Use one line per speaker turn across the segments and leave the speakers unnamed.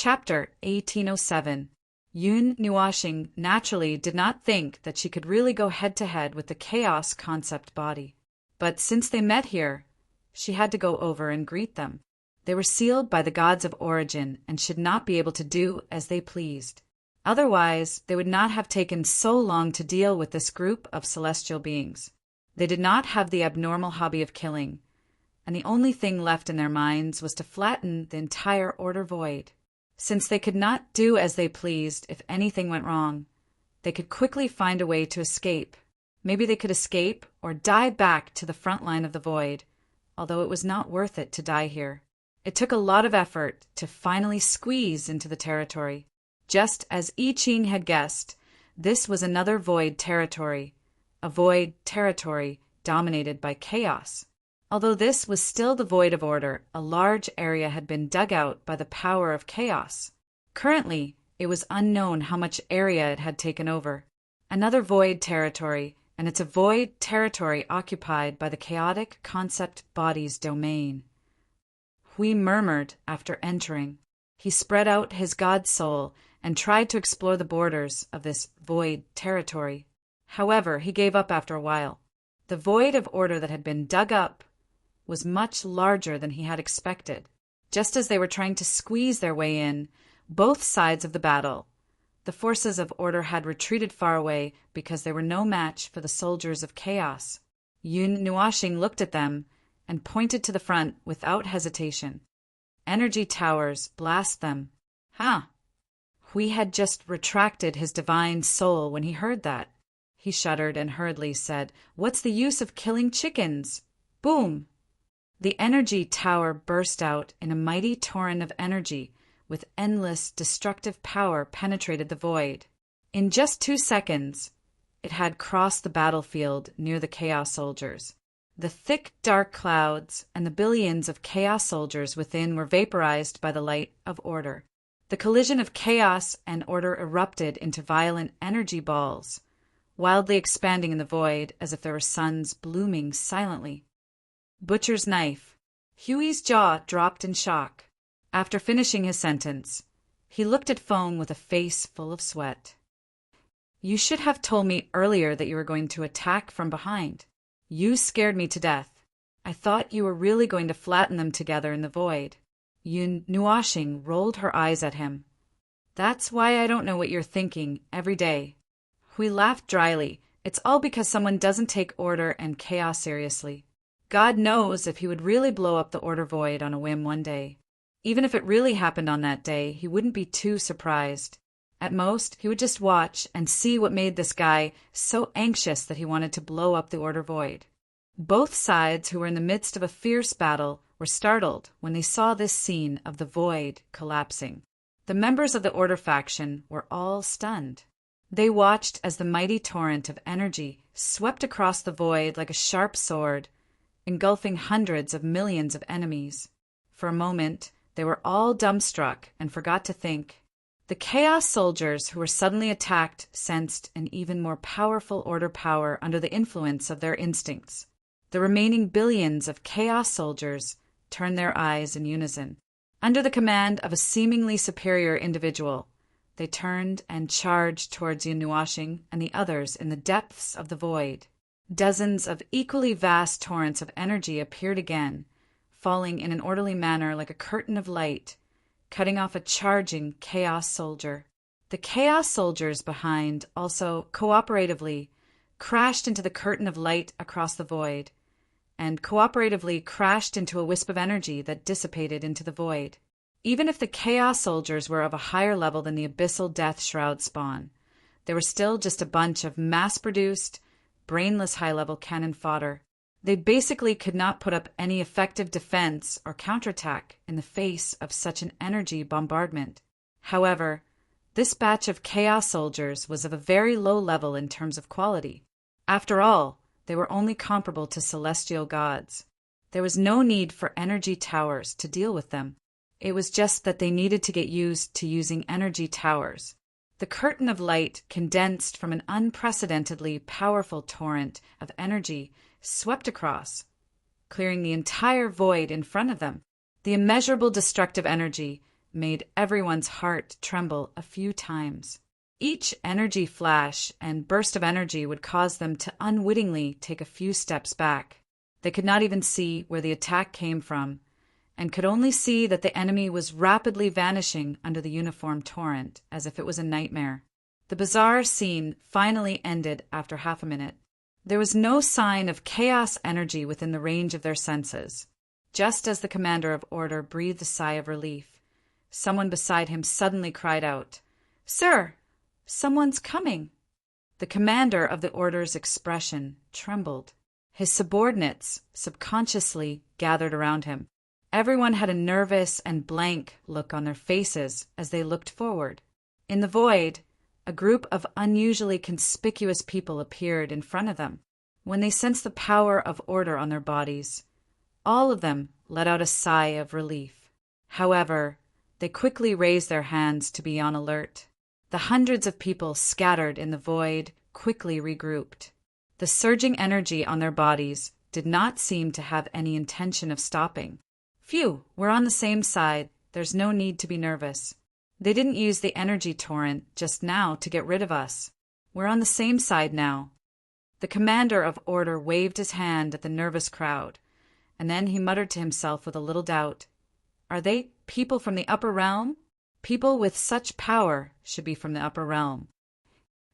Chapter 1807. Yun Nuashing naturally did not think that she could really go head-to-head with the chaos concept body. But since they met here, she had to go over and greet them. They were sealed by the gods of origin and should not be able to do as they pleased. Otherwise, they would not have taken so long to deal with this group of celestial beings. They did not have the abnormal hobby of killing, and the only thing left in their minds was to flatten the entire order void. Since they could not do as they pleased if anything went wrong, they could quickly find a way to escape. Maybe they could escape or die back to the front line of the void, although it was not worth it to die here. It took a lot of effort to finally squeeze into the territory. Just as I Ching had guessed, this was another void territory, a void territory dominated by chaos. Although this was still the void of order, a large area had been dug out by the power of chaos. Currently, it was unknown how much area it had taken over. Another void territory, and it's a void territory occupied by the chaotic concept body's domain. Hui murmured after entering. He spread out his god soul and tried to explore the borders of this void territory. However, he gave up after a while. The void of order that had been dug up was much larger than he had expected. Just as they were trying to squeeze their way in, both sides of the battle, the forces of order had retreated far away because they were no match for the soldiers of chaos. Yun Nuashing looked at them and pointed to the front without hesitation. Energy towers blast them. Hui had just retracted his divine soul when he heard that. He shuddered and hurriedly said, "What's the use of killing chickens?" Boom! The energy tower burst out in a mighty torrent of energy, with endless destructive power penetrated the void. In just 2 seconds, it had crossed the battlefield near the Chaos soldiers. The thick, dark clouds and the billions of Chaos soldiers within were vaporized by the light of order. The collision of chaos and order erupted into violent energy balls, wildly expanding in the void as if there were suns blooming silently. Butcher's knife. Huey's jaw dropped in shock. After finishing his sentence, he looked at Feng with a face full of sweat. "You should have told me earlier that you were going to attack from behind. You scared me to death. I thought you were really going to flatten them together in the void." Yun Nuashing rolled her eyes at him. "That's why I don't know what you're thinking every day." Hui laughed dryly. "It's all because someone doesn't take order and chaos seriously. God knows if he would really blow up the order void on a whim one day. Even if it really happened on that day, he wouldn't be too surprised. At most, he would just watch and see what made this guy so anxious that he wanted to blow up the order void." Both sides, who were in the midst of a fierce battle, were startled when they saw this scene of the void collapsing. The members of the order faction were all stunned. They watched as the mighty torrent of energy swept across the void like a sharp sword, engulfing hundreds of millions of enemies. For a moment, they were all dumbstruck and forgot to think. The Chaos soldiers who were suddenly attacked sensed an even more powerful order power under the influence of their instincts. The remaining billions of Chaos soldiers turned their eyes in unison. Under the command of a seemingly superior individual, they turned and charged towards Yun Nuashing and the others in the depths of the void. Dozens of equally vast torrents of energy appeared again, falling in an orderly manner like a curtain of light, cutting off a charging Chaos soldier. The Chaos soldiers behind also, cooperatively, crashed into the curtain of light across the void, and cooperatively crashed into a wisp of energy that dissipated into the void. Even if the Chaos soldiers were of a higher level than the abyssal death shroud spawn, they were still just a bunch of mass-produced, brainless high-level cannon fodder. They basically could not put up any effective defense or counterattack in the face of such an energy bombardment. However, this batch of Chaos soldiers was of a very low level in terms of quality. After all, they were only comparable to celestial gods. There was no need for energy towers to deal with them. It was just that they needed to get used to using energy towers. The curtain of light, condensed from an unprecedentedly powerful torrent of energy, swept across, clearing the entire void in front of them. The immeasurable destructive energy made everyone's heart tremble a few times. Each energy flash and burst of energy would cause them to unwittingly take a few steps back. They could not even see where the attack came from, and could only see that the enemy was rapidly vanishing under the uniform torrent, as if it was a nightmare. The bizarre scene finally ended after half a minute. There was no sign of chaos energy within the range of their senses. Just as the commander of order breathed a sigh of relief, someone beside him suddenly cried out, "Sir, someone's coming!" The commander of the order's expression trembled. His subordinates subconsciously gathered around him. Everyone had a nervous and blank look on their faces as they looked forward. In the void, a group of unusually conspicuous people appeared in front of them. When they sensed the power of order on their bodies, all of them let out a sigh of relief. However, they quickly raised their hands to be on alert. The hundreds of people scattered in the void quickly regrouped. The surging energy on their bodies did not seem to have any intention of stopping. "Phew, we're on the same side. There's no need to be nervous. They didn't use the energy torrent just now to get rid of us. We're on the same side now." The commander of order waved his hand at the nervous crowd, and then he muttered to himself with a little doubt, "Are they people from the upper realm? People with such power should be from the upper realm."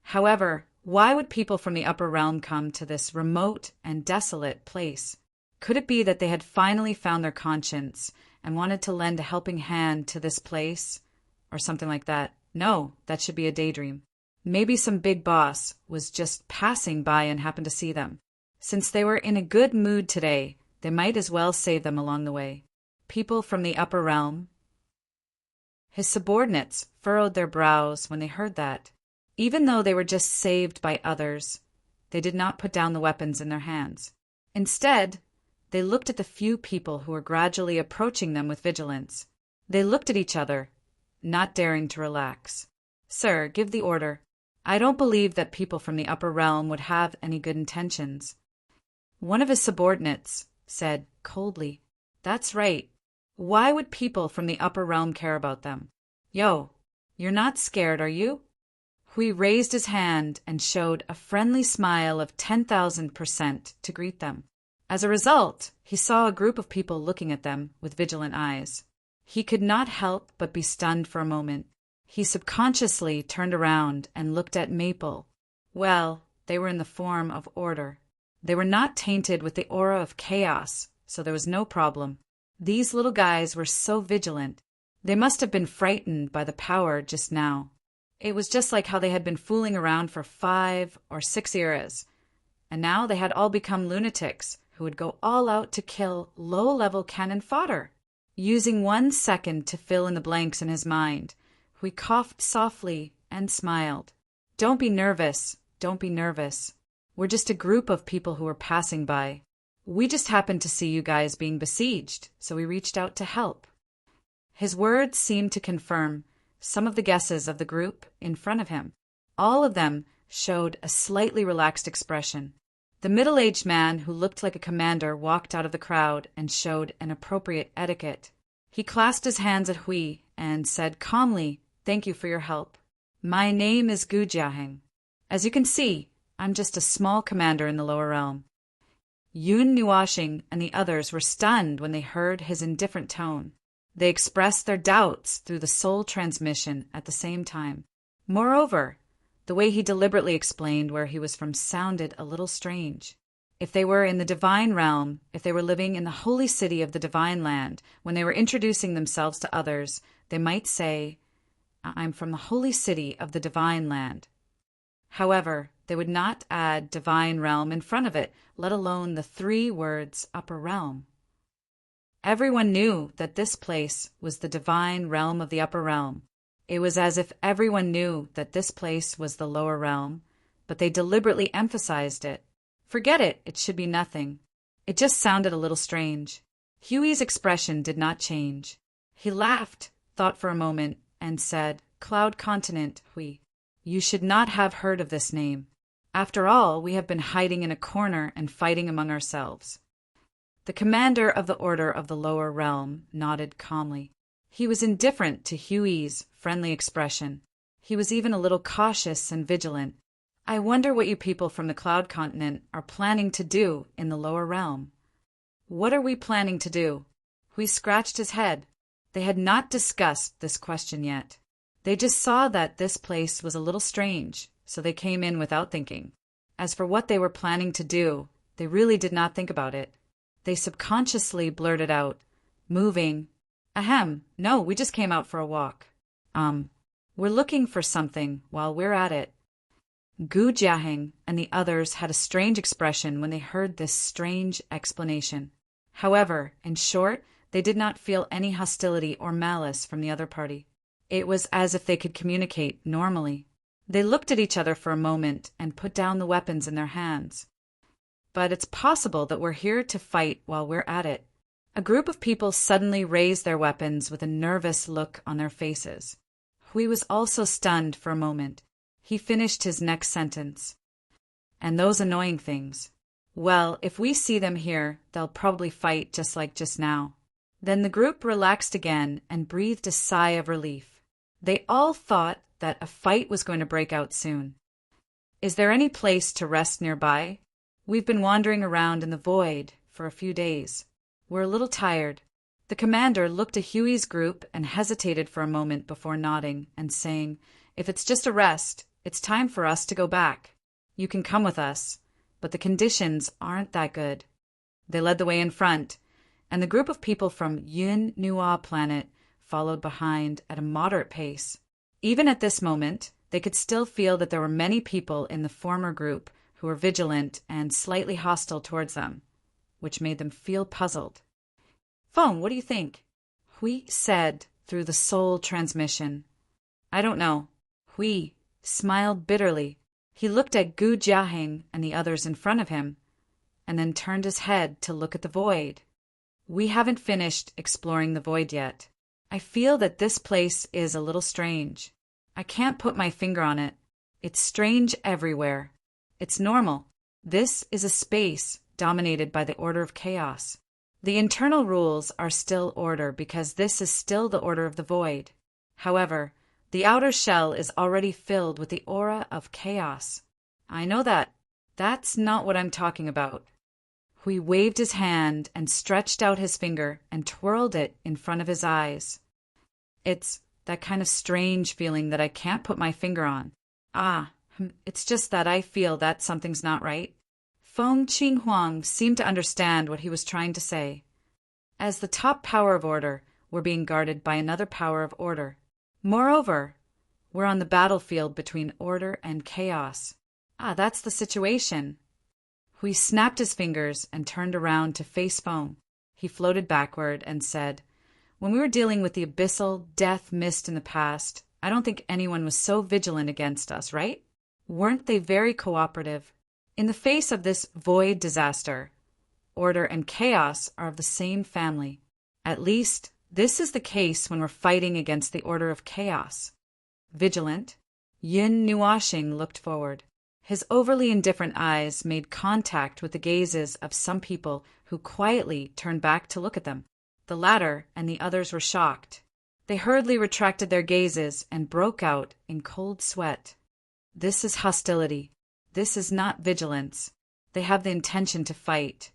However, why would people from the upper realm come to this remote and desolate place? Could it be that they had finally found their conscience and wanted to lend a helping hand to this place? Or something like that. No, that should be a daydream. Maybe some big boss was just passing by and happened to see them. Since they were in a good mood today, they might as well save them along the way. People from the upper realm. His subordinates furrowed their brows when they heard that. Even though they were just saved by others, they did not put down the weapons in their hands. Instead, they looked at the few people who were gradually approaching them with vigilance. They looked at each other, not daring to relax. "Sir, give the order. I don't believe that people from the upper realm would have any good intentions." One of his subordinates said coldly, "That's right. Why would people from the upper realm care about them? Yo, you're not scared, are you?" Hui raised his hand and showed a friendly smile of 10,000% to greet them. As a result, he saw a group of people looking at them with vigilant eyes. He could not help but be stunned for a moment. He subconsciously turned around and looked at Maple. Well, they were in the form of order. They were not tainted with the aura of chaos, so there was no problem. These little guys were so vigilant. They must have been frightened by the power just now. It was just like how they had been fooling around for 5 or 6 eras, and now they had all become lunatics who would go all out to kill low-level cannon fodder. Using 1 second to fill in the blanks in his mind, Hui coughed softly and smiled. "Don't be nervous, don't be nervous. We're just a group of people who were passing by. We just happened to see you guys being besieged, so we reached out to help." His words seemed to confirm some of the guesses of the group in front of him. All of them showed a slightly relaxed expression. The middle-aged man who looked like a commander walked out of the crowd and showed an appropriate etiquette. He clasped his hands at Hui and said calmly, "Thank you for your help. My name is Gu Jiaheng. As you can see, I'm just a small commander in the lower realm." Yun Nuashing and the others were stunned when they heard his indifferent tone. They expressed their doubts through the soul transmission at the same time. Moreover, the way he deliberately explained where he was from sounded a little strange. If they were in the divine realm, if they were living in the holy city of the divine land, when they were introducing themselves to others, they might say, "I'm from the holy city of the divine land." However, they would not add divine realm in front of it, let alone the 3 words upper realm. Everyone knew that this place was the divine realm of the upper realm. It was as if everyone knew that this place was the lower realm, but they deliberately emphasized it. Forget it, it should be nothing. It just sounded a little strange. Huey's expression did not change. He laughed, thought for a moment, and said, "Cloud Continent, Hui. You should not have heard of this name. After all, we have been hiding in a corner and fighting among ourselves." The commander of the Order of the Lower Realm nodded calmly. He was indifferent to Huey's friendly expression. He was even a little cautious and vigilant. I wonder what you people from the Cloud Continent are planning to do in the lower realm. What are we planning to do? Hui scratched his head. They had not discussed this question yet. They just saw that this place was a little strange, so they came in without thinking. As for what they were planning to do, they really did not think about it. They subconsciously blurted out, moving. Ahem, no, we just came out for a walk. We're looking for something while we're at it. Gu Jiaheng and the others had a strange expression when they heard this strange explanation. However, in short, they did not feel any hostility or malice from the other party. It was as if they could communicate normally. They looked at each other for a moment and put down the weapons in their hands. But it's possible that we're here to fight while we're at it. A group of people suddenly raised their weapons with a nervous look on their faces. Hui was also stunned for a moment. He finished his next sentence. And those annoying things. Well, if we see them here, they'll probably fight just like just now. Then the group relaxed again and breathed a sigh of relief. They all thought that a fight was going to break out soon. Is there any place to rest nearby? We've been wandering around in the void for a few days. We're a little tired. The commander looked at Huey's group and hesitated for a moment before nodding and saying, If it's just a rest, it's time for us to go back. You can come with us, but the conditions aren't that good. They led the way in front, and the group of people from Yun Nua planet followed behind at a moderate pace. Even at this moment, they could still feel that there were many people in the former group who were vigilant and slightly hostile towards them, which made them feel puzzled. Phone, what do you think? Hui said through the soul transmission. I don't know. Hui smiled bitterly. He looked at Gu Jiaheng and the others in front of him, and then turned his head to look at the void. We haven't finished exploring the void yet. I feel that this place is a little strange. I can't put my finger on it. It's strange everywhere. It's normal. This is a space dominated by the order of chaos. The internal rules are still order because this is still the order of the void. However, the outer shell is already filled with the aura of chaos. I know that. That's not what I'm talking about. Hui waved his hand and stretched out his finger and twirled it in front of his eyes. It's that kind of strange feeling that I can't put my finger on. It's just that I feel that something's not right. Feng Qinghuang seemed to understand what he was trying to say. As the top power of order, we're being guarded by another power of order. Moreover, we're on the battlefield between order and chaos. That's the situation. Hui snapped his fingers and turned around to face Feng. He floated backward and said, When we were dealing with the abyssal death mist in the past, I don't think anyone was so vigilant against us, right? Weren't they very cooperative? In the face of this void disaster, order and chaos are of the same family. At least, this is the case when we're fighting against the order of chaos. Vigilant, Yin Nuashing looked forward. His overly indifferent eyes made contact with the gazes of some people who quietly turned back to look at them. The latter and the others were shocked. They hurriedly retracted their gazes and broke out in cold sweat. This is hostility. This is not vigilance. They have the intention to fight,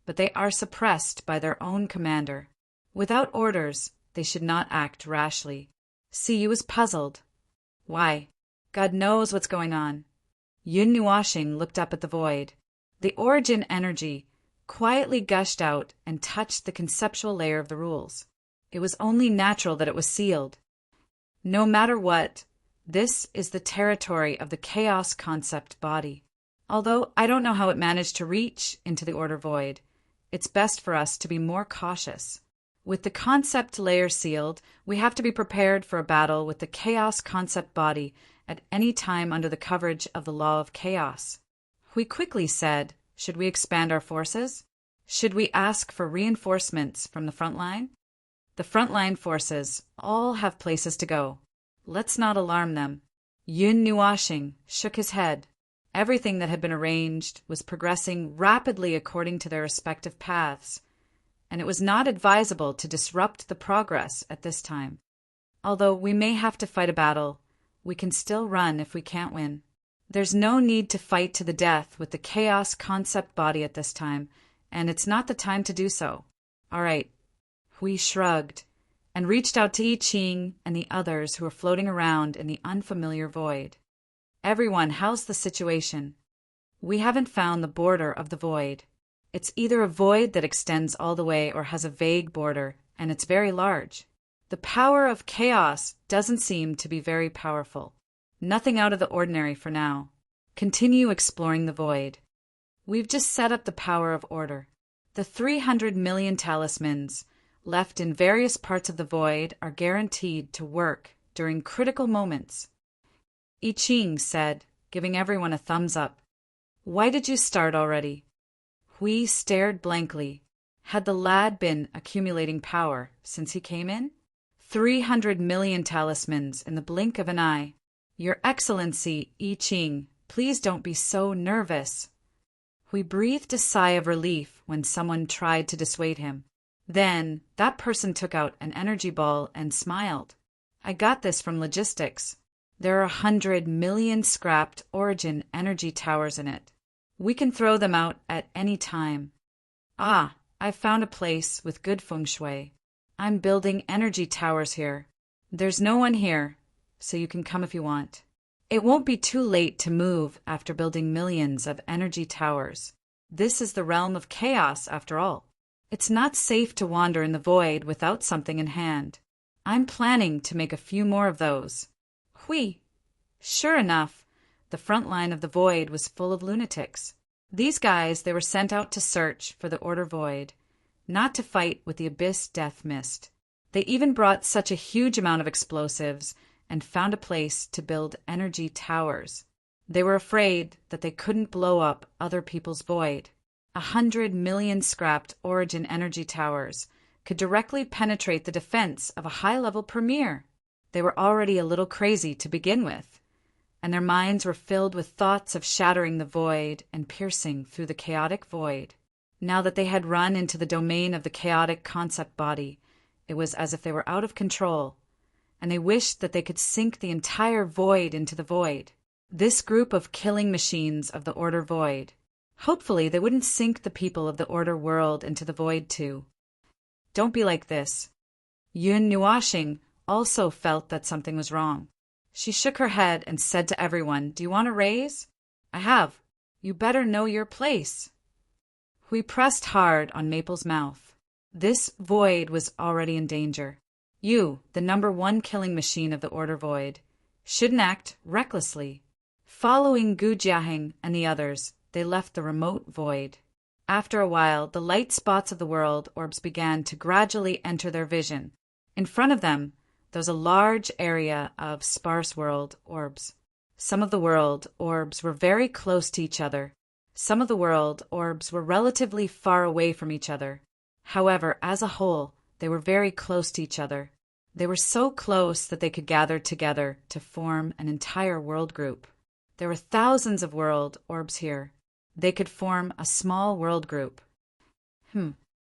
but they are suppressed by their own commander. Without orders, they should not act rashly. Siyu was puzzled. Why? God knows what's going on. Yun Nuashing looked up at the void. The origin energy quietly gushed out and touched the conceptual layer of the rules. It was only natural that it was sealed. No matter what, this is the territory of the chaos concept body. Although I don't know how it managed to reach into the order void, it's best for us to be more cautious. With the concept layer sealed, we have to be prepared for a battle with the chaos concept body at any time under the coverage of the law of chaos. Hui quickly said, Should we expand our forces? Should we ask for reinforcements from the front line? The frontline forces all have places to go. Let's not alarm them. Yun Nuashing shook his head. Everything that had been arranged was progressing rapidly according to their respective paths, and it was not advisable to disrupt the progress at this time. Although we may have to fight a battle, we can still run if we can't win. There's no need to fight to the death with the chaos concept body at this time, and it's not the time to do so. All right. Hui shrugged and reached out to I Ching and the others who were floating around in the unfamiliar void. Everyone, how's the situation? We haven't found the border of the void. It's either a void that extends all the way or has a vague border, and it's very large. The power of chaos doesn't seem to be very powerful. Nothing out of the ordinary for now. Continue exploring the void. We've just set up the power of order. The 300 million talismans left in various parts of the void are guaranteed to work during critical moments. I Ching said, giving everyone a thumbs up. Why did you start already? Hui stared blankly. Had the lad been accumulating power since he came in? 300 million talismans in the blink of an eye. Your Excellency, I Ching, please don't be so nervous. Hui breathed a sigh of relief when someone tried to dissuade him. Then, that person took out an energy ball and smiled. I got this from logistics. There are 100 million scrapped origin energy towers in it. We can throw them out at any time. Ah, I've found a place with good feng shui. I'm building energy towers here. There's no one here, so you can come if you want. It won't be too late to move after building millions of energy towers. This is the realm of chaos, after all. It's not safe to wander in the void without something in hand. I'm planning to make a few more of those. Hui. Sure enough, the front line of the void was full of lunatics. These guys, they were sent out to search for the Order Void, not to fight with the Abyss Death Mist. They even brought such a huge amount of explosives and found a place to build energy towers. They were afraid that they couldn't blow up other people's void. 100 million scrapped origin energy towers could directly penetrate the defense of a high-level premier. They were already a little crazy to begin with, and their minds were filled with thoughts of shattering the void and piercing through the chaotic void. Now that they had run into the domain of the chaotic concept body, it was as if they were out of control, and they wished that they could sink the entire void into the void. This group of killing machines of the Order Void. Hopefully they wouldn't sink the people of the Order world into the void too. Don't be like this. Yun Nuashing also felt that something was wrong. She shook her head and said to everyone, Do you want a raise? I have. You better know your place. Hui pressed hard on Maple's mouth. This void was already in danger. You, the #1 killing machine of the Order Void, shouldn't act recklessly. Following Gu Jiaheng and the others, they left the remote void. After a while, the light spots of the world orbs began to gradually enter their vision. In front of them, there was a large area of sparse world orbs. Some of the world orbs were very close to each other. Some of the world orbs were relatively far away from each other. However, as a whole, they were very close to each other. They were so close that they could gather together to form an entire world group. There were thousands of world orbs here. They could form a small world group.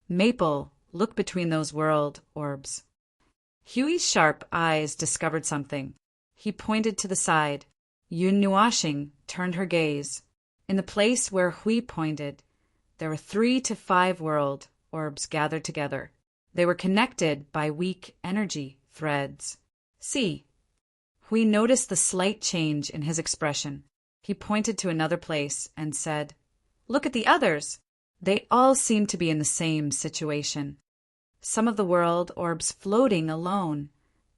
Maple looked between those world orbs. Huey's sharp eyes discovered something. He pointed to the side. Yun Nuashing turned her gaze. In the place where Hui pointed, there were 3 to 5 world orbs gathered together. They were connected by weak energy threads. See. Hui noticed the slight change in his expression. He pointed to another place and said, Look at the others. They all seem to be in the same situation. Some of the world orbs floating alone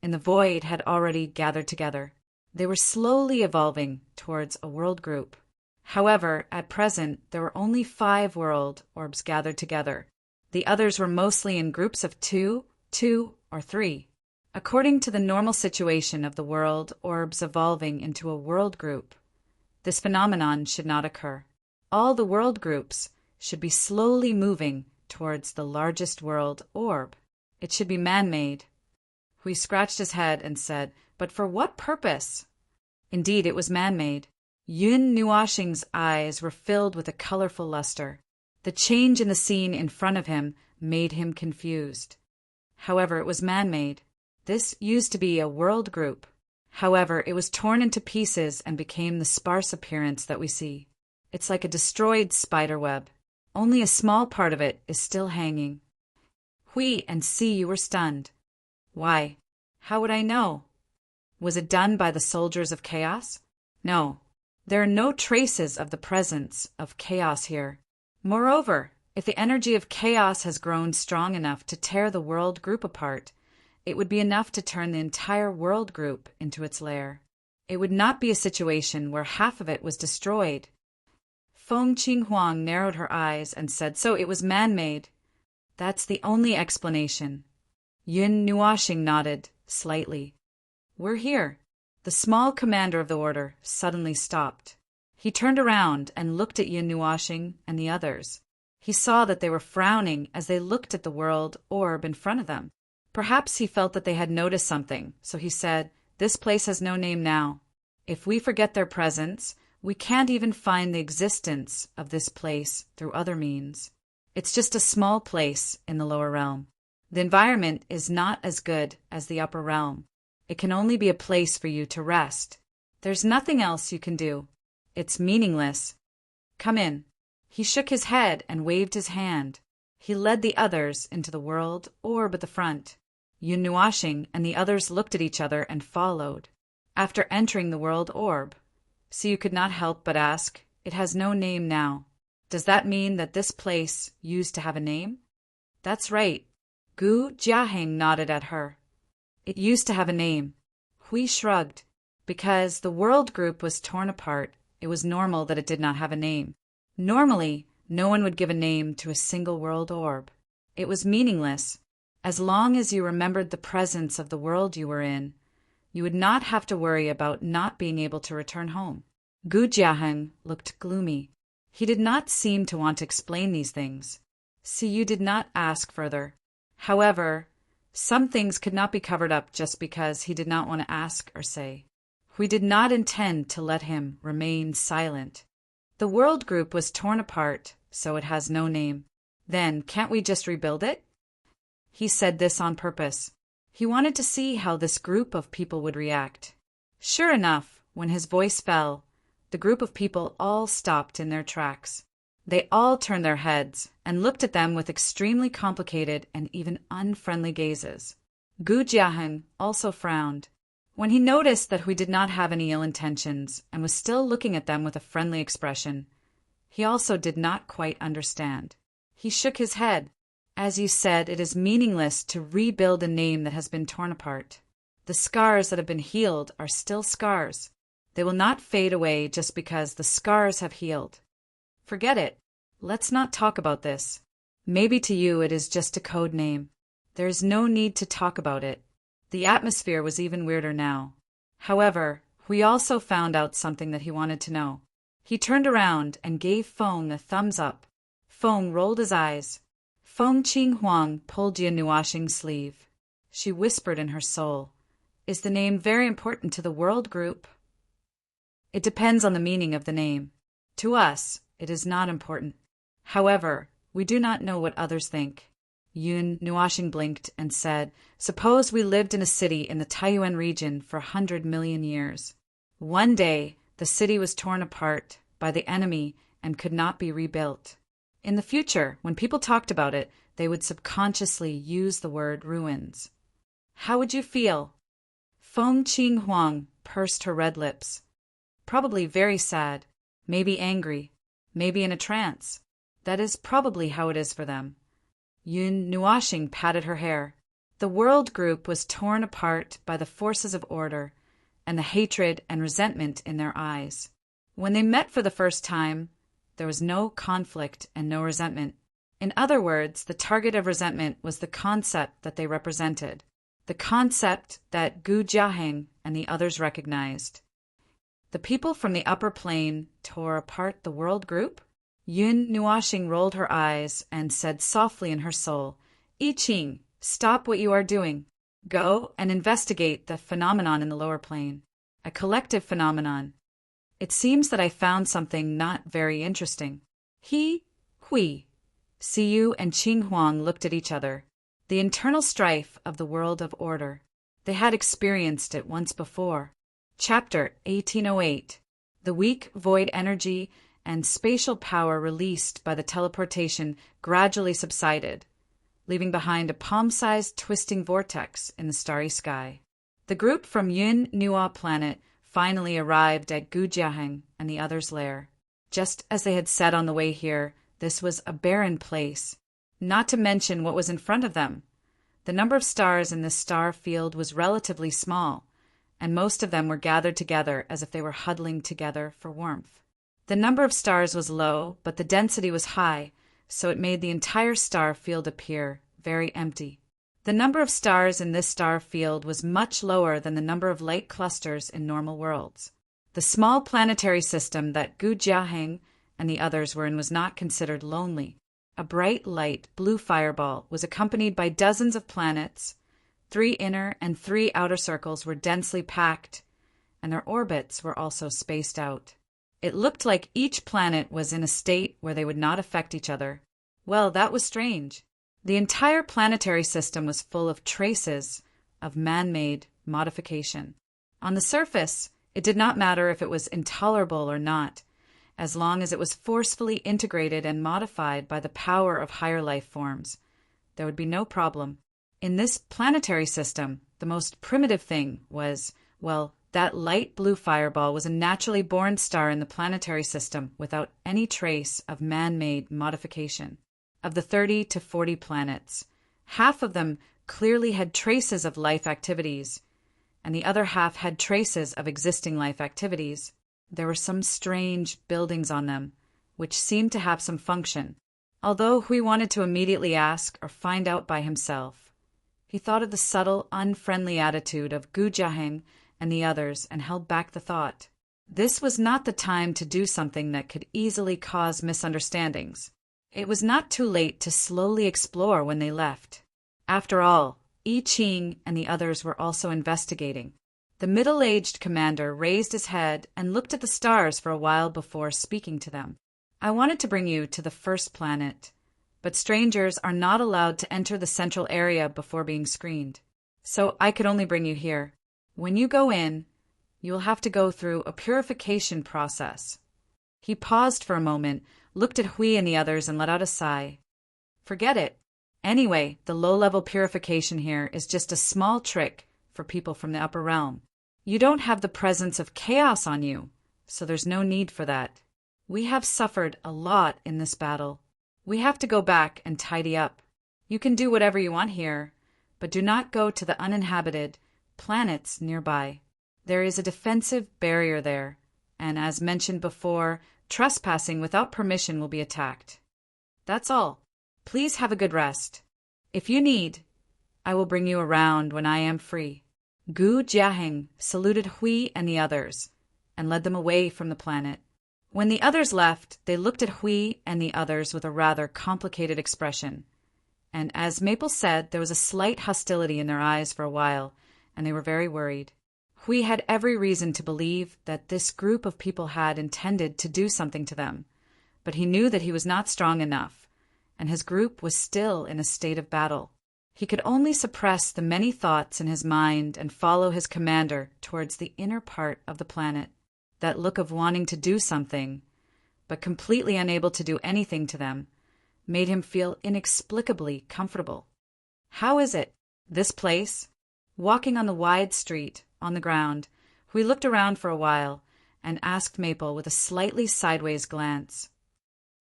in the void had already gathered together. They were slowly evolving towards a world group. However, at present, there were only 5 world orbs gathered together. The others were mostly in groups of 2, or 3. According to the normal situation of the world orbs evolving into a world group, this phenomenon should not occur. All the world groups should be slowly moving towards the largest world orb. It should be man-made. Hui scratched his head and said, But for what purpose? Indeed, it was man-made. Yun Nuashing's eyes were filled with a colorful luster. The change in the scene in front of him made him confused. However, it was man-made. This used to be a world group. However, it was torn into pieces and became the sparse appearance that we see. It's like a destroyed spider web. Only a small part of it is still hanging. Hui and see you were stunned. Why? How would I know? Was it done by the soldiers of chaos? No. There are no traces of the presence of chaos here. Moreover, if the energy of chaos has grown strong enough to tear the world group apart, it would be enough to turn the entire world group into its lair. It would not be a situation where half of it was destroyed. Feng Qinghuang narrowed her eyes and said, so it was man-made. That's the only explanation. Yun Nuoxing nodded, slightly. We're here. The small commander of the order suddenly stopped. He turned around and looked at Yun Nuoxing and the others. He saw that they were frowning as they looked at the world orb in front of them. Perhaps he felt that they had noticed something, so he said, this place has no name now. If we forget their presence, we can't even find the existence of this place through other means. It's just a small place in the lower realm. The environment is not as good as the upper realm. It can only be a place for you to rest. There's nothing else you can do. It's meaningless. Come in. He shook his head and waved his hand. He led the others into the world orb at the front. Yun Nuoxing and the others looked at each other and followed. After entering the world orb, so you could not help but ask, it has no name now. Does that mean that this place used to have a name? That's right. Gu Jiaheng nodded at her. It used to have a name. Hui shrugged. Because the world group was torn apart, it was normal that it did not have a name. Normally, no one would give a name to a single world orb. It was meaningless. As long as you remembered the presence of the world you were in, you would not have to worry about not being able to return home. Gu Jiaheng looked gloomy. He did not seem to want to explain these things. Si Yu did not ask further. However, some things could not be covered up just because he did not want to ask or say. We did not intend to let him remain silent. The world group was torn apart, so it has no name. Then, can't we just rebuild it? He said this on purpose. He wanted to see how this group of people would react. Sure enough, when his voice fell, the group of people all stopped in their tracks. They all turned their heads and looked at them with extremely complicated and even unfriendly gazes. Gu Jiaheng also frowned. When he noticed that Hui did not have any ill intentions and was still looking at them with a friendly expression, he also did not quite understand. He shook his head. As you said, it is meaningless to rebuild a name that has been torn apart. The scars that have been healed are still scars. They will not fade away just because the scars have healed. Forget it. Let's not talk about this. Maybe to you it is just a code name. There is no need to talk about it. The atmosphere was even weirder now. However, Hui also found out something that he wanted to know. He turned around and gave Feng a thumbs up. Feng rolled his eyes. Feng Qinghuang pulled Yun Nuoxing's sleeve. She whispered in her soul, "Is the name very important to the world group?" It depends on the meaning of the name. To us, it is not important. However, we do not know what others think. Yun Nuoxing blinked and said, "Suppose we lived in a city in the Taiyuan region for 100 million years. One day, the city was torn apart by the enemy and could not be rebuilt. In the future, when people talked about it, they would subconsciously use the word ruins. How would you feel?" Feng Qinghuang pursed her red lips. Probably very sad, maybe angry, maybe in a trance. That is probably how it is for them. Yun Nuoxing patted her hair. The world group was torn apart by the forces of order and the hatred and resentment in their eyes. When they met for the first time, there was no conflict and no resentment. In other words, the target of resentment was the concept that they represented, the concept that Gu Jiaheng and the others recognized. The people from the upper plane tore apart the world group? Yun Nuoxing rolled her eyes and said softly in her soul, "I Ching, stop what you are doing. Go and investigate the phenomenon in the lower plane, a collective phenomenon. It seems that I found something not very interesting." Hui Siyu and Qing Huang looked at each other. The internal strife of the world of order. They had experienced it once before. Chapter 1808. The weak void energy and spatial power released by the teleportation gradually subsided, leaving behind a palm-sized twisting vortex in the starry sky. The group from Yun Nua planet finally arrived at Gu Jiaheng and the others' lair. Just as they had said on the way here, this was a barren place, not to mention what was in front of them. The number of stars in this star field was relatively small, and most of them were gathered together as if they were huddling together for warmth. The number of stars was low, but the density was high, so it made the entire star field appear very empty. The number of stars in this star field was much lower than the number of light clusters in normal worlds. The small planetary system that Gu Jiaheng and the others were in was not considered lonely. A bright light blue fireball was accompanied by dozens of planets. 3 inner and 3 outer circles were densely packed, and their orbits were also spaced out. It looked like each planet was in a state where they would not affect each other. Well, that was strange. The entire planetary system was full of traces of man-made modification. On the surface, it did not matter if it was intolerable or not, as long as it was forcefully integrated and modified by the power of higher life forms. There would be no problem. In this planetary system, the most primitive thing was, well, that light blue fireball was a naturally born star in the planetary system without any trace of man-made modification. Of the 30 to 40 planets, half of them clearly had traces of life activities, and the other half had traces of existing life activities. There were some strange buildings on them, which seemed to have some function. Although Hui wanted to immediately ask or find out by himself, he thought of the subtle, unfriendly attitude of Gu Jiaheng and the others and held back the thought. This was not the time to do something that could easily cause misunderstandings. It was not too late to slowly explore when they left. After all, I Ching and the others were also investigating. The middle-aged commander raised his head and looked at the stars for a while before speaking to them. I wanted to bring you to the first planet, but strangers are not allowed to enter the central area before being screened. So I could only bring you here. When you go in, you will have to go through a purification process. He paused for a moment, looked at Hui and the others, and let out a sigh. Forget it. Anyway, the low-level purification here is just a small trick for people from the upper realm. You don't have the presence of chaos on you, so there's no need for that. We have suffered a lot in this battle. We have to go back and tidy up. You can do whatever you want here, but do not go to the uninhabited planets nearby. There is a defensive barrier there, and as mentioned before, trespassing without permission will be attacked. That's all. Please have a good rest. If you need, I will bring you around when I am free. Gu Jiaheng saluted Hui and the others and led them away from the planet. When the others left, they looked at Hui and the others with a rather complicated expression. And as Maple said, there was a slight hostility in their eyes for a while, and they were very worried. Hui had every reason to believe that this group of people had intended to do something to them, but he knew that he was not strong enough, and his group was still in a state of battle. He could only suppress the many thoughts in his mind and follow his commander towards the inner part of the planet. That look of wanting to do something, but completely unable to do anything to them, made him feel inexplicably comfortable. How is it, this place? Walking on the wide street, on the ground, we looked around for a while and asked Maple with a slightly sideways glance.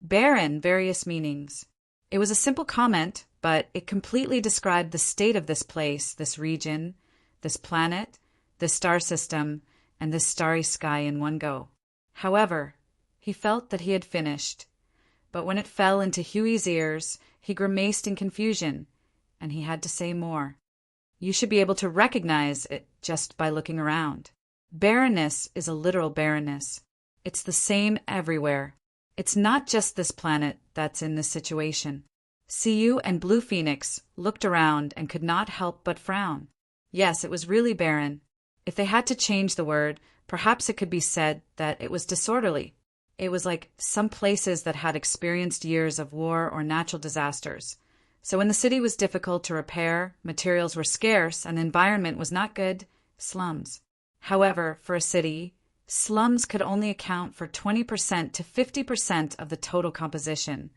Barren, various meanings. It was a simple comment, but it completely described the state of this place, this region, this planet, this star system, and this starry sky in one go. However, he felt that he had finished, but when it fell into Huey's ears, he grimaced in confusion, and he had to say more. You should be able to recognize it just by looking around. Barrenness is a literal barrenness. It's the same everywhere. It's not just this planet that's in this situation. Siyu and Blue Phoenix looked around and could not help but frown. Yes, it was really barren. If they had to change the word, perhaps it could be said that it was disorderly. It was like some places that had experienced years of war or natural disasters. So when the city was difficult to repair, materials were scarce, and the environment was not good, slums. However, for a city, slums could only account for 20% to 50% of the total composition.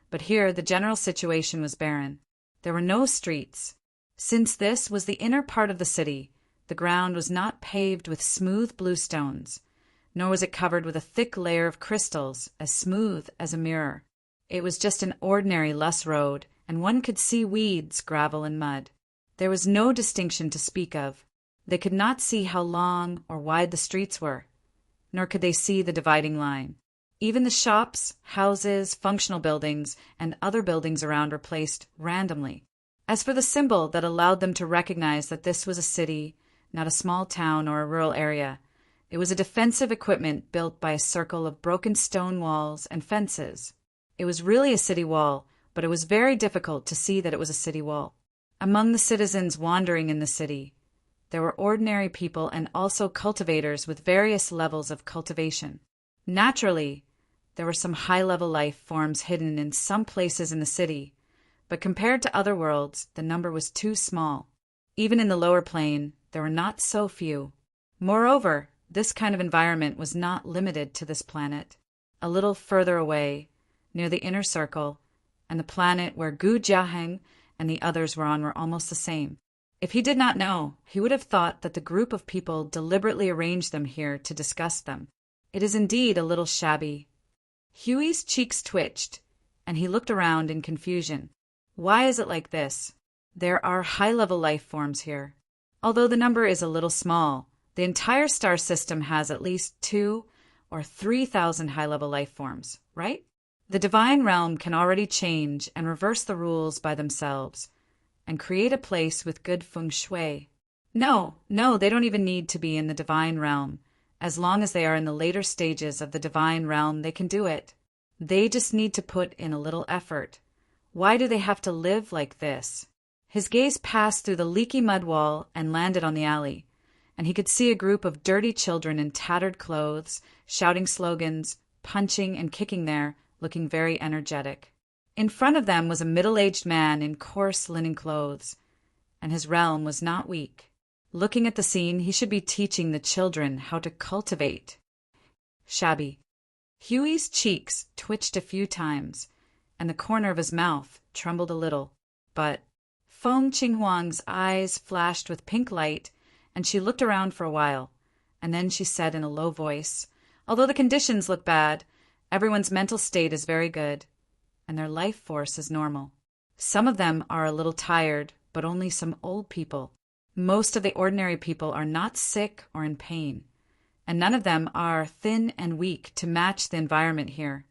But here, the general situation was barren. There were no streets. Since this was the inner part of the city, the ground was not paved with smooth blue stones, nor was it covered with a thick layer of crystals as smooth as a mirror. It was just an ordinary loess road, and one could see weeds, gravel, and mud. There was no distinction to speak of. They could not see how long or wide the streets were, nor could they see the dividing line. Even the shops, houses, functional buildings, and other buildings around were placed randomly. As for the symbol that allowed them to recognize that this was a city, not a small town or a rural area, it was a defensive equipment built by a circle of broken stone walls and fences. It was really a city wall, but it was very difficult to see that it was a city wall. Among the citizens wandering in the city, there were ordinary people and also cultivators with various levels of cultivation. Naturally, there were some high-level life forms hidden in some places in the city, but compared to other worlds, the number was too small. Even in the lower plane, there were not so few. Moreover, this kind of environment was not limited to this planet. A little further away, near the inner circle, and the planet where Gu Jiaheng and the others were on were almost the same. If he did not know, he would have thought that the group of people deliberately arranged them here to discuss them. It is indeed a little shabby. Huey's cheeks twitched, and he looked around in confusion. Why is it like this? There are high-level life forms here. Although the number is a little small, the entire star system has at least 2,000 or 3,000 high-level life forms, right? The divine realm can already change and reverse the rules by themselves and create a place with good feng shui. No, they don't even need to be in the divine realm. As long as they are in the later stages of the divine realm, they can do it. They just need to put in a little effort. Why do they have to live like this? His gaze passed through the leaky mud wall and landed on the alley, and he could see a group of dirty children in tattered clothes, shouting slogans, punching and kicking there, looking very energetic. In front of them was a middle-aged man in coarse linen clothes, and his realm was not weak. Looking at the scene, he should be teaching the children how to cultivate. Shabby. Huey's cheeks twitched a few times, and the corner of his mouth trembled a little. But Feng Qinghuang's eyes flashed with pink light, and she looked around for a while, and then she said in a low voice, "Although the conditions look bad, everyone's mental state is very good, and their life force is normal. Some of them are a little tired, but only some old people. Most of the ordinary people are not sick or in pain, and none of them are thin and weak to match the environment here.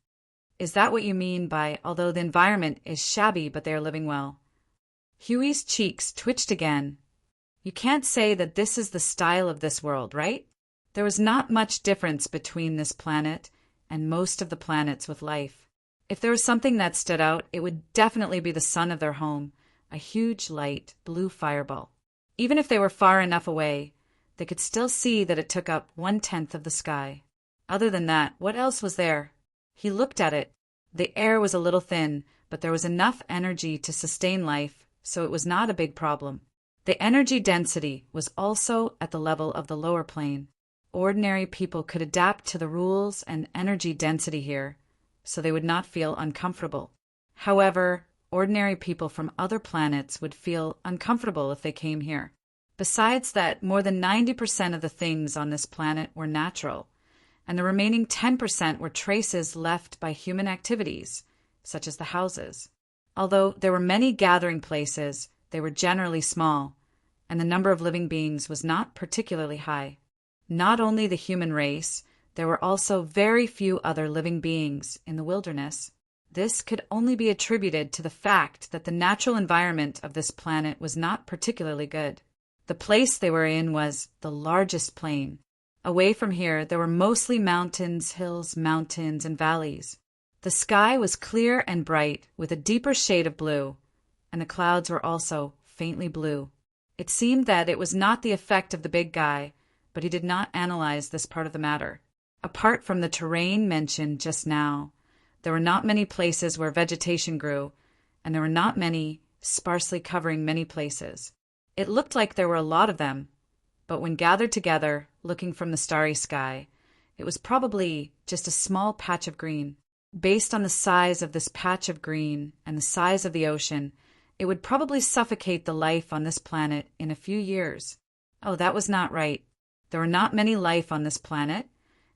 Is that what you mean by, although the environment is shabby but they are living well?" Huey's cheeks twitched again. You can't say that this is the style of this world, right? There was not much difference between this planet and most of the planets with life. If there was something that stood out, it would definitely be the sun of their home, a huge light, blue fireball. Even if they were far enough away, they could still see that it took up 1/10 of the sky. Other than that, what else was there? He looked at it. The air was a little thin, but there was enough energy to sustain life, so it was not a big problem. The energy density was also at the level of the lower plane. Ordinary people could adapt to the rules and energy density here, so they would not feel uncomfortable. However, ordinary people from other planets would feel uncomfortable if they came here. Besides that, more than 90% of the things on this planet were natural, and the remaining 10% were traces left by human activities, such as the houses. Although there were many gathering places, they were generally small, and the number of living beings was not particularly high. Not only the human race, there were also very few other living beings in the wilderness. This could only be attributed to the fact that the natural environment of this planet was not particularly good. The place they were in was the largest plain. Away from here, there were mostly mountains, hills, mountains, and valleys. The sky was clear and bright, with a deeper shade of blue, and the clouds were also faintly blue. It seemed that it was not the effect of the big guy, but he did not analyze this part of the matter. Apart from the terrain mentioned just now, there were not many places where vegetation grew, and there were not many sparsely covering many places. It looked like there were a lot of them, but when gathered together, looking from the starry sky, it was probably just a small patch of green. Based on the size of this patch of green and the size of the ocean, it would probably suffocate the life on this planet in a few years. Oh, that was not right. There were not many life on this planet,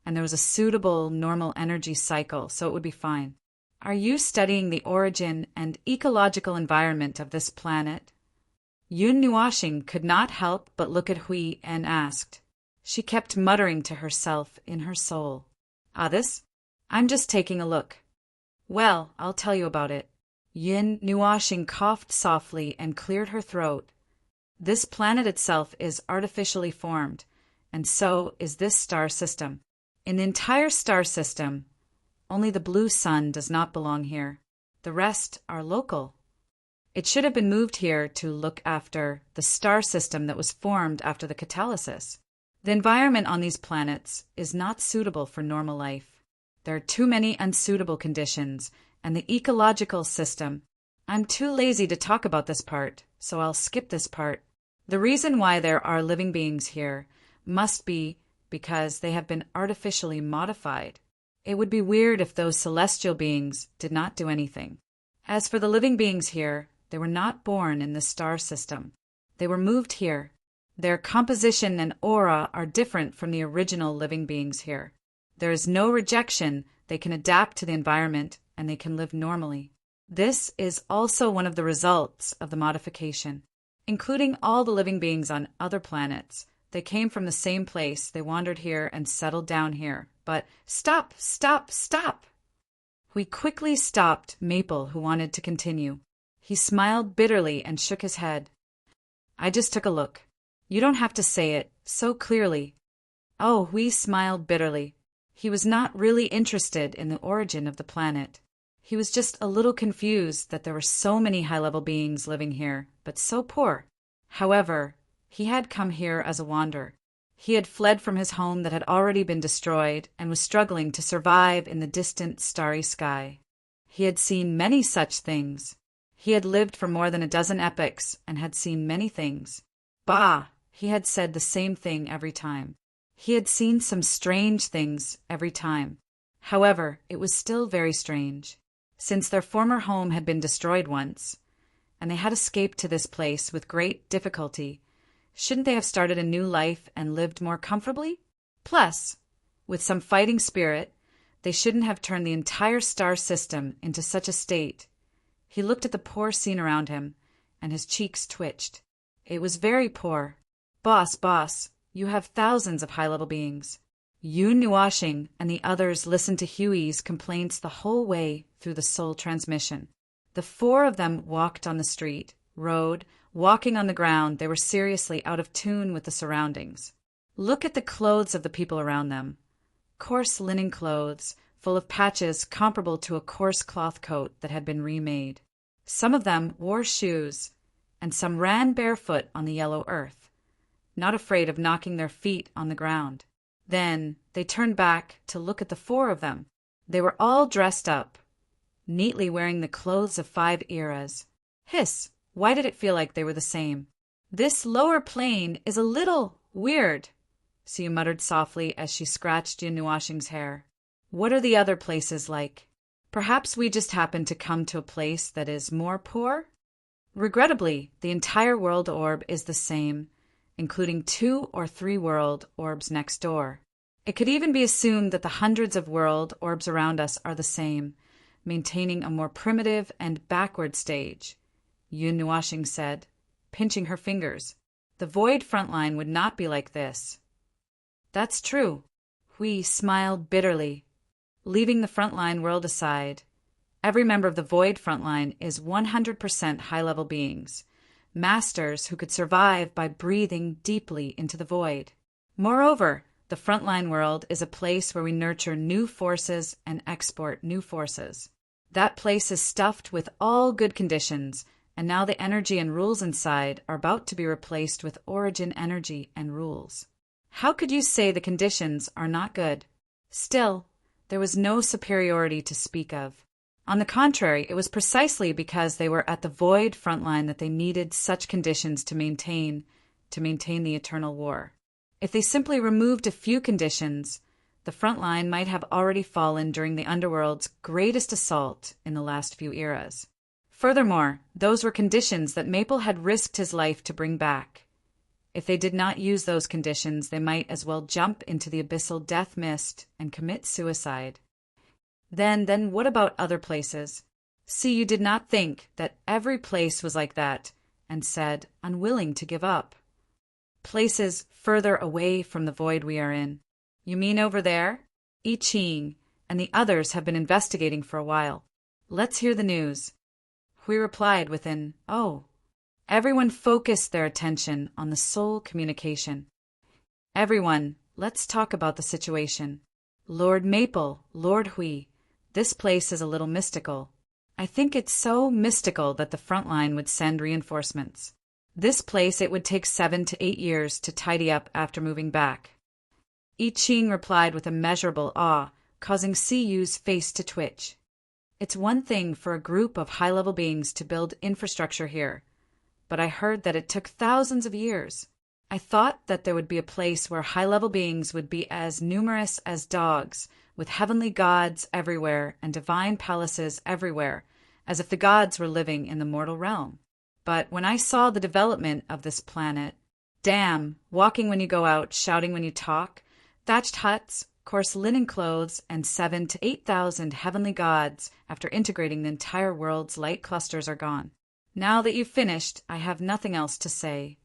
and there was a suitable normal energy cycle, so it would be fine. Are you studying the origin and ecological environment of this planet? Yun Nuashing could not help but look at Hui and asked. She kept muttering to herself in her soul. This? I'm just taking a look. Well, I'll tell you about it. Yin Nuashing coughed softly and cleared her throat. This planet itself is artificially formed, and so is this star system. In the entire star system, only the blue sun does not belong here. The rest are local. It should have been moved here to look after the star system that was formed after the catalysis. The environment on these planets is not suitable for normal life. There are too many unsuitable conditions, and the ecological system. I'm too lazy to talk about this part, so I'll skip this part. The reason why there are living beings here must be because they have been artificially modified. It would be weird if those celestial beings did not do anything. As for the living beings here, they were not born in the star system. They were moved here. Their composition and aura are different from the original living beings here. There is no rejection. They can adapt to the environment, and they can live normally. This is also one of the results of the modification. Including all the living beings on other planets, they came from the same place. They wandered here and settled down here. But stop, stop, stop! We quickly stopped Maple, who wanted to continue. He smiled bitterly and shook his head. I just took a look. You don't have to say it so clearly. Oh, Hui smiled bitterly. He was not really interested in the origin of the planet. He was just a little confused that there were so many high-level beings living here, but so poor. However, he had come here as a wanderer. He had fled from his home that had already been destroyed and was struggling to survive in the distant starry sky. He had seen many such things. He had lived for more than a dozen epochs and had seen many things. Bah! He had said the same thing every time. He had seen some strange things every time. However, it was still very strange. Since their former home had been destroyed once, and they had escaped to this place with great difficulty, shouldn't they have started a new life and lived more comfortably? Plus, with some fighting spirit, they shouldn't have turned the entire star system into such a state. He looked at the poor scene around him, and his cheeks twitched. It was very poor. Boss, you have thousands of high-level beings. Yun Nuashing and the others listened to Huey's complaints the whole way through the soul transmission. The four of them walked on the street, rode, walking on the ground. They were seriously out of tune with the surroundings. Look at the clothes of the people around them. Coarse linen clothes, full of patches comparable to a coarse cloth coat that had been remade. Some of them wore shoes, and some ran barefoot on the yellow earth, not afraid of knocking their feet on the ground. Then they turned back to look at the four of them. They were all dressed up, neatly wearing the clothes of 5 eras. Hiss! Why did it feel like they were the same? This lower plane is a little weird, Siu muttered softly as she scratched Yun Nuashing's hair. What are the other places like? Perhaps we just happened to come to a place that is more poor? Regrettably, the entire world orb is the same, including 2 or 3 world orbs next door. It could even be assumed that the hundreds of world orbs around us are the same, maintaining a more primitive and backward stage, Yun Nuashing said, pinching her fingers. The void frontline would not be like this. That's true. Hui smiled bitterly. Leaving the frontline world aside, every member of the void frontline is 100% high-level beings, masters who could survive by breathing deeply into the void. Moreover, the frontline world is a place where we nurture new forces and export new forces. That place is stuffed with all good conditions, and now the energy and rules inside are about to be replaced with origin energy and rules. How could you say the conditions are not good? Still, there was no superiority to speak of. On the contrary, it was precisely because they were at the void front line that they needed such conditions to maintain the eternal war. If they simply removed a few conditions, the front line might have already fallen during the underworld's greatest assault in the last few eras. Furthermore, those were conditions that Maple had risked his life to bring back. If they did not use those conditions, they might as well jump into the abyssal death mist and commit suicide. Then what about other places? See, you did not think that every place was like that, and said, unwilling to give up. Places further away from the void we are in. You mean over there? I Ching and the others have been investigating for a while. Let's hear the news. Hui replied with an, oh. Everyone focused their attention on the soul communication. Everyone, let's talk about the situation. Lord Maple, Lord Hui, this place is a little mystical. I think it's so mystical that the front line would send reinforcements. This place it would take 7 to 8 years to tidy up after moving back. I Ching replied with immeasurable awe, causing Si Yu's face to twitch. It's one thing for a group of high-level beings to build infrastructure here, but I heard that it took thousands of years. I thought that there would be a place where high-level beings would be as numerous as dogs, with heavenly gods everywhere and divine palaces everywhere, as if the gods were living in the mortal realm. But when I saw the development of this planet, damn, walking when you go out, shouting when you talk, thatched huts, coarse linen clothes, and 7,000 to 8,000 heavenly gods after integrating the entire world's light clusters are gone. Now that you've finished, I have nothing else to say.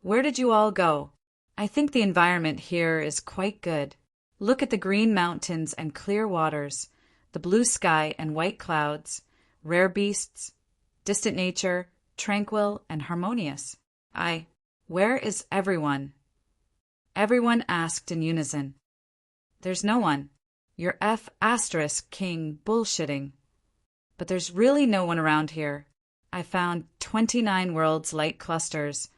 Where did you all go? I think the environment here is quite good. Look at the green mountains and clear waters, the blue sky and white clouds, rare beasts, distant nature, tranquil and harmonious. Where is everyone? Everyone asked in unison. There's no one. You're King bullshitting. But there's really no one around here. I found 29 worlds light clusters,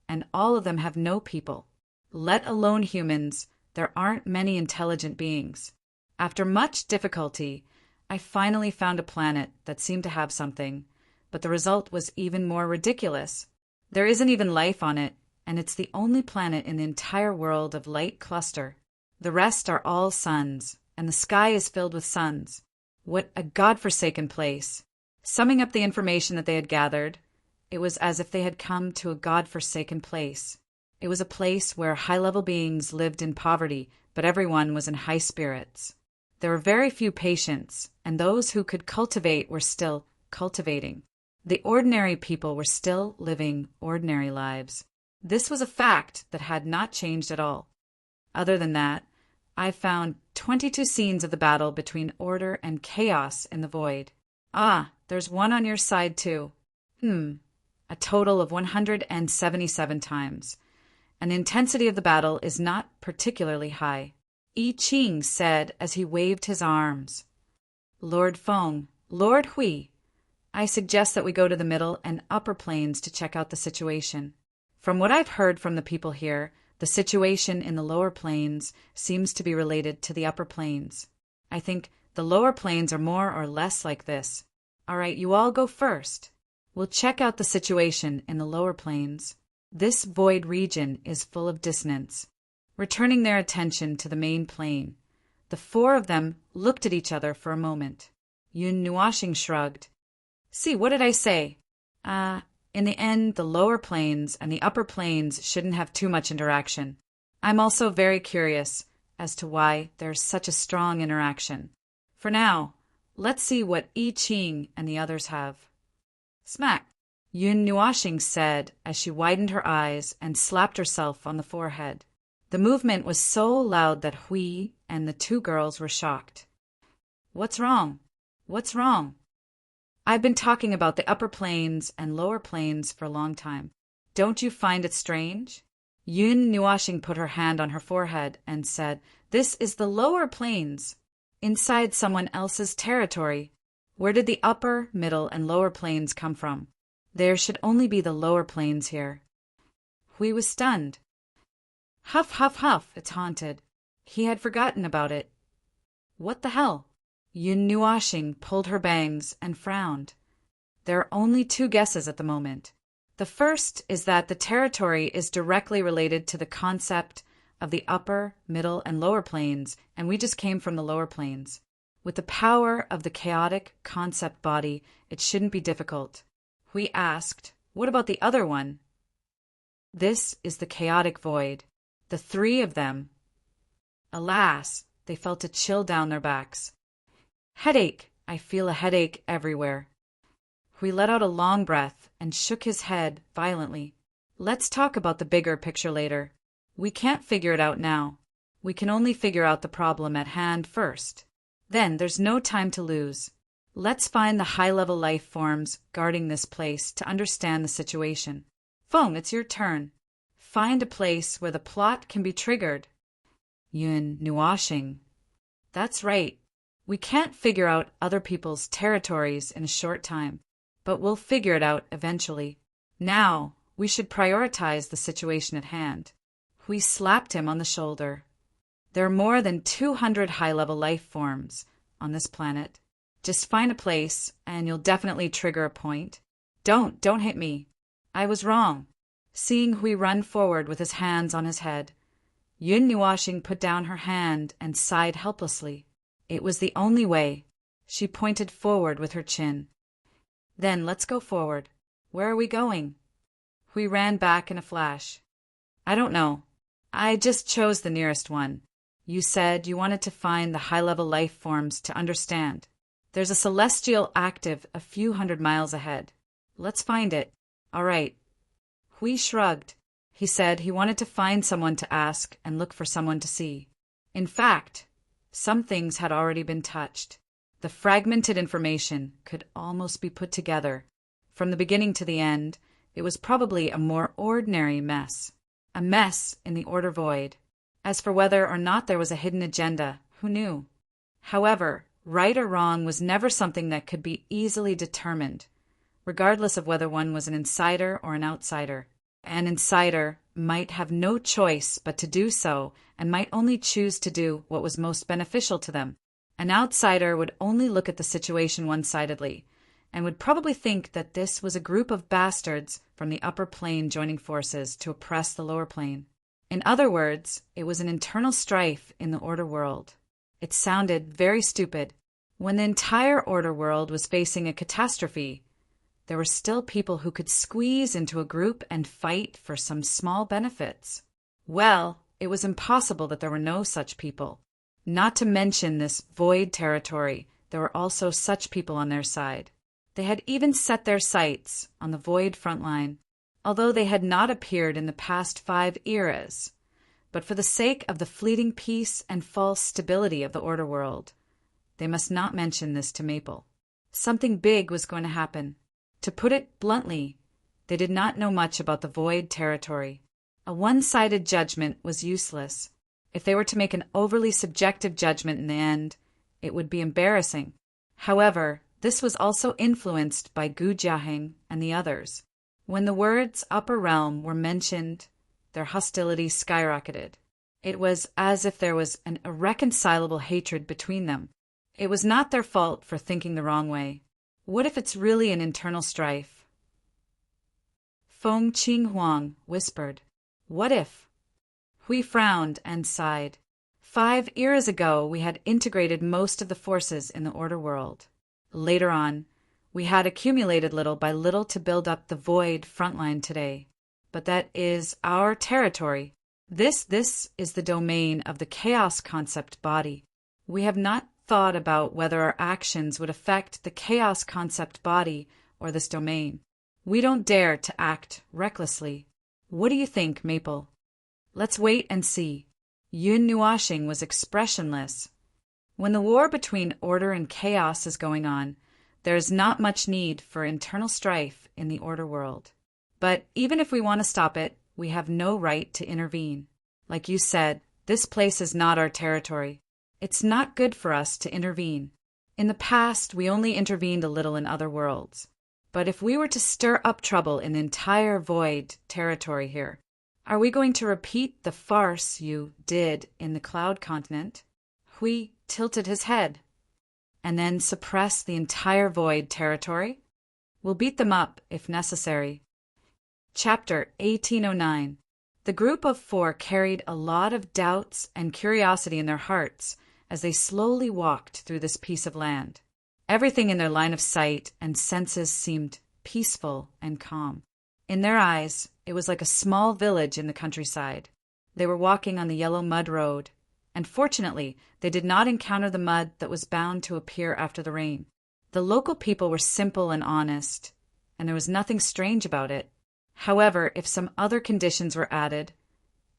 and all of them have no people. Let alone humans, there aren't many intelligent beings. After much difficulty, I finally found a planet that seemed to have something, but the result was even more ridiculous. There isn't even life on it, and it's the only planet in the entire world of light cluster. The rest are all suns, and the sky is filled with suns. What a godforsaken place. Summing up the information that they had gathered, it was as if they had come to a godforsaken place. It was a place where high-level beings lived in poverty, but everyone was in high spirits. There were very few patients, and those who could cultivate were still cultivating. The ordinary people were still living ordinary lives. This was a fact that had not changed at all. Other than that, I found 22 scenes of the battle between order and chaos in the void. There's one on your side too. A total of 177 times. And the intensity of the battle is not particularly high. I Ching said as he waved his arms. Lord Feng, Lord Hui, I suggest that we go to the middle and upper planes to check out the situation. From what I've heard from the people here, the situation in the lower planes seems to be related to the upper planes. I think the lower planes are more or less like this. All right, you all go first. We'll check out the situation in the lower planes. This void region is full of dissonance. Returning their attention to the main plane, the four of them looked at each other for a moment. Yun Nuashing shrugged. See, what did I say? In the end, the lower planes and the upper planes shouldn't have too much interaction. I'm also very curious as to why there's such a strong interaction. For now, let's see what I Ching and the others have. Smack! Yun Nuashing said as she widened her eyes and slapped herself on the forehead. The movement was so loud that Hui and the two girls were shocked. What's wrong? What's wrong? I've been talking about the upper planes and lower planes for a long time. Don't you find it strange? Yun Nuashing put her hand on her forehead and said, This is the lower planes, inside someone else's territory. Where did the upper, middle, and lower planes come from? There should only be the lower planes here. Hui was stunned. Huff, huff, huff, it's haunted. He had forgotten about it. What the hell? Yun Nuashing pulled her bangs and frowned. There are only two guesses at the moment. The first is that the territory is directly related to the concept of the upper, middle, and lower planes, and we just came from the lower planes. With the power of the chaotic concept body, it shouldn't be difficult. We asked, what about the other one? This is the chaotic void. The three of them. Alas, they felt a chill down their backs. Headache. I feel a headache everywhere. We let out a long breath and shook his head violently. Let's talk about the bigger picture later. We can't figure it out now. We can only figure out the problem at hand first. Then there's no time to lose. Let's find the high-level life forms guarding this place to understand the situation. Feng, it's your turn. Find a place where the plot can be triggered. Yun Nuashing. That's right. We can't figure out other people's territories in a short time, but we'll figure it out eventually. Now, we should prioritize the situation at hand. We slapped him on the shoulder. There are more than 200 high-level life forms on this planet. Just find a place, and you'll definitely trigger a point. Don't hit me. I was wrong. Seeing Hui run forward with his hands on his head, Yun Nuashing put down her hand and sighed helplessly. It was the only way. She pointed forward with her chin. Then let's go forward. Where are we going? Hui ran back in a flash. I don't know. I just chose the nearest one. You said you wanted to find the high-level life forms to understand. There's a celestial active a few hundred miles ahead. Let's find it. All right. Hui shrugged. He said he wanted to find someone to ask and look for someone to see. In fact, some things had already been touched. The fragmented information could almost be put together. From the beginning to the end, it was probably a more ordinary mess. A mess in the order void. As for whether or not there was a hidden agenda, who knew? However, right or wrong was never something that could be easily determined, regardless of whether one was an insider or an outsider. An insider might have no choice but to do so and might only choose to do what was most beneficial to them. An outsider would only look at the situation one-sidedly and would probably think that this was a group of bastards from the upper plane joining forces to oppress the lower plane. In other words, it was an internal strife in the order world. It sounded very stupid. When the entire order world was facing a catastrophe, there were still people who could squeeze into a group and fight for some small benefits. Well, it was impossible that there were no such people. Not to mention this void territory, there were also such people on their side. They had even set their sights on the void front line, although they had not appeared in the past 5 eras. But for the sake of the fleeting peace and false stability of the order world, they must not mention this to Maple. Something big was going to happen. To put it bluntly, they did not know much about the void territory. A one-sided judgment was useless. If they were to make an overly subjective judgment in the end, it would be embarrassing. However, this was also influenced by Gu Jiaheng and the others. When the words upper realm were mentioned, their hostility skyrocketed. It was as if there was an irreconcilable hatred between them. It was not their fault for thinking the wrong way. What if it's really an internal strife? Feng Qinghuang whispered, "What if?" Hui frowned and sighed. 5 eras ago, we had integrated most of the forces in the order world. Later on, we had accumulated little by little to build up the void frontline today. But that is our territory. This is the domain of the chaos concept body. We have not thought about whether our actions would affect the chaos concept body or this domain. We don't dare to act recklessly. What do you think, Maple? Let's wait and see. Yun Nuashing was expressionless. When the war between order and chaos is going on, there is not much need for internal strife in the order world. But even if we want to stop it, we have no right to intervene. Like you said, this place is not our territory. It's not good for us to intervene. In the past, we only intervened a little in other worlds. But if we were to stir up trouble in the entire void territory here, Are we going to repeat the farce you did in the cloud continent? Hui tilted his head. And then suppress the entire void territory? We'll beat them up if necessary. Chapter 1809. The group of four carried a lot of doubts and curiosity in their hearts as they slowly walked through this piece of land. Everything in their line of sight and senses seemed peaceful and calm. In their eyes, it was like a small village in the countryside. They were walking on the yellow mud road, and fortunately, they did not encounter the mud that was bound to appear after the rain. The local people were simple and honest, and there was nothing strange about it. However, if some other conditions were added,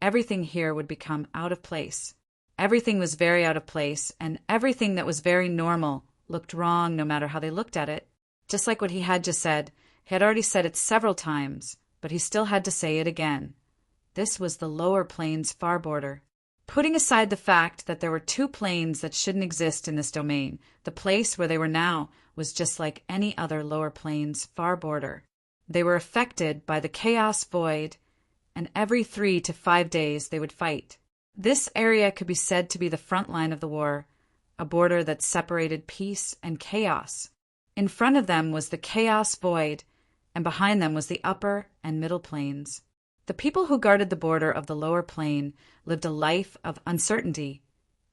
everything here would become out of place. Everything was very out of place, and everything that was very normal looked wrong no matter how they looked at it. Just like what he had just said, he had already said it several times, but he still had to say it again. This was the lower plains far border. Putting aside the fact that there were two planes that shouldn't exist in this domain, the place where they were now was just like any other lower plains far border. They were affected by the chaos void, and every 3 to 5 days they would fight. This area could be said to be the front line of the war, a border that separated peace and chaos. In front of them was the chaos void, and behind them was the upper and middle plains. The people who guarded the border of the lower plain lived a life of uncertainty,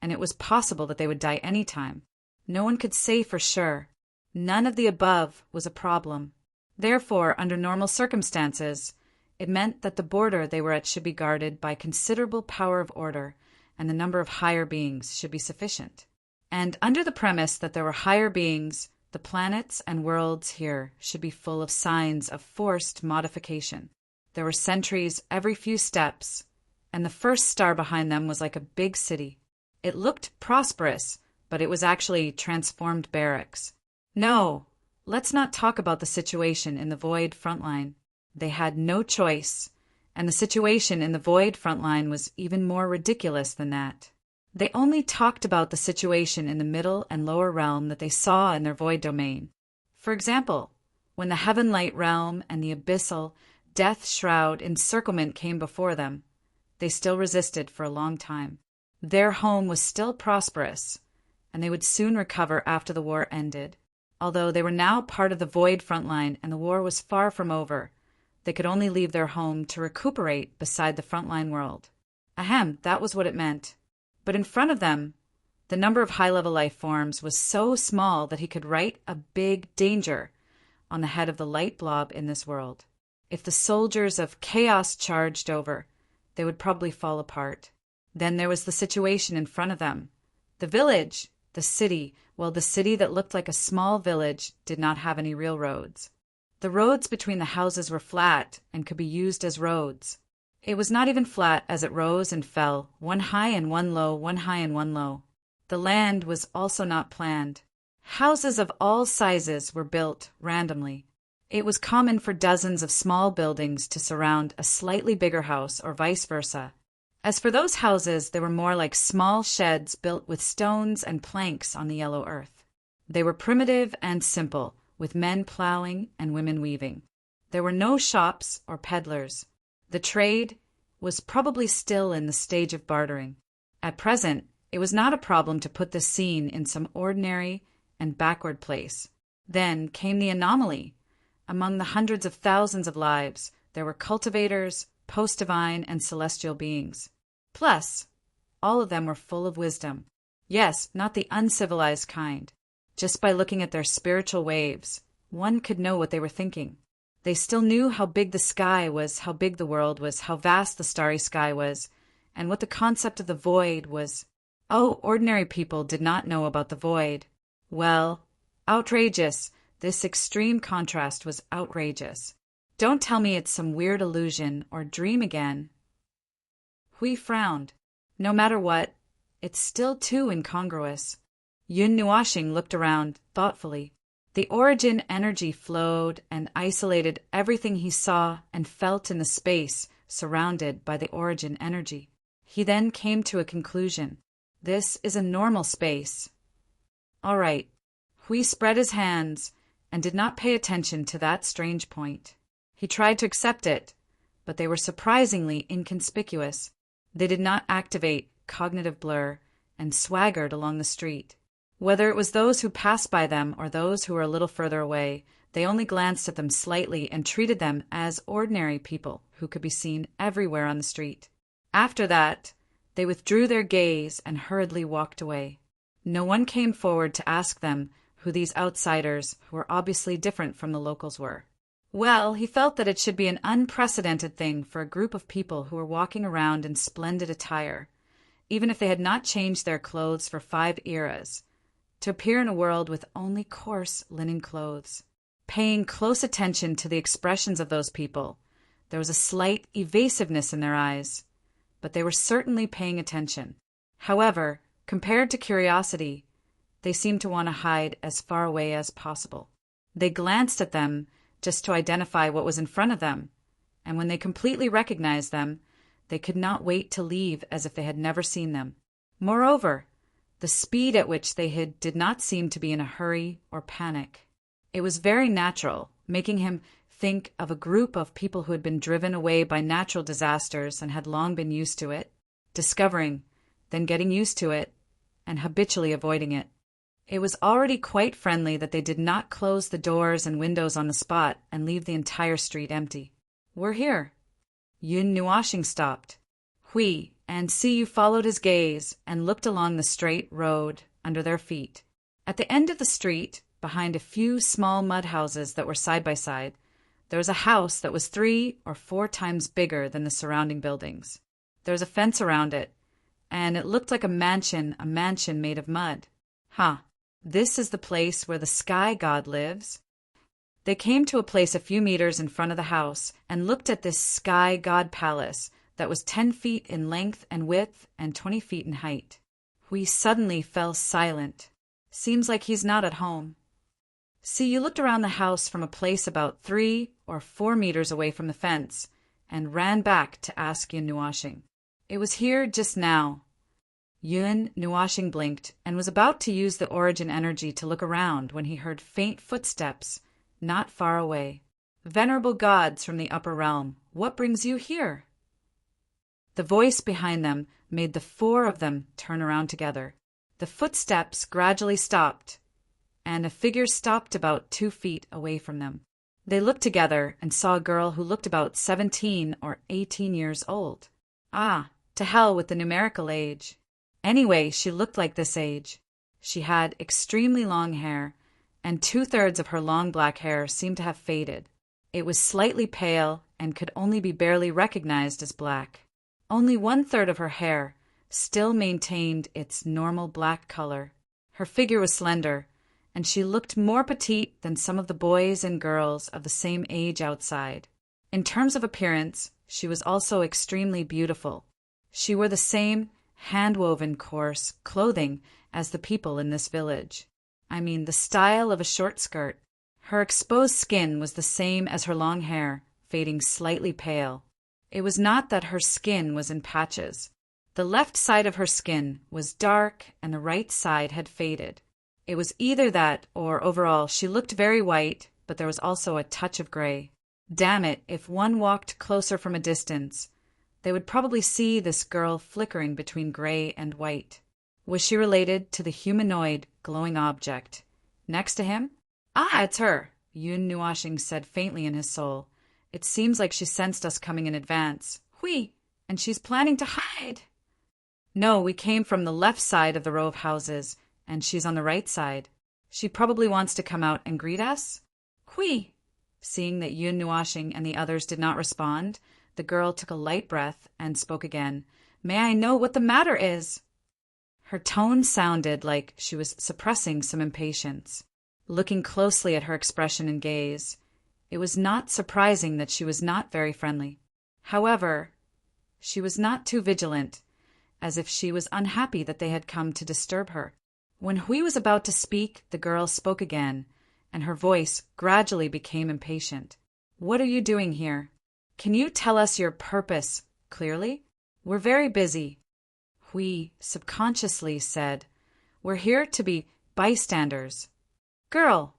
and it was possible that they would die any time. No one could say for sure. None of the above was a problem. Therefore, under normal circumstances, it meant that the border they were at should be guarded by considerable power of order, and the number of higher beings should be sufficient. And under the premise that there were higher beings, the planets and worlds here should be full of signs of forced modification. There were sentries every few steps, and the first star behind them was like a big city. It looked prosperous, but it was actually transformed barracks. No, let's not talk about the situation in the Void frontline. They had no choice, and the situation in the Void frontline was even more ridiculous than that. They only talked about the situation in the middle and lower realm that they saw in their Void domain. For example, when the Heaven Light realm and the Abyssal Death Shroud encirclement came before them, they still resisted for a long time. Their home was still prosperous, and they would soon recover after the war ended. Although they were now part of the Void frontline and the war was far from over, they could only leave their home to recuperate beside the frontline world. Ahem, that was what it meant. But in front of them, the number of high-level life forms was so small that he could write a big danger on the head of the light blob in this world. If the soldiers of chaos charged over, they would probably fall apart. Then there was the situation in front of them. The village, the city, well, the city that looked like a small village did not have any real roads. The roads between the houses were flat and could be used as roads. It was not even flat as it rose and fell, one high and one low, one high and one low. The land was also not planned. Houses of all sizes were built randomly. It was common for dozens of small buildings to surround a slightly bigger house or vice versa. As for those houses, they were more like small sheds built with stones and planks on the yellow earth. They were primitive and simple, with men plowing and women weaving. There were no shops or peddlers. The trade was probably still in the stage of bartering. At present, it was not a problem to put the scene in some ordinary and backward place. Then came the anomaly. Among the hundreds of thousands of lives, there were cultivators, post-divine, and celestial beings. Plus, all of them were full of wisdom. Yes, not the uncivilized kind. Just by looking at their spiritual waves, one could know what they were thinking. They still knew how big the sky was, how big the world was, how vast the starry sky was, and what the concept of the void was. Oh, ordinary people did not know about the void. Well, outrageous. This extreme contrast was outrageous. Don't tell me it's some weird illusion or dream again. Hui frowned. No matter what, it's still too incongruous. Yun Nuashing looked around thoughtfully. The origin energy flowed and isolated everything he saw and felt in the space surrounded by the origin energy. He then came to a conclusion. This is a normal space. All right. Hui spread his hands and did not pay attention to that strange point. He tried to accept it, but they were surprisingly inconspicuous. They did not activate cognitive blur and swaggered along the street. Whether it was those who passed by them or those who were a little further away, they only glanced at them slightly and treated them as ordinary people who could be seen everywhere on the street. After that, they withdrew their gaze and hurriedly walked away. No one came forward to ask them who these outsiders, who were obviously different from the locals, were. Well, he felt that it should be an unprecedented thing for a group of people who were walking around in splendid attire, even if they had not changed their clothes for 5 eras, to appear in a world with only coarse linen clothes. Paying close attention to the expressions of those people, there was a slight evasiveness in their eyes, but they were certainly paying attention. However, compared to curiosity, they seemed to want to hide as far away as possible. They glanced at them just to identify what was in front of them, and when they completely recognized them, they could not wait to leave as if they had never seen them. Moreover, the speed at which they hid did not seem to be in a hurry or panic. It was very natural, making him think of a group of people who had been driven away by natural disasters and had long been used to it, discovering, then getting used to it, and habitually avoiding it. It was already quite friendly that they did not close the doors and windows on the spot and leave the entire street empty. "We're here." Yun Nuashing stopped. Hui and Siyu followed his gaze and looked along the straight road under their feet. At the end of the street, behind a few small mud houses that were side by side, there was a house that was 3 or 4 times bigger than the surrounding buildings. There was a fence around it, and it looked like a mansion made of mud. This is the place where the sky god lives. They came to a place a few meters in front of the house and looked at this sky god palace that was 10 feet in length and width and 20 feet in height. We suddenly fell silent. Seems like he's not at home. See, you looked around the house from a place about 3 or 4 meters away from the fence and ran back to ask Yun Nuashing. It was here just now. Yun Nuashing blinked and was about to use the origin energy to look around when he heard faint footsteps not far away. "Venerable gods from the upper realm, what brings you here?" The voice behind them made the 4 of them turn around together. The footsteps gradually stopped, and a figure stopped about 2 feet away from them. They looked together and saw a girl who looked about 17 or 18 years old. To hell with the numerical age. Anyway, she looked like this age. She had extremely long hair, and 2/3 of her long black hair seemed to have faded. It was slightly pale and could only be barely recognized as black. Only 1/3 of her hair still maintained its normal black color. Her figure was slender, and she looked more petite than some of the boys and girls of the same age outside. In terms of appearance, she was also extremely beautiful. She wore the same hand-woven coarse clothing as the people in this village. I mean, the style of a short skirt. Her exposed skin was the same as her long hair, fading slightly pale. It was not that her skin was in patches. The left side of her skin was dark and the right side had faded. It was either that or overall she looked very white, but there was also a touch of gray. Damn it, if one walked closer from a distance, they would probably see this girl flickering between gray and white. Was she related to the humanoid glowing object next to him? It's her, Yun Nuashing said faintly in his soul. It seems like she sensed us coming in advance. Hui, and she's planning to hide. No, we came from the left side of the row of houses, and she's on the right side. She probably wants to come out and greet us. Hui. Seeing that Yun Nuashing and the others did not respond, the girl took a light breath and spoke again. May I know what the matter is? Her tone sounded like she was suppressing some impatience. Looking closely at her expression and gaze, it was not surprising that she was not very friendly. However, she was not too vigilant, as if she was unhappy that they had come to disturb her. When Hui was about to speak, the girl spoke again, and her voice gradually became impatient. What are you doing here? Can you tell us your purpose clearly? We're very busy. Hui subconsciously said, We're here to be bystanders. Girl!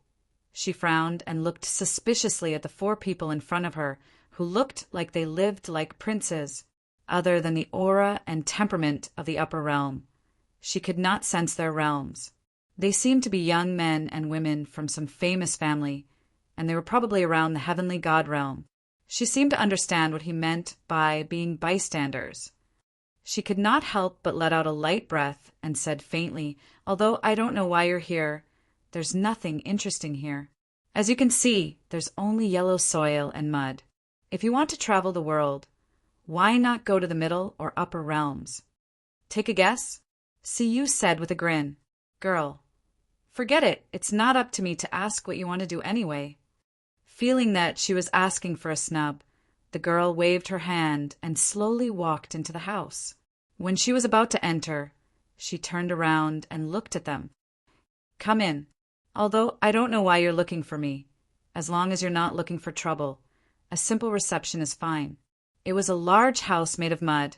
She frowned and looked suspiciously at the 4 people in front of her who looked like they lived like princes, other than the aura and temperament of the upper realm. She could not sense their realms. They seemed to be young men and women from some famous family, and they were probably around the heavenly god realm. She seemed to understand what he meant by being bystanders. She could not help but let out a light breath and said faintly, "Although I don't know why you're here, there's nothing interesting here. As you can see, there's only yellow soil and mud. If you want to travel the world, why not go to the middle or upper realms? Take a guess?" Siyu said with a grin, "Girl, forget it. It's not up to me to ask what you want to do anyway." Feeling that she was asking for a snub, the girl waved her hand and slowly walked into the house. When she was about to enter, she turned around and looked at them. "Come in. Although I don't know why you're looking for me. As long as you're not looking for trouble, a simple reception is fine." It was a large house made of mud,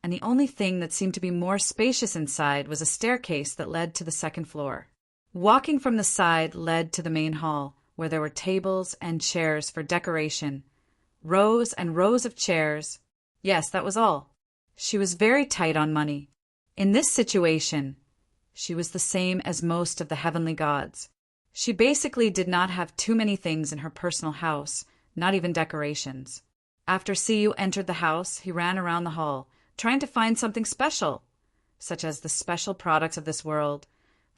and the only thing that seemed to be more spacious inside was a staircase that led to the second floor. Walking from the side led to the main hall, where there were tables and chairs for decoration, rows and rows of chairs. Yes, that was all. She was very tight on money. In this situation, she was the same as most of the heavenly gods. She basically did not have too many things in her personal house, not even decorations. After Siyu entered the house, he ran around the hall, trying to find something special, such as the special products of this world,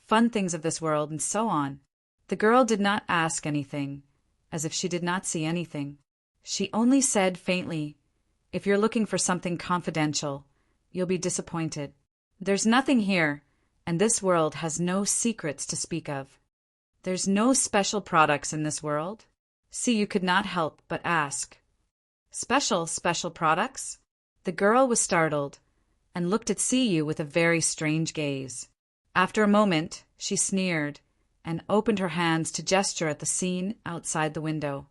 fun things of this world, and so on. The girl did not ask anything, as if she did not see anything. She only said faintly, "If you're looking for something confidential, you'll be disappointed. There's nothing here, and this world has no secrets to speak of. There's no special products in this world." Siyu could not help but ask, Special products?" The girl was startled, and looked at Siyu with a very strange gaze. After a moment, she sneered, and opened her hands to gesture at the scene outside the window.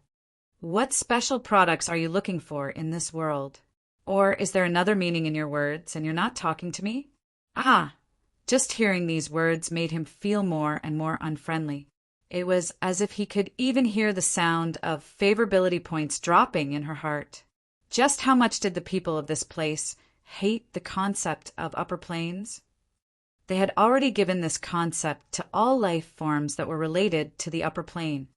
"What special products are you looking for in this world? Or is there another meaning in your words, and you're not talking to me?" Ah! Just hearing these words made him feel more and more unfriendly. It was as if he could even hear the sound of favorability points dropping in her heart. Just how much did the people of this place hate the concept of upper planes? They had already given this concept to all life forms that were related to the upper plane.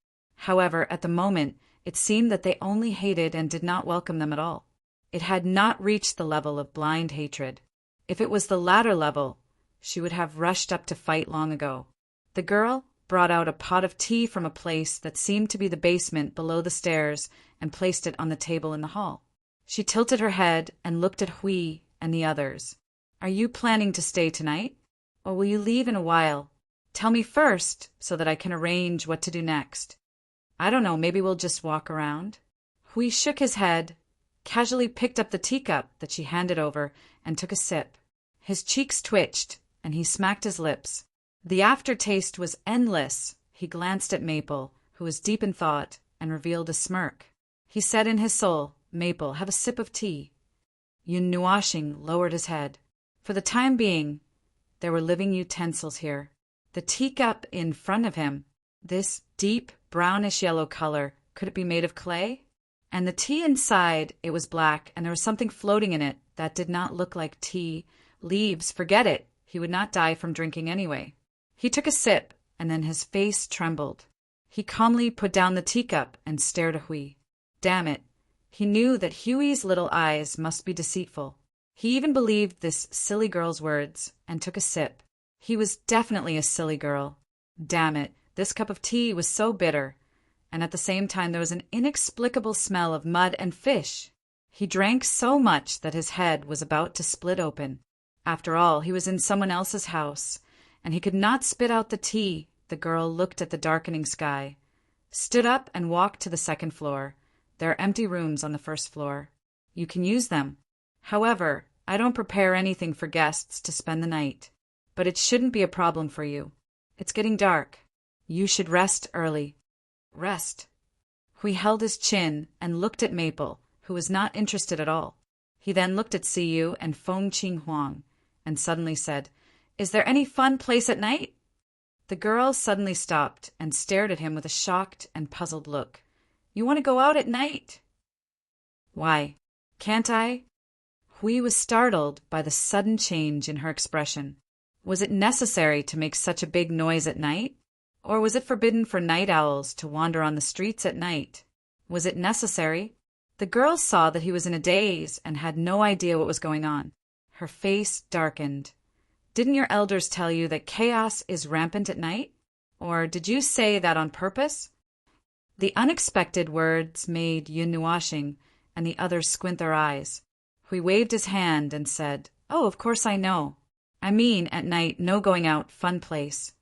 However, at the moment, it seemed that they only hated and did not welcome them at all. It had not reached the level of blind hatred. If it was the latter level, she would have rushed up to fight long ago. The girl brought out a pot of tea from a place that seemed to be the basement below the stairs and placed it on the table in the hall. She tilted her head and looked at Hui and the others. "Are you planning to stay tonight? Or will you leave in a while? Tell me first so that I can arrange what to do next." "I don't know, maybe we'll just walk around." Hui shook his head, casually picked up the teacup that she handed over, and took a sip. His cheeks twitched, and he smacked his lips. The aftertaste was endless. He glanced at Maple, who was deep in thought, and revealed a smirk. He said in his soul, "Maple, have a sip of tea." Yun Nuashing lowered his head. For the time being, there were living utensils here. The teacup in front of him, this deep brownish-yellow color, could it be made of clay? And the tea inside, it was black, and there was something floating in it that did not look like tea. Leaves, forget it. He would not die from drinking anyway. He took a sip, and then his face trembled. He calmly put down the teacup and stared at Hui. Damn it. He knew that Huey's little eyes must be deceitful. He even believed this silly girl's words, and took a sip. He was definitely a silly girl. Damn it, this cup of tea was so bitter, and at the same time there was an inexplicable smell of mud and fish. He drank so much that his head was about to split open. After all, he was in someone else's house, and he could not spit out the tea. The girl looked at the darkening sky, stood up and walked to the second floor. There are empty rooms on the first floor. You can use them. However, I don't prepare anything for guests to spend the night. But it shouldn't be a problem for you. It's getting dark. You should rest early. Rest. Hui held his chin and looked at Maple, who was not interested at all. He then looked at Siyu and Feng Qing Huang, and suddenly said, "Is there any fun place at night?" The girl suddenly stopped and stared at him with a shocked and puzzled look. "You want to go out at night?" Why? Can't I? Hui was startled by the sudden change in her expression. Was it necessary to make such a big noise at night? Or was it forbidden for night owls to wander on the streets at night? Was it necessary? The girl saw that he was in a daze and had no idea what was going on. Her face darkened. Didn't your elders tell you that chaos is rampant at night? Or did you say that on purpose? The unexpected words made Yun Nuashing and the others squint their eyes. Hui waved his hand and said, "Oh, of course I know. I mean, at night, no going out, fun place."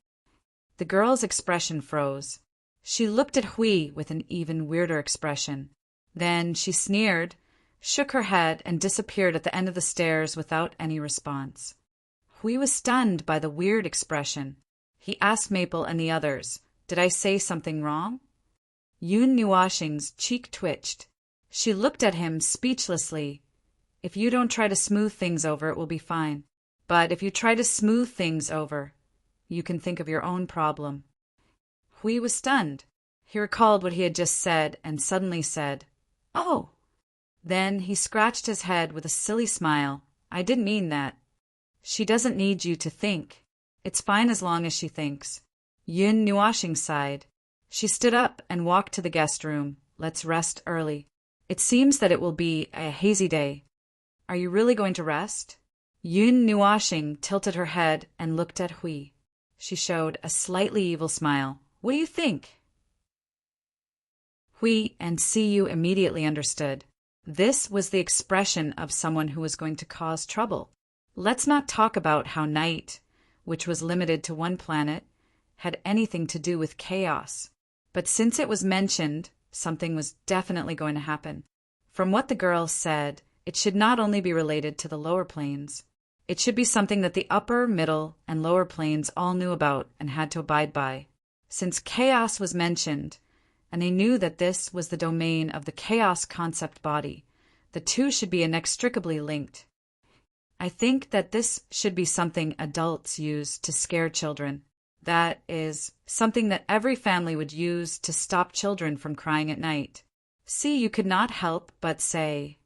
The girl's expression froze. She looked at Hui with an even weirder expression. Then she sneered, shook her head, and disappeared at the end of the stairs without any response. Hui was stunned by the weird expression. He asked Maple and the others, "Did I say something wrong?" Yun Nuashing's cheek twitched. She looked at him speechlessly. "If you don't try to smooth things over, it will be fine. But if you try to smooth things over, you can think of your own problem." Hui was stunned. He recalled what he had just said and suddenly said, "Oh." Then he scratched his head with a silly smile. "I didn't mean that. She doesn't need you to think. It's fine as long as she thinks." Yun Nuashing sighed. She stood up and walked to the guest room. "Let's rest early. It seems that it will be a hazy day. Are you really going to rest?" Yun Nuashing tilted her head and looked at Hui. She showed a slightly evil smile. "What do you think?" Hui and Siyu immediately understood. This was the expression of someone who was going to cause trouble. Let's not talk about how night, which was limited to one planet, had anything to do with chaos. But since it was mentioned, something was definitely going to happen. From what the girl said, it should not only be related to the lower planes. It should be something that the upper, middle, and lower planes all knew about and had to abide by. Since chaos was mentioned, and they knew that this was the domain of the chaos concept body, the two should be inextricably linked. I think that this should be something adults use to scare children. That is, something that every family would use to stop children from crying at night. See, you could not help but say,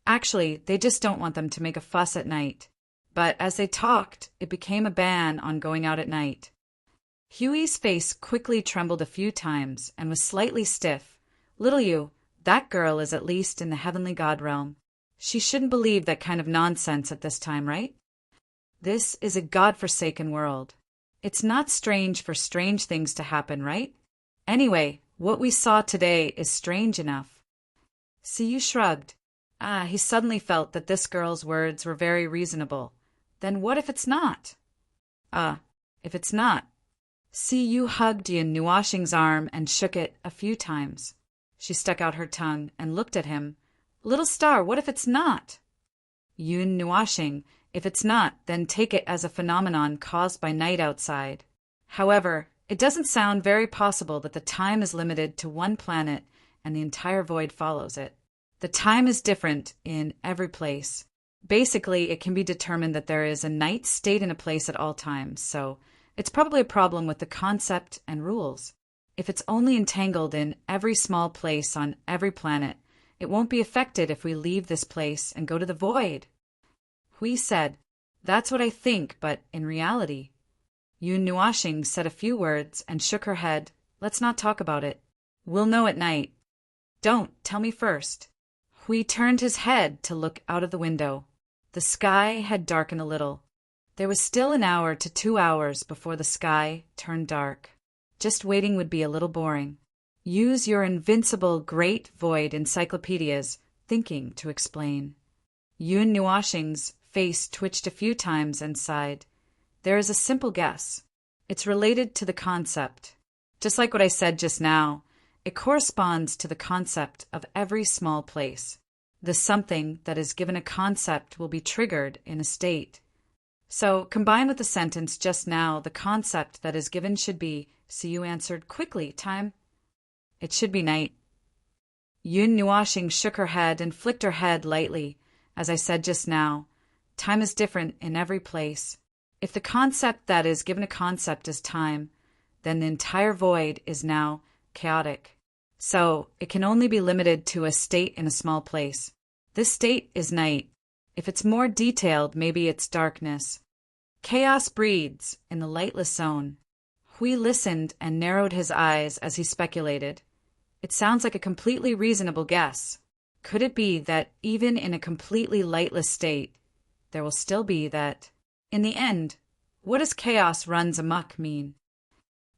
actually, they just don't want them to make a fuss at night. But as they talked, it became a ban on going out at night. Huey's face quickly trembled a few times and was slightly stiff. "Little you, that girl is at least in the heavenly god realm. She shouldn't believe that kind of nonsense at this time, right? This is a god-forsaken world. It's not strange for strange things to happen, right? Anyway, what we saw today is strange enough." Siyu shrugged. He suddenly felt that this girl's words were very reasonable. Then what if it's not? If it's not? Siyu hugged Yun Nuashing's arm and shook it a few times. She stuck out her tongue and looked at him. "Little star, what if it's not?" Yun Nuashing, "If it's not, then take it as a phenomenon caused by night outside. However, it doesn't sound very possible that the time is limited to one planet and the entire void follows it. The time is different in every place. Basically, it can be determined that there is a night state in a place at all times, so it's probably a problem with the concept and rules. If it's only entangled in every small place on every planet, it won't be affected if we leave this place and go to the void." Hui said, "That's what I think, but in reality." Yun Nuashing said a few words and shook her head. "Let's not talk about it. We'll know at night." "Don't, tell me first." Hui turned his head to look out of the window. The sky had darkened a little. There was still an hour to 2 hours before the sky turned dark. Just waiting would be a little boring. Use your invincible Great Void encyclopedia's thinking to explain. Yun Nuashing's face twitched a few times and sighed. "There is a simple guess. It's related to the concept. Just like what I said just now, it corresponds to the concept of every small place. The something that is given a concept will be triggered in a state. So, combined with the sentence just now, the concept that is given should be," Siyu answered quickly, "time. It should be night." Yun Nuashing shook her head and flicked her head lightly. "As I said just now, time is different in every place. If the concept that is given a concept is time, then the entire void is now chaotic. So it can only be limited to a state in a small place. This state is night. If it's more detailed, maybe it's darkness. Chaos breeds in the lightless zone. Hui listened and narrowed his eyes as he speculated. It sounds like a completely reasonable guess. Could it be that even in a completely lightless state, there will still be that? In the end, what does chaos runs amok mean?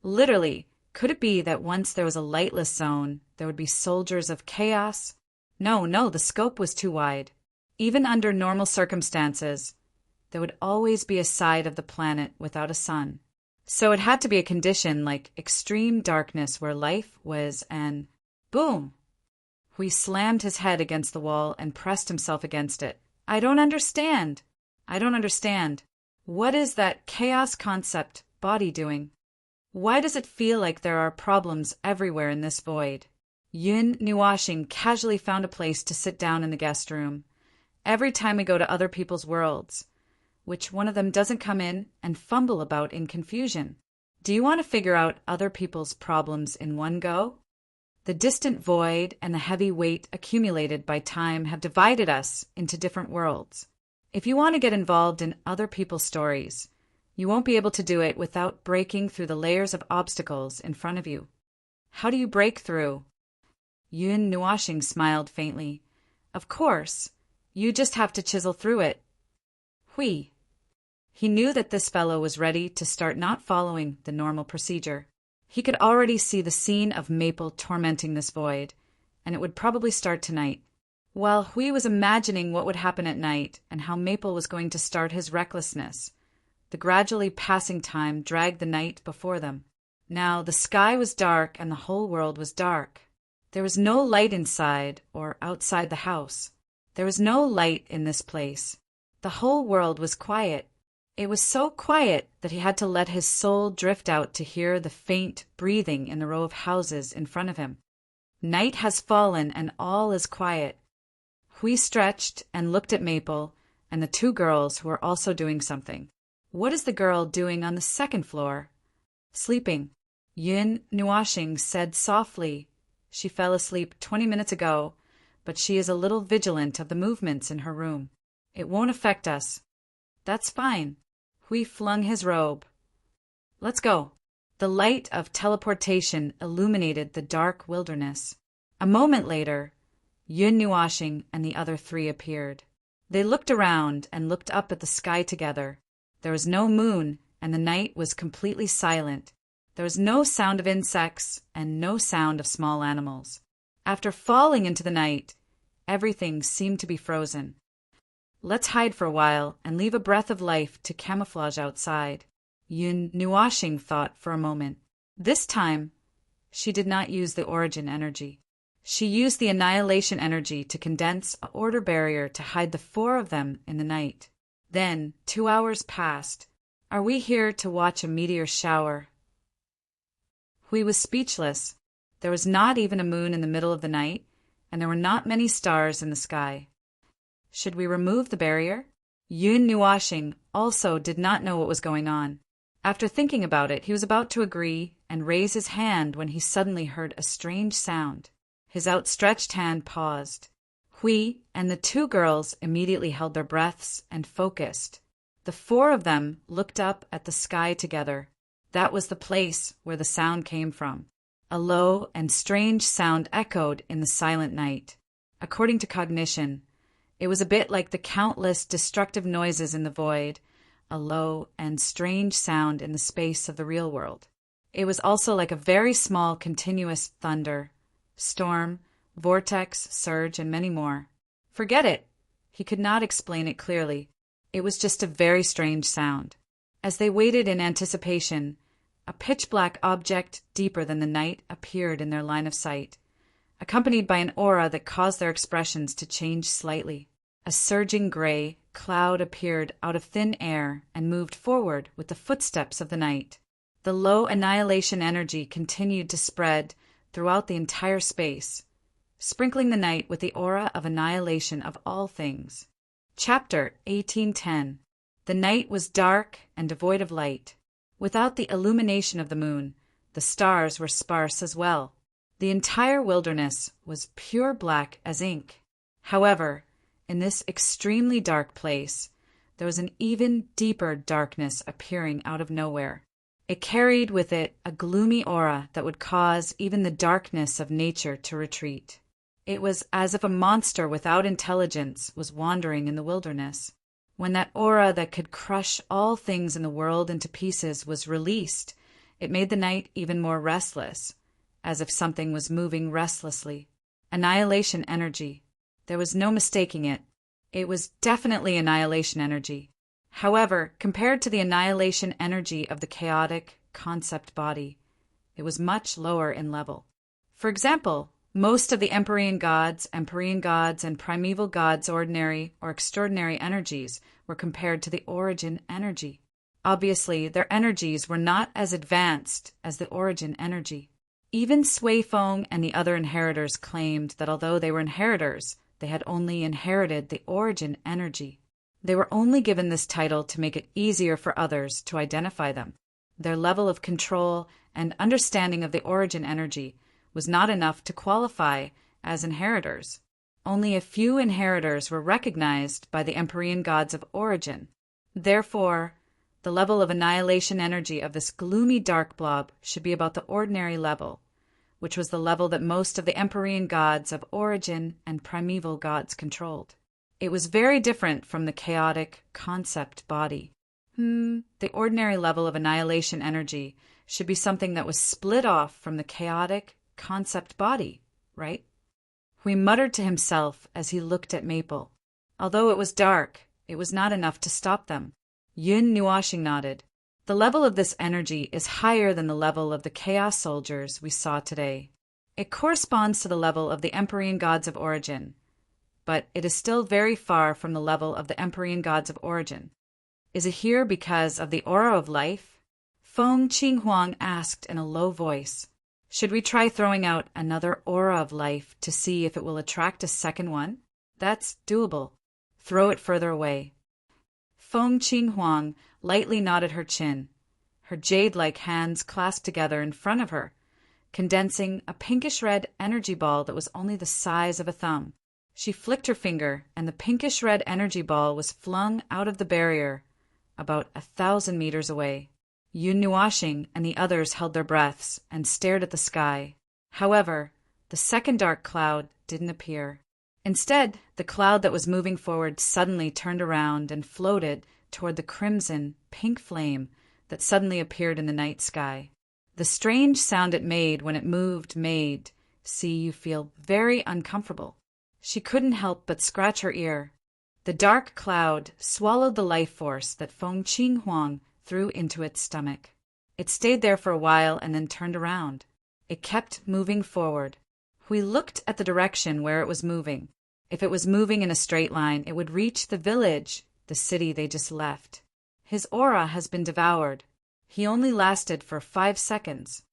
Literally, could it be that once there was a lightless zone, there would be soldiers of chaos? No, the scope was too wide. Even under normal circumstances, there would always be a side of the planet without a sun. So it had to be a condition like extreme darkness where life was an boom. Hui slammed his head against the wall and pressed himself against it. I don't understand. What is that chaos concept body doing? Why does it feel like there are problems everywhere in this void? Yun Nuashing casually found a place to sit down in the guest room. Every time we go to other people's worlds, which one of them doesn't come in and fumble about in confusion? Do you want to figure out other people's problems in one go? The distant void and the heavy weight accumulated by time have divided us into different worlds. If you want to get involved in other people's stories, you won't be able to do it without breaking through the layers of obstacles in front of you. How do you break through? Yun Nuashing smiled faintly. Of course, you just have to chisel through it. Hui. He knew that this fellow was ready to start not following the normal procedure. He could already see the scene of Maple tormenting this void, and it would probably start tonight. While Hui was imagining what would happen at night and how Maple was going to start his recklessness, the gradually passing time dragged the night before them. Now the sky was dark and the whole world was dark. There was no light inside or outside the house. There was no light in this place. The whole world was quiet. It was so quiet that he had to let his soul drift out to hear the faint breathing in the row of houses in front of him. Night has fallen and all is quiet. Hui stretched and looked at Maple and the two girls who were also doing something. What is the girl doing on the second floor? Sleeping. Yun Nuashing said softly. She fell asleep 20 minutes ago, but she is a little vigilant of the movements in her room. It won't affect us. That's fine. Hui flung his robe. Let's go. The light of teleportation illuminated the dark wilderness. A moment later, Yun Nuashing and the other three appeared. They looked around and looked up at the sky together. There was no moon, and the night was completely silent. There was no sound of insects and no sound of small animals. After falling into the night, everything seemed to be frozen. Let's hide for a while and leave a breath of life to camouflage outside. Yun Nuashing thought for a moment. This time, she did not use the origin energy. She used the annihilation energy to condense an order barrier to hide the four of them in the night. Then, 2 hours passed. Are we here to watch a meteor shower? Hui was speechless. There was not even a moon in the middle of the night, and there were not many stars in the sky. Should we remove the barrier? Yun Nuashing also did not know what was going on. After thinking about it, he was about to agree and raise his hand when he suddenly heard a strange sound. His outstretched hand paused. Hui and the two girls immediately held their breaths and focused. The four of them looked up at the sky together. That was the place where the sound came from. A low and strange sound echoed in the silent night. According to cognition, it was a bit like the countless destructive noises in the void, a low and strange sound in the space of the real world. It was also like a very small continuous thunder, storm, vortex, surge, and many more. Forget it. He could not explain it clearly. It was just a very strange sound. As they waited in anticipation, a pitch-black object deeper than the night appeared in their line of sight, accompanied by an aura that caused their expressions to change slightly. A surging gray cloud appeared out of thin air and moved forward with the footsteps of the night. The low annihilation energy continued to spread throughout the entire space, sprinkling the night with the aura of annihilation of all things. Chapter 1810. The night was dark and devoid of light. Without the illumination of the moon, the stars were sparse as well. The entire wilderness was pure black as ink. However, in this extremely dark place, there was an even deeper darkness appearing out of nowhere. It carried with it a gloomy aura that would cause even the darkness of nature to retreat. It was as if a monster without intelligence was wandering in the wilderness. When that aura that could crush all things in the world into pieces was released, it made the night even more restless, as if something was moving restlessly. Annihilation energy. There was no mistaking it. It was definitely annihilation energy. However, compared to the annihilation energy of the chaotic concept body, it was much lower in level. For example, most of the Empyrean gods, and primeval gods' ordinary or extraordinary energies were compared to the origin energy. Obviously, their energies were not as advanced as the origin energy. Even Sui Feng and the other inheritors claimed that although they were inheritors, they had only inherited the origin energy. They were only given this title to make it easier for others to identify them. Their level of control and understanding of the origin energy was not enough to qualify as inheritors. Only a few inheritors were recognized by the Empyrean gods of origin. Therefore, the level of annihilation energy of this gloomy dark blob should be about the ordinary level, which was the level that most of the Empyrean gods of origin and primeval gods controlled. It was very different from the chaotic concept body. The ordinary level of annihilation energy should be something that was split off from the chaotic concept body, right? Hui muttered to himself as he looked at Maple. Although it was dark, it was not enough to stop them. Yun Nuashing nodded. The level of this energy is higher than the level of the chaos soldiers we saw today. It corresponds to the level of the Empyrean gods of origin, but it is still very far from the level of the Empyrean gods of origin. Is it here because of the aura of life? Feng Qinghuang asked in a low voice. Should we try throwing out another aura of life to see if it will attract a second one? That's doable. Throw it further away. Feng Qinghuang lightly nodded her chin, her jade-like hands clasped together in front of her, condensing a pinkish-red energy ball that was only the size of a thumb. She flicked her finger, and the pinkish-red energy ball was flung out of the barrier about 1,000 meters away. Yun Nuashing and the others held their breaths and stared at the sky. However, the second dark cloud didn't appear. Instead, the cloud that was moving forward suddenly turned around and floated toward the crimson, pink flame that suddenly appeared in the night sky. The strange sound it made when it moved made you feel very uncomfortable. She couldn't help but scratch her ear. The dark cloud swallowed the life force that Feng Qinghuang threw into its stomach. It stayed there for a while and then turned around. It kept moving forward. We looked at the direction where it was moving. If it was moving in a straight line, it would reach the village, the city they just left. His aura has been devoured. He only lasted for 5 seconds.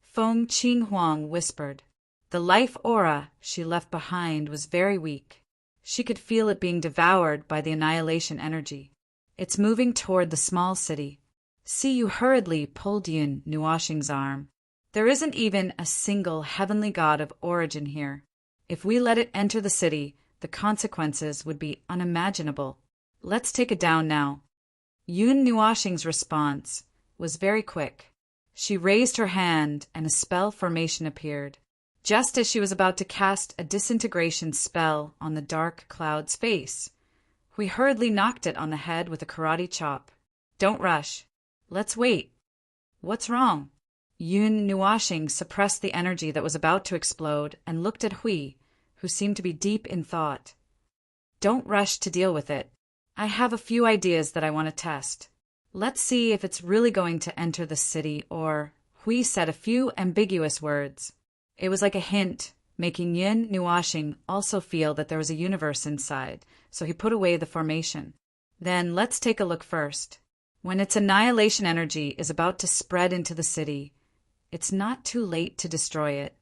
Feng Qinghuang whispered. The life aura she left behind was very weak. She could feel it being devoured by the annihilation energy. It's moving toward the small city. Siyu hurriedly pulled Yun Nuashing's arm. There isn't even a single heavenly god of origin here. If we let it enter the city, the consequences would be unimaginable. Let's take it down now. Yun Nuashing's response was very quick. She raised her hand and a spell formation appeared. Just as she was about to cast a disintegration spell on the dark cloud's face, we hurriedly knocked it on the head with a karate chop. Don't rush. Let's wait. What's wrong? Yun Nuashing suppressed the energy that was about to explode and looked at Hui, who seemed to be deep in thought. Don't rush to deal with it. I have a few ideas that I want to test. Let's see if it's really going to enter the city or... Hui said a few ambiguous words. It was like a hint, making Yun Nuashing also feel that there was a universe inside, so he put away the formation. Then let's take a look first. When its annihilation energy is about to spread into the city, it's not too late to destroy it.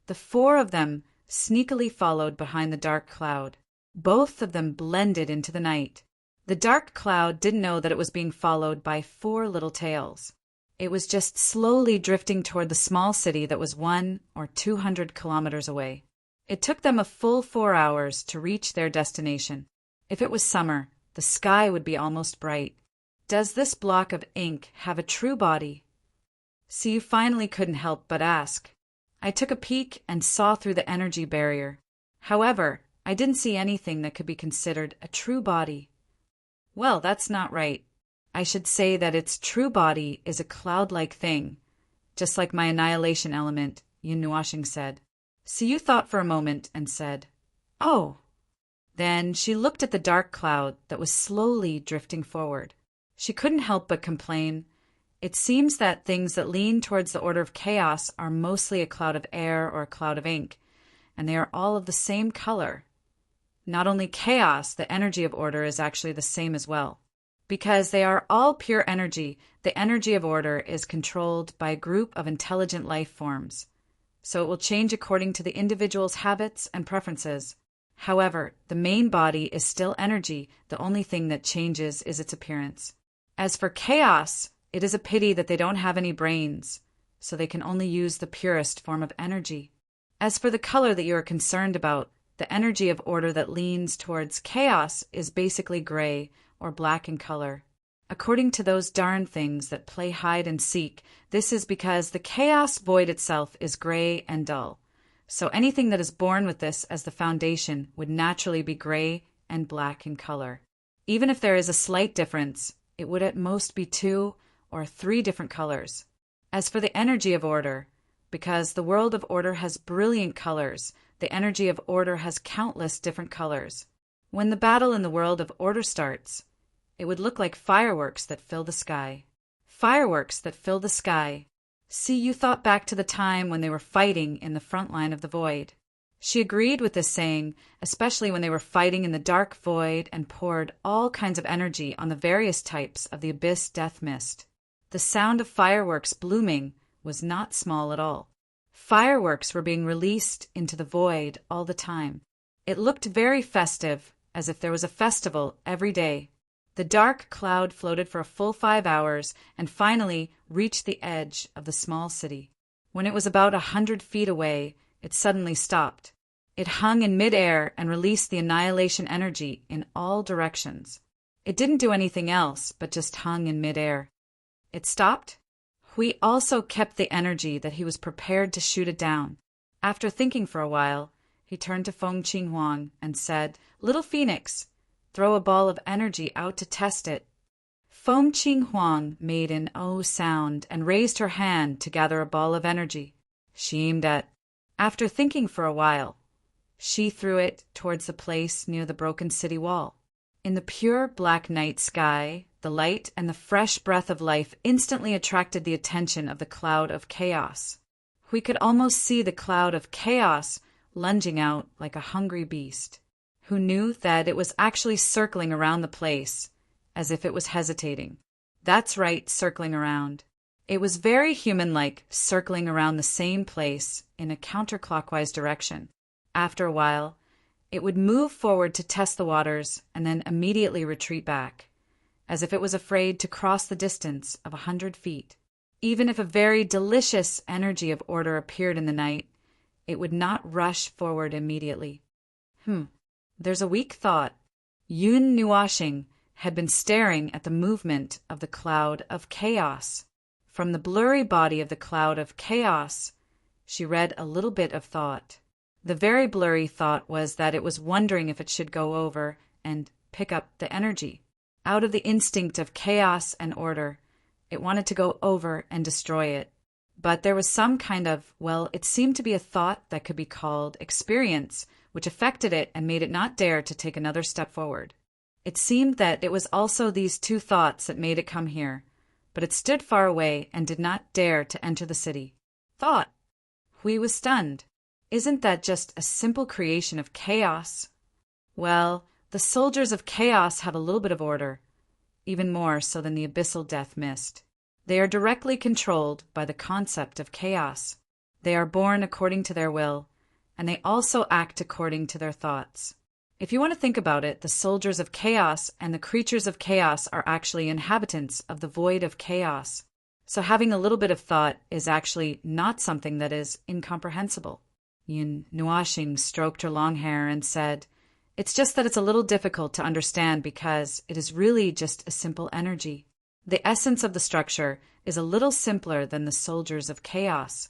The 4 of them sneakily followed behind the dark cloud. Both of them blended into the night. The dark cloud didn't know that it was being followed by 4 little tails. It was just slowly drifting toward the small city that was 100 or 200 kilometers away. It took them a full 4 hours to reach their destination. If it was summer, the sky would be almost bright. Does this block of ink have a true body? So you finally couldn't help but ask. I took a peek and saw through the energy barrier. However, I didn't see anything that could be considered a true body. Well, that's not right. I should say that its true body is a cloud-like thing, just like my annihilation element, Yun Nuashing said. So you thought for a moment and said, "Oh." Then she looked at the dark cloud that was slowly drifting forward. She couldn't help but complain. It seems that things that lean towards the order of chaos are mostly a cloud of air or a cloud of ink, and they are all of the same color. Not only chaos, the energy of order is actually the same as well. Because they are all pure energy, the energy of order is controlled by a group of intelligent life forms. So it will change according to the individual's habits and preferences. However, the main body is still energy. The only thing that changes is its appearance. As for chaos, it is a pity that they don't have any brains, so they can only use the purest form of energy. As for the color that you are concerned about, the energy of order that leans towards chaos is basically gray or black in color. According to those darn things that play hide and seek, this is because the chaos void itself is gray and dull. So anything that is born with this as the foundation would naturally be gray and black in color. Even if there is a slight difference, it would at most be 2 or 3 different colors. As for the energy of order, because the world of order has brilliant colors, the energy of order has countless different colors. When the battle in the world of order starts, it would look like fireworks that fill the sky. Fireworks that fill the sky. See, you thought back to the time when they were fighting in the front line of the void. She agreed with this saying, especially when they were fighting in the dark void and poured all kinds of energy on the various types of the abyss death mist. The sound of fireworks blooming was not small at all. Fireworks were being released into the void all the time. It looked very festive, as if there was a festival every day. The dark cloud floated for a full 5 hours and finally reached the edge of the small city. When it was about 100 feet away, it suddenly stopped. It hung in midair and released the annihilation energy in all directions. It didn't do anything else, but just hung in midair. It stopped. Hui also kept the energy that he was prepared to shoot it down. After thinking for a while, he turned to Feng Qinghuang and said, "Little Phoenix, throw a ball of energy out to test it." Feng Qinghuang made an "oh" sound and raised her hand to gather a ball of energy. She aimed at. After thinking for a while, she threw it towards the place near the broken city wall. In the pure black night sky, the light and the fresh breath of life instantly attracted the attention of the cloud of chaos. We could almost see the cloud of chaos lunging out like a hungry beast, who knew that it was actually circling around the place, as if it was hesitating. That's right, circling around. It was very human-like, circling around the same place in a counterclockwise direction. After a while, it would move forward to test the waters and then immediately retreat back, as if it was afraid to cross the distance of 100 feet. Even if a very delicious energy of order appeared in the night, it would not rush forward immediately. There's a weak thought. Yun Nuashing had been staring at the movement of the cloud of chaos. From the blurry body of the cloud of chaos, she read a little bit of thought. The very blurry thought was that it was wondering if it should go over and pick up the energy. Out of the instinct of chaos and order, it wanted to go over and destroy it. But there was some kind of, it seemed to be a thought that could be called experience, which affected it and made it not dare to take another step forward. It seemed that it was also these 2 thoughts that made it come here, but it stood far away and did not dare to enter the city. Thought. Hui was stunned. Isn't that just a simple creation of chaos? Well, the soldiers of chaos have a little bit of order, even more so than the abyssal death mist. They are directly controlled by the concept of chaos. They are born according to their will, and they also act according to their thoughts. If you want to think about it, the soldiers of chaos and the creatures of chaos are actually inhabitants of the void of chaos. So having a little bit of thought is actually not something that is incomprehensible. Yun Nuashing stroked her long hair and said, "It's just that it's a little difficult to understand because it is really just a simple energy. The essence of the structure is a little simpler than the soldiers of chaos."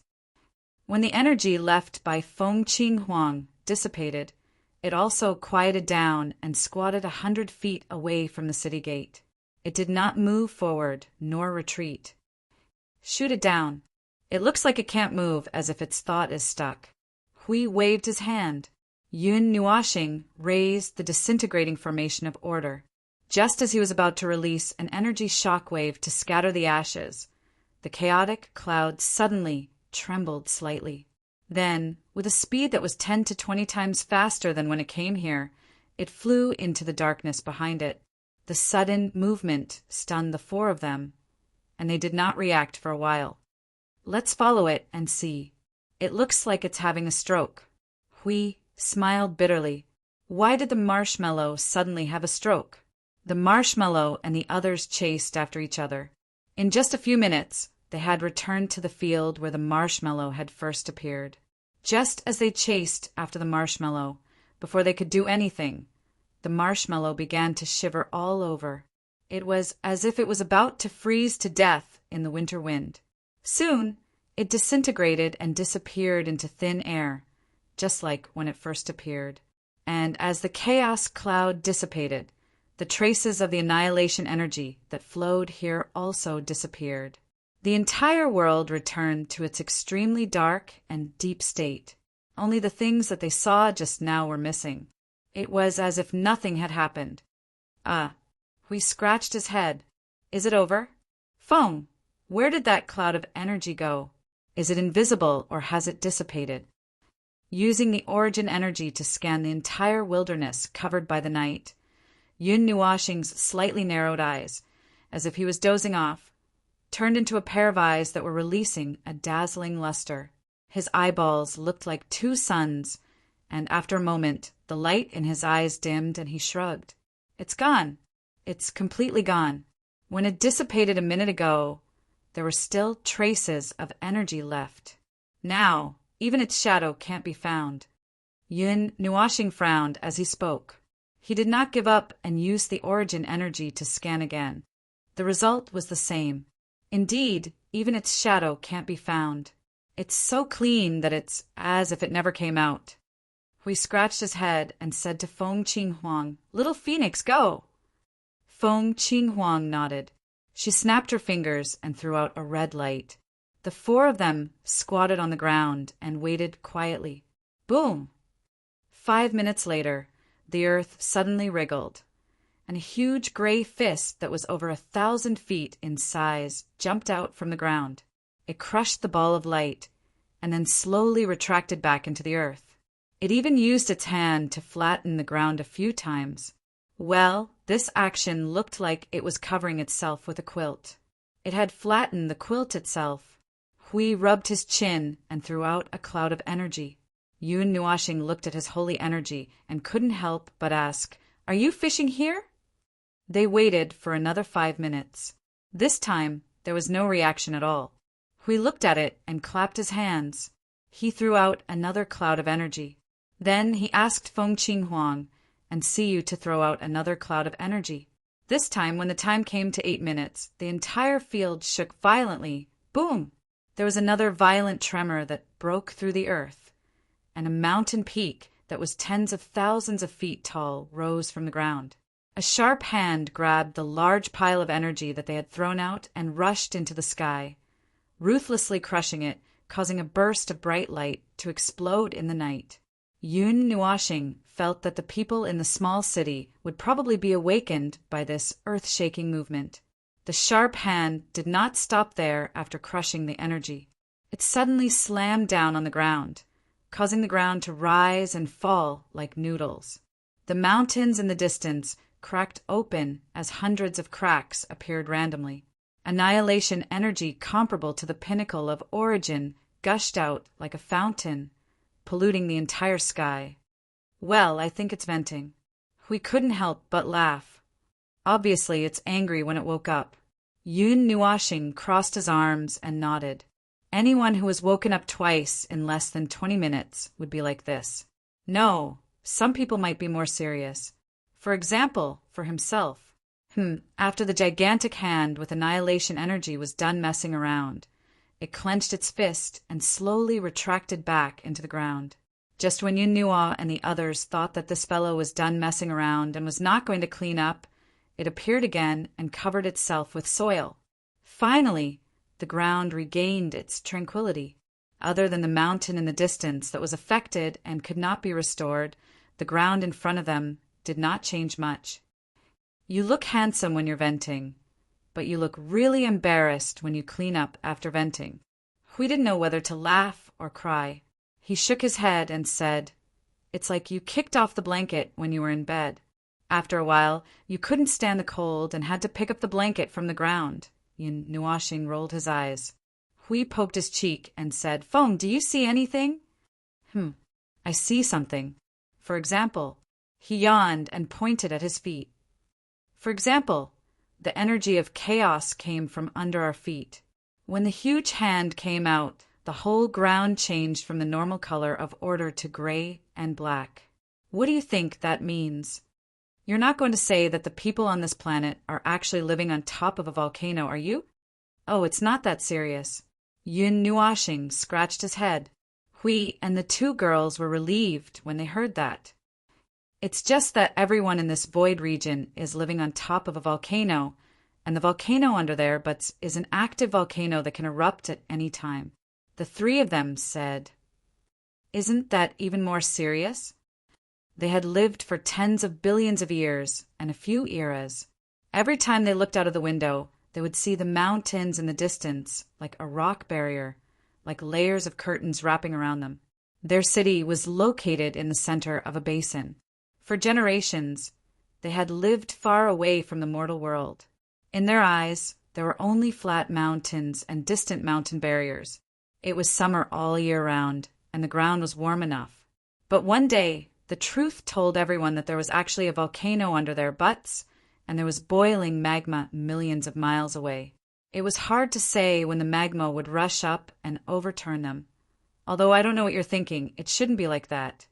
When the energy left by Feng Qing Huang dissipated, it also quieted down and squatted 100 feet away from the city gate. It did not move forward nor retreat. "Shoot it down. It looks like it can't move, as if its thought is stuck." Hui waved his hand. Yun Nuashing raised the disintegrating formation of order. Just as he was about to release an energy shockwave to scatter the ashes, the chaotic cloud suddenly trembled slightly. Then, with a speed that was 10 to 20 times faster than when it came here, it flew into the darkness behind it. The sudden movement stunned the four of them, and they did not react for a while. "Let's follow it and see. It looks like it's having a stroke." Hui smiled bitterly. Why did the marshmallow suddenly have a stroke? The marshmallow and the others chased after each other. In just a few minutes, they had returned to the field where the marshmallow had first appeared. Just as they chased after the marshmallow, before they could do anything, the marshmallow began to shiver all over. It was as if it was about to freeze to death in the winter wind. Soon, it disintegrated and disappeared into thin air, just like when it first appeared. And as the chaos cloud dissipated, the traces of the annihilation energy that flowed here also disappeared. The entire world returned to its extremely dark and deep state. Only the things that they saw just now were missing. It was as if nothing had happened. Hui scratched his head. "Is it over? Feng, where did that cloud of energy go? Is it invisible or has it dissipated?" Using the origin energy to scan the entire wilderness covered by the night, Yun Nuashing's slightly narrowed eyes, as if he was dozing off, turned into a pair of eyes that were releasing a dazzling luster. His eyeballs looked like two suns, and after a moment, the light in his eyes dimmed and he shrugged. "It's gone. It's completely gone. When it dissipated a minute ago, there were still traces of energy left. Now, even its shadow can't be found." Yun Nuashing frowned as he spoke. He did not give up and used the origin energy to scan again. The result was the same. Indeed, even its shadow can't be found. It's so clean that it's as if it never came out. Hui scratched his head and said to Feng Qing Huang, "Little Phoenix, go!" Feng Qing Huang nodded. She snapped her fingers and threw out a red light. The four of them squatted on the ground and waited quietly. Boom! 5 minutes later, the earth suddenly wriggled, and a huge gray fist that was over 1,000 feet in size jumped out from the ground. It crushed the ball of light, and then slowly retracted back into the earth. It even used its hand to flatten the ground a few times. Well, this action looked like it was covering itself with a quilt. It had flattened the quilt itself. Hui rubbed his chin and threw out a cloud of energy. Yun Nuashing looked at his holy energy and couldn't help but ask, "Are you fishing here?" They waited for another 5 minutes. This time, there was no reaction at all. Hui looked at it and clapped his hands. He threw out another cloud of energy. Then he asked Feng Qing Huang and Siyu to throw out another cloud of energy. This time, when the time came to 8 minutes, the entire field shook violently. Boom! There was another violent tremor that broke through the earth, and a mountain peak that was tens of thousands of feet tall rose from the ground. A sharp hand grabbed the large pile of energy that they had thrown out and rushed into the sky, ruthlessly crushing it, causing a burst of bright light to explode in the night. Yun Nuashing felt that the people in the small city would probably be awakened by this earth-shaking movement. The sharp hand did not stop there after crushing the energy. It suddenly slammed down on the ground, causing the ground to rise and fall like noodles. The mountains in the distance cracked open as hundreds of cracks appeared randomly. Annihilation energy comparable to the pinnacle of origin gushed out like a fountain, polluting the entire sky. Well, I think it's venting. We couldn't help but laugh. Obviously, it's angry when it woke up. Yun Nuashing crossed his arms and nodded. Anyone who was woken up twice in less than 20 minutes would be like this. No, some people might be more serious. For example, for himself. After the gigantic hand with annihilation energy was done messing around, it clenched its fist and slowly retracted back into the ground. Just when Yun Nua and the others thought that this fellow was done messing around and was not going to clean up, it appeared again and covered itself with soil. Finally, the ground regained its tranquility. Other than the mountain in the distance that was affected and could not be restored, the ground in front of them did not change much. You look handsome when you're venting, but you look really embarrassed when you clean up after venting. Hui didn't know whether to laugh or cry. He shook his head and said, "It's like you kicked off the blanket when you were in bed. After a while, you couldn't stand the cold and had to pick up the blanket from the ground." Yun Nuashing rolled his eyes. Hui poked his cheek and said, "Feng, do you see anything?" I see something. For example, he yawned and pointed at his feet. For example, the energy of chaos came from under our feet. When the huge hand came out, the whole ground changed from the normal color of order to gray and black. What do you think that means? You're not going to say that the people on this planet are actually living on top of a volcano, are you? Oh, it's not that serious. Yun Nuashing scratched his head. Hui and the two girls were relieved when they heard that. It's just that everyone in this void region is living on top of a volcano, and the volcano under there is an active volcano that can erupt at any time. The three of them said, "Isn't that even more serious?" They had lived for tens of billions of years and a few eras. Every time they looked out of the window, they would see the mountains in the distance, like a rock barrier, like layers of curtains wrapping around them. Their city was located in the center of a basin. For generations, they had lived far away from the mortal world. In their eyes, there were only flat mountains and distant mountain barriers. It was summer all year round, and the ground was warm enough. But one day, the truth told everyone that there was actually a volcano under their butts, and there was boiling magma millions of miles away. It was hard to say when the magma would rush up and overturn them. Although I don't know what you're thinking, it shouldn't be like that.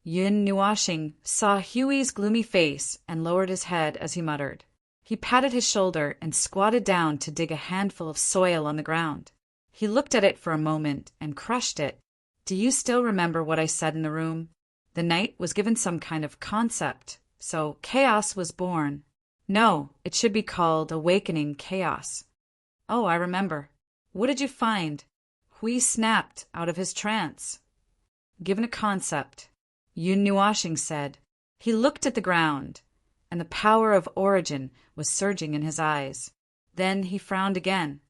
Yun Nuashing saw Huey's gloomy face and lowered his head as he muttered. He patted his shoulder and squatted down to dig a handful of soil on the ground. He looked at it for a moment and crushed it. Do you still remember what I said in the room? The night was given some kind of concept, so chaos was born. No, it should be called awakening chaos. Oh, I remember. What did you find? Hui snapped out of his trance. Given a concept, Yun Nuashing said. He looked at the ground, and the power of origin was surging in his eyes. Then he frowned again.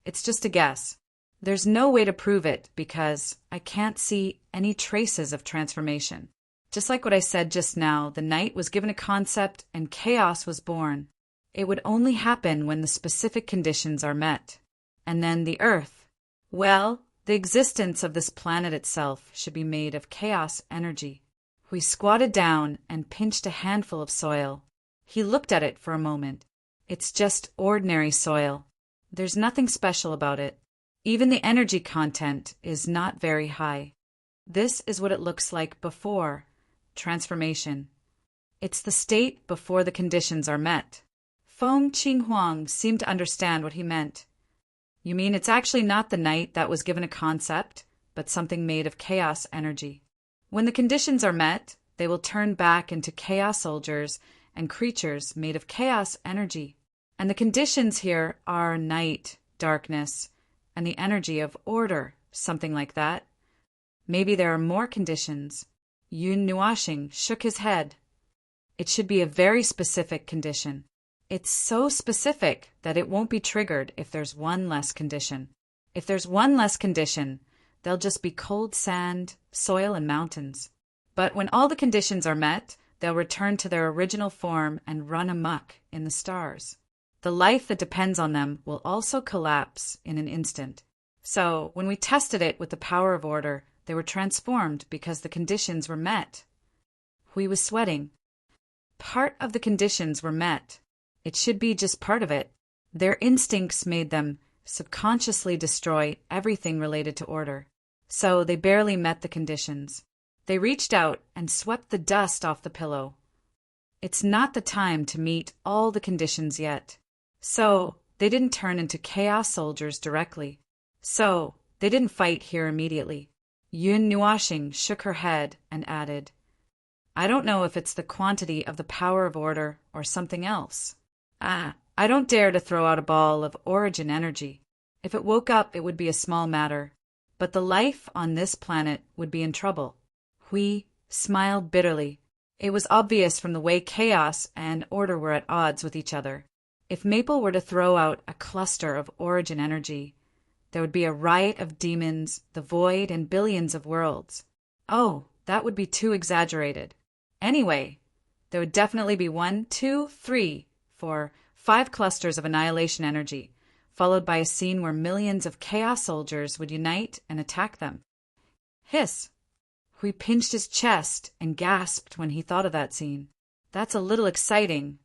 It's just a guess. There's no way to prove it because I can't see any traces of transformation. Just like what I said just now, the night was given a concept and chaos was born. It would only happen when the specific conditions are met. And then the earth. Well, the existence of this planet itself should be made of chaos energy. He squatted down and pinched a handful of soil. He looked at it for a moment. It's just ordinary soil. There's nothing special about it. Even the energy content is not very high. This is what it looks like before transformation. It's the state before the conditions are met. Feng Qinghuang seemed to understand what he meant. You mean it's actually not the night that was given a concept, but something made of chaos energy. When the conditions are met, they will turn back into chaos soldiers and creatures made of chaos energy. And the conditions here are night, darkness, and the energy of order, something like that. Maybe there are more conditions. Yun Nuashing shook his head. It should be a very specific condition. It's so specific that it won't be triggered if there's one less condition. If there's one less condition, there'll just be cold sand, soil, and mountains. But when all the conditions are met, they'll return to their original form and run amok in the stars. The life that depends on them will also collapse in an instant. So, when we tested it with the power of order, they were transformed because the conditions were met. Hui was sweating. Part of the conditions were met. It should be just part of it. Their instincts made them subconsciously destroy everything related to order. So they barely met the conditions. They reached out and swept the dust off the pillow. It's not the time to meet all the conditions yet. So they didn't turn into chaos soldiers directly. So they didn't fight here immediately. Yun Nuashing shook her head and added, I don't know if it's the quantity of the power of order or something else. I don't dare to throw out a ball of origin energy. If it woke up, it would be a small matter. But the life on this planet would be in trouble. Hui smiled bitterly. It was obvious from the way chaos and order were at odds with each other. If Maple were to throw out a cluster of origin energy, there would be a riot of demons, the void, and billions of worlds. Oh, that would be too exaggerated. Anyway, there would definitely be 1, 2, 3, 4, 5 clusters of annihilation energy, followed by a scene where millions of chaos soldiers would unite and attack them. Hiss! Hui pinched his chest and gasped when he thought of that scene. That's a little exciting.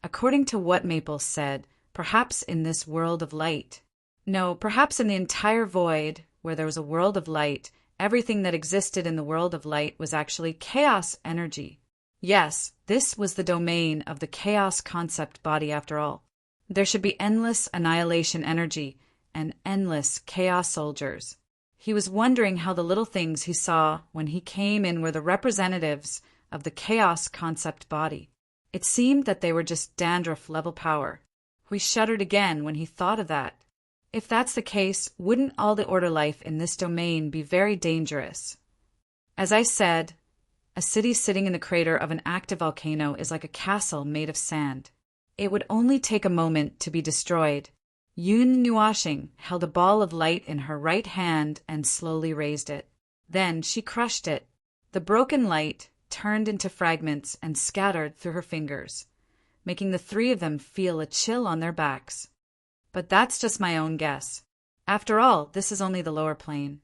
According to what Maple said, perhaps in this world of light. No, perhaps in the entire void, where there was a world of light, everything that existed in the world of light was actually chaos energy. Yes, this was the domain of the chaos concept body after all. There should be endless annihilation energy and endless chaos soldiers. He was wondering how the little things he saw when he came in were the representatives of the chaos concept body. It seemed that they were just dandruff-level power. He shuddered again when he thought of that. If that's the case, wouldn't all the order life in this domain be very dangerous? As I said, a city sitting in the crater of an active volcano is like a castle made of sand. It would only take a moment to be destroyed. Yun Nuashing held a ball of light in her right hand and slowly raised it. Then she crushed it. The broken light turned into fragments and scattered through her fingers, making the 3 of them feel a chill on their backs. But that's just my own guess. After all, this is only the lower plane.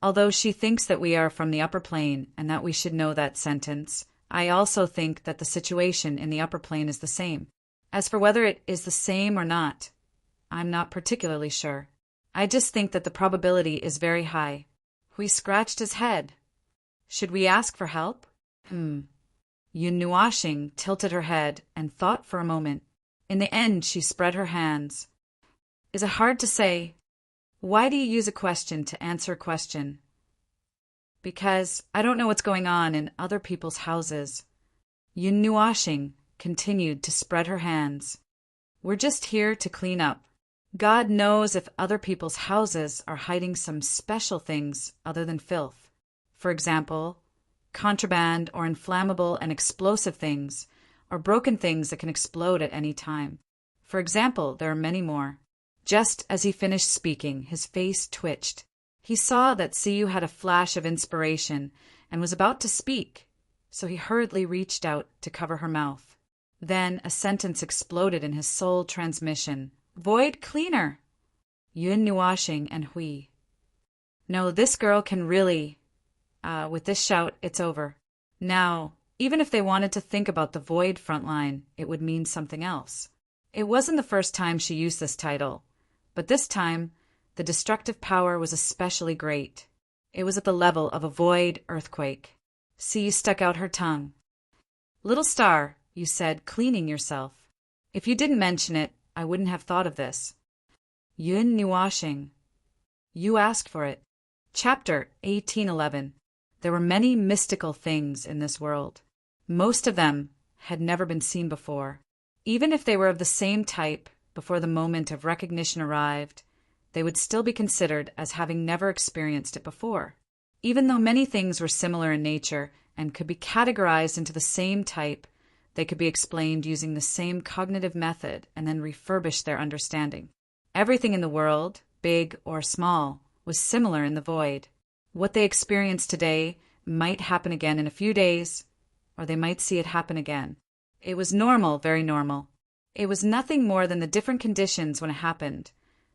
Although she thinks that we are from the upper plane and that we should know that sentence, I also think that the situation in the upper plane is the same. As for whether it is the same or not, I'm not particularly sure. I just think that the probability is very high. Hui scratched his head. Should we ask for help? Yun Nuashing tilted her head and thought for a moment. In the end, she spread her hands. Is it hard to say? Why do you use a question to answer a question? Because I don't know what's going on in other people's houses. Yun Nuashing continued to spread her hands. We're just here to clean up. God knows if other people's houses are hiding some special things other than filth. For example, contraband or inflammable and explosive things, or broken things that can explode at any time. For example, there are many more. Just as he finished speaking, his face twitched. He saw that Siyu had a flash of inspiration and was about to speak, so he hurriedly reached out to cover her mouth. Then a sentence exploded in his soul transmission. Void cleaner! Yun Nuashing and Hui. No, this girl can really... with this shout, it's over. Now, even if they wanted to think about the void front line, it would mean something else. It wasn't the first time she used this title, but this time, the destructive power was especially great. It was at the level of a void earthquake. Sea stuck out her tongue. Little star, you said, cleaning yourself. If you didn't mention it, I wouldn't have thought of this. Yun Nuashing. You asked for it. Chapter 1811. There were many mystical things in this world. Most of them had never been seen before. Even if they were of the same type before the moment of recognition arrived, they would still be considered as having never experienced it before. Even though many things were similar in nature and could be categorized into the same type, they could be explained using the same cognitive method and then refurbish their understanding. Everything in the world, big or small, was similar in the void. What they experience today might happen again in a few days, or they might see it happen again. It was normal, very normal. It was nothing more than the different conditions when it happened.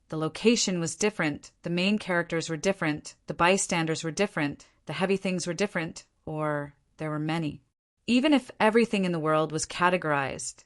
The location was different, the main characters were different, the bystanders were different, the heavy things were different, or there were many. Even if everything in the world was categorized,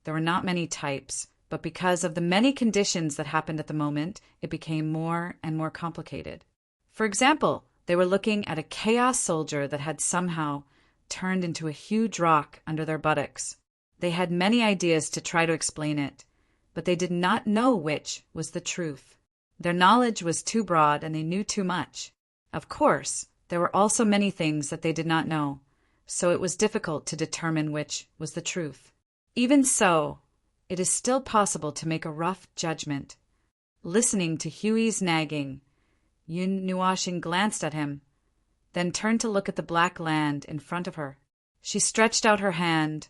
there were not many types, but because of the many conditions that happened at the moment, it became more and more complicated. For example, they were looking at a chaos soldier that had somehow turned into a huge rock under their buttocks. They had many ideas to try to explain it, but they did not know which was the truth. Their knowledge was too broad and they knew too much. Of course, there were also many things that they did not know, so it was difficult to determine which was the truth. Even so, it is still possible to make a rough judgment. Listening to Huey's nagging, Yun Nuashing glanced at him, then turned to look at the black land in front of her. She stretched out her hand,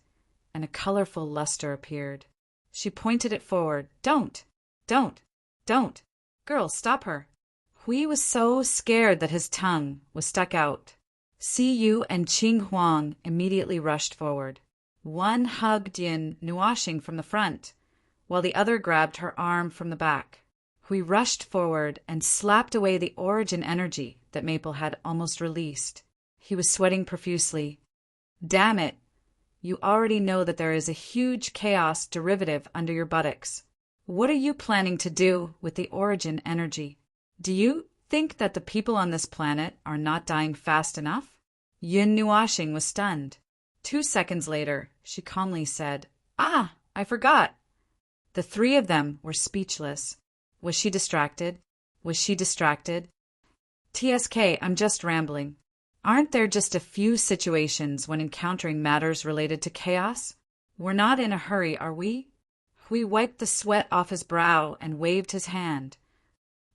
and a colorful luster appeared. She pointed it forward. Don't! Girl, stop her! Hui was so scared that his tongue was stuck out. Si Yu and Qing Huang immediately rushed forward. One hugged Yin Nuashing from the front, while the other grabbed her arm from the back. Hui rushed forward and slapped away the origin energy that Maple had almost released. He was sweating profusely. Damn it! You already know that there is a huge chaos derivative under your buttocks. What are you planning to do with the origin energy? Do you think that the people on this planet are not dying fast enough? Yun Nuashing was stunned. 2 seconds later, she calmly said, "Ah, I forgot." The three of them were speechless. Was she distracted? TSK, I'm just rambling. Aren't there just a few situations when encountering matters related to chaos? We're not in a hurry, are we? Hui wiped the sweat off his brow and waved his hand.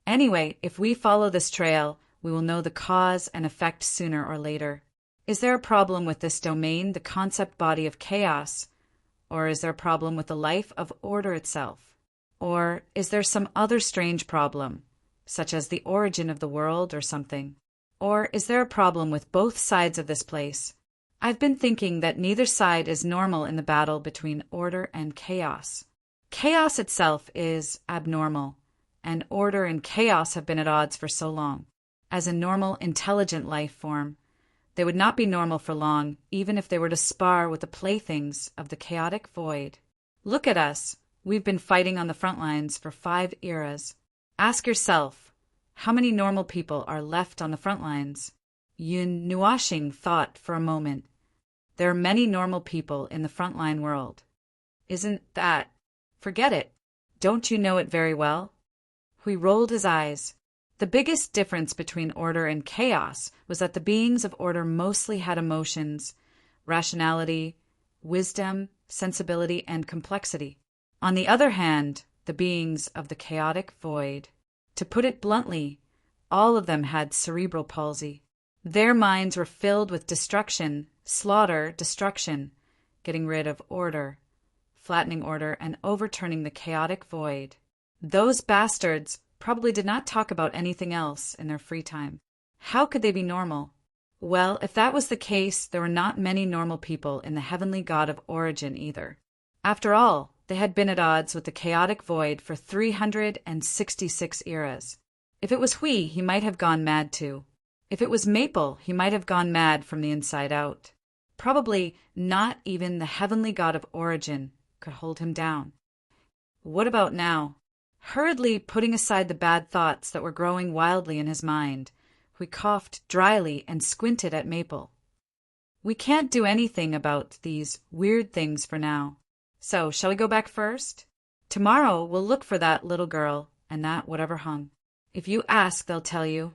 Anyway, if we follow this trail, we will know the cause and effect sooner or later. Is there a problem with this domain, the concept body of chaos? Or is there a problem with the life of order itself? Or is there some other strange problem, such as the origin of the world or something? Or is there a problem with both sides of this place? I've been thinking that neither side is normal in the battle between order and chaos. Chaos itself is abnormal, and order and chaos have been at odds for so long. As a normal, intelligent life form, they would not be normal for long, even if they were to spar with the playthings of the chaotic void. Look at us. We've been fighting on the front lines for 5 eras. Ask yourself, how many normal people are left on the front lines? Yun Nuashing thought for a moment. There are many normal people in the frontline world. Isn't that? Forget it. Don't you know it very well? Hui rolled his eyes. The biggest difference between order and chaos was that the beings of order mostly had emotions, rationality, wisdom, sensibility, and complexity. On the other hand, the beings of the chaotic void, to put it bluntly, all of them had cerebral palsy. Their minds were filled with destruction, slaughter, destruction, getting rid of order, flattening order, and overturning the chaotic void. Those bastards probably did not talk about anything else in their free time. How could they be normal? Well, if that was the case, there were not many normal people in the heavenly god of origin either. After all, they had been at odds with the chaotic void for 366 eras. If it was Hui, he might have gone mad too. If it was Maple, he might have gone mad from the inside out. Probably not even the heavenly god of origin could hold him down. What about now? Hurriedly putting aside the bad thoughts that were growing wildly in his mind, Hui coughed dryly and squinted at Maple. We can't do anything about these weird things for now. So, shall we go back first? Tomorrow we'll look for that little girl and that whatever hung. If you ask, they'll tell you.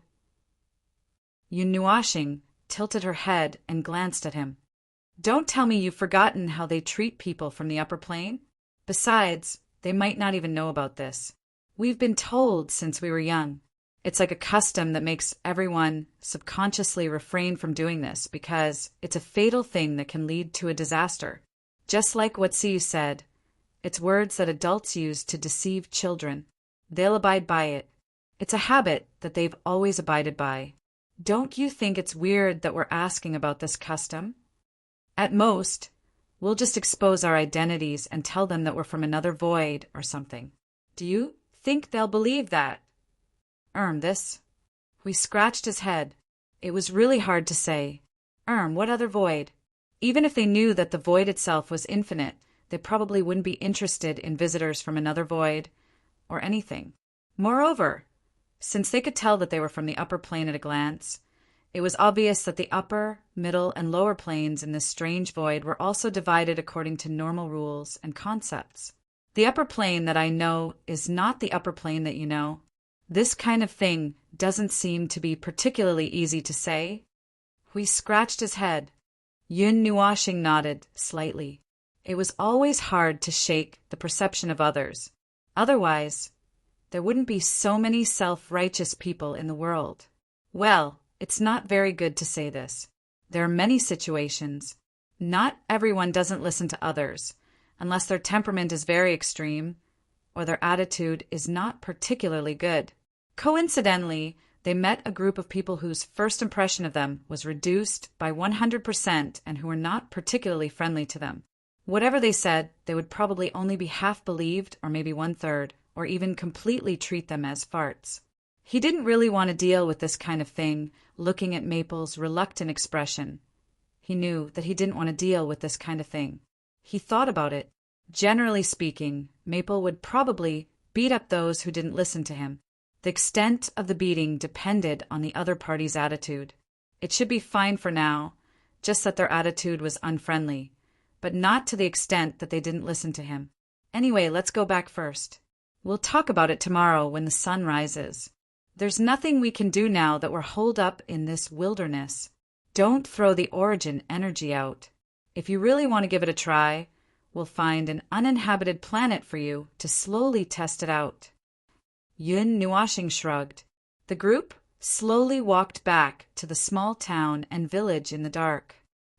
Yun Nuashing tilted her head and glanced at him. Don't tell me you've forgotten how they treat people from the upper plane? Besides, they might not even know about this. We've been told since we were young. It's like a custom that makes everyone subconsciously refrain from doing this because it's a fatal thing that can lead to a disaster. Just like what Siu said, it's words that adults use to deceive children. They'll abide by it. It's a habit that they've always abided by. Don't you think it's weird that we're asking about this custom? At most, we'll just expose our identities and tell them that we're from another void or something. Do you think they'll believe that? This. We scratched his head. It was really hard to say. What other void? Even if they knew that the void itself was infinite, they probably wouldn't be interested in visitors from another void or anything. Moreover, since they could tell that they were from the upper plane at a glance, it was obvious that the upper, middle, and lower planes in this strange void were also divided according to normal rules and concepts. The upper plane that I know is not the upper plane that you know. This kind of thing doesn't seem to be particularly easy to say. Hui scratched his head. Yun Nuashing nodded slightly. It was always hard to shake the perception of others. Otherwise, there wouldn't be so many self-righteous people in the world. Well, it's not very good to say this. There are many situations. Not everyone doesn't listen to others, unless their temperament is very extreme or their attitude is not particularly good. Coincidentally, they met a group of people whose first impression of them was reduced by 100% and who were not particularly friendly to them. Whatever they said, they would probably only be half believed or maybe 1/3, or even completely treat them as farts. He didn't really want to deal with this kind of thing, looking at Maple's reluctant expression. He knew that he didn't want to deal with this kind of thing. He thought about it. Generally speaking, Maple would probably beat up those who didn't listen to him. The extent of the beating depended on the other party's attitude. It should be fine for now, just that their attitude was unfriendly, but not to the extent that they didn't listen to him. Anyway, let's go back first. We'll talk about it tomorrow when the sun rises. There's nothing we can do now that we're holed up in this wilderness. Don't throw the origin energy out. If you really want to give it a try, we'll find an uninhabited planet for you to slowly test it out. Yun Nuashing shrugged. The group slowly walked back to the small town and village in the dark.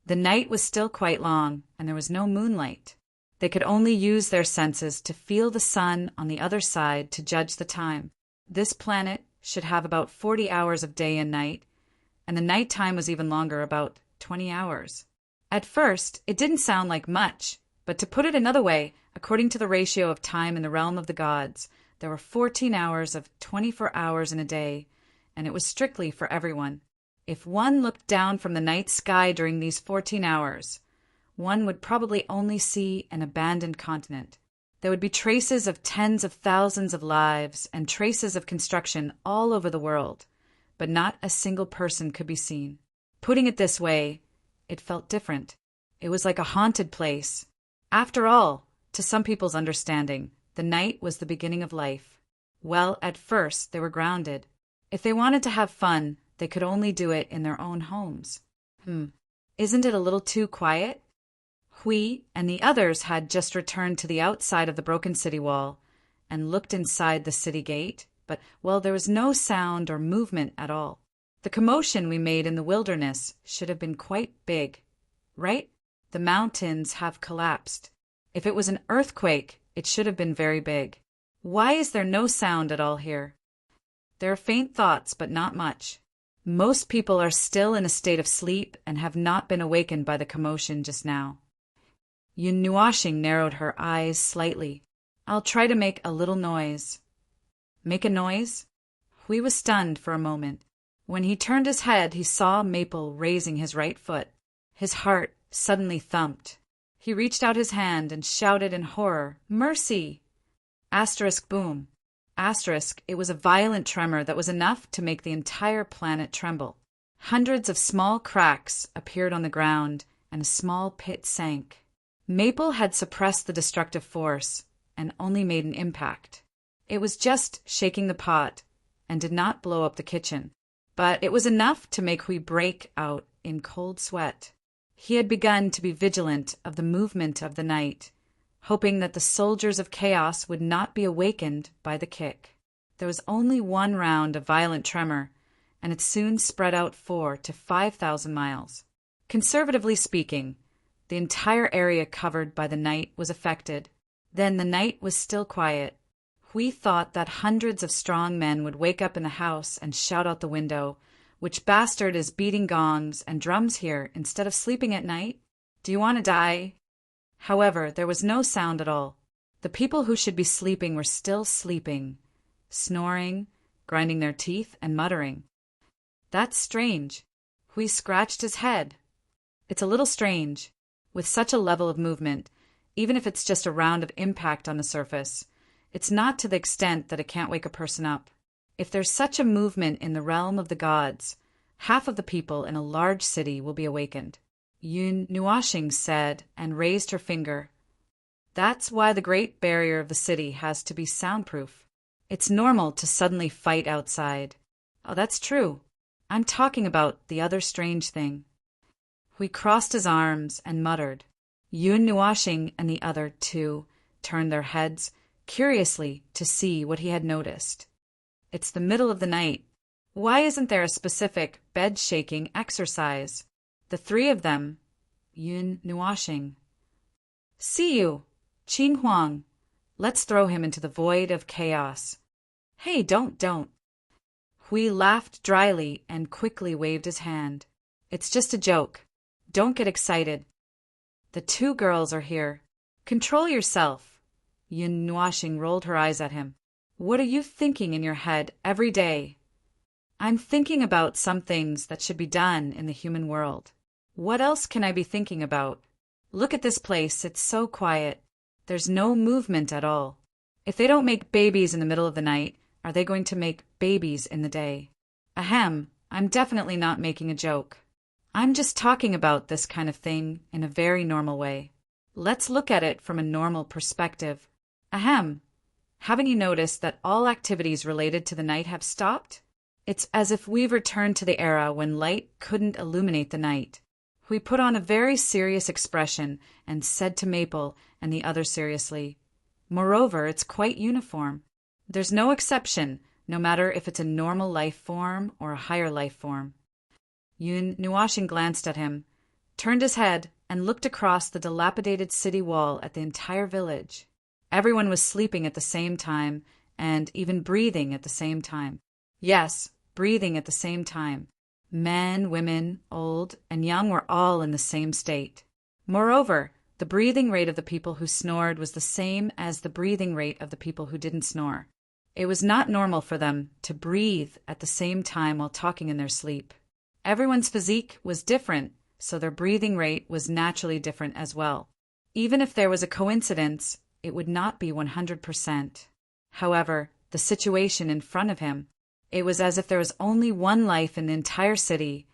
The night was still quite long, and there was no moonlight. They could only use their senses to feel the sun on the other side to judge the time. This planet should have about 40 hours of day and night, and the nighttime was even longer, about 20 hours. At first, it didn't sound like much, but to put it another way, according to the ratio of time in the realm of the gods, there were 14 hours of 24 hours in a day, and it was strictly for everyone. If one looked down from the night sky during these 14 hours, one would probably only see an abandoned continent. There would be traces of tens of thousands of lives and traces of construction all over the world, but not a single person could be seen. Putting it this way, it felt different. It was like a haunted place. After all, to some people's understanding, the night was the beginning of life. Well, at first, they were grounded. If they wanted to have fun, they could only do it in their own homes. Isn't it a little too quiet? Hui and the others had just returned to the outside of the broken city wall and looked inside the city gate, but, well, there was no sound or movement at all. The commotion we made in the wilderness should have been quite big, right? The mountains have collapsed. If it was an earthquake, it should have been very big. Why is there no sound at all here? There are faint thoughts, but not much. Most people are still in a state of sleep and have not been awakened by the commotion just now. Yun Nuashing narrowed her eyes slightly. I'll try to make a little noise. Make a noise? Hui was stunned for a moment. When he turned his head, he saw Maple raising his right foot. His heart suddenly thumped. He reached out his hand and shouted in horror, "Mercy!" Asterisk boom. Asterisk, it was a violent tremor that was enough to make the entire planet tremble. Hundreds of small cracks appeared on the ground, and a small pit sank. Maple had suppressed the destructive force and only made an impact. It was just shaking the pot and did not blow up the kitchen, but it was enough to make Hui break out in cold sweat. He had begun to be vigilant of the movement of the night, hoping that the soldiers of chaos would not be awakened by the kick. There was only one round of violent tremor, and it soon spread out 4,000 to 5,000 miles. Conservatively speaking, the entire area covered by the night was affected. Then the night was still quiet. Hui thought that hundreds of strong men would wake up in the house and shout out the window, "Which bastard is beating gongs and drums here instead of sleeping at night? Do you want to die?" However, there was no sound at all. The people who should be sleeping were still sleeping, snoring, grinding their teeth, and muttering. That's strange. Hui scratched his head. It's a little strange. With such a level of movement, even if it's just a round of impact on the surface. It's not to the extent that it can't wake a person up. If there's such a movement in the realm of the gods, half of the people in a large city will be awakened. Yun Nuashing said and raised her finger. That's why the Great Barrier of the city has to be soundproof. It's normal to suddenly fight outside. Oh, that's true. I'm talking about the other strange thing. Hui crossed his arms and muttered. Yun Nuashing and the other two turned their heads curiously to see what he had noticed. It's the middle of the night. Why isn't there a specific bed-shaking exercise? The three of them, Yun Nuashing. See you, Qing Huang. Let's throw him into the void of chaos. Hey, don't. Hui laughed dryly and quickly waved his hand. It's just a joke. Don't get excited. The two girls are here. Control yourself. Yun Nuashing rolled her eyes at him. What are you thinking in your head every day? I'm thinking about some things that should be done in the human world. What else can I be thinking about? Look at this place, it's so quiet. There's no movement at all. If they don't make babies in the middle of the night, are they going to make babies in the day? Ahem, I'm definitely not making a joke. I'm just talking about this kind of thing in a very normal way. Let's look at it from a normal perspective. Ahem, haven't you noticed that all activities related to the night have stopped? It's as if we've returned to the era when light couldn't illuminate the night. We put on a very serious expression and said to Maple and the other seriously, Moreover, it's quite uniform. There's no exception, no matter if it's a normal life form or a higher life form. Yun Nuashing glanced at him, turned his head, and looked across the dilapidated city wall at the entire village. Everyone was sleeping at the same time, and even breathing at the same time. Yes, breathing at the same time. Men, women, old, and young were all in the same state. Moreover, the breathing rate of the people who snored was the same as the breathing rate of the people who didn't snore. It was not normal for them to breathe at the same time while talking in their sleep. Everyone's physique was different, so their breathing rate was naturally different as well. Even if there was a coincidence, it would not be 100%. However, the situation in front of him, it was as if there was only one life in the entire city,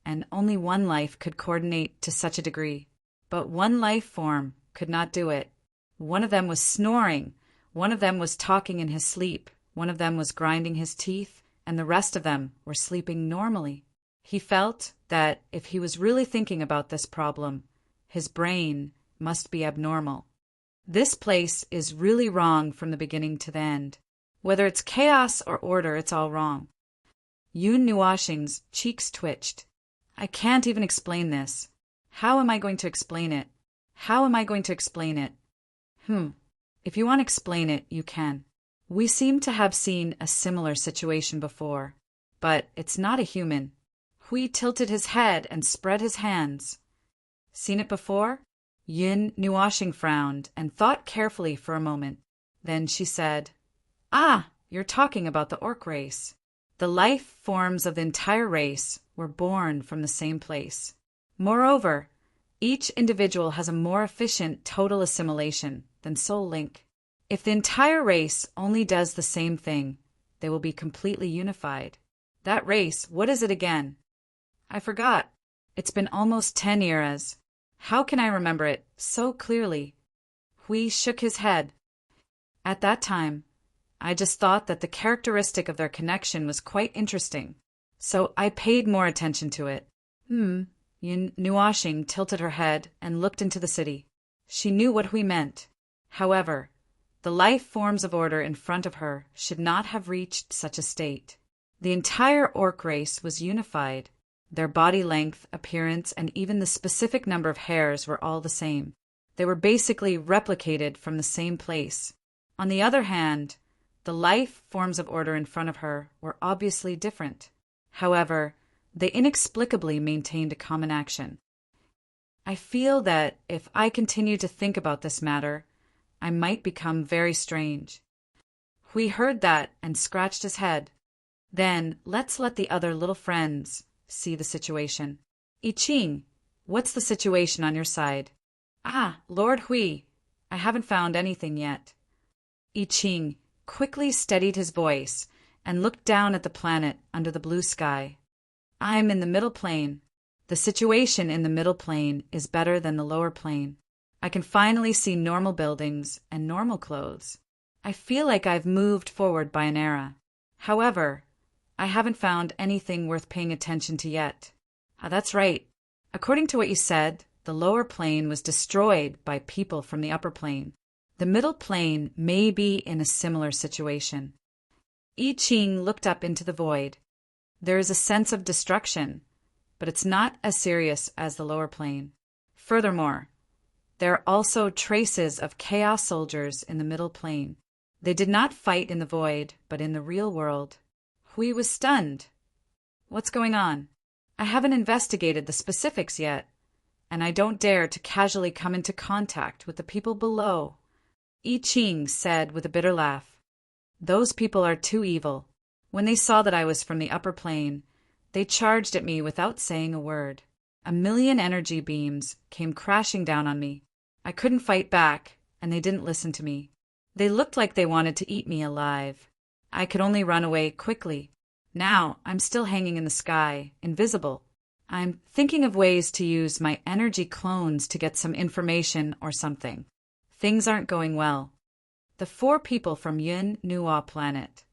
and only one life could coordinate to such a degree. But one life form could not do it. One of them was snoring, one of them was talking in his sleep, one of them was grinding his teeth, and the rest of them were sleeping normally. He felt that if he was really thinking about this problem, his brain must be abnormal. This place is really wrong from the beginning to the end. Whether it's chaos or order, it's all wrong. Yun Nuashing's cheeks twitched. I can't even explain this. How am I going to explain it? How am I going to explain it? If you want to explain it, you can. We seem to have seen a similar situation before, but it's not a human. Hui tilted his head and spread his hands. Seen it before? Yun Nuashing frowned and thought carefully for a moment. Then she said, Ah, you're talking about the orc race. The life forms of the entire race were born from the same place. Moreover, each individual has a more efficient total assimilation than Soul Link. If the entire race only does the same thing, they will be completely unified. That race, what is it again? I forgot. It's been almost 10 eras. How can I remember it so clearly? Hui shook his head. At that time, I just thought that the characteristic of their connection was quite interesting, so I paid more attention to it. Yun Nuashing tilted her head and looked into the city. She knew what Hui meant. However, the life forms of order in front of her should not have reached such a state. The entire orc race was unified. Their body length, appearance, and even the specific number of hairs were all the same. They were basically replicated from the same place. On the other hand, the life forms of order in front of her were obviously different. However, they inexplicably maintained a common action. I feel that if I continue to think about this matter, I might become very strange. Hui heard that and scratched his head. Then let's let the other little friends see the situation. I Ching, what's the situation on your side? Ah, Lord Hui, I haven't found anything yet. I Ching quickly steadied his voice and looked down at the planet under the blue sky. I'm in the middle plane. The situation in the middle plane is better than the lower plane. I can finally see normal buildings and normal clothes. I feel like I've moved forward by an era. However, I haven't found anything worth paying attention to yet. That's right. According to what you said, the lower plane was destroyed by people from the upper plane. The middle plane may be in a similar situation. I Ching looked up into the void. There is a sense of destruction, but it's not as serious as the lower plane. Furthermore, there are also traces of chaos soldiers in the middle plane. They did not fight in the void, but in the real world. Hui was stunned. What's going on? I haven't investigated the specifics yet, and I don't dare to casually come into contact with the people below. I Ching said with a bitter laugh. Those people are too evil. When they saw that I was from the upper plane, they charged at me without saying a word. 1,000,000 energy beams came crashing down on me. I couldn't fight back, and they didn't listen to me. They looked like they wanted to eat me alive. I could only run away quickly. Now I'm still hanging in the sky, invisible. I'm thinking of ways to use my energy clones to get some information or something. Things aren't going well. The 4 people from Yun Nuwa planet.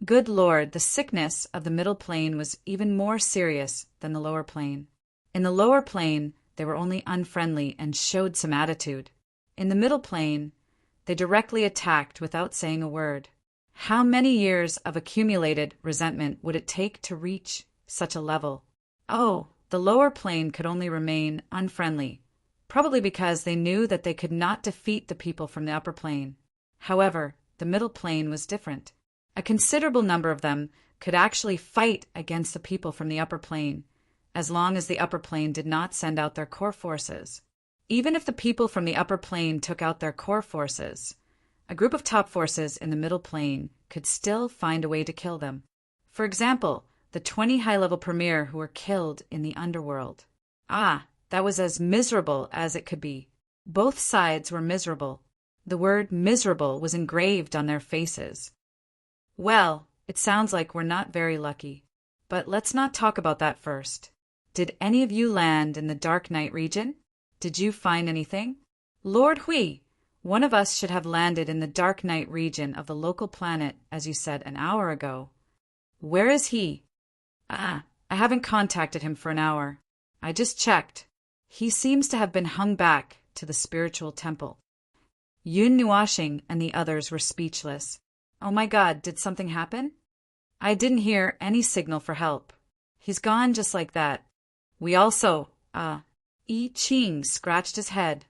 Good Lord, the sickness of the middle plane was even more serious than the lower plane. In the lower plane, they were only unfriendly and showed some attitude. In the middle plane, they directly attacked without saying a word. How many years of accumulated resentment would it take to reach such a level? Oh, the lower plane could only remain unfriendly, probably because they knew that they could not defeat the people from the upper plane. However, the middle plane was different. A considerable number of them could actually fight against the people from the upper plane, as long as the upper plane did not send out their core forces. Even if the people from the upper plane took out their core forces, a group of top forces in the middle plane could still find a way to kill them. For example, the 20 high-level premier who were killed in the underworld. That was as miserable as it could be. Both sides were miserable. The word miserable was engraved on their faces. Well, it sounds like we're not very lucky. But let's not talk about that first. Did any of you land in the Dark Night region? Did you find anything? Lord Hui, one of us should have landed in the Dark Night region of the local planet, as you said an hour ago. Where is he? I haven't contacted him for an hour. I just checked. He seems to have been hung back to the spiritual temple. Yun Nuashing and the others were speechless. Oh my God, did something happen? I didn't hear any signal for help. He's gone just like that. We also, I Ching scratched his head.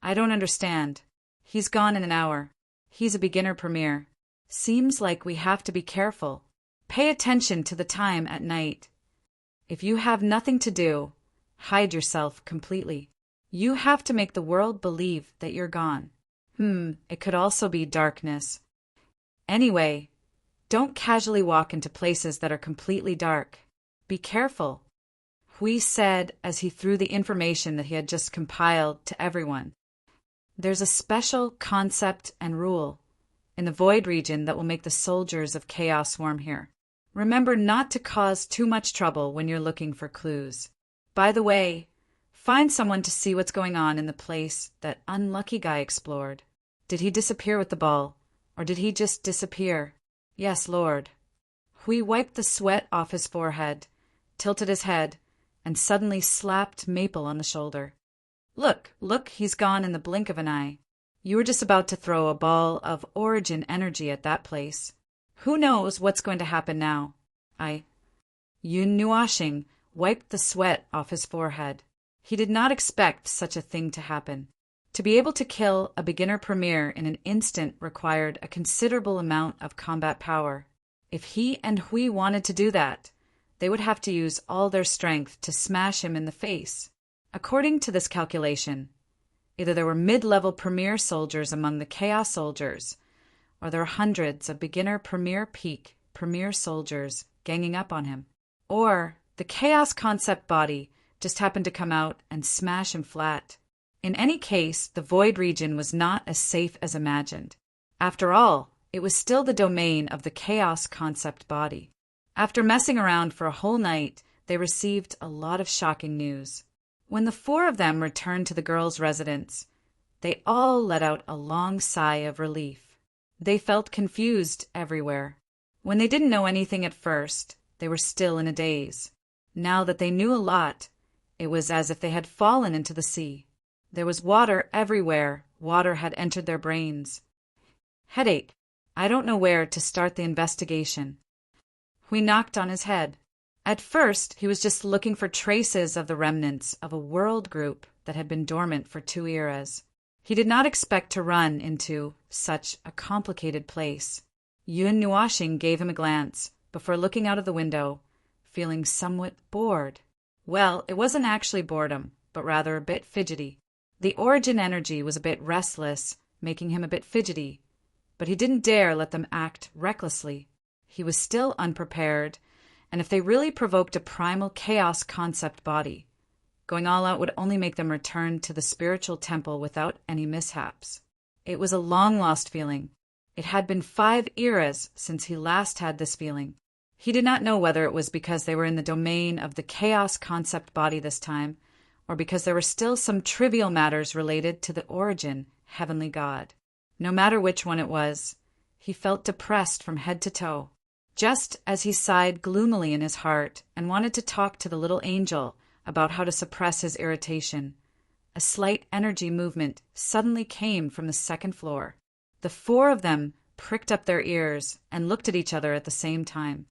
I don't understand. He's gone in an hour. He's a beginner premier. Seems like we have to be careful. Pay attention to the time at night. If you have nothing to do, hide yourself completely. You have to make the world believe that you're gone. It could also be darkness. Anyway, don't casually walk into places that are completely dark. Be careful. Hui said as he threw the information that he had just compiled to everyone. There's a special concept and rule in the void region that will make the soldiers of chaos swarm here. Remember not to cause too much trouble when you're looking for clues. By the way, find someone to see what's going on in the place that unlucky guy explored. Did he disappear with the ball, or did he just disappear? Yes, Lord. Hui wiped the sweat off his forehead, tilted his head, and suddenly slapped Maple on the shoulder. Look, he's gone in the blink of an eye. You were just about to throw a ball of origin energy at that place. Who knows what's going to happen now? Yun Nuashing wiped the sweat off his forehead. He did not expect such a thing to happen. To be able to kill a beginner premier in an instant required a considerable amount of combat power. If he and Hui wanted to do that, they would have to use all their strength to smash him in the face. According to this calculation, either there were mid-level premier soldiers among the chaos soldiers, or there were hundreds of beginner premier peak premier soldiers ganging up on him. Or the chaos concept body just happened to come out and smash him flat. In any case, the void region was not as safe as imagined. After all, it was still the domain of the chaos concept body. After messing around for a whole night, they received a lot of shocking news. When the four of them returned to the girls' residence, they all let out a long sigh of relief. They felt confused everywhere. When they didn't know anything at first, they were still in a daze. Now that they knew a lot, it was as if they had fallen into the sea. There was water everywhere. Water had entered their brains. Headache. I don't know where to start the investigation. We knocked on his head. At first, he was just looking for traces of the remnants of a world group that had been dormant for 2 eras. He did not expect to run into such a complicated place. Yun Nuashing gave him a glance before looking out of the window, feeling somewhat bored. Well, it wasn't actually boredom, but rather a bit fidgety. The origin energy was a bit restless, making him a bit fidgety, but he didn't dare let them act recklessly. He was still unprepared, and if they really provoked a primal chaos concept body, going all out would only make them return to the spiritual temple without any mishaps. It was a long-lost feeling. It had been 5 eras since he last had this feeling. He did not know whether it was because they were in the domain of the chaos concept body this time, or because there were still some trivial matters related to the origin, heavenly God. No matter which one it was, he felt depressed from head to toe. Just as he sighed gloomily in his heart and wanted to talk to the little angel about how to suppress his irritation, a slight energy movement suddenly came from the 2nd floor. The 4 of them pricked up their ears and looked at each other at the same time.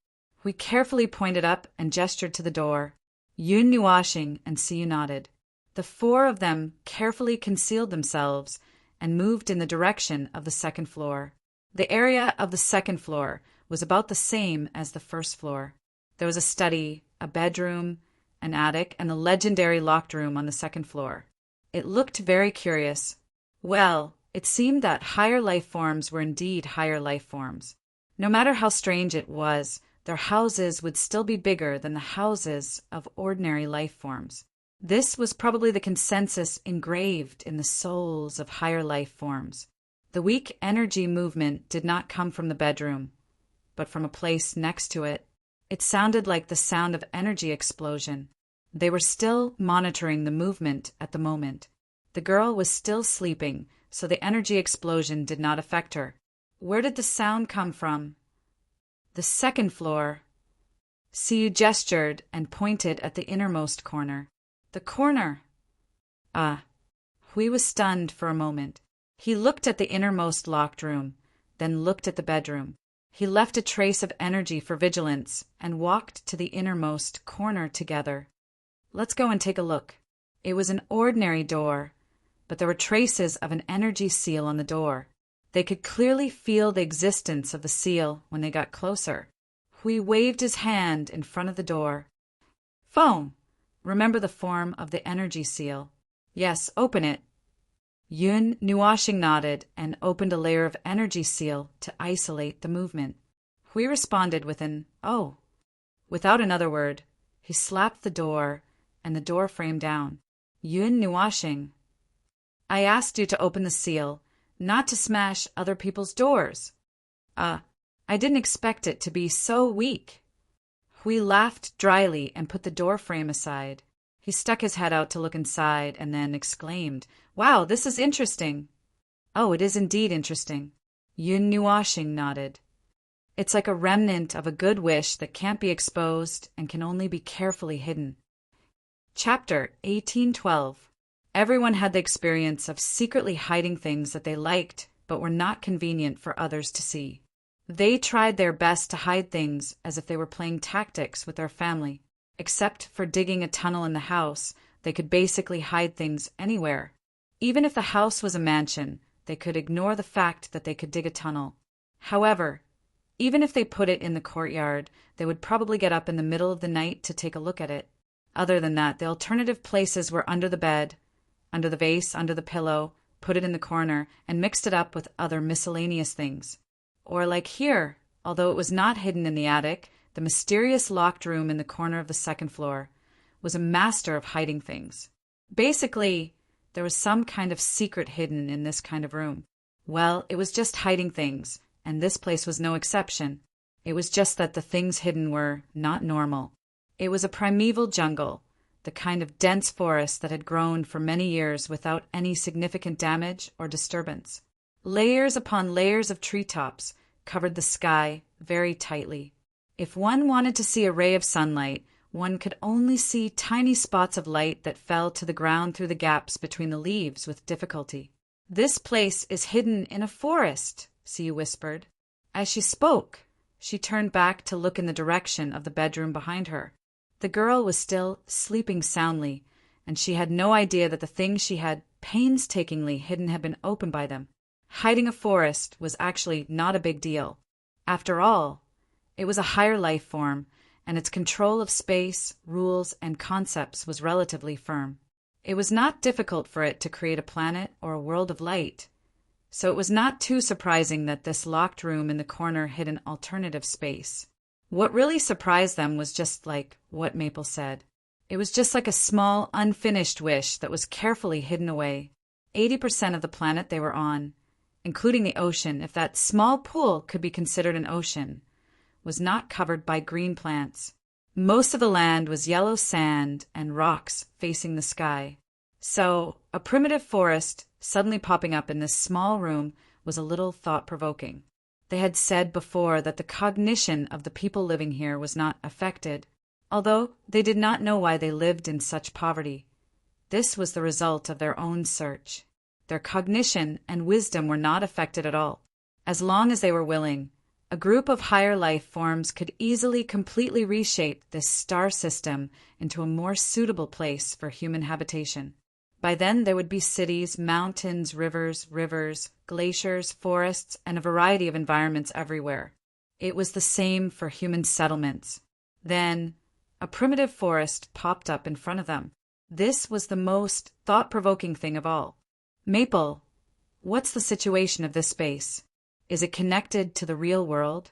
We carefully pointed up and gestured to the door. Yun Nuashing and Siyu nodded. The 4 of them carefully concealed themselves and moved in the direction of the 2nd floor. The area of the 2nd floor was about the same as the 1st floor. There was a study, a bedroom, an attic, and the legendary locked room on the 2nd floor. It looked very curious. Well, it seemed that higher life forms were indeed higher life forms. No matter how strange it was, their houses would still be bigger than the houses of ordinary life forms. This was probably the consensus engraved in the souls of higher life forms. The weak energy movement did not come from the bedroom, but from a place next to it. It sounded like the sound of energy explosion. They were still monitoring the movement at the moment. The girl was still sleeping, so the energy explosion did not affect her. Where did the sound come from? The 2nd floor. Siyu gestured and pointed at the innermost corner. The corner. Hui was stunned for a moment. He looked at the innermost locked room, then looked at the bedroom. He left a trace of energy for vigilance and walked to the innermost corner together. Let's go and take a look. It was an ordinary door, but there were traces of an energy seal on the door. They could clearly feel the existence of the seal when they got closer. Hui waved his hand in front of the door. Foam. Remember the form of the energy seal. Yes, open it. Yun Nuashing nodded and opened a layer of energy seal to isolate the movement. Hui responded with an "oh." Without another word, he slapped the door and the door frame down. Yun Nuashing, I asked you to open the seal, not to smash other people's doors. I didn't expect it to be so weak. Hui laughed dryly and put the door frame aside. He stuck his head out to look inside and then exclaimed, Wow, this is interesting. Oh, it is indeed interesting. Yun Nuashing nodded. It's like a remnant of a good wish that can't be exposed and can only be carefully hidden. Chapter 1812. Everyone had the experience of secretly hiding things that they liked but were not convenient for others to see. They tried their best to hide things as if they were playing tactics with their family. Except for digging a tunnel in the house, they could basically hide things anywhere. Even if the house was a mansion, they could ignore the fact that they could dig a tunnel. However, even if they put it in the courtyard, they would probably get up in the middle of the night to take a look at it. Other than that, the alternative places were under the bed, under the vase, under the pillow, put it in the corner, and mixed it up with other miscellaneous things. Or like here, although it was not hidden in the attic, the mysterious locked room in the corner of the second floor was a master of hiding things. Basically, there was some kind of secret hidden in this kind of room. Well, it was just hiding things, and this place was no exception. It was just that the things hidden were not normal. It was a primeval jungle, the kind of dense forest that had grown for many years without any significant damage or disturbance. Layers upon layers of treetops covered the sky very tightly. If one wanted to see a ray of sunlight, one could only see tiny spots of light that fell to the ground through the gaps between the leaves with difficulty. "This place is hidden in a forest," Siu whispered. As she spoke, she turned back to look in the direction of the bedroom behind her. The girl was still sleeping soundly, and she had no idea that the things she had painstakingly hidden had been opened by them. Hiding a forest was actually not a big deal. After all, it was a higher life form, and its control of space, rules, and concepts was relatively firm. It was not difficult for it to create a planet or a world of light, so it was not too surprising that this locked room in the corner hid an alternative space. What really surprised them was just like what Maple said. It was just like a small, unfinished wish that was carefully hidden away. 80% of the planet they were on, including the ocean, if that small pool could be considered an ocean, was not covered by green plants. Most of the land was yellow sand and rocks facing the sky. So, a primitive forest suddenly popping up in this small room was a little thought-provoking. They had said before that the cognition of the people living here was not affected, although they did not know why they lived in such poverty. This was the result of their own search. Their cognition and wisdom were not affected at all. As long as they were willing, a group of higher life forms could easily completely reshape this star system into a more suitable place for human habitation. By then there would be cities, mountains, rivers, glaciers, forests, and a variety of environments everywhere. It was the same for human settlements. Then, a primitive forest popped up in front of them. This was the most thought-provoking thing of all. "Maple, what's the situation of this space? Is it connected to the real world?"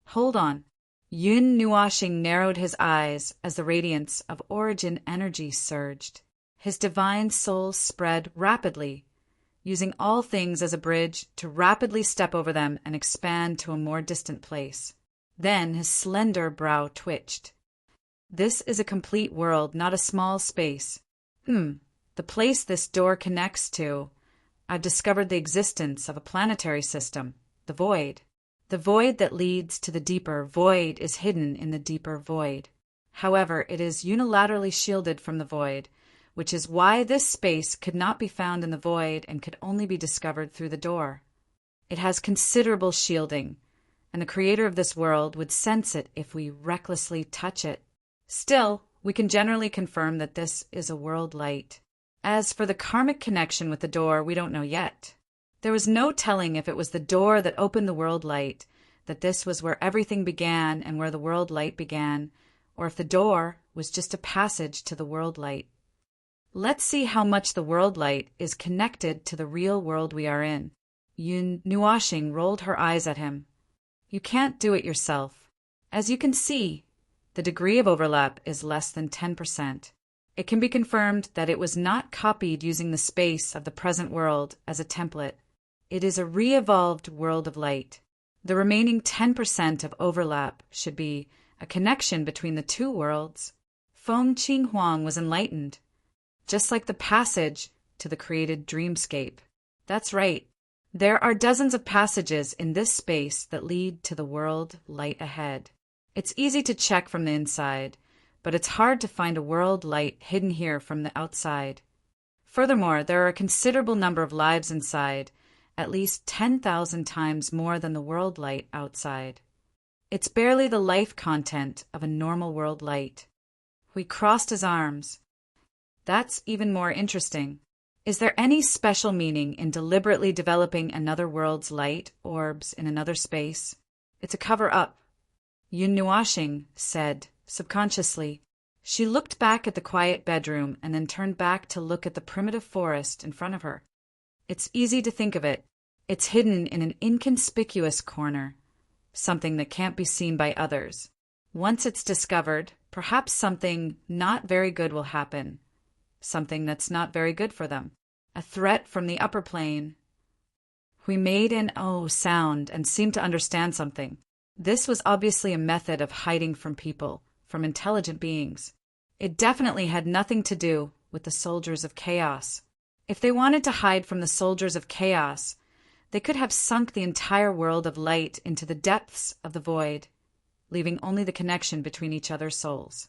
"Hold on." Yun Nuashing narrowed his eyes as the radiance of origin energy surged. His divine soul spread rapidly, using all things as a bridge to rapidly step over them and expand to a more distant place. Then his slender brow twitched. "This is a complete world, not a small space. The place this door connects to, I've discovered the existence of a planetary system, the void. The void that leads to the deeper void is hidden in the deeper void. However, it is unilaterally shielded from the void, which is why this space could not be found in the void and could only be discovered through the door. It has considerable shielding, and the creator of this world would sense it if we recklessly touch it. Still, we can generally confirm that this is a world light. As for the karmic connection with the door, we don't know yet. There was no telling if it was the door that opened the world light, that this was where everything began and where the world light began, or if the door was just a passage to the world light. Let's see how much the world light is connected to the real world we are in. Yun Nuashing rolled her eyes at him. You can't do it yourself. As you can see, the degree of overlap is less than 10%. It can be confirmed that it was not copied using the space of the present world as a template. It is a re-evolved world of light. The remaining 10% of overlap should be a connection between the two worlds. Feng Qinghuang was enlightened, just like the passage to the created dreamscape. That's right. There are dozens of passages in this space that lead to the world light ahead. It's easy to check from the inside, but it's hard to find a world light hidden here from the outside. Furthermore, there are a considerable number of lives inside, at least 10,000 times more than the world light outside. It's barely the life content of a normal world light. We crossed his arms. That's even more interesting. Is there any special meaning in deliberately developing another world's light orbs in another space? It's a cover-up. Yun Nuashing said, subconsciously. She looked back at the quiet bedroom and then turned back to look at the primitive forest in front of her. It's easy to think of it. It's hidden in an inconspicuous corner, something that can't be seen by others. Once it's discovered, perhaps something not very good will happen, something that's not very good for them. A threat from the upper plane. Hui made an "oh" sound and seemed to understand something. This was obviously a method of hiding from people, from intelligent beings. It definitely had nothing to do with the soldiers of chaos. If they wanted to hide from the soldiers of chaos, they could have sunk the entire world of light into the depths of the void, leaving only the connection between each other's souls.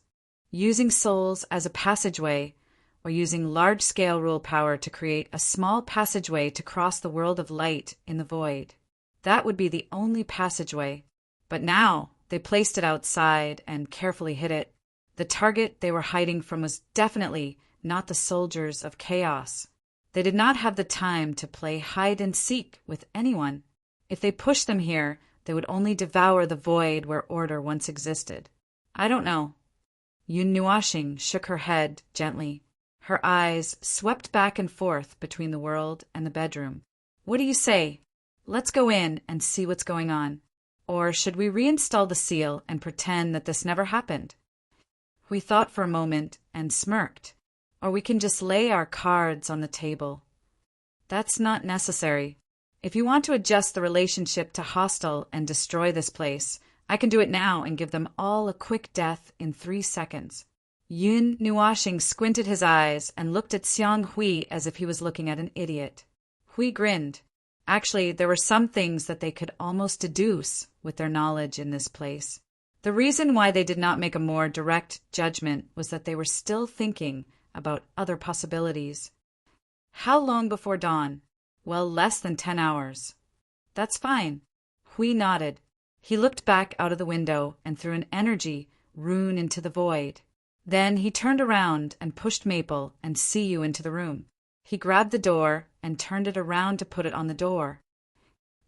Using souls as a passageway, or using large-scale rule power to create a small passageway to cross the world of light in the void. That would be the only passageway. But now they placed it outside and carefully hid it. The target they were hiding from was definitely not the soldiers of chaos. They did not have the time to play hide-and-seek with anyone. If they pushed them here, they would only devour the void where order once existed. I don't know. Yun Nuashing shook her head gently. Her eyes swept back and forth between the world and the bedroom. What do you say? Let's go in and see what's going on. Or should we reinstall the seal and pretend that this never happened? We thought for a moment and smirked. Or we can just lay our cards on the table. That's not necessary. If you want to adjust the relationship to hostile and destroy this place, I can do it now and give them all a quick death in 3 seconds. Yun Nuashing squinted his eyes and looked at Xiang Hui as if he was looking at an idiot. Hui grinned. Actually, there were some things that they could almost deduce with their knowledge in this place. The reason why they did not make a more direct judgment was that they were still thinking about other possibilities. How long before dawn? Well, less than 10 hours. That's fine. Hui nodded. He looked back out of the window and threw an energy rune into the void. Then he turned around and pushed Maple and Siyu into the room. He grabbed the door and turned it around to put it on the door.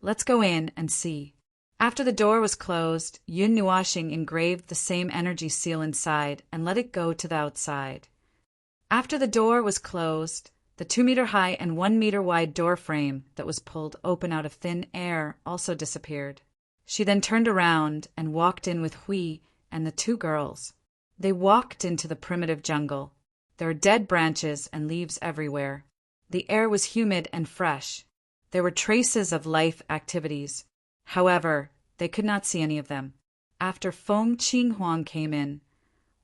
Let's go in and see. After the door was closed, Yun Nuashing engraved the same energy seal inside and let it go to the outside. After the door was closed, the 2-meter-high and 1-meter-wide door frame that was pulled open out of thin air also disappeared. She then turned around and walked in with Hui and the 2 girls. They walked into the primitive jungle. There were dead branches and leaves everywhere. The air was humid and fresh. There were traces of life activities. However, they could not see any of them. After Feng Qinghuang came in,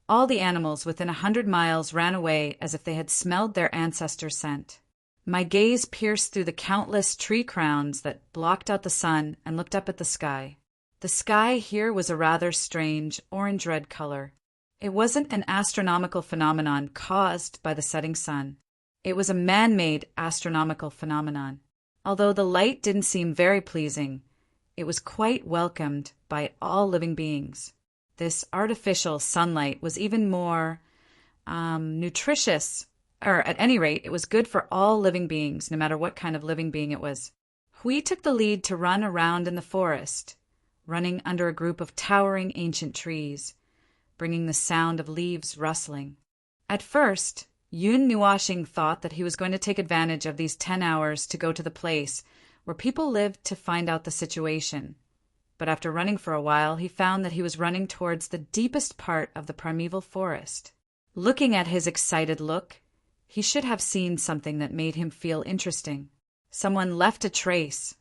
all the animals within 100 miles ran away as if they had smelled their ancestors' scent. My gaze pierced through the countless tree crowns that blocked out the sun and looked up at the sky. The sky here was a rather strange orange-red color. It wasn't an astronomical phenomenon caused by the setting sun. It was a man-made astronomical phenomenon. Although the light didn't seem very pleasing, it was quite welcomed by all living beings. This artificial sunlight was even more nutritious, or at any rate, it was good for all living beings, no matter what kind of living being it was. Hui took the lead to run around in the forest, running under a group of towering ancient trees, bringing the sound of leaves rustling. At first, Yun Nuashing thought that he was going to take advantage of these 10 hours to go to the place where people lived to find out the situation. But after running for a while, he found that he was running towards the deepest part of the primeval forest. Looking at his excited look, he should have seen something that made him feel interesting. Someone left a trace.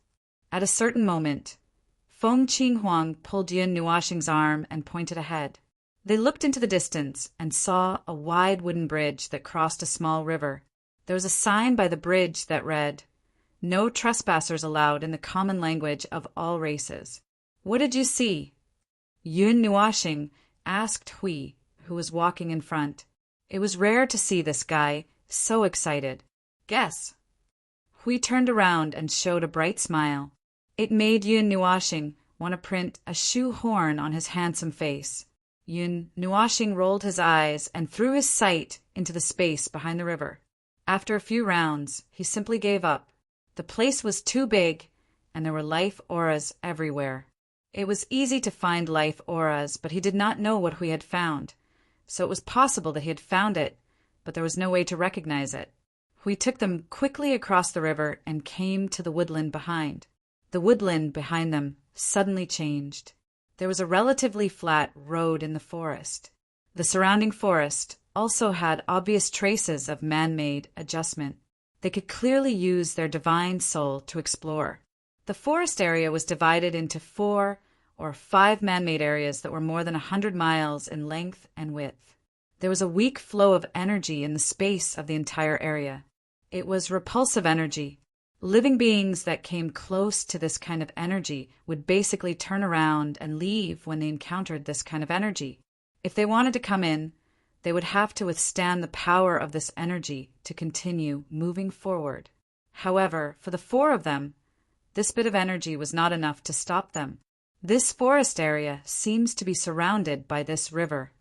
At a certain moment, Feng Qinghuang pulled Yun Nuashing's arm and pointed ahead. They looked into the distance and saw a wide wooden bridge that crossed a small river. There was a sign by the bridge that read, "No trespassers allowed in the common language of all races." What did you see? Yun Nuashing asked Hui, who was walking in front. It was rare to see this guy so excited. Guess. Hui turned around and showed a bright smile. It made Yun Nuashing want to print a shoe horn on his handsome face. Yun Nuashing rolled his eyes and threw his sight into the space behind the river. After a few rounds, he simply gave up. The place was too big, and there were life auras everywhere. It was easy to find life auras, but he did not know what Hui had found. So it was possible that he had found it, but there was no way to recognize it. Hui took them quickly across the river and came to the woodland behind. The woodland behind them suddenly changed. There was a relatively flat road in the forest. The surrounding forest also had obvious traces of man-made adjustment. They could clearly use their divine soul to explore. The forest area was divided into 4 or 5 man-made areas that were more than 100 miles in length and width. There was a weak flow of energy in the space of the entire area. It was repulsive energy. Living beings that came close to this kind of energy would basically turn around and leave when they encountered this kind of energy. If they wanted to come in, they would have to withstand the power of this energy to continue moving forward. However, for the 4 of them, this bit of energy was not enough to stop them. This forest area seems to be surrounded by this river.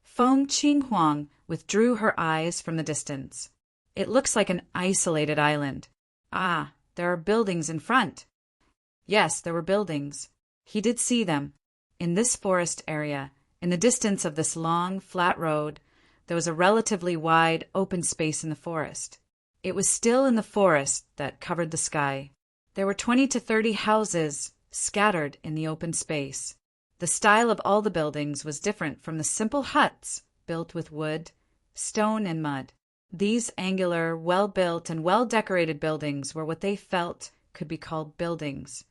Feng Qinghuang withdrew her eyes from the distance. It looks like an isolated island. Ah, there are buildings in front. Yes, there were buildings. He did see them. In this forest area, in the distance of this long, flat road, there was a relatively wide, open space in the forest. It was still in the forest that covered the sky. There were 20 to 30 houses scattered in the open space. The style of all the buildings was different from the simple huts built with wood, stone, and mud. These angular, well-built, and well-decorated buildings were what they felt could be called buildings,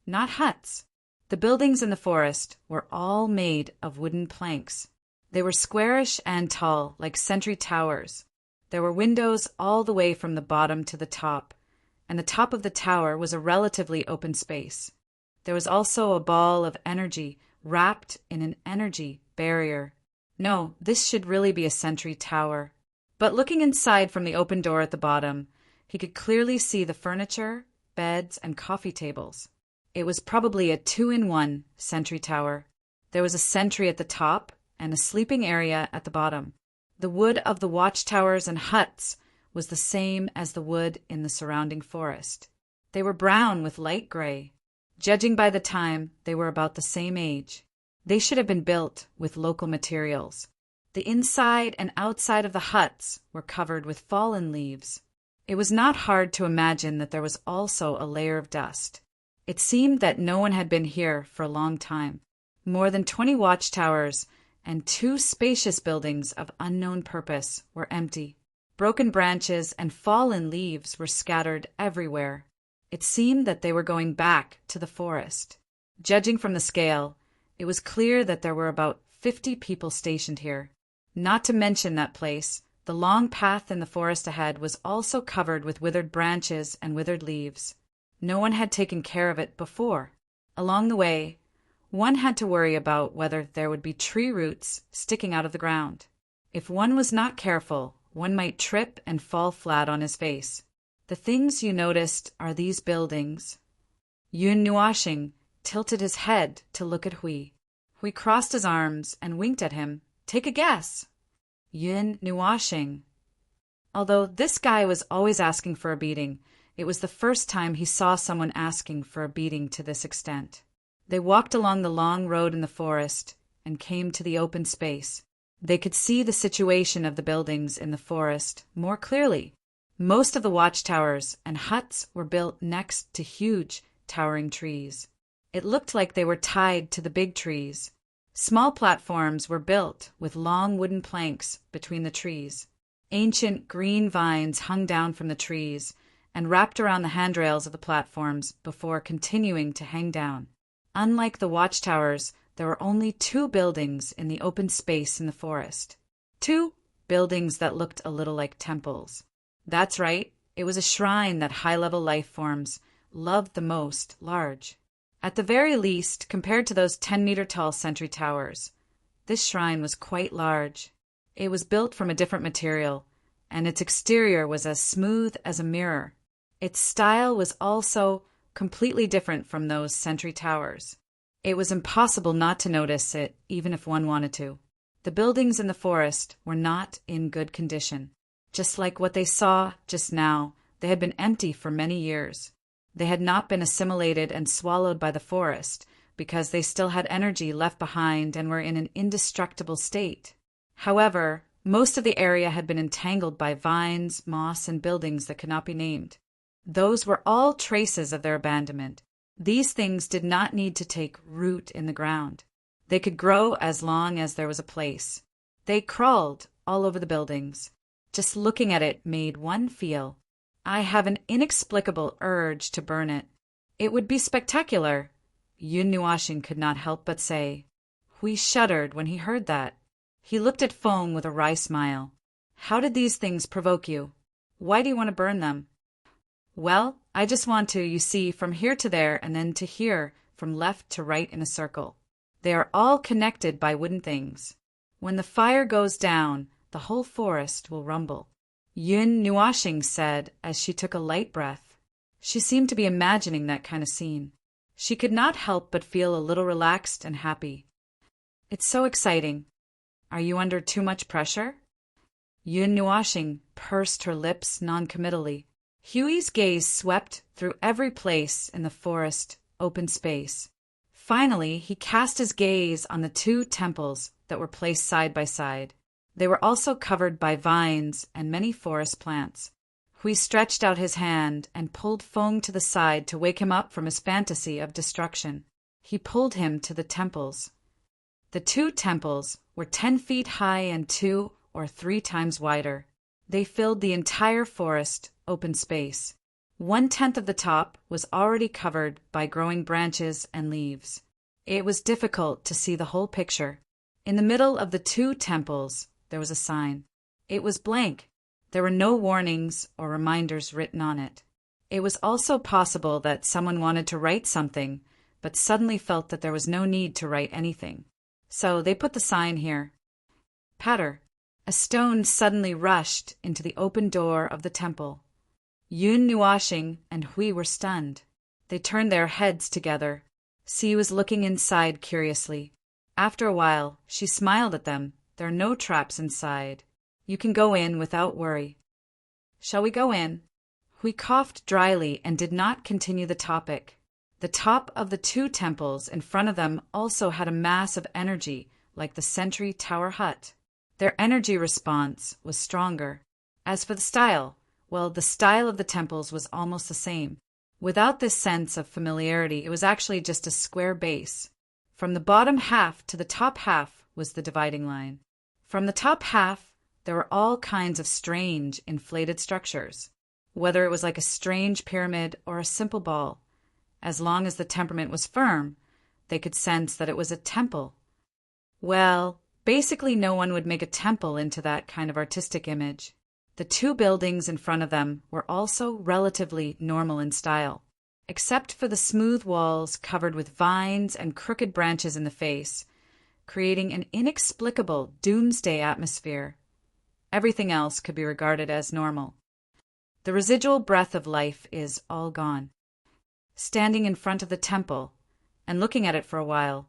not huts. The buildings in the forest were all made of wooden planks. They were squarish and tall, like sentry towers. There were windows all the way from the bottom to the top, and the top of the tower was a relatively open space. There was also a ball of energy wrapped in an energy barrier. No, this should really be a sentry tower. But looking inside from the open door at the bottom, he could clearly see the furniture, beds, and coffee tables. It was probably a 2-in-1 sentry tower. There was a sentry at the top and a sleeping area at the bottom. The wood of the watchtowers and huts was the same as the wood in the surrounding forest. They were brown with light gray. Judging by the time, they were about the same age. They should have been built with local materials. The inside and outside of the huts were covered with fallen leaves. It was not hard to imagine that there was also a layer of dust. It seemed that no one had been here for a long time. More than 20 watchtowers and 2 spacious buildings of unknown purpose were empty. Broken branches and fallen leaves were scattered everywhere. It seemed that they were going back to the forest. Judging from the scale, it was clear that there were about 50 people stationed here. Not to mention that place, the long path in the forest ahead was also covered with withered branches and withered leaves. No one had taken care of it before. Along the way, one had to worry about whether there would be tree roots sticking out of the ground. If one was not careful, one might trip and fall flat on his face. The things you noticed are these buildings. Yun Nuashing tilted his head to look at Hui. Hui crossed his arms and winked at him. Take a guess. Yun Nuashing. Although this guy was always asking for a beating, it was the first time he saw someone asking for a beating to this extent. They walked along the long road in the forest and came to the open space. They could see the situation of the buildings in the forest more clearly. Most of the watchtowers and huts were built next to huge, towering trees. It looked like they were tied to the big trees. Small platforms were built with long wooden planks between the trees. Ancient green vines hung down from the trees and wrapped around the handrails of the platforms before continuing to hang down. Unlike the watchtowers, there were only 2 buildings in the open space in the forest. 2 buildings that looked a little like temples. That's right, it was a shrine that high-level life forms loved the most large. At the very least, compared to those 10-meter-tall sentry towers, this shrine was quite large. It was built from a different material, and its exterior was as smooth as a mirror. Its style was also completely different from those sentry towers. It was impossible not to notice it, even if one wanted to. The buildings in the forest were not in good condition. Just like what they saw just now, they had been empty for many years. They had not been assimilated and swallowed by the forest because they still had energy left behind and were in an indestructible state. However, most of the area had been entangled by vines, moss, and buildings that could not be named. Those were all traces of their abandonment. These things did not need to take root in the ground. They could grow as long as there was a place. They crawled all over the buildings. Just looking at it made one feel I have an inexplicable urge to burn it. It would be spectacular, Yun Nuashing could not help but say. Hui shuddered when he heard that. He looked at Feng with a wry smile. How did these things provoke you? Why do you want to burn them? Well, I just want to, you see, from here to there and then to here, from left to right in a circle. They are all connected by wooden things. When the fire goes down, the whole forest will rumble. Yun Nuashing said as she took a light breath. She seemed to be imagining that kind of scene. She could not help but feel a little relaxed and happy. It's so exciting. Are you under too much pressure? Yun Nuashing pursed her lips noncommittally. Huey's gaze swept through every place in the forest, open space. Finally, he cast his gaze on the two temples that were placed side by side. They were also covered by vines and many forest plants. Hui stretched out his hand and pulled Feng to the side to wake him up from his fantasy of destruction. He pulled him to the temples. The two temples were 10 feet high and 2 or 3 times wider. They filled the entire forest, open space. 1/10 of the top was already covered by growing branches and leaves. It was difficult to see the whole picture. In the middle of the two temples, there was a sign. It was blank. There were no warnings or reminders written on it. It was also possible that someone wanted to write something, but suddenly felt that there was no need to write anything. So they put the sign here. Patter. A stone suddenly rushed into the open door of the temple. Yun Nuashing and Hui were stunned. They turned their heads together. Si was looking inside curiously. After a while, she smiled at them. There are no traps inside. You can go in without worry. Shall we go in? Hui coughed dryly and did not continue the topic. The top of the two temples in front of them also had a mass of energy, like the sentry tower hut. Their energy response was stronger. As for the style, well, the style of the temples was almost the same. Without this sense of familiarity, it was actually just a square base. From the bottom half to the top half was the dividing line. From the top half, there were all kinds of strange, inflated structures. Whether it was like a strange pyramid or a simple ball, as long as the temperament was firm, they could sense that it was a temple. Well, basically no one would make a temple into that kind of artistic image. The two buildings in front of them were also relatively normal in style, except for the smooth walls covered with vines and crooked branches in the face, creating an inexplicable doomsday atmosphere. Everything else could be regarded as normal. The residual breath of life is all gone. Standing in front of the temple and looking at it for a while,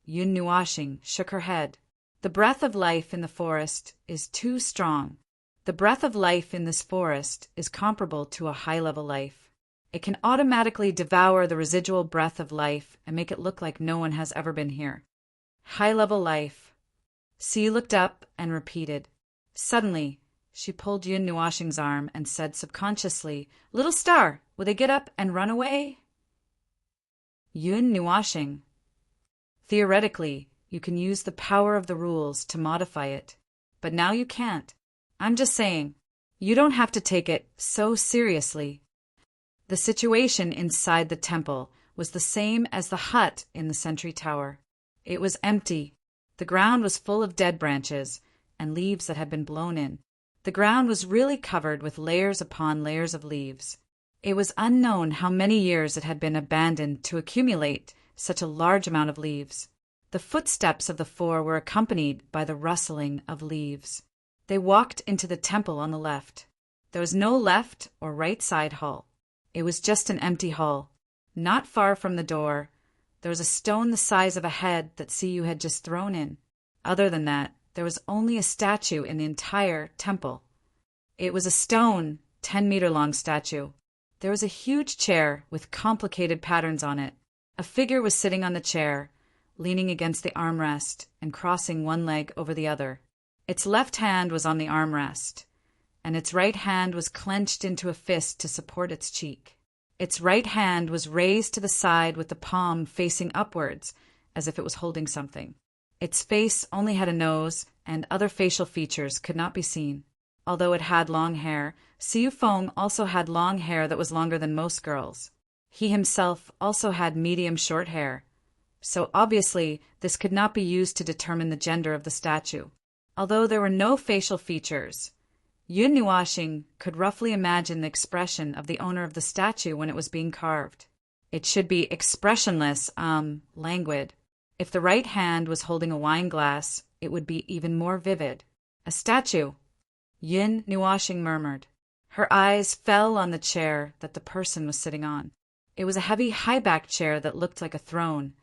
Yun Nuashing shook her head. The breath of life in the forest is too strong. The breath of life in this forest is comparable to a high-level life. It can automatically devour the residual breath of life and make it look like no one has ever been here. High-level life. Si looked up and repeated. Suddenly, she pulled Yun Nuashing's arm and said subconsciously, "Little star, will they get up and run away?" Yun Nuashing. Theoretically, you can use the power of the rules to modify it, but now you can't. I'm just saying, you don't have to take it so seriously. The situation inside the temple was the same as the hut in the sentry tower. It was empty. The ground was full of dead branches and leaves that had been blown in. The ground was really covered with layers upon layers of leaves. It was unknown how many years it had been abandoned to accumulate such a large amount of leaves. The footsteps of the four were accompanied by the rustling of leaves. They walked into the temple on the left. There was no left or right side hall. It was just an empty hall. Not far from the door, there was a stone the size of a head that Siyu had just thrown in. Other than that, there was only a statue in the entire temple. It was a stone, 10-meter-long statue. There was a huge chair with complicated patterns on it. A figure was sitting on the chair, leaning against the armrest and crossing one leg over the other. Its left hand was on the armrest, and its right hand was clenched into a fist to support its cheek. Its right hand was raised to the side with the palm facing upwards, as if it was holding something. Its face only had a nose, and other facial features could not be seen. Although it had long hair, Siu Feng also had long hair that was longer than most girls. He himself also had medium short hair, so obviously this could not be used to determine the gender of the statue. Although there were no facial features, Yun Nuoxing could roughly imagine the expression of the owner of the statue when it was being carved. It should be expressionless, languid. If the right hand was holding a wine glass, it would be even more vivid. A statue, Yun Nuoxing murmured. Her eyes fell on the chair that the person was sitting on. It was a heavy high-backed chair that looked like a throne,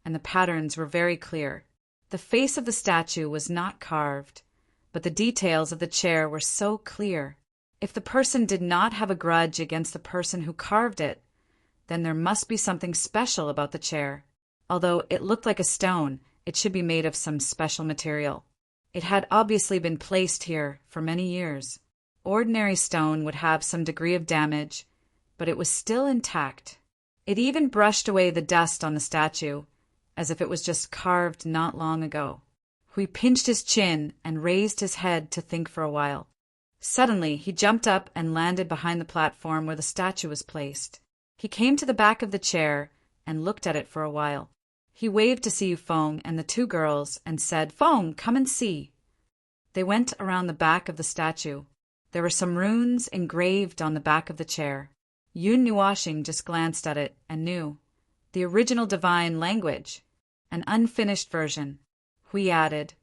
and the patterns were very clear. The face of the statue was not carved, but the details of the chair were so clear. If the person did not have a grudge against the person who carved it, then there must be something special about the chair. Although it looked like a stone, it should be made of some special material. It had obviously been placed here for many years. Ordinary stone would have some degree of damage, but it was still intact. It even brushed away the dust on the statue, as if it was just carved not long ago. Hui pinched his chin and raised his head to think for a while. Suddenly, he jumped up and landed behind the platform where the statue was placed. He came to the back of the chair and looked at it for a while. He waved to Siu Feng and the two girls and said, "Feng, come and see." They went around the back of the statue. There were some runes engraved on the back of the chair. Yun Nuoxing just glanced at it and knew. The original divine language. An unfinished version. Hui added,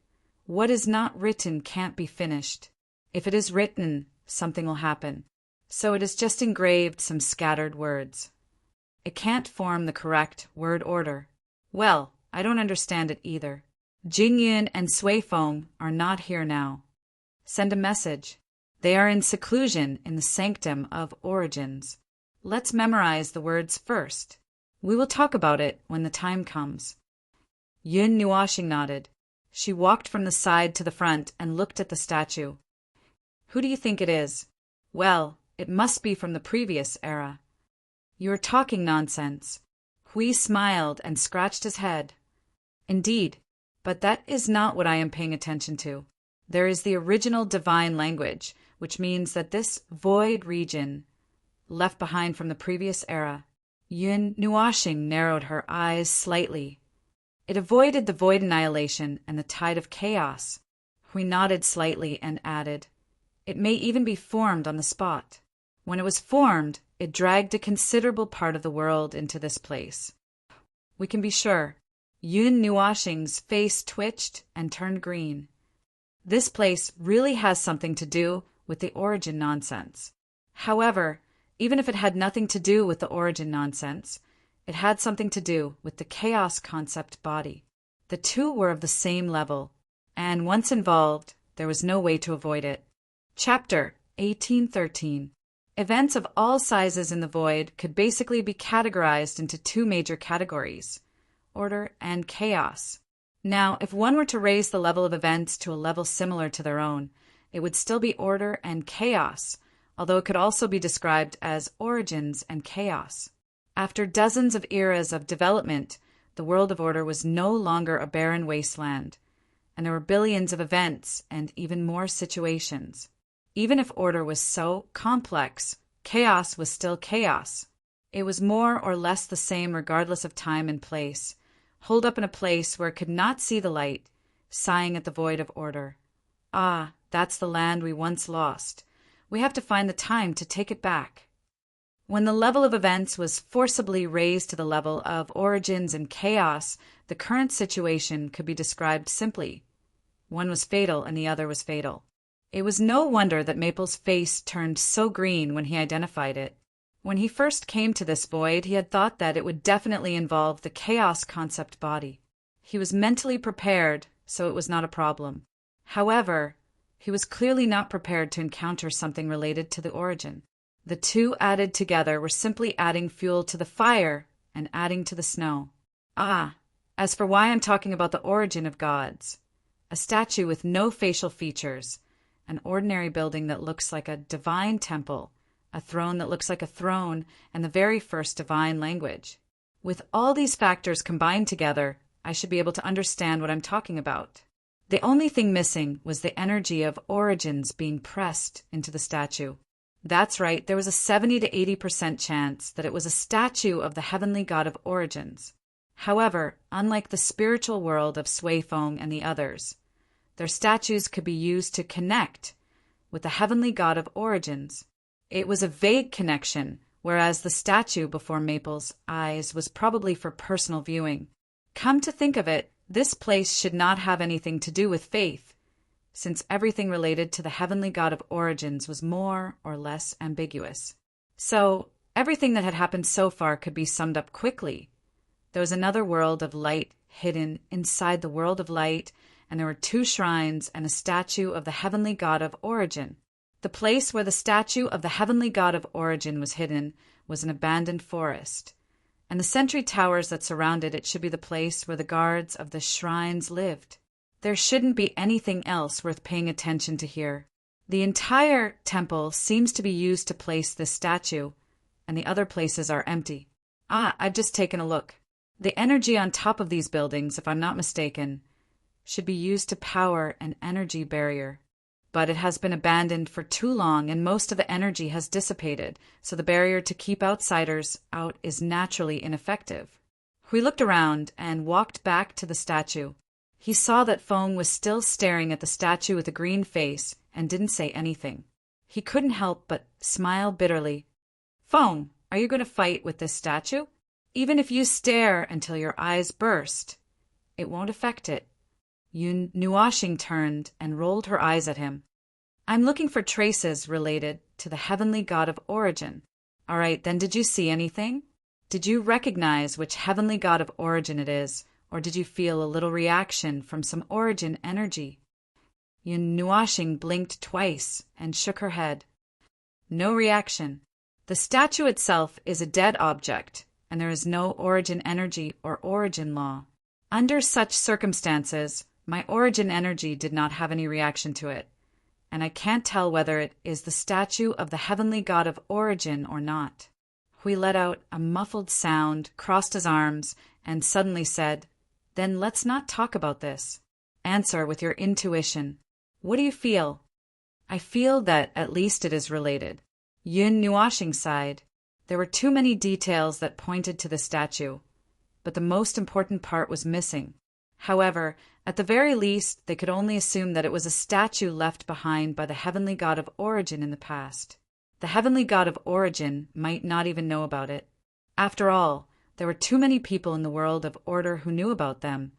"What is not written can't be finished. If it is written, something will happen. So it is just engraved some scattered words. It can't form the correct word order. Well, I don't understand it either. Jing Yun and Sui Feng are not here now. Send a message. They are in seclusion in the sanctum of origins. Let's memorize the words first. We will talk about it when the time comes." Yun Nuoxing nodded. She walked from the side to the front and looked at the statue. "Who do you think it is?" "Well, it must be from the previous era." "You are talking nonsense." Hui smiled and scratched his head. "Indeed, but that is not what I am paying attention to. There is the original divine language, which means that this void region, left behind from the previous era." Yun Nuoxing narrowed her eyes slightly. "It avoided the void annihilation and the tide of chaos." Hui nodded slightly and added, "It may even be formed on the spot. When it was formed, it dragged a considerable part of the world into this place. We can be sure." Yun Nuoxing's face twitched and turned green. "This place really has something to do with the origin nonsense. However, even if it had nothing to do with the origin nonsense, it had something to do with the chaos concept body. The two were of the same level, and once involved, there was no way to avoid it." Chapter 1813. Events of all sizes in the void could basically be categorized into two major categories: order and chaos. Now, if one were to raise the level of events to a level similar to their own, it would still be order and chaos, although it could also be described as origins and chaos. After dozens of eras of development, the world of order was no longer a barren wasteland, and there were billions of events and even more situations. Even if order was so complex, chaos was still chaos. It was more or less the same regardless of time and place, holed up in a place where it could not see the light, sighing at the void of order. "Ah, that's the land we once lost. We have to find the time to take it back." When the level of events was forcibly raised to the level of origins and chaos, the current situation could be described simply. One was fatal and the other was fatal. It was no wonder that Maple's face turned so green when he identified it. When he first came to this void, he had thought that it would definitely involve the chaos concept body. He was mentally prepared, so it was not a problem. However, he was clearly not prepared to encounter something related to the origin. The two added together were simply adding fuel to the fire and adding to the snow. As for why I'm talking about the origin of gods, a statue with no facial features, an ordinary building that looks like a divine temple, a throne that looks like a throne, and the very first divine language. With all these factors combined together, I should be able to understand what I'm talking about. The only thing missing was the energy of origins being pressed into the statue. That's right, there was a 70 to 80% chance that it was a statue of the heavenly god of origins. However, unlike the spiritual world of Sui Feng and the others, their statues could be used to connect with the heavenly god of origins. It was a vague connection, whereas the statue before Maple's eyes was probably for personal viewing. Come to think of it, this place should not have anything to do with faith, since everything related to the heavenly god of origins was more or less ambiguous. So, everything that had happened so far could be summed up quickly. There was another world of light hidden inside the world of light, and there were 2 shrines and a statue of the heavenly god of origin. The place where the statue of the heavenly god of origin was hidden was an abandoned forest, and the sentry towers that surrounded it should be the place where the guards of the shrines lived. There shouldn't be anything else worth paying attention to here. The entire temple seems to be used to place this statue, and the other places are empty. I've just taken a look. The energy on top of these buildings, if I'm not mistaken, should be used to power an energy barrier. But it has been abandoned for too long and most of the energy has dissipated, so the barrier to keep outsiders out is naturally ineffective. We looked around and walked back to the statue. He saw that Feng was still staring at the statue with a green face and didn't say anything. He couldn't help but smile bitterly. Feng, are you going to fight with this statue? Even if you stare until your eyes burst, it won't affect it. Yun Nuoxing turned and rolled her eyes at him. I'm looking for traces related to the heavenly god of origin. All right, then did you see anything? Did you recognize which heavenly god of origin it is, or did you feel a little reaction from some origin energy? Yun Nuoxing blinked twice and shook her head. No reaction. The statue itself is a dead object, and there is no origin energy or origin law. Under such circumstances, my origin energy did not have any reaction to it, and I can't tell whether it is the statue of the heavenly god of origin or not. Hui let out a muffled sound, crossed his arms, and suddenly said, Then let's not talk about this. Answer with your intuition. What do you feel? I feel that at least it is related. Yun Nuoxing sighed. There were too many details that pointed to the statue, but the most important part was missing. However, at the very least, they could only assume that it was a statue left behind by the heavenly god of origin in the past. The heavenly god of origin might not even know about it. After all, there were too many people in the world of order who knew about them,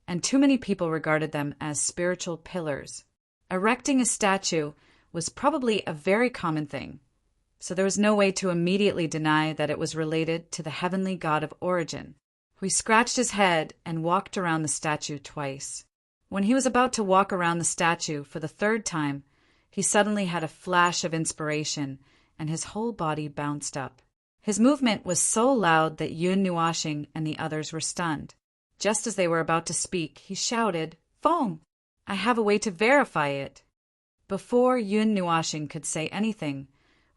and too many people regarded them as spiritual pillars. Erecting a statue was probably a very common thing, so there was no way to immediately deny that it was related to the heavenly god of origin. He scratched his head and walked around the statue twice. When he was about to walk around the statue for the 3rd time, he suddenly had a flash of inspiration, and his whole body bounced up. His movement was so loud that Yun Nuoxing and the others were stunned. Just as they were about to speak, he shouted, Feng! I have a way to verify it. Before Yun Nuoxing could say anything,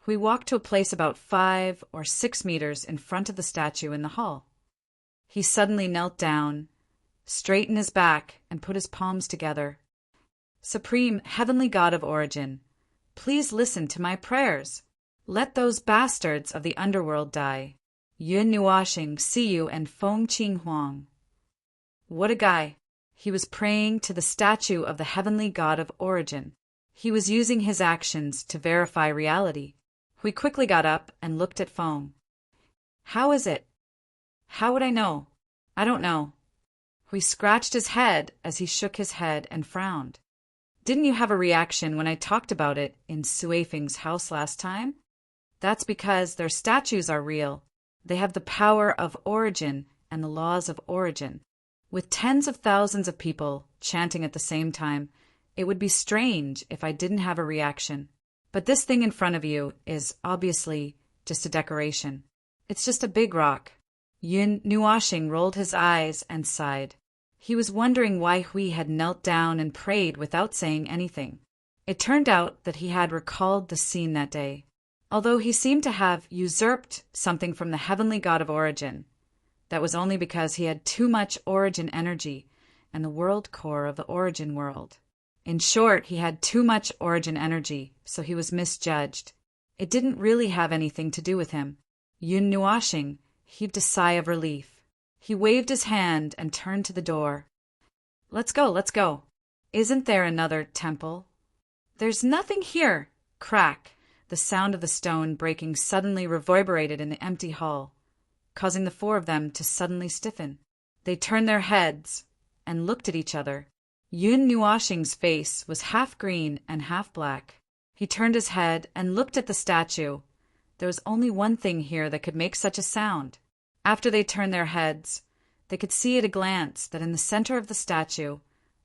we walked to a place about 5 or 6 meters in front of the statue in the hall. He suddenly knelt down, straightened his back, and put his palms together. Supreme Heavenly God of Origin, please listen to my prayers. Let those bastards of the underworld die. Yun Nuoxing, see you, and Feng Qing Huang. What a guy. He was praying to the statue of the Heavenly God of Origin. He was using his actions to verify reality. We quickly got up and looked at Feng. How is it? How would I know? I don't know. He scratched his head as he shook his head and frowned. Didn't you have a reaction when I talked about it in Sui Feng's house last time? That's because their statues are real. They have the power of origin and the laws of origin. With tens of thousands of people chanting at the same time, it would be strange if I didn't have a reaction. But this thing in front of you is obviously just a decoration. It's just a big rock. Yun Nuoxing rolled his eyes and sighed. He was wondering why Hui had knelt down and prayed without saying anything. It turned out that he had recalled the scene that day. Although he seemed to have usurped something from the heavenly god of origin, that was only because he had too much origin energy, and the world core of the origin world. In short, he had too much origin energy, so he was misjudged. It didn't really have anything to do with him. Yun Nuashing heaved a sigh of relief. He waved his hand and turned to the door. Let's go, let's go. Isn't there another temple? There's nothing here. Crack. The sound of the stone breaking suddenly reverberated in the empty hall, causing the four of them to suddenly stiffen. They turned their heads and looked at each other. Yun Nuashing's face was half green and half black. He turned his head and looked at the statue. There was only one thing here that could make such a sound. After they turned their heads, they could see at a glance that in the center of the statue,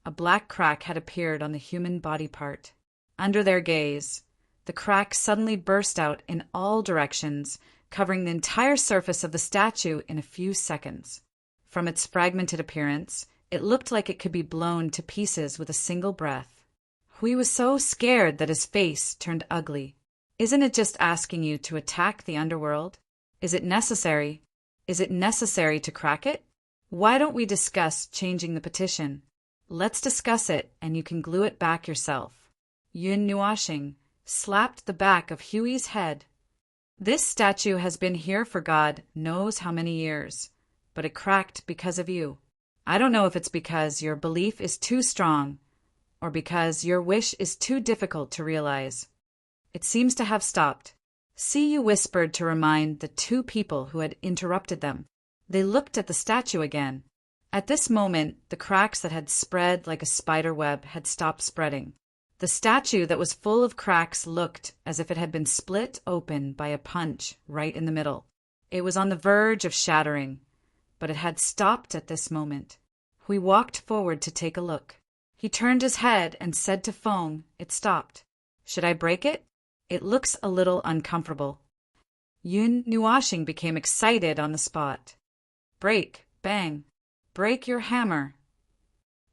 a black crack had appeared on the human body part. Under their gaze, the crack suddenly burst out in all directions, covering the entire surface of the statue in a few seconds. From its fragmented appearance, it looked like it could be blown to pieces with a single breath. Hui was so scared that his face turned ugly. Isn't it just asking you to attack the underworld? Is it necessary? Is it necessary to crack it? Why don't we discuss changing the petition? Let's discuss it, and you can glue it back yourself. Yun Nuashing slapped the back of Hui's head. This statue has been here for God knows how many years, but it cracked because of you. I don't know if it's because your belief is too strong, or because your wish is too difficult to realize. It seems to have stopped. See, you whispered to remind the two people who had interrupted them. They looked at the statue again. At this moment, the cracks that had spread like a spider web had stopped spreading. The statue that was full of cracks looked as if it had been split open by a punch right in the middle. It was on the verge of shattering, but it had stopped at this moment. We walked forward to take a look. He turned his head and said to Feng, "It stopped. Should I break it? It looks a little uncomfortable." Yun Nuashing became excited on the spot. "Break, bang, break your hammer."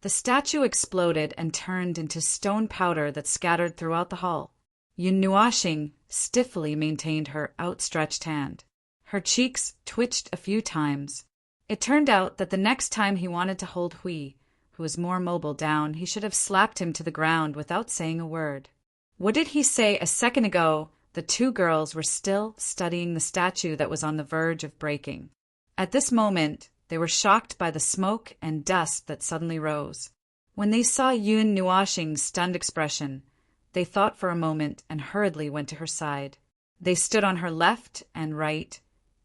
The statue exploded and turned into stone powder that scattered throughout the hall. Yun Nuashing stiffly maintained her outstretched hand. Her cheeks twitched a few times. It turned out that the next time he wanted to hold Hui, who was more mobile, down, he should have slapped him to the ground without saying a word. What did he say a second ago? The two girls were still studying the statue that was on the verge of breaking. At this moment, they were shocked by the smoke and dust that suddenly rose. When they saw Yun Nuashing's stunned expression, they thought for a moment and hurriedly went to her side. They stood on her left and right,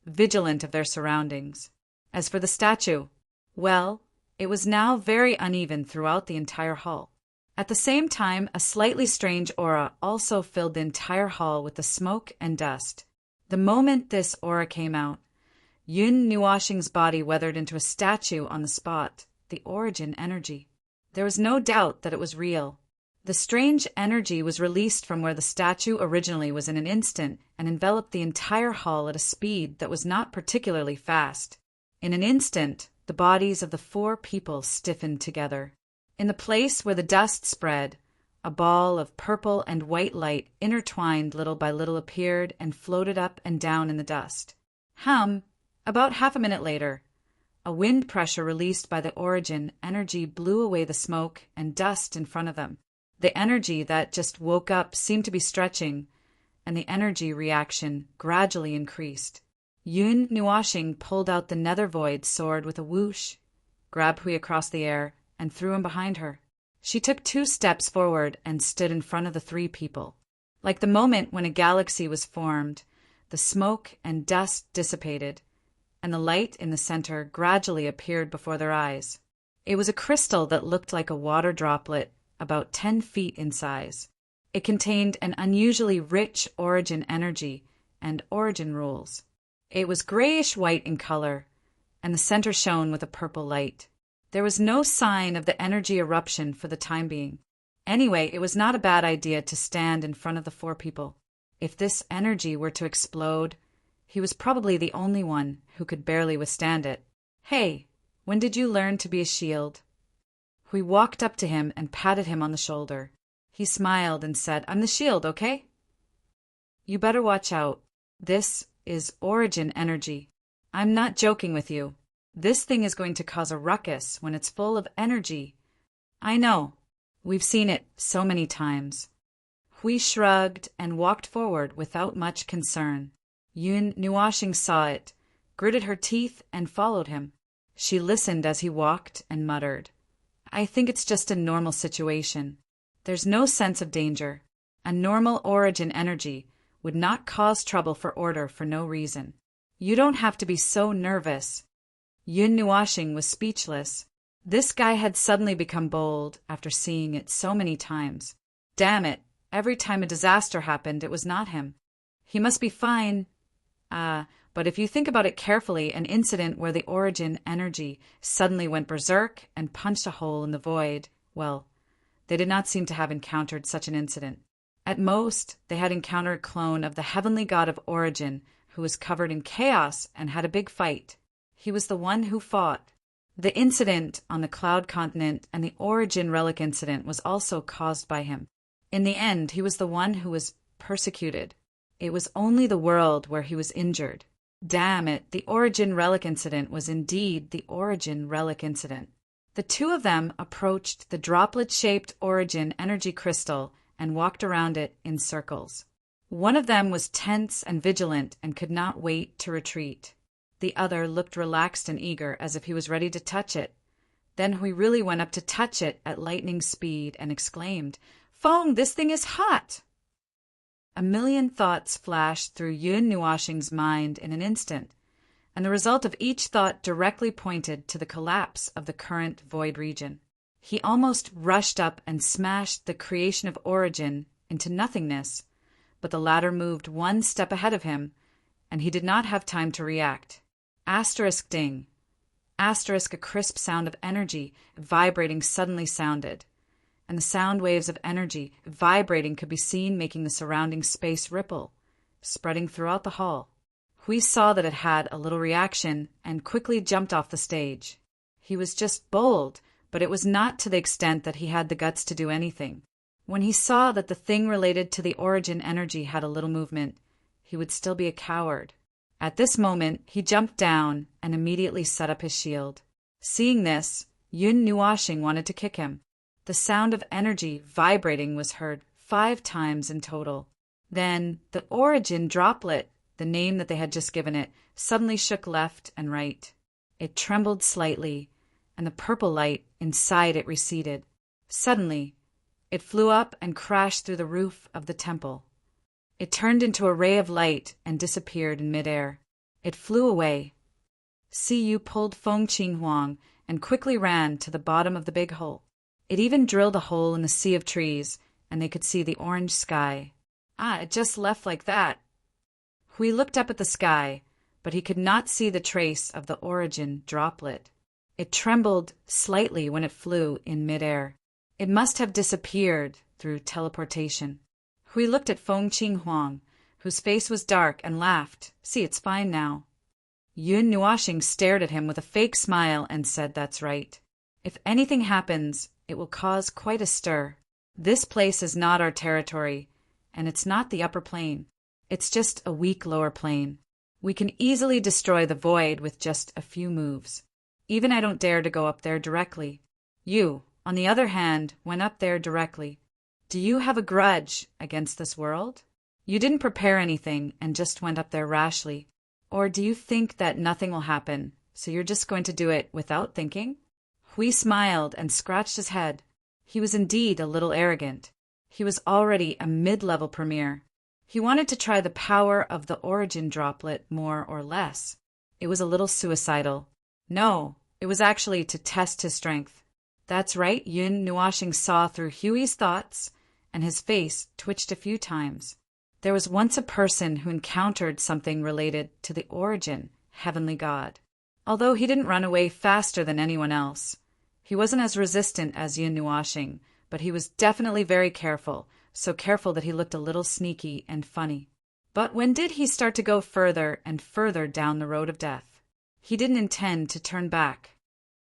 vigilant of their surroundings. As for the statue, well, it was now very uneven throughout the entire hall. At the same time, a slightly strange aura also filled the entire hall with the smoke and dust. The moment this aura came out, Yun Nuashing's body weathered into a statue on the spot, the origin energy. There was no doubt that it was real. The strange energy was released from where the statue originally was in an instant and enveloped the entire hall at a speed that was not particularly fast. In an instant, the bodies of the four people stiffened together. In the place where the dust spread, a ball of purple and white light intertwined little by little appeared and floated up and down in the dust. About half a minute later, a wind pressure released by the origin energy blew away the smoke and dust in front of them. The energy that just woke up seemed to be stretching, and the energy reaction gradually increased. Yun Nuashing pulled out the nether void sword with a whoosh, grabbed Hui across the air, and threw him behind her. She took 2 steps forward and stood in front of the 3 people. Like the moment when a galaxy was formed, the smoke and dust dissipated, and the light in the center gradually appeared before their eyes. It was a crystal that looked like a water droplet, about 10 feet in size. It contained an unusually rich origin energy and origin rules. It was grayish-white in color, and the center shone with a purple light. There was no sign of the energy eruption for the time being. Anyway, it was not a bad idea to stand in front of the 4 people. If this energy were to explode, he was probably the only one who could barely withstand it. "Hey, when did you learn to be a shield?" We walked up to him and patted him on the shoulder. He smiled and said, "I'm the shield, okay? You better watch out. This is origin energy. I'm not joking with you. This thing is going to cause a ruckus when it's full of energy. I know. We've seen it so many times. Hui shrugged and walked forward without much concern. Yun Nuashing saw it, gritted her teeth, and followed him. She listened as he walked and muttered, I think it's just a normal situation. There's no sense of danger. A normal origin energy would not cause trouble for order for no reason. You don't have to be so nervous. Yun Nuashing was speechless. This guy had suddenly become bold after seeing it so many times. Damn it, every time a disaster happened, it was not him. He must be fine. But if you think about it carefully, an incident where the origin energy suddenly went berserk and punched a hole in the void, well, they did not seem to have encountered such an incident. At most, they had encountered a clone of the heavenly god of origin who was covered in chaos and had a big fight. He was the one who fought. The incident on the Cloud Continent and the origin relic incident was also caused by him. In the end, he was the one who was persecuted. It was only the world where he was injured. Damn it, the origin relic incident was indeed the origin relic incident. The two of them approached the droplet-shaped origin energy crystal and walked around it in circles. One of them was tense and vigilant and could not wait to retreat. The other looked relaxed and eager, as if he was ready to touch it. Then Hui really went up to touch it at lightning speed and exclaimed, Feng, this thing is hot! A million thoughts flashed through Yun Nuashing's mind in an instant, and the result of each thought directly pointed to the collapse of the current void region. He almost rushed up and smashed the creation of origin into nothingness, but the latter moved one step ahead of him, and he did not have time to react. Asterisk ding. Asterisk, a crisp sound of energy vibrating suddenly sounded, and the sound waves of energy vibrating could be seen making the surrounding space ripple, spreading throughout the hall. Hui saw that it had a little reaction and quickly jumped off the stage. He was just bold, but it was not to the extent that he had the guts to do anything. When he saw that the thing related to the origin energy had a little movement, he would still be a coward. At this moment, he jumped down and immediately set up his shield. Seeing this, Yun Nuashing wanted to kick him. The sound of energy vibrating was heard 5 times in total. Then, the origin droplet, the name that they had just given it, suddenly shook left and right. It trembled slightly, and the purple light inside it receded. Suddenly, it flew up and crashed through the roof of the temple. It turned into a ray of light and disappeared in midair. It flew away. Siyu pulled Feng Qinghuang and quickly ran to the bottom of the big hole. It even drilled a hole in the sea of trees, and they could see the orange sky. It just left like that. Hui looked up at the sky, but he could not see the trace of the origin droplet. It trembled slightly when it flew in midair. It must have disappeared through teleportation. Hui looked at Feng Qinghuang, whose face was dark, and laughed. See, it's fine now. Yun Nuashing stared at him with a fake smile and said, That's right. If anything happens, it will cause quite a stir. This place is not our territory, and it's not the upper plane. It's just a weak lower plane. We can easily destroy the void with just a few moves. Even I don't dare to go up there directly. You, on the other hand, went up there directly. Do you have a grudge against this world? You didn't prepare anything and just went up there rashly. Or do you think that nothing will happen, so you're just going to do it without thinking? Hui smiled and scratched his head. He was indeed a little arrogant. He was already a mid-level premier. He wanted to try the power of the origin droplet more or less. It was a little suicidal. No, it was actually to test his strength. That's right, Yun Nuashing saw through Hui's thoughts, and his face twitched a few times. There was once a person who encountered something related to the origin, heavenly god. Although he didn't run away faster than anyone else. He wasn't as resistant as Yun Nuashing, but he was definitely very careful, so careful that he looked a little sneaky and funny. But when did he start to go further and further down the road of death? He didn't intend to turn back.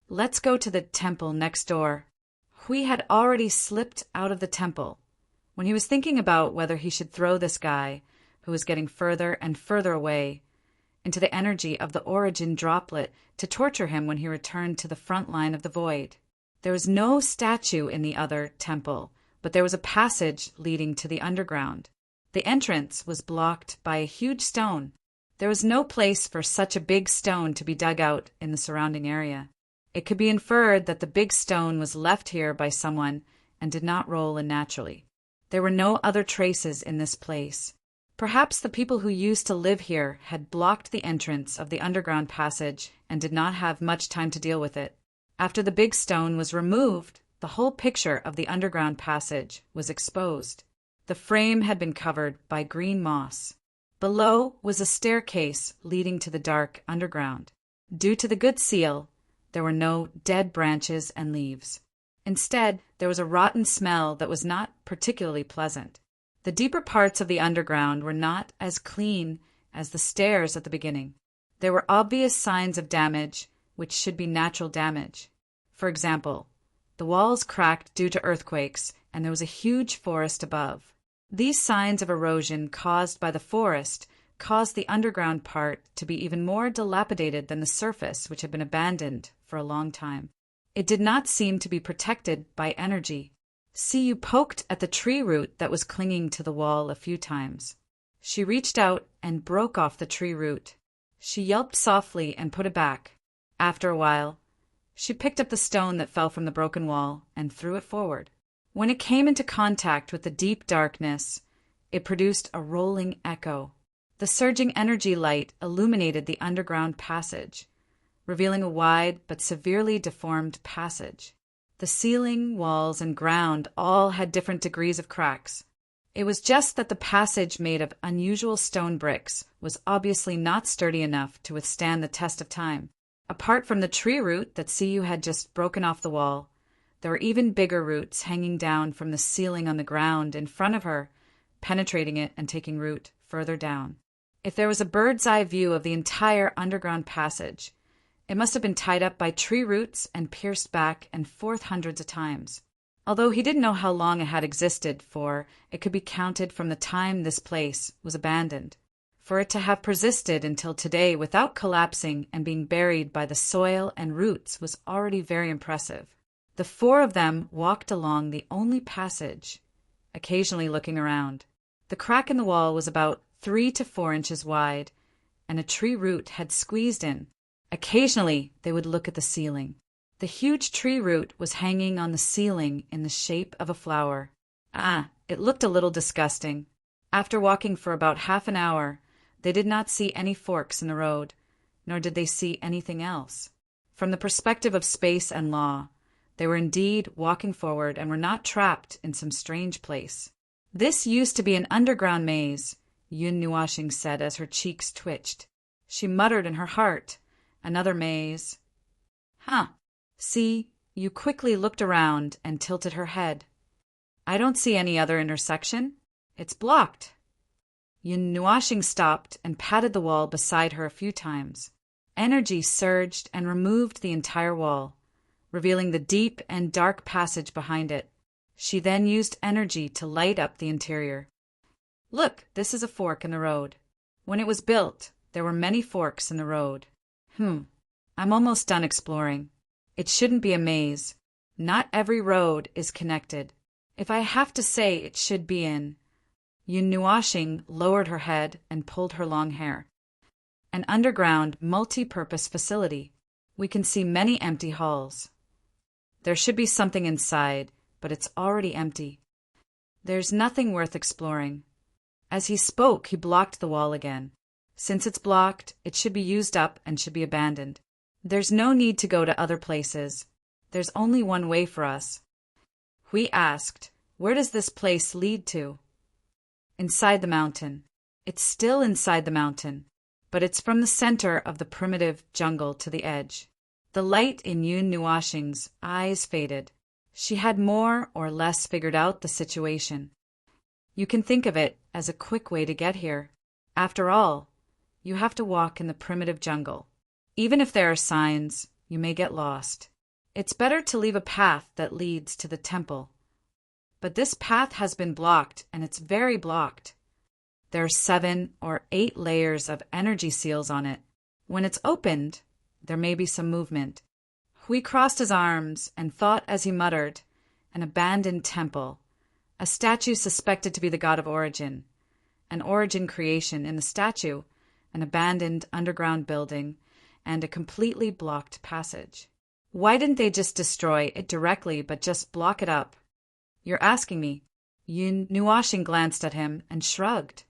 Let's go to the temple next door. Hui had already slipped out of the temple. When he was thinking about whether he should throw this guy, who was getting further and further away, into the energy of the origin droplet to torture him when he returned to the front line of the void. There was no statue in the other temple, but there was a passage leading to the underground. The entrance was blocked by a huge stone. There was no place for such a big stone to be dug out in the surrounding area. It could be inferred that the big stone was left here by someone and did not roll in naturally. There were no other traces in this place. Perhaps the people who used to live here had blocked the entrance of the underground passage and did not have much time to deal with it. After the big stone was removed, the whole picture of the underground passage was exposed. The frame had been covered by green moss. Below was a staircase leading to the dark underground. Due to the good seal, there were no dead branches and leaves. Instead, there was a rotten smell that was not particularly pleasant. The deeper parts of the underground were not as clean as the stairs at the beginning. There were obvious signs of damage, which should be natural damage. For example, the walls cracked due to earthquakes, and there was a huge forest above. These signs of erosion caused by the forest caused the underground part to be even more dilapidated than the surface, which had been abandoned for a long time. It did not seem to be protected by energy. Siyu poked at the tree root that was clinging to the wall a few times. She reached out and broke off the tree root. She yelped softly and put it back. After a while, she picked up the stone that fell from the broken wall and threw it forward. When it came into contact with the deep darkness, it produced a rolling echo. The surging energy light illuminated the underground passage, revealing a wide but severely deformed passage. The ceiling, walls, and ground all had different degrees of cracks. It was just that the passage made of unusual stone bricks was obviously not sturdy enough to withstand the test of time. Apart from the tree root that Siyu had just broken off the wall, there were even bigger roots hanging down from the ceiling on the ground in front of her, penetrating it and taking root further down. If there was a bird's eye view of the entire underground passage, it must have been tied up by tree roots and pierced back and forth hundreds of times. Although he didn't know how long it had existed for, it could be counted from the time this place was abandoned. For it to have persisted until today without collapsing and being buried by the soil and roots was already very impressive. The four of them walked along the only passage, occasionally looking around. The crack in the wall was about 3 to 4 inches wide, and a tree root had squeezed in. Occasionally, they would look at the ceiling. The huge tree root was hanging on the ceiling in the shape of a flower. It looked a little disgusting. After walking for about half an hour, they did not see any forks in the road, nor did they see anything else. From the perspective of space and law, they were indeed walking forward and were not trapped in some strange place. This used to be an underground maze, Yun Nuashing said as her cheeks twitched. She muttered in her heart, "Another maze." You quickly looked around and tilted her head. "I don't see any other intersection. It's blocked." Yun Nuashing stopped and patted the wall beside her a few times. Energy surged and removed the entire wall, revealing the deep and dark passage behind it. She then used energy to light up the interior. "Look, this is a fork in the road. When it was built, there were many forks in the road. I'm almost done exploring. It shouldn't be a maze. Not every road is connected. If I have to say it should be in..." Yun Nuashing lowered her head and pulled her long hair. "An underground, multi-purpose facility. We can see many empty halls. There should be something inside, but it's already empty. There's nothing worth exploring." As he spoke, he blocked the wall again. Since it's blocked, it should be used up and should be abandoned. There's no need to go to other places. There's only one way for us. We asked, "Where does this place lead to?" "Inside the mountain." It's still inside the mountain, but it's from the center of the primitive jungle to the edge. The light in Yun Nuashing's eyes faded. She had more or less figured out the situation. You can think of it as a quick way to get here. After all, you have to walk in the primitive jungle. Even if there are signs, you may get lost. It's better to leave a path that leads to the temple. But this path has been blocked, and it's very blocked. There are 7 or 8 layers of energy seals on it. When it's opened, there may be some movement. Hui crossed his arms and thought as he muttered, an abandoned temple, a statue suspected to be the god of origin, an origin creation in the statue, an abandoned underground building, and a completely blocked passage. Why didn't they just destroy it directly but just block it up? You're asking me. Yun Nuashing glanced at him and shrugged.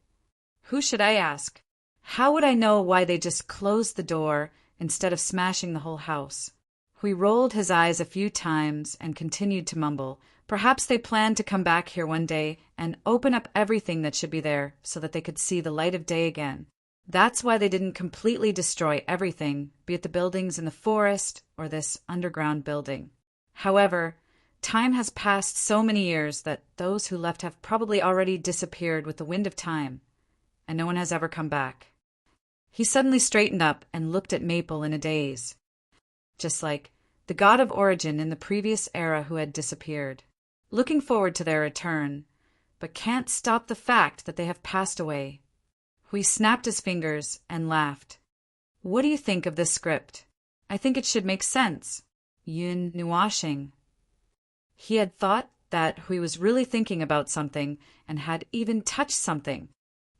Who should I ask? How would I know why they just closed the door instead of smashing the whole house? Hui rolled his eyes a few times and continued to mumble. Perhaps they planned to come back here one day and open up everything that should be there so that they could see the light of day again. That's why they didn't completely destroy everything, be it the buildings in the forest or this underground building. However, time has passed so many years that those who left have probably already disappeared with the wind of time, and no one has ever come back. He suddenly straightened up and looked at Maple in a daze. Just like the god of origin in the previous era who had disappeared, looking forward to their return, but can't stop the fact that they have passed away. Hui snapped his fingers and laughed. What do you think of this script? I think it should make sense. Yun Nuashing. He had thought that Hui was really thinking about something and had even touched something.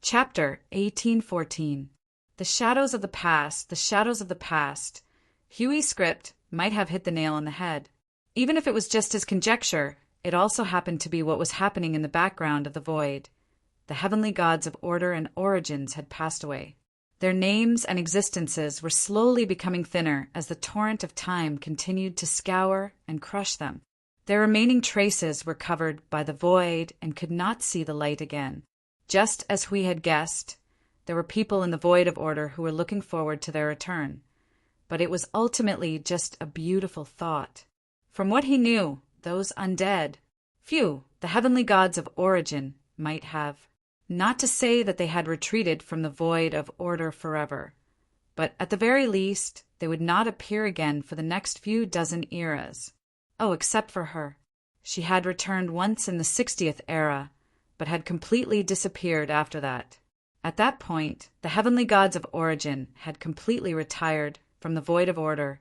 Chapter 1814. The shadows of the past, the shadows of the past. Huey's script might have hit the nail on the head. Even if it was just his conjecture, it also happened to be what was happening in the background of the void. The heavenly gods of order and origins had passed away. Their names and existences were slowly becoming thinner as the torrent of time continued to scour and crush them. Their remaining traces were covered by the void and could not see the light again. Just as Hui had guessed, there were people in the void of order who were looking forward to their return. But it was ultimately just a beautiful thought. From what he knew, those undead, few, the heavenly gods of origin, might have. Not to say that they had retreated from the void of order forever, but at the very least, they would not appear again for the next few dozen eras. Oh, except for her. She had returned once in the 60th era, but had completely disappeared after that. At that point, the heavenly gods of origin had completely retired from the void of order,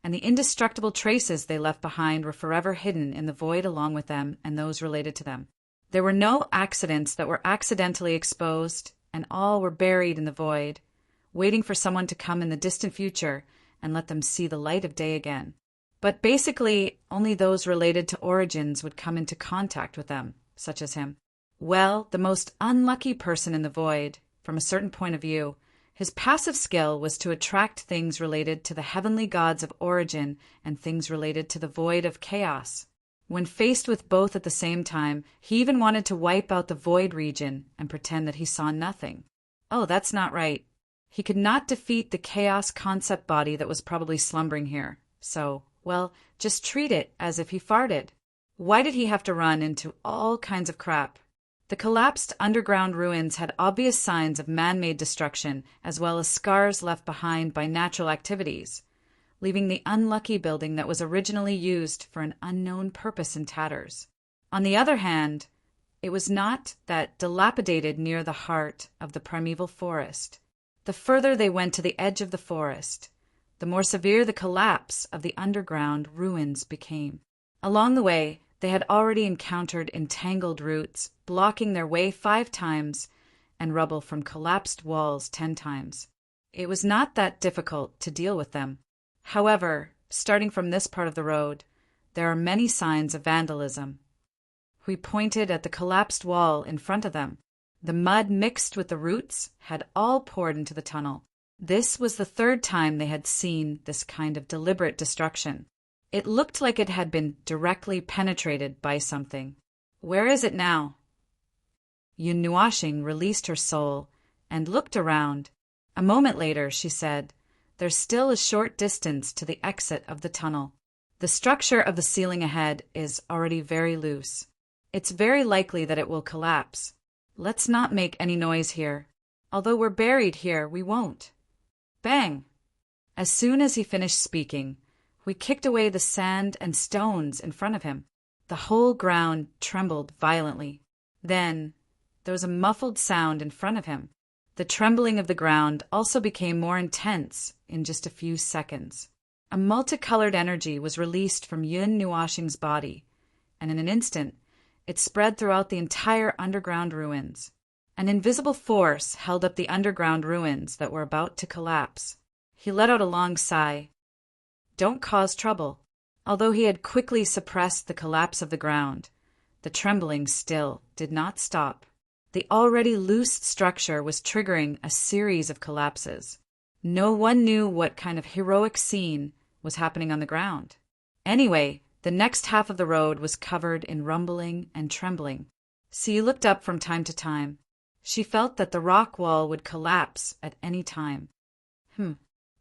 and the indestructible traces they left behind were forever hidden in the void along with them and those related to them. There were no accidents that were accidentally exposed, and all were buried in the void, waiting for someone to come in the distant future and let them see the light of day again. But basically, only those related to origins would come into contact with them, such as him. Well, the most unlucky person in the void, from a certain point of view, his passive skill was to attract things related to the heavenly gods of origin and things related to the void of chaos. When faced with both at the same time, he even wanted to wipe out the void region and pretend that he saw nothing. Oh, that's not right. He could not defeat the chaos concept body that was probably slumbering here. So, well, just treat it as if he farted. Why did he have to run into all kinds of crap? The collapsed underground ruins had obvious signs of man-made destruction, as well as scars left behind by natural activities, leaving the unlucky building that was originally used for an unknown purpose in tatters. On the other hand, it was not that dilapidated near the heart of the primeval forest. The further they went to the edge of the forest, the more severe the collapse of the underground ruins became. Along the way, they had already encountered entangled roots, blocking their way 5 times, and rubble from collapsed walls 10 times. It was not that difficult to deal with them. However, starting from this part of the road, there are many signs of vandalism. We pointed at the collapsed wall in front of them. The mud mixed with the roots had all poured into the tunnel. This was the 3rd time they had seen this kind of deliberate destruction. It looked like it had been directly penetrated by something. Where is it now? Yun Nuashing released her soul and looked around. A moment later, she said, "There's still a short distance to the exit of the tunnel. The structure of the ceiling ahead is already very loose. It's very likely that it will collapse. Let's not make any noise here. Although we're buried here, we won't." Bang! As soon as he finished speaking, we kicked away the sand and stones in front of him. The whole ground trembled violently. Then, there was a muffled sound in front of him. The trembling of the ground also became more intense in just a few seconds. A multicolored energy was released from Yun Nuashing's body, and in an instant, it spread throughout the entire underground ruins. An invisible force held up the underground ruins that were about to collapse. He let out a long sigh. Don't cause trouble. Although he had quickly suppressed the collapse of the ground, the trembling still did not stop. The already loose structure was triggering a series of collapses. No one knew what kind of heroic scene was happening on the ground. Anyway, the next half of the road was covered in rumbling and trembling. She looked up from time to time. She felt that the rock wall would collapse at any time.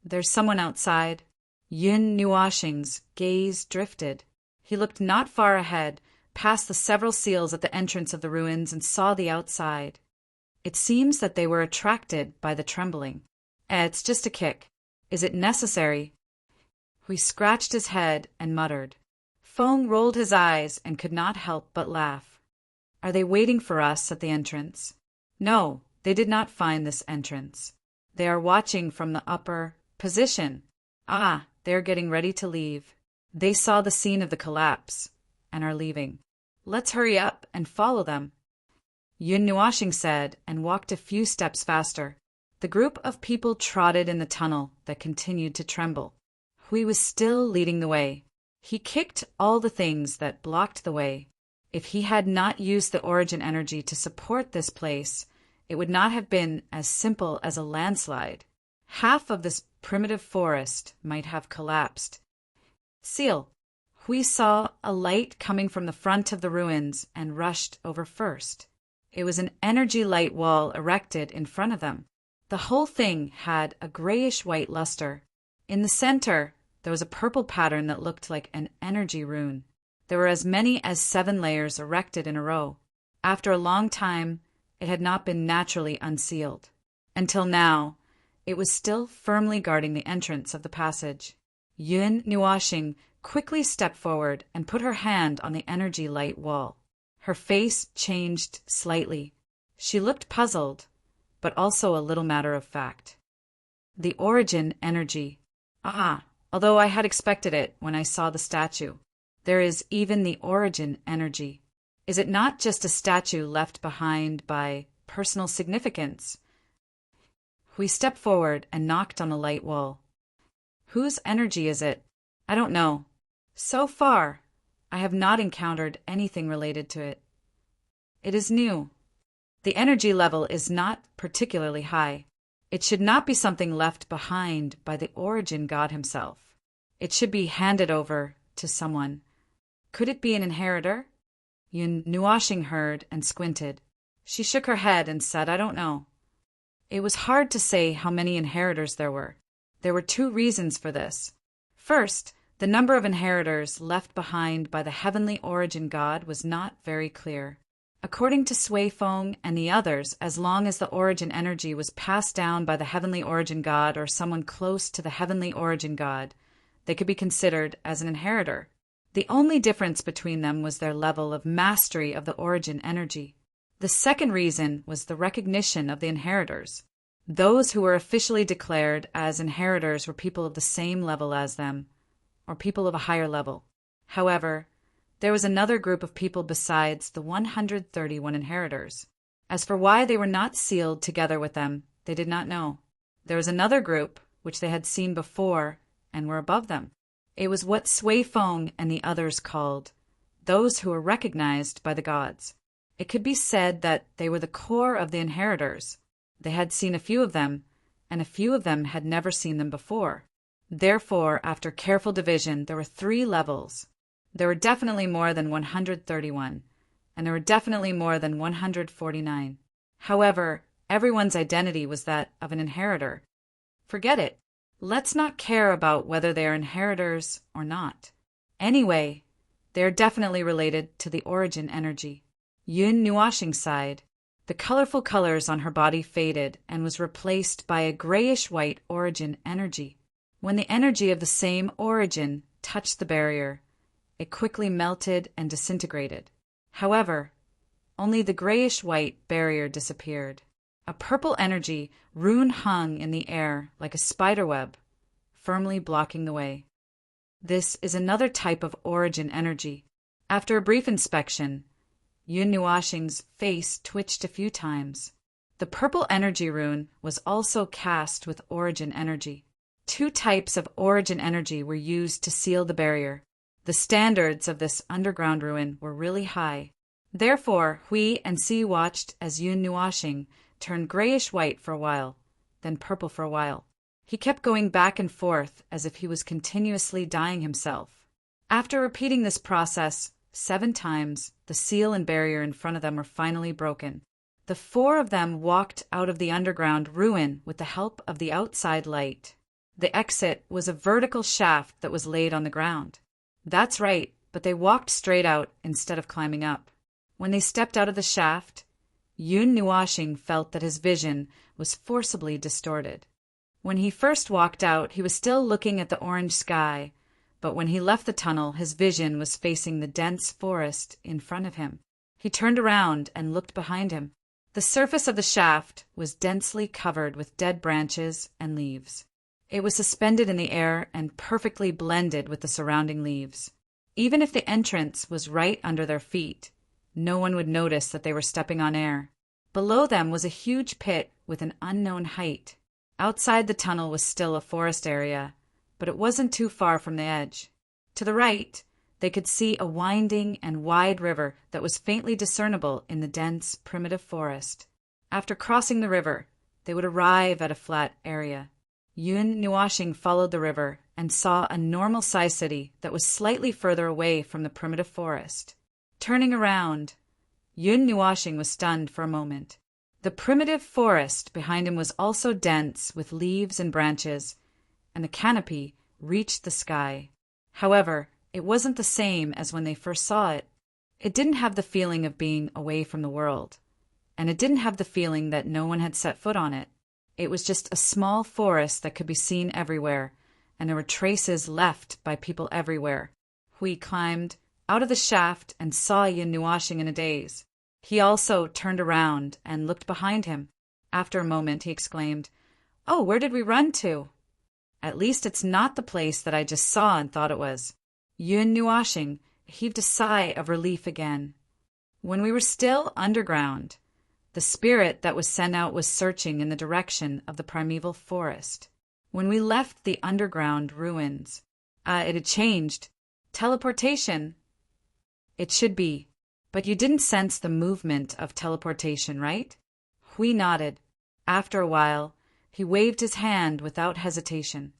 There's someone outside. Yun Nuashing's gaze drifted. He looked not far ahead, past the several seals at the entrance of the ruins, and saw the outside. It seems that they were attracted by the trembling. It's just a kick. Is it necessary? He scratched his head and muttered. Feng rolled his eyes and could not help but laugh. Are they waiting for us at the entrance? No, they did not find this entrance. They are watching from the upper position. They are getting ready to leave. They saw the scene of the collapse and are leaving. Let's hurry up and follow them, Yun Nuashing said, and walked a few steps faster. The group of people trotted in the tunnel that continued to tremble. Hui was still leading the way. He kicked all the things that blocked the way. If he had not used the origin energy to support this place, it would not have been as simple as a landslide. Half of this primitive forest might have collapsed. Seal. Hui saw a light coming from the front of the ruins and rushed over first. It was an energy light wall erected in front of them. The whole thing had a grayish-white luster. In the center, there was a purple pattern that looked like an energy rune. There were as many as 7 layers erected in a row. After a long time, it had not been naturally unsealed. Until now, it was still firmly guarding the entrance of the passage. Yun Nuashing quickly stepped forward and put her hand on the energy light wall. Her face changed slightly. She looked puzzled, but also a little matter-of-fact. The origin energy. Although I had expected it when I saw the statue. There is even the origin energy. Is it not just a statue left behind by personal significance? We stepped forward and knocked on the light wall. Whose energy is it? I don't know. So far, I have not encountered anything related to it. It is new. The energy level is not particularly high. It should not be something left behind by the origin god himself. It should be handed over to someone. Could it be an inheritor? Yun Nuashing heard and squinted. She shook her head and said, I don't know. It was hard to say how many inheritors there were. There were 2 reasons for this. First, the number of inheritors left behind by the heavenly origin god was not very clear. According to Sui Feng and the others, as long as the origin energy was passed down by the heavenly origin god or someone close to the heavenly origin god, they could be considered as an inheritor. The only difference between them was their level of mastery of the origin energy. The second reason was the recognition of the inheritors. Those who were officially declared as inheritors were people of the same level as them, or people of a higher level. However, there was another group of people besides the 131 inheritors. As for why they were not sealed together with them, they did not know. There was another group, which they had seen before and were above them. It was what Sui Feng and the others called those who were recognized by the gods. It could be said that they were the core of the inheritors. They had seen a few of them, and a few of them had never seen them before. Therefore, after careful division, there were 3 levels. There were definitely more than 131, and there were definitely more than 149. However, everyone's identity was that of an inheritor. Forget it. Let's not care about whether they are inheritors or not. Anyway, they are definitely related to the origin energy. Yun Nuashing sighed. The colorful colors on her body faded and was replaced by a grayish-white origin energy. When the energy of the same origin touched the barrier, it quickly melted and disintegrated. However, Only the grayish-white barrier disappeared. A purple energy rune hung in the air like a spiderweb, firmly blocking the way. This is another type of origin energy. After a brief inspection, Yun Nuashing's face twitched a few times. The purple energy rune was also cast with origin energy. 2 types of origin energy were used to seal the barrier. The standards of this underground ruin were really high. Therefore, Hui and Si watched as Yun Nuashing turned grayish-white for a while, then purple for a while. He kept going back and forth as if he was continuously dyeing himself. After repeating this process 7 times, the seal and barrier in front of them were finally broken. The 4 of them walked out of the underground ruin with the help of the outside light. The exit was a vertical shaft that was laid on the ground. That's right, but they walked straight out instead of climbing up. When they stepped out of the shaft, Yun Nuashing felt that his vision was forcibly distorted. When he first walked out, he was still looking at the orange sky, but when he left the tunnel, his vision was facing the dense forest in front of him. He turned around and looked behind him. The surface of the shaft was densely covered with dead branches and leaves. It was suspended in the air and perfectly blended with the surrounding leaves. Even if the entrance was right under their feet, no one would notice that they were stepping on air. Below them was a huge pit with an unknown height. Outside the tunnel was still a forest area, but it wasn't too far from the edge. To the right, they could see a winding and wide river that was faintly discernible in the dense, primitive forest. After crossing the river, they would arrive at a flat area. Yun Nuashing followed the river and saw a normal-sized city that was slightly further away from the primitive forest. Turning around, Yun Nuashing was stunned for a moment. The primitive forest behind him was also dense with leaves and branches, and the canopy reached the sky. However, it wasn't the same as when they first saw it. It didn't have the feeling of being away from the world, and it didn't have the feeling that no one had set foot on it. It was just a small forest that could be seen everywhere, and there were traces left by people everywhere. Hui climbed out of the shaft and saw Yun Nuashing in a daze. He also turned around and looked behind him. After a moment, he exclaimed, "Oh, where did we run to? At least it's not the place that I just saw and thought it was." Yun Nuashing heaved a sigh of relief again. When we were still underground, the spirit that was sent out was searching in the direction of the primeval forest. When we left the underground ruins, it had changed. Teleportation. It should be. But you didn't sense the movement of teleportation, right? Hui nodded. After a while, he waved his hand without hesitation.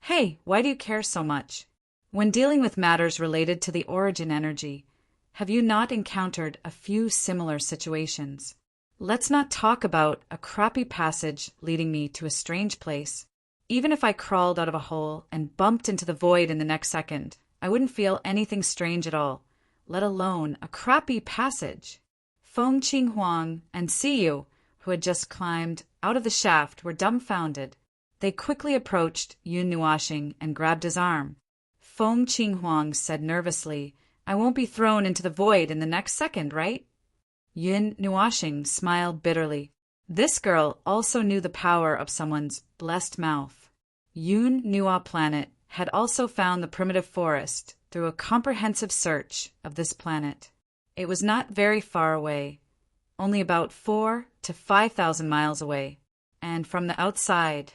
"Hey, why do you care so much? When dealing with matters related to the origin energy, have you not encountered a few similar situations? Let's not talk about a crappy passage leading me to a strange place. Even if I crawled out of a hole and bumped into the void in the next second, I wouldn't feel anything strange at all, let alone a crappy passage." Feng Qinghuang and Siyu, who had just climbed out of the shaft, were dumbfounded. They quickly approached Yun Nuashing and grabbed his arm. Feng Qinghuang said nervously, "I won't be thrown into the void in the next second, right?" Yun Nuashing smiled bitterly. This girl also knew the power of someone's blessed mouth. Yun Nua planet had also found the primitive forest through a comprehensive search of this planet. It was not very far away, only about 4,000 to 5,000 miles away, and from the outside.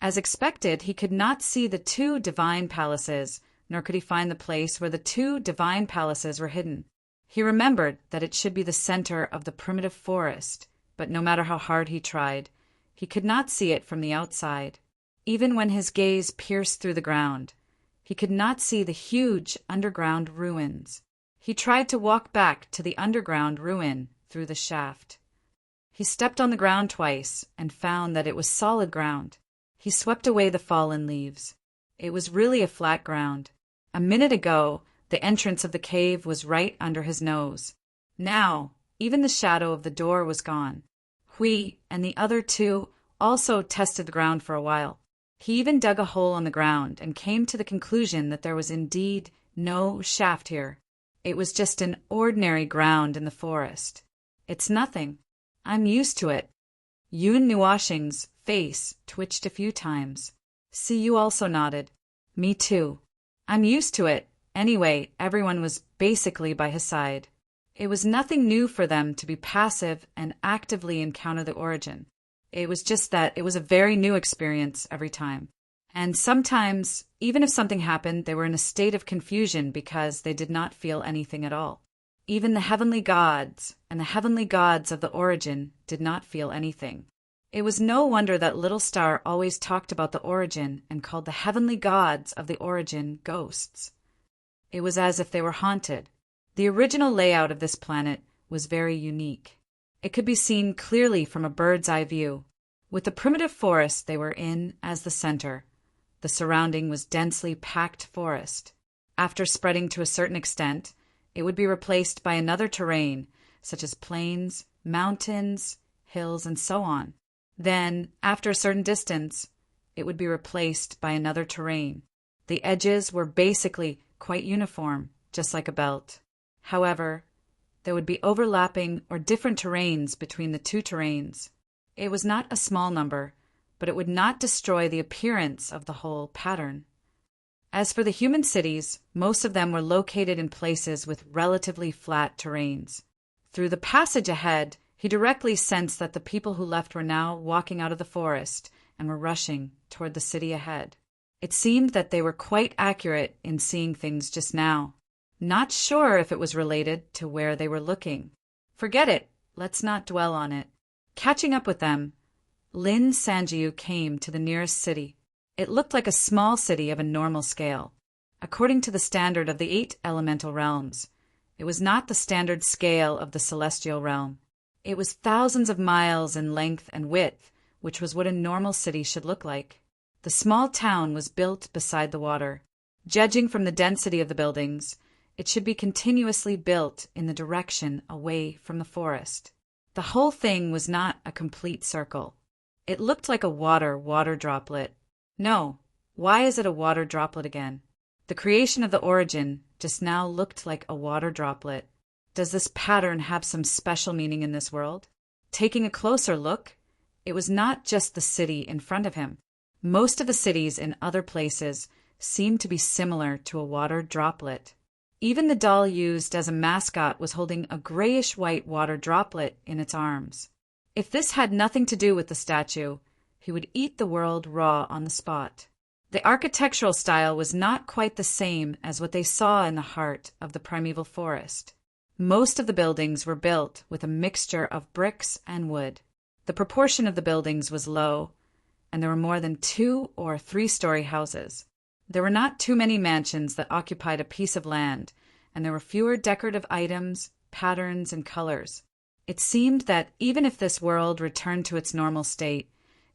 As expected, he could not see the 2 divine palaces, nor could he find the place where the 2 divine palaces were hidden. He remembered that it should be the center of the primitive forest, but no matter how hard he tried, he could not see it from the outside. Even when his gaze pierced through the ground, he could not see the huge underground ruins. He tried to walk back to the underground ruin through the shaft. He stepped on the ground twice and found that it was solid ground. He swept away the fallen leaves. It was really a flat ground. A minute ago, the entrance of the cave was right under his nose. Now, even the shadow of the door was gone. Hui and the other 2 also tested the ground for a while. He even dug a hole on the ground and came to the conclusion that there was indeed no shaft here. It was just an ordinary ground in the forest. It's nothing. I'm used to it. Yoon Nuashing's face twitched a few times. See, you also nodded. Me too. I'm used to it. Anyway, everyone was basically by his side. It was nothing new for them to be passive and actively encounter the origin. It was just that it was a very new experience every time. And sometimes, even if something happened, they were in a state of confusion because they did not feel anything at all. Even the heavenly gods and the heavenly gods of the origin did not feel anything. It was no wonder that Little Star always talked about the origin and called the heavenly gods of the origin ghosts. It was as if they were haunted. The original layout of this planet was very unique. It could be seen clearly from a bird's eye view, with the primitive forest they were in as the center. The surrounding was densely packed forest. After spreading to a certain extent, it would be replaced by another terrain, such as plains, mountains, hills, and so on. Then, after a certain distance, it would be replaced by another terrain. The edges were basically quite uniform, just like a belt. However, there would be overlapping or different terrains between the two terrains. It was not a small number, but it would not destroy the appearance of the whole pattern. As for the human cities, most of them were located in places with relatively flat terrains. Through the passage ahead, he directly sensed that the people who left were now walking out of the forest and were rushing toward the city ahead. It seemed that they were quite accurate in seeing things just now. Not sure if it was related to where they were looking. Forget it. Let's not dwell on it. Catching up with them, Lin Sanjiu came to the nearest city. It looked like a small city of a normal scale. According to the standard of the 8 elemental realms, it was not the standard scale of the celestial realm. It was thousands of miles in length and width, which was what a normal city should look like. The small town was built beside the water. Judging from the density of the buildings, it should be continuously built in the direction away from the forest. The whole thing was not a complete circle. It looked like a water droplet. No, why is it a water droplet again? The creation of the origin just now looked like a water droplet. Does this pattern have some special meaning in this world? Taking a closer look, it was not just the city in front of him. Most of the cities in other places seemed to be similar to a water droplet. Even the doll used as a mascot was holding a grayish-white water droplet in its arms. If this had nothing to do with the statue, he would eat the world raw on the spot. The architectural style was not quite the same as what they saw in the heart of the primeval forest. Most of the buildings were built with a mixture of bricks and wood. The proportion of the buildings was low, and there were more than 2 or 3-story houses. There were not too many mansions that occupied a piece of land, and there were fewer decorative items, patterns, and colors. It seemed that even if this world returned to its normal state,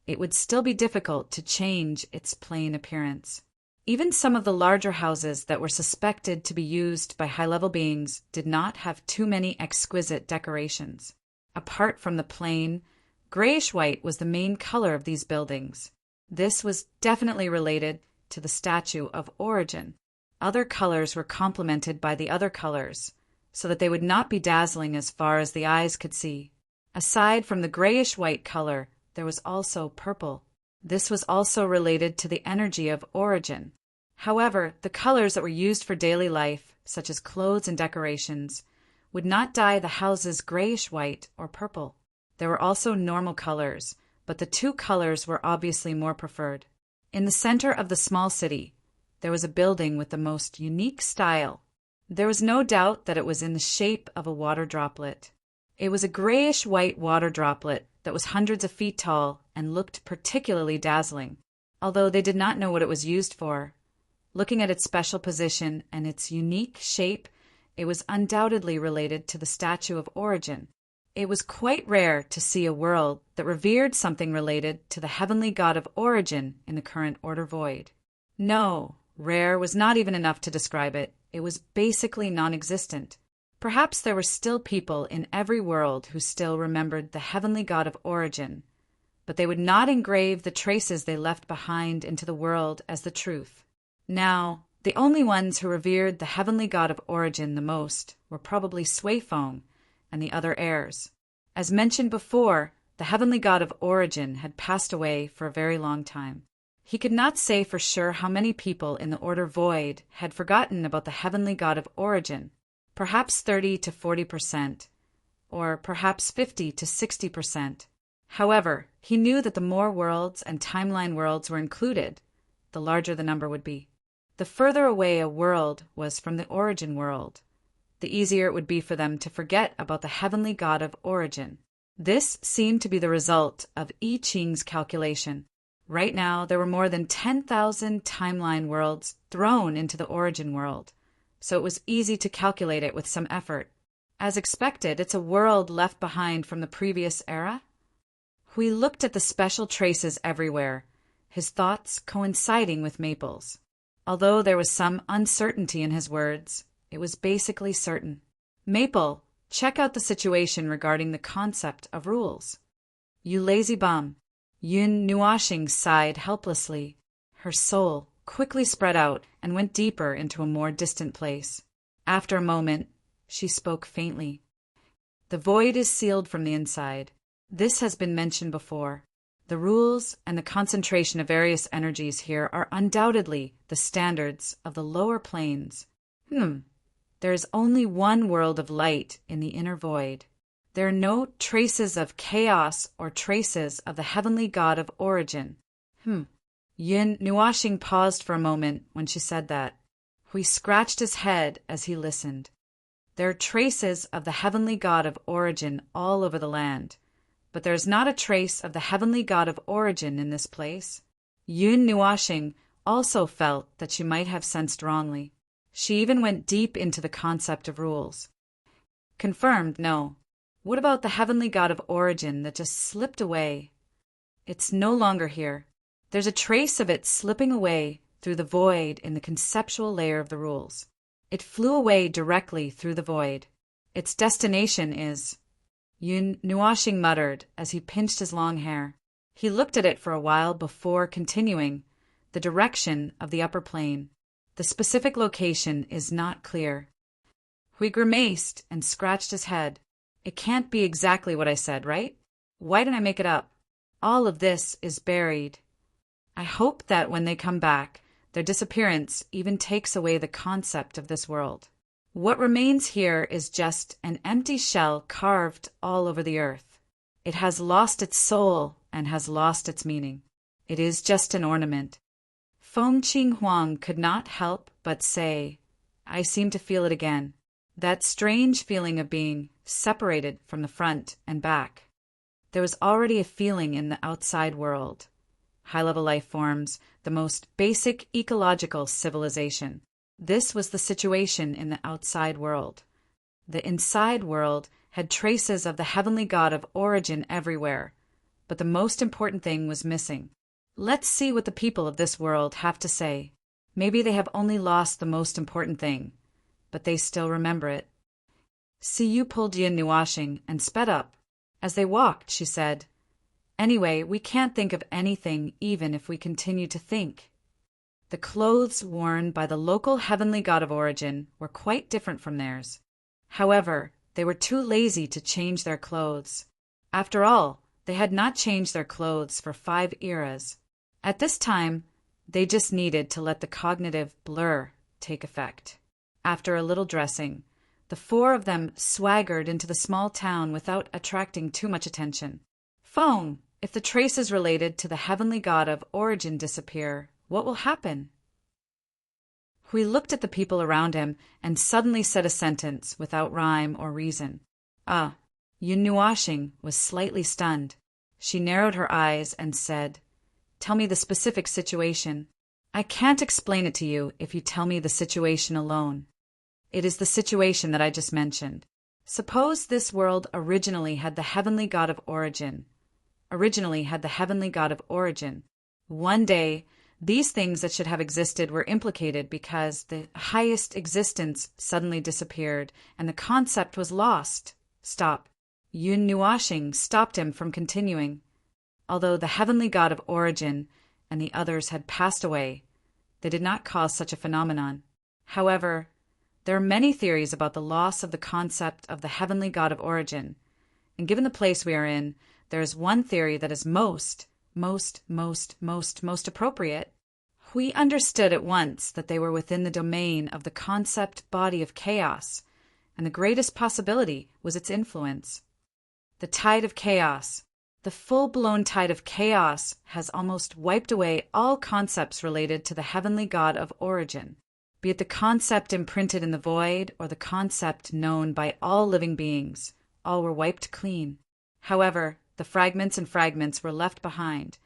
it would still be difficult to change its plain appearance. Even some of the larger houses that were suspected to be used by high-level beings did not have too many exquisite decorations. Apart from the plain, grayish-white was the main color of these buildings. This was definitely related to the statue of origin. Other colors were complemented by the other colors, so that they would not be dazzling as far as the eyes could see. Aside from the grayish-white color, there was also purple. This was also related to the energy of origin. However, the colors that were used for daily life, such as clothes and decorations, would not dye the houses grayish-white or purple. There were also normal colors, but the 2 colors were obviously more preferred. In the center of the small city, there was a building with the most unique style. There was no doubt that it was in the shape of a water droplet. It was a grayish-white water droplet that was hundreds of feet tall and looked particularly dazzling, although they did not know what it was used for. Looking at its special position and its unique shape, it was undoubtedly related to the statue of origin. It was quite rare to see a world that revered something related to the heavenly god of origin in the current order void. No, rare was not even enough to describe it. It was basically non-existent. Perhaps there were still people in every world who still remembered the heavenly god of origin, but they would not engrave the traces they left behind into the world as the truth. Now, The only ones who revered the heavenly god of origin the most were probably Sui Feng and the other heirs. As mentioned before, the heavenly god of origin had passed away for a very long time. He could not say for sure how many people in the Order Void had forgotten about the heavenly god of origin, perhaps 30 to 40%, or perhaps 50 to 60%. However, he knew that the more worlds and timeline worlds were included, the larger the number would be. The further away a world was from the origin world, the easier it would be for them to forget about the heavenly god of origin. This seemed to be the result of I Ching's calculation. Right now, there were more than 10,000 timeline worlds thrown into the origin world, so it was easy to calculate it with some effort. As expected, it's a world left behind from the previous era. Hui looked at the special traces everywhere, his thoughts coinciding with Maple's. Although there was some uncertainty in his words, it was basically certain. Maple, check out the situation regarding the concept of rules. You lazy bum. Yun Nuashing sighed helplessly. Her soul quickly spread out and went deeper into a more distant place. After a moment, she spoke faintly. The void is sealed from the inside. This has been mentioned before. The rules and the concentration of various energies here are undoubtedly the standards of the lower planes. There is only one world of light in the inner void. There are no traces of chaos or traces of the heavenly god of origin. Yin Nuashing paused for a moment when she said that. Hui scratched his head as he listened. There are traces of the heavenly god of origin all over the land, but there is not a trace of the heavenly god of origin in this place. Yun Nuashing also felt that she might have sensed wrongly. She even went deep into the concept of rules. Confirmed, no. What about the heavenly god of origin that just slipped away? It's no longer here. There's a trace of it slipping away through the void in the conceptual layer of the rules. It flew away directly through the void. Its destination is... Yun Nuashing muttered as he pinched his long hair. He looked at it for a while before continuing. The direction of the upper plane. The specific location is not clear. Hui grimaced and scratched his head. It can't be exactly what I said, right? Why didn't I make it up? All of this is buried. I hope that when they come back, their disappearance even takes away the concept of this world. What remains here is just an empty shell carved all over the earth. It has lost its soul and has lost its meaning. It is just an ornament. Feng Qing Huang could not help but say, I seem to feel it again. That strange feeling of being separated from the front and back. There was already a feeling in the outside world. High-level life forms, the most basic ecological civilization. This was the situation in the outside world. The inside world had traces of the heavenly god of origin everywhere, but the most important thing was missing. Let's see what the people of this world have to say. Maybe they have only lost the most important thing, but they still remember it. Siyu pulled Yin Nuashing and sped up. As they walked, she said, Anyway, we can't think of anything even if we continue to think. The clothes worn by the local heavenly god of origin were quite different from theirs. However, they were too lazy to change their clothes. After all, they had not changed their clothes for 5 eras. At this time, they just needed to let the cognitive blur take effect. After a little dressing, the 4 of them swaggered into the small town without attracting too much attention. Feng, if the traces related to the heavenly god of origin disappear, what will happen? Hui looked at the people around him and suddenly said a sentence without rhyme or reason. Yun Nuashing was slightly stunned. She narrowed her eyes and said, Tell me the specific situation. I can't explain it to you if you tell me the situation alone. It is the situation that I just mentioned. Suppose this world originally had the heavenly god of origin. One day, these things that should have existed were implicated because the highest existence suddenly disappeared and the concept was lost. Stop. Yun Nuashing stopped him from continuing. Although the heavenly god of origin and the others had passed away, they did not cause such a phenomenon. However, there are many theories about the loss of the concept of the heavenly God of origin, and given the place we are in, there is one theory that is most appropriate. We understood at once that they were within the domain of the concept body of chaos, and the greatest possibility was its influence. The tide of chaos, the full-blown tide of chaos, has almost wiped away all concepts related to the heavenly God of origin, be it the concept imprinted in the void or the concept known by all living beings. All were wiped clean. However, the fragments were left behind,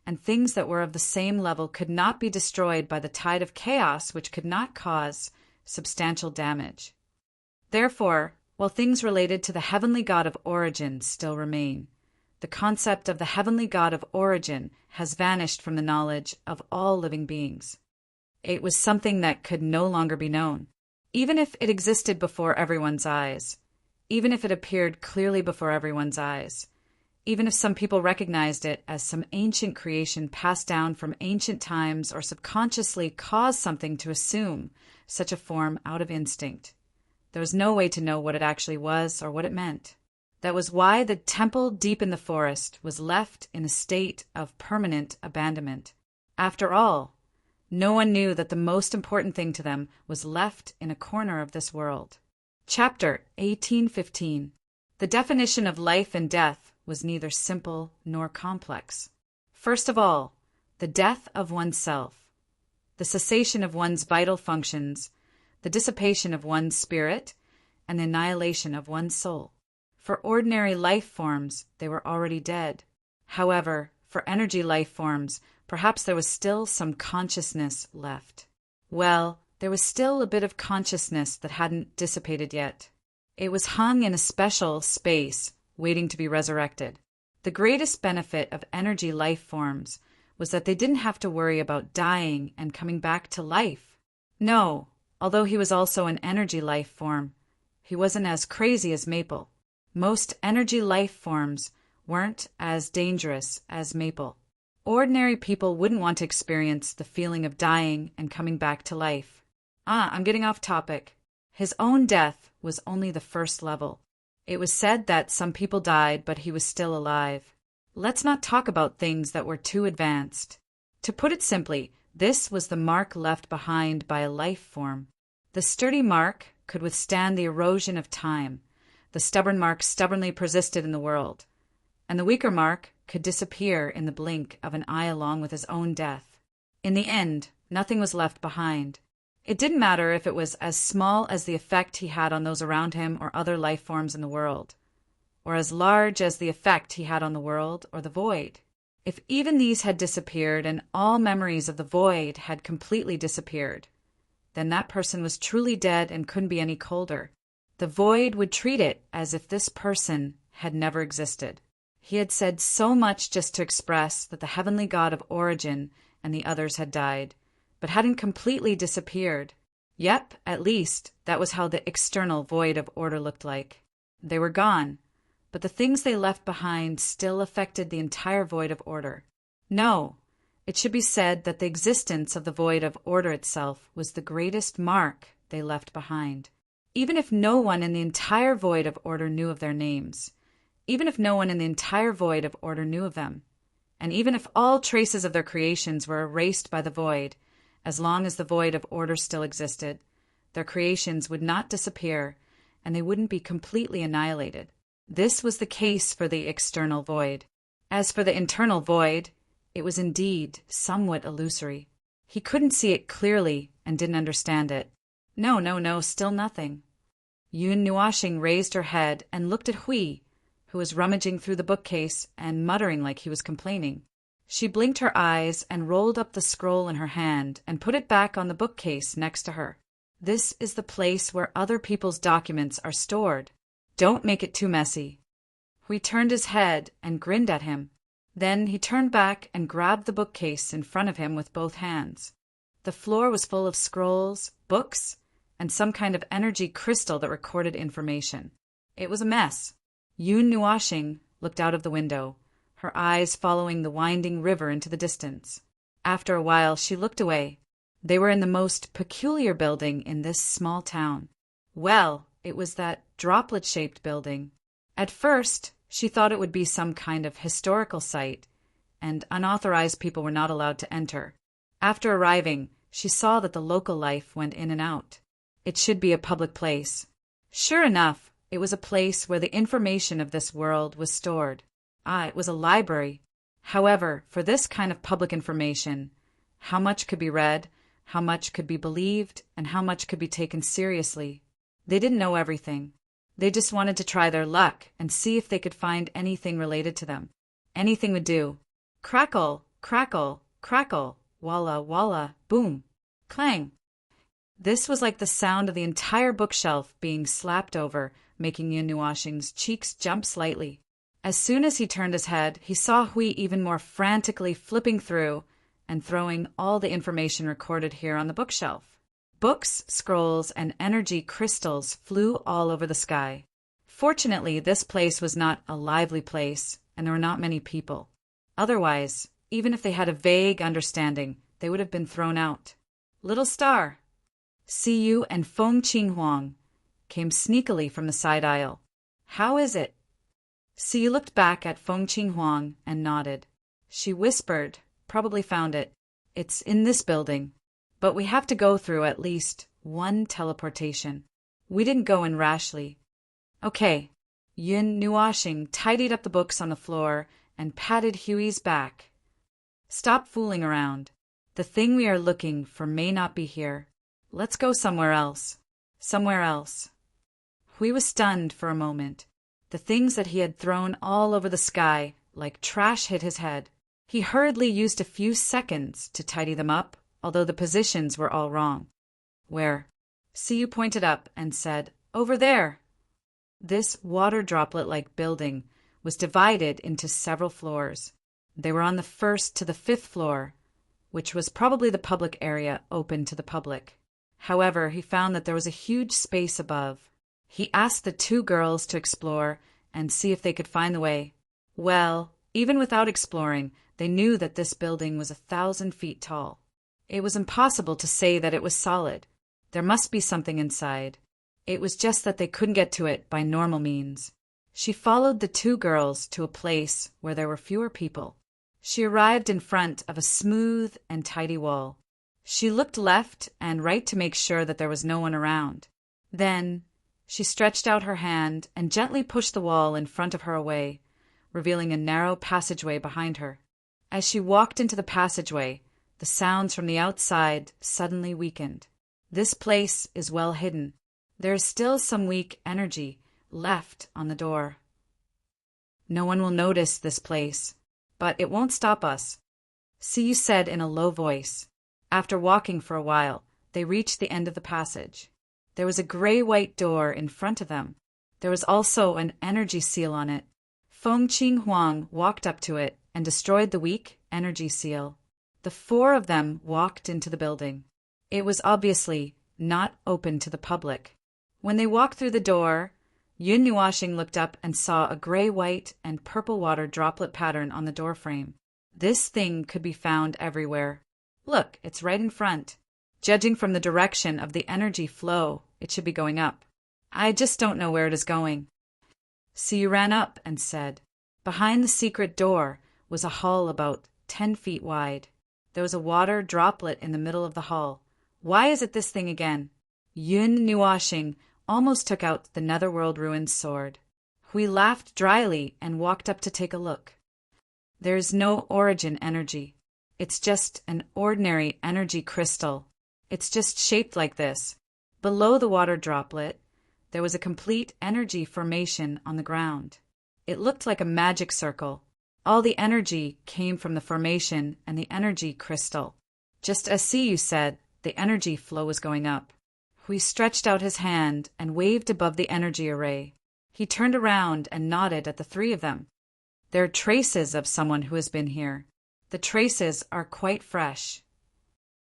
and things that were of the same level could not be destroyed by the tide of chaos, which could not cause substantial damage. Therefore, while things related to the heavenly God of origin still remain, the concept of the heavenly God of origin has vanished from the knowledge of all living beings. It was something that could no longer be known, even if it existed before everyone's eyes, even if it appeared clearly before everyone's eyes, even if some people recognized it as some ancient creation passed down from ancient times or subconsciously caused something to assume such a form out of instinct. There was no way to know what it actually was or what it meant. That was why the temple deep in the forest was left in a state of permanent abandonment. After all, no one knew that the most important thing to them was left in a corner of this world. Chapter 1815. The definition of life and death was neither simple nor complex. First of all, the death of oneself, the cessation of one's vital functions, the dissipation of one's spirit, and the annihilation of one's soul. For ordinary life forms, they were already dead. However, for energy life forms, perhaps there was still some consciousness left. Well, there was still a bit of consciousness that hadn't dissipated yet. It was hung in a special space, waiting to be resurrected. The greatest benefit of energy life forms was that they didn't have to worry about dying and coming back to life. No, although he was also an energy life form, he wasn't as crazy as Maple. Most energy life forms weren't as dangerous as Maple. Ordinary people wouldn't want to experience the feeling of dying and coming back to life. I'm getting off topic. His own death was only the first level. It was said that some people died, but he was still alive. Let's not talk about things that were too advanced. To put it simply, this was the mark left behind by a life form. The sturdy mark could withstand the erosion of time. The stubborn mark stubbornly persisted in the world. And the weaker mark could disappear in the blink of an eye along with his own death. In the end, nothing was left behind. It didn't matter if it was as small as the effect he had on those around him or other life forms in the world, or as large as the effect he had on the world or the void. If even these had disappeared and all memories of the void had completely disappeared, then that person was truly dead and couldn't be any colder. The void would treat it as if this person had never existed. He had said so much just to express that the heavenly God of origin and the others had died, but hadn't completely disappeared. Yep, at least that was how the external void of order looked like. They were gone, but the things they left behind still affected the entire void of order. No, it should be said that the existence of the void of order itself was the greatest mark they left behind. Even if no one in the entire void of order knew of their names, even if no one in the entire void of order knew of them, and even if all traces of their creations were erased by the void, as long as the void of order still existed, their creations would not disappear, and they wouldn't be completely annihilated. This was the case for the external void. As for the internal void, it was indeed somewhat illusory. He couldn't see it clearly and didn't understand it. No, still nothing. Yun Nuashing raised her head and looked at Hui, who was rummaging through the bookcase and muttering like he was complaining. She blinked her eyes and rolled up the scroll in her hand and put it back on the bookcase next to her. This is the place where other people's documents are stored. Don't make it too messy. Hui turned his head and grinned at him. Then he turned back and grabbed the bookcase in front of him with both hands. The floor was full of scrolls, books, and some kind of energy crystal that recorded information. It was a mess. Yun Nuashing looked out of the window, her eyes following the winding river into the distance. After a while, she looked away. They were in the most peculiar building in this small town. Well, it was that droplet-shaped building. At first, she thought it would be some kind of historical site, and unauthorized people were not allowed to enter. After arriving, she saw that the local life went in and out. It should be a public place. Sure enough, it was a place where the information of this world was stored. It was a library. However, for this kind of public information, how much could be read, how much could be believed, and how much could be taken seriously? They didn't know everything. They just wanted to try their luck and see if they could find anything related to them. Anything would do. Crackle, crackle, crackle, walla, walla, boom, clang. This was like the sound of the entire bookshelf being slapped over, making Yun Nuashing's cheeks jump slightly. As soon as he turned his head, he saw Hui even more frantically flipping through and throwing all the information recorded here on the bookshelf. Books, scrolls, and energy crystals flew all over the sky. Fortunately, this place was not a lively place, and there were not many people. Otherwise, even if they had a vague understanding, they would have been thrown out. Little Star, Siyu and Feng Qinghuang came sneakily from the side aisle. How is it? Siyu looked back at Feng Qinghuang and nodded. She whispered, probably found it. It's in this building. But we have to go through at least one teleportation. We didn't go in rashly. Okay. Yun Nuashing tidied up the books on the floor and patted Huey's back. Stop fooling around. The thing we are looking for may not be here. Let's go somewhere else. Somewhere else. Hui was stunned for a moment. The things that he had thrown all over the sky, like trash, hit his head. He hurriedly used a few seconds to tidy them up, although the positions were all wrong. Where? Siyu pointed up and said, Over there. This water droplet-like building was divided into several floors. They were on the 1st to the 5th floor, which was probably the public area open to the public. However, he found that there was a huge space above. He asked the 2 girls to explore and see if they could find the way. Well, even without exploring, they knew that this building was 1,000 feet tall. It was impossible to say that it was solid. There must be something inside. It was just that they couldn't get to it by normal means. She followed the 2 girls to a place where there were fewer people. She arrived in front of a smooth and tidy wall. She looked left and right to make sure that there was no one around. Then she stretched out her hand and gently pushed the wall in front of her away, revealing a narrow passageway behind her. As she walked into the passageway, the sounds from the outside suddenly weakened. This place is well hidden. There is still some weak energy left on the door. No one will notice this place, but it won't stop us, Siyu said in a low voice. After walking for a while, they reached the end of the passage. There was a gray-white door in front of them. There was also an energy seal on it. Feng Qinghuang walked up to it and destroyed the weak energy seal. The 4 of them walked into the building. It was obviously not open to the public. When they walked through the door, Yun Nuashing looked up and saw a gray-white and purple water droplet pattern on the doorframe. This thing could be found everywhere. Look, it's right in front. Judging from the direction of the energy flow, it should be going up. I just don't know where it is going. Siyu ran up and said, behind the secret door was a hall about 10 feet wide. There was a water droplet in the middle of the hall. Why is it this thing again? Yun Nuashing almost took out the Netherworld Ruin's sword. Hui laughed dryly and walked up to take a look. There is no origin energy. It's just an ordinary energy crystal. It's just shaped like this. Below the water droplet, there was a complete energy formation on the ground. It looked like a magic circle. All the energy came from the formation and the energy crystal. Just as Siyu said, the energy flow was going up. Hui stretched out his hand and waved above the energy array. He turned around and nodded at the 3 of them. There are traces of someone who has been here. The traces are quite fresh.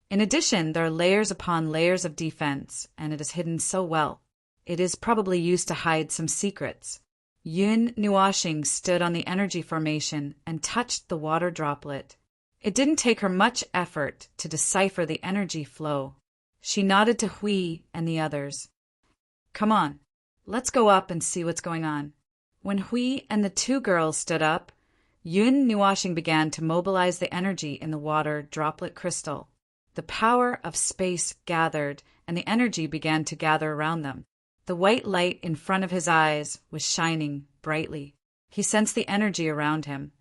In addition, there are layers upon layers of defense, and it is hidden so well. It is probably used to hide some secrets. Yun Nuashing stood on the energy formation and touched the water droplet. It didn't take her much effort to decipher the energy flow. She nodded to Hui and the others. Come on, let's go up and see what's going on. When Hui and the two girls stood up, Yun Nuashing began to mobilize the energy in the water droplet crystal. The power of space gathered, and the energy began to gather around them. The white light in front of his eyes was shining brightly. He sensed the energy around him,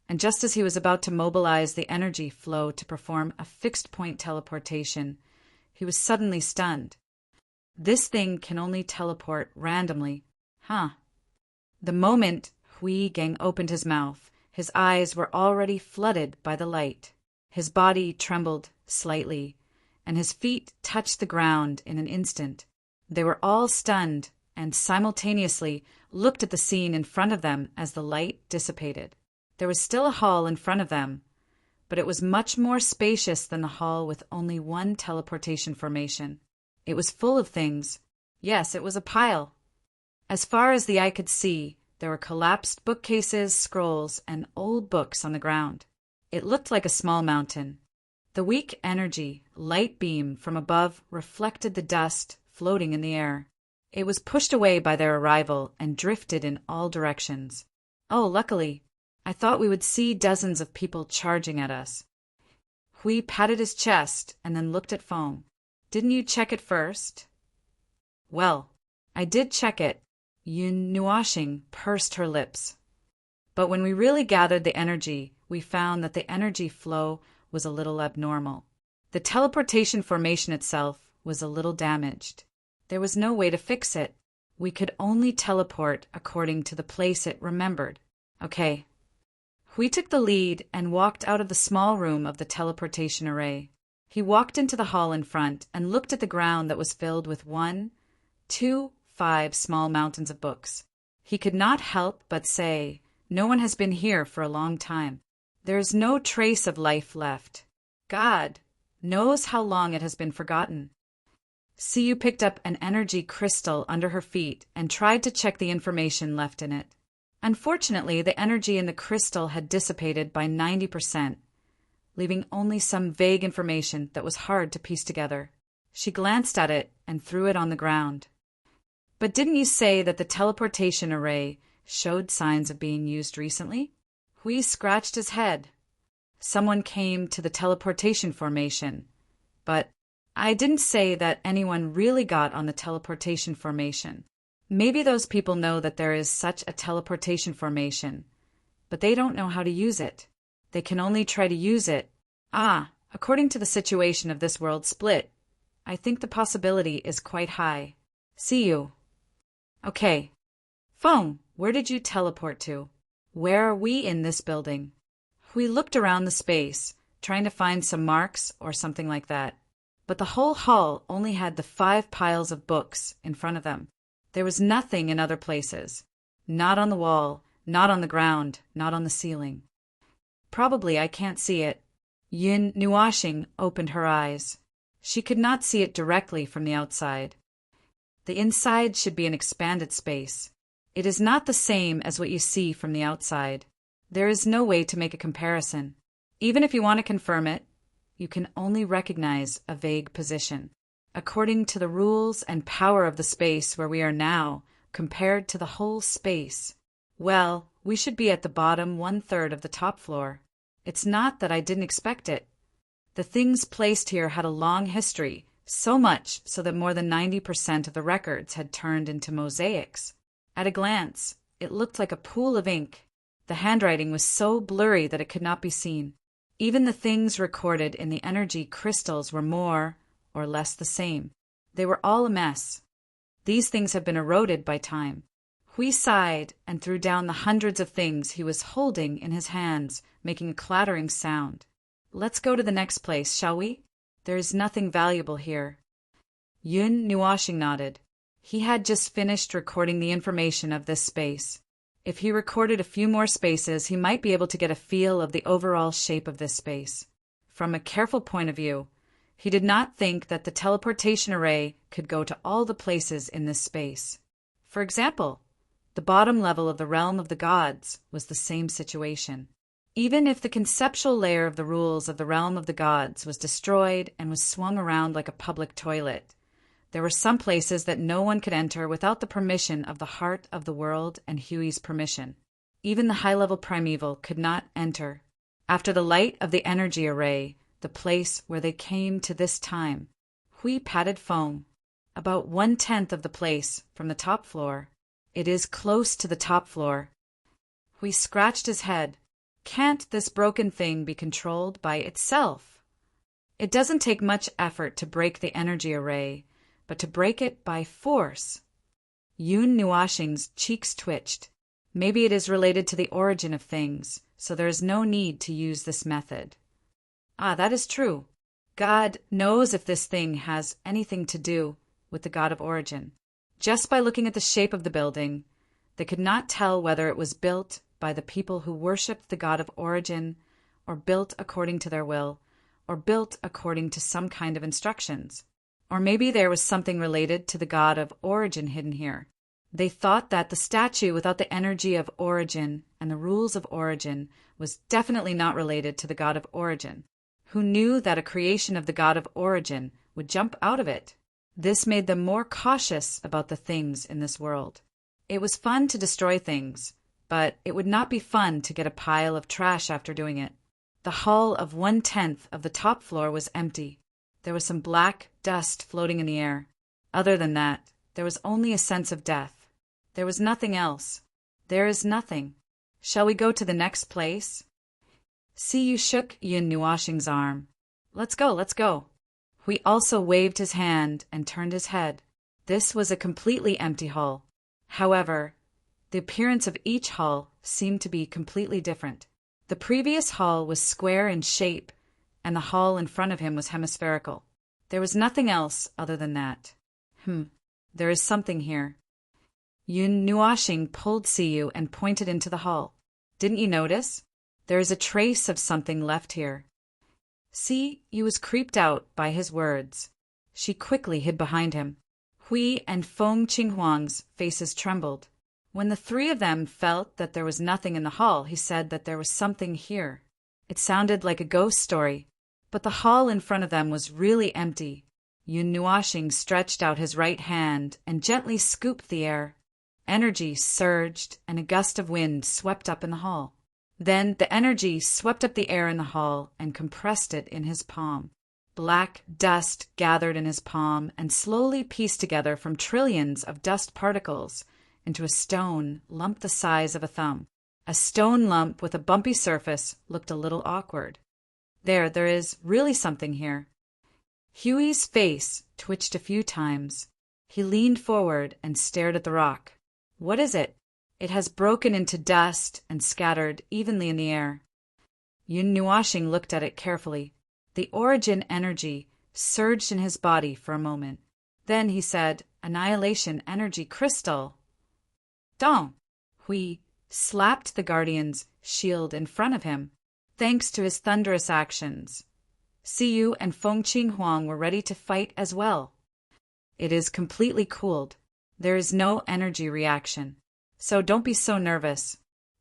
and just as he was about to mobilize the energy flow to perform a fixed-point teleportation, he was suddenly stunned. This thing can only teleport randomly. Huh. The moment Hui Gang opened his mouth, his eyes were already flooded by the light. His body trembled slightly, and his feet touched the ground in an instant. They were all stunned and simultaneously looked at the scene in front of them as the light dissipated. There was still a hall in front of them, but it was much more spacious than the hall with only one teleportation formation. It was full of things. Yes, it was a pile. As far as the eye could see, there were collapsed bookcases, scrolls, and old books on the ground. It looked like a small mountain. The weak energy, light beam from above reflected the dust floating in the air. It was pushed away by their arrival and drifted in all directions. Oh, luckily, I thought we would see dozens of people charging at us. Hui patted his chest and then looked at Foam. Didn't you check it first? Well, I did check it. Yun Nuashing pursed her lips. But when we really gathered the energy, we found that the energy flow was a little abnormal. The teleportation formation itself was a little damaged. There was no way to fix it. We could only teleport according to the place it remembered. Okay. Hui took the lead and walked out of the small room of the teleportation array. He walked into the hall in front and looked at the ground that was filled with 1, 2, 5 small mountains of books. He could not help but say, no one has been here for a long time. There is no trace of life left. God knows how long it has been forgotten. Siyu picked up an energy crystal under her feet and tried to check the information left in it. Unfortunately, the energy in the crystal had dissipated by 90%, leaving only some vague information that was hard to piece together. She glanced at it and threw it on the ground. But didn't you say that the teleportation array showed signs of being used recently? Hui scratched his head. Someone came to the teleportation formation, but I didn't say that anyone really got on the teleportation formation. Maybe those people know that there is such a teleportation formation, but they don't know how to use it. They can only try to use it. According to the situation of this world split, I think the possibility is quite high. See you. Okay. Foam, where did you teleport to? Where are we in this building? We looked around the space, trying to find some marks or something like that. But the whole hall only had the 5 piles of books in front of them. There was nothing in other places. Not on the wall, not on the ground, not on the ceiling. Probably I can't see it. Yun Nuashing opened her eyes. She could not see it directly from the outside. The inside should be an expanded space. It is not the same as what you see from the outside. There is no way to make a comparison. Even if you want to confirm it, you can only recognize a vague position. According to the rules and power of the space where we are now, compared to the whole space, well, we should be at the bottom 1/3 of the top floor. It's not that I didn't expect it. The things placed here had a long history, so much so that more than 90% of the records had turned into mosaics. At a glance, it looked like a pool of ink. The handwriting was so blurry that it could not be seen. Even the things recorded in the energy crystals were more or less the same. They were all a mess. These things have been eroded by time. Hui sighed and threw down the hundreds of things he was holding in his hands, making a clattering sound. Let's go to the next place, shall we? There is nothing valuable here. Yun Nuashing nodded. He had just finished recording the information of this space. If he recorded a few more spaces, he might be able to get a feel of the overall shape of this space. From a careful point of view, he did not think that the teleportation array could go to all the places in this space. For example, the bottom level of the realm of the gods was the same situation. Even if the conceptual layer of the rules of the realm of the gods was destroyed and was swung around like a public toilet, there were some places that no one could enter without the permission of the heart of the world and Huey's permission. Even the high-level primeval could not enter. After the light of the energy array, the place where they came to this time, Hui patted foam. About 1/10 of the place from the top floor. It is close to the top floor. Hui scratched his head. Can't this broken thing be controlled by itself? It doesn't take much effort to break the energy array, but to break it by force. Yun Nuashing's cheeks twitched. Maybe it is related to the origin of things, so there is no need to use this method. Ah, that is true. God knows if this thing has anything to do with the god of origin. Just by looking at the shape of the building, they could not tell whether it was built by the people who worshipped the god of origin, or built according to their will, or built according to some kind of instructions. Or maybe there was something related to the god of origin hidden here. They thought that the statue without the energy of origin and the rules of origin was definitely not related to the god of origin, who knew that a creation of the god of origin would jump out of it. This made them more cautious about the things in this world. It was fun to destroy things, but it would not be fun to get a pile of trash after doing it. The hall of 1/10 of the top floor was empty. There was some black dust floating in the air. Other than that, there was only a sense of death. There was nothing else. There is nothing. Shall we go to the next place? Siyu shook Yun Nuashing's arm. Let's go, let's go. Hui also waved his hand and turned his head. This was a completely empty hall. However, the appearance of each hall seemed to be completely different. The previous hall was square in shape, and the hall in front of him was hemispherical. There was nothing else other than that. There is something here. Yun Nuashing pulled Siyu and pointed into the hall. Didn't you notice? There is a trace of something left here. Siyu was creeped out by his words. She quickly hid behind him. Hui and Feng Qinghuang's faces trembled. When the three of them felt that there was nothing in the hall, he said that there was something here. It sounded like a ghost story, but the hall in front of them was really empty. Yun Nuashing stretched out his right hand and gently scooped the air. Energy surged, and a gust of wind swept up in the hall. Then the energy swept up the air in the hall and compressed it in his palm. Black dust gathered in his palm and slowly pieced together from trillions of dust particles into a stone lump the size of a thumb. A stone lump with a bumpy surface looked a little awkward. There is really something here. Huey's face twitched a few times. He leaned forward and stared at the rock. What is it? It has broken into dust and scattered evenly in the air. Yun Nuashing looked at it carefully. The origin energy surged in his body for a moment. Then he said, "Annihilation energy crystal." Dong! Hui slapped the guardian's shield in front of him. Thanks to his thunderous actions, Siyu and Feng Qinghuang were ready to fight as well. It is completely cooled. There is no energy reaction. So don't be so nervous.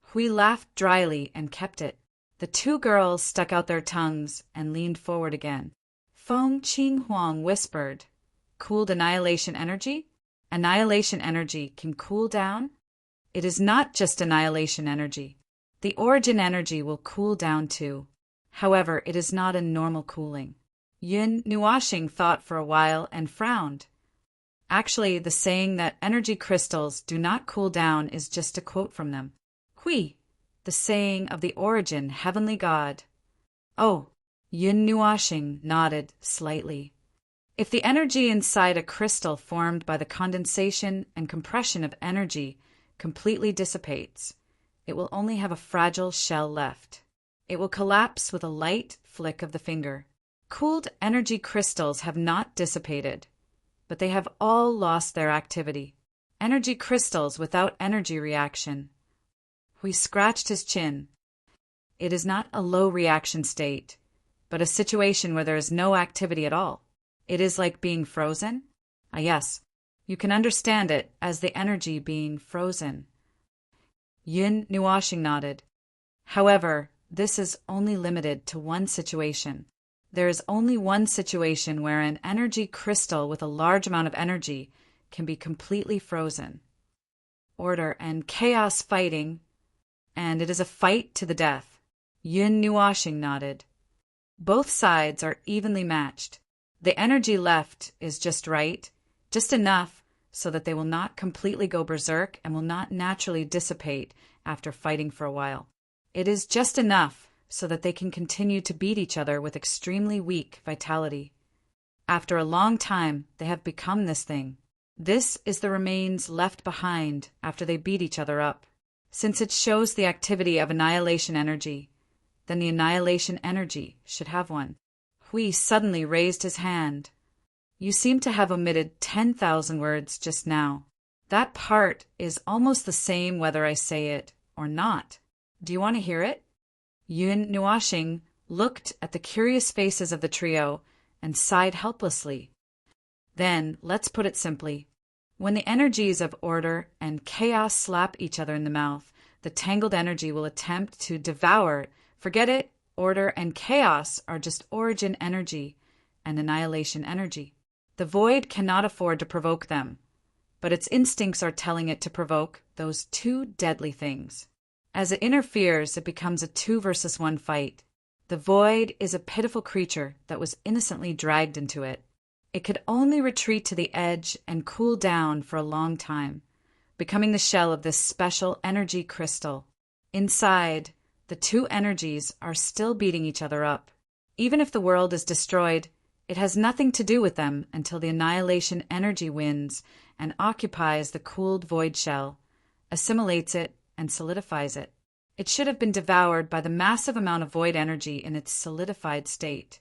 Hui laughed dryly and kept it. The two girls stuck out their tongues and leaned forward again. Feng Qinghuang whispered, "Cooled annihilation energy? Annihilation energy can cool down?" It is not just annihilation energy. The origin energy will cool down too. However, it is not a normal cooling. Yun Nuashing thought for a while and frowned. Actually, the saying that energy crystals do not cool down is just a quote from them. Hui, the saying of the origin heavenly god. Oh, Yun Nuashing nodded slightly. If the energy inside a crystal formed by the condensation and compression of energy completely dissipates, it will only have a fragile shell left. It will collapse with a light flick of the finger. Cooled energy crystals have not dissipated, but they have all lost their activity. Energy crystals without energy reaction. Hui scratched his chin. It is not a low reaction state, but a situation where there is no activity at all. It is like being frozen? Ah, yes. You can understand it as the energy being frozen. Yun Nuashing nodded. However, this is only limited to one situation. There is only one situation where an energy crystal with a large amount of energy can be completely frozen. Order and chaos fighting, and it is a fight to the death. Yun Nuashing nodded. Both sides are evenly matched. The energy left is just right, just enough so that they will not completely go berserk and will not naturally dissipate after fighting for a while. It is just enough so that they can continue to beat each other with extremely weak vitality. After a long time, they have become this thing. This is the remains left behind after they beat each other up. Since it shows the activity of annihilation energy, then the annihilation energy should have one. Hui suddenly raised his hand. You seem to have omitted 10,000 words just now. That part is almost the same whether I say it or not. Do you want to hear it? Yun Nuashing looked at the curious faces of the trio and sighed helplessly. Then, let's put it simply. When the energies of order and chaos slap each other in the mouth, the tangled energy will attempt to devour. Forget it, order and chaos are just origin energy and annihilation energy. The void cannot afford to provoke them, but its instincts are telling it to provoke those two deadly things. As it interferes, it becomes a 2 versus 1 fight. The void is a pitiful creature that was innocently dragged into it. It could only retreat to the edge and cool down for a long time, becoming the shell of this special energy crystal. Inside, the two energies are still beating each other up. Even if the world is destroyed, it has nothing to do with them until the annihilation energy wins and occupies the cooled void shell, assimilates it, and solidifies it. It should have been devoured by the massive amount of void energy in its solidified state,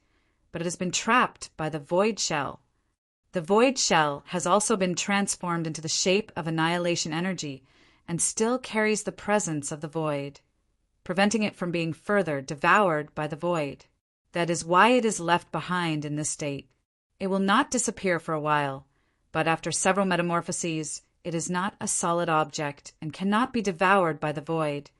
but it has been trapped by the void shell. The void shell has also been transformed into the shape of annihilation energy and still carries the presence of the void, preventing it from being further devoured by the void. That is why it is left behind in this state. It will not disappear for a while, but after several metamorphoses, it is not a solid object and cannot be devoured by the void,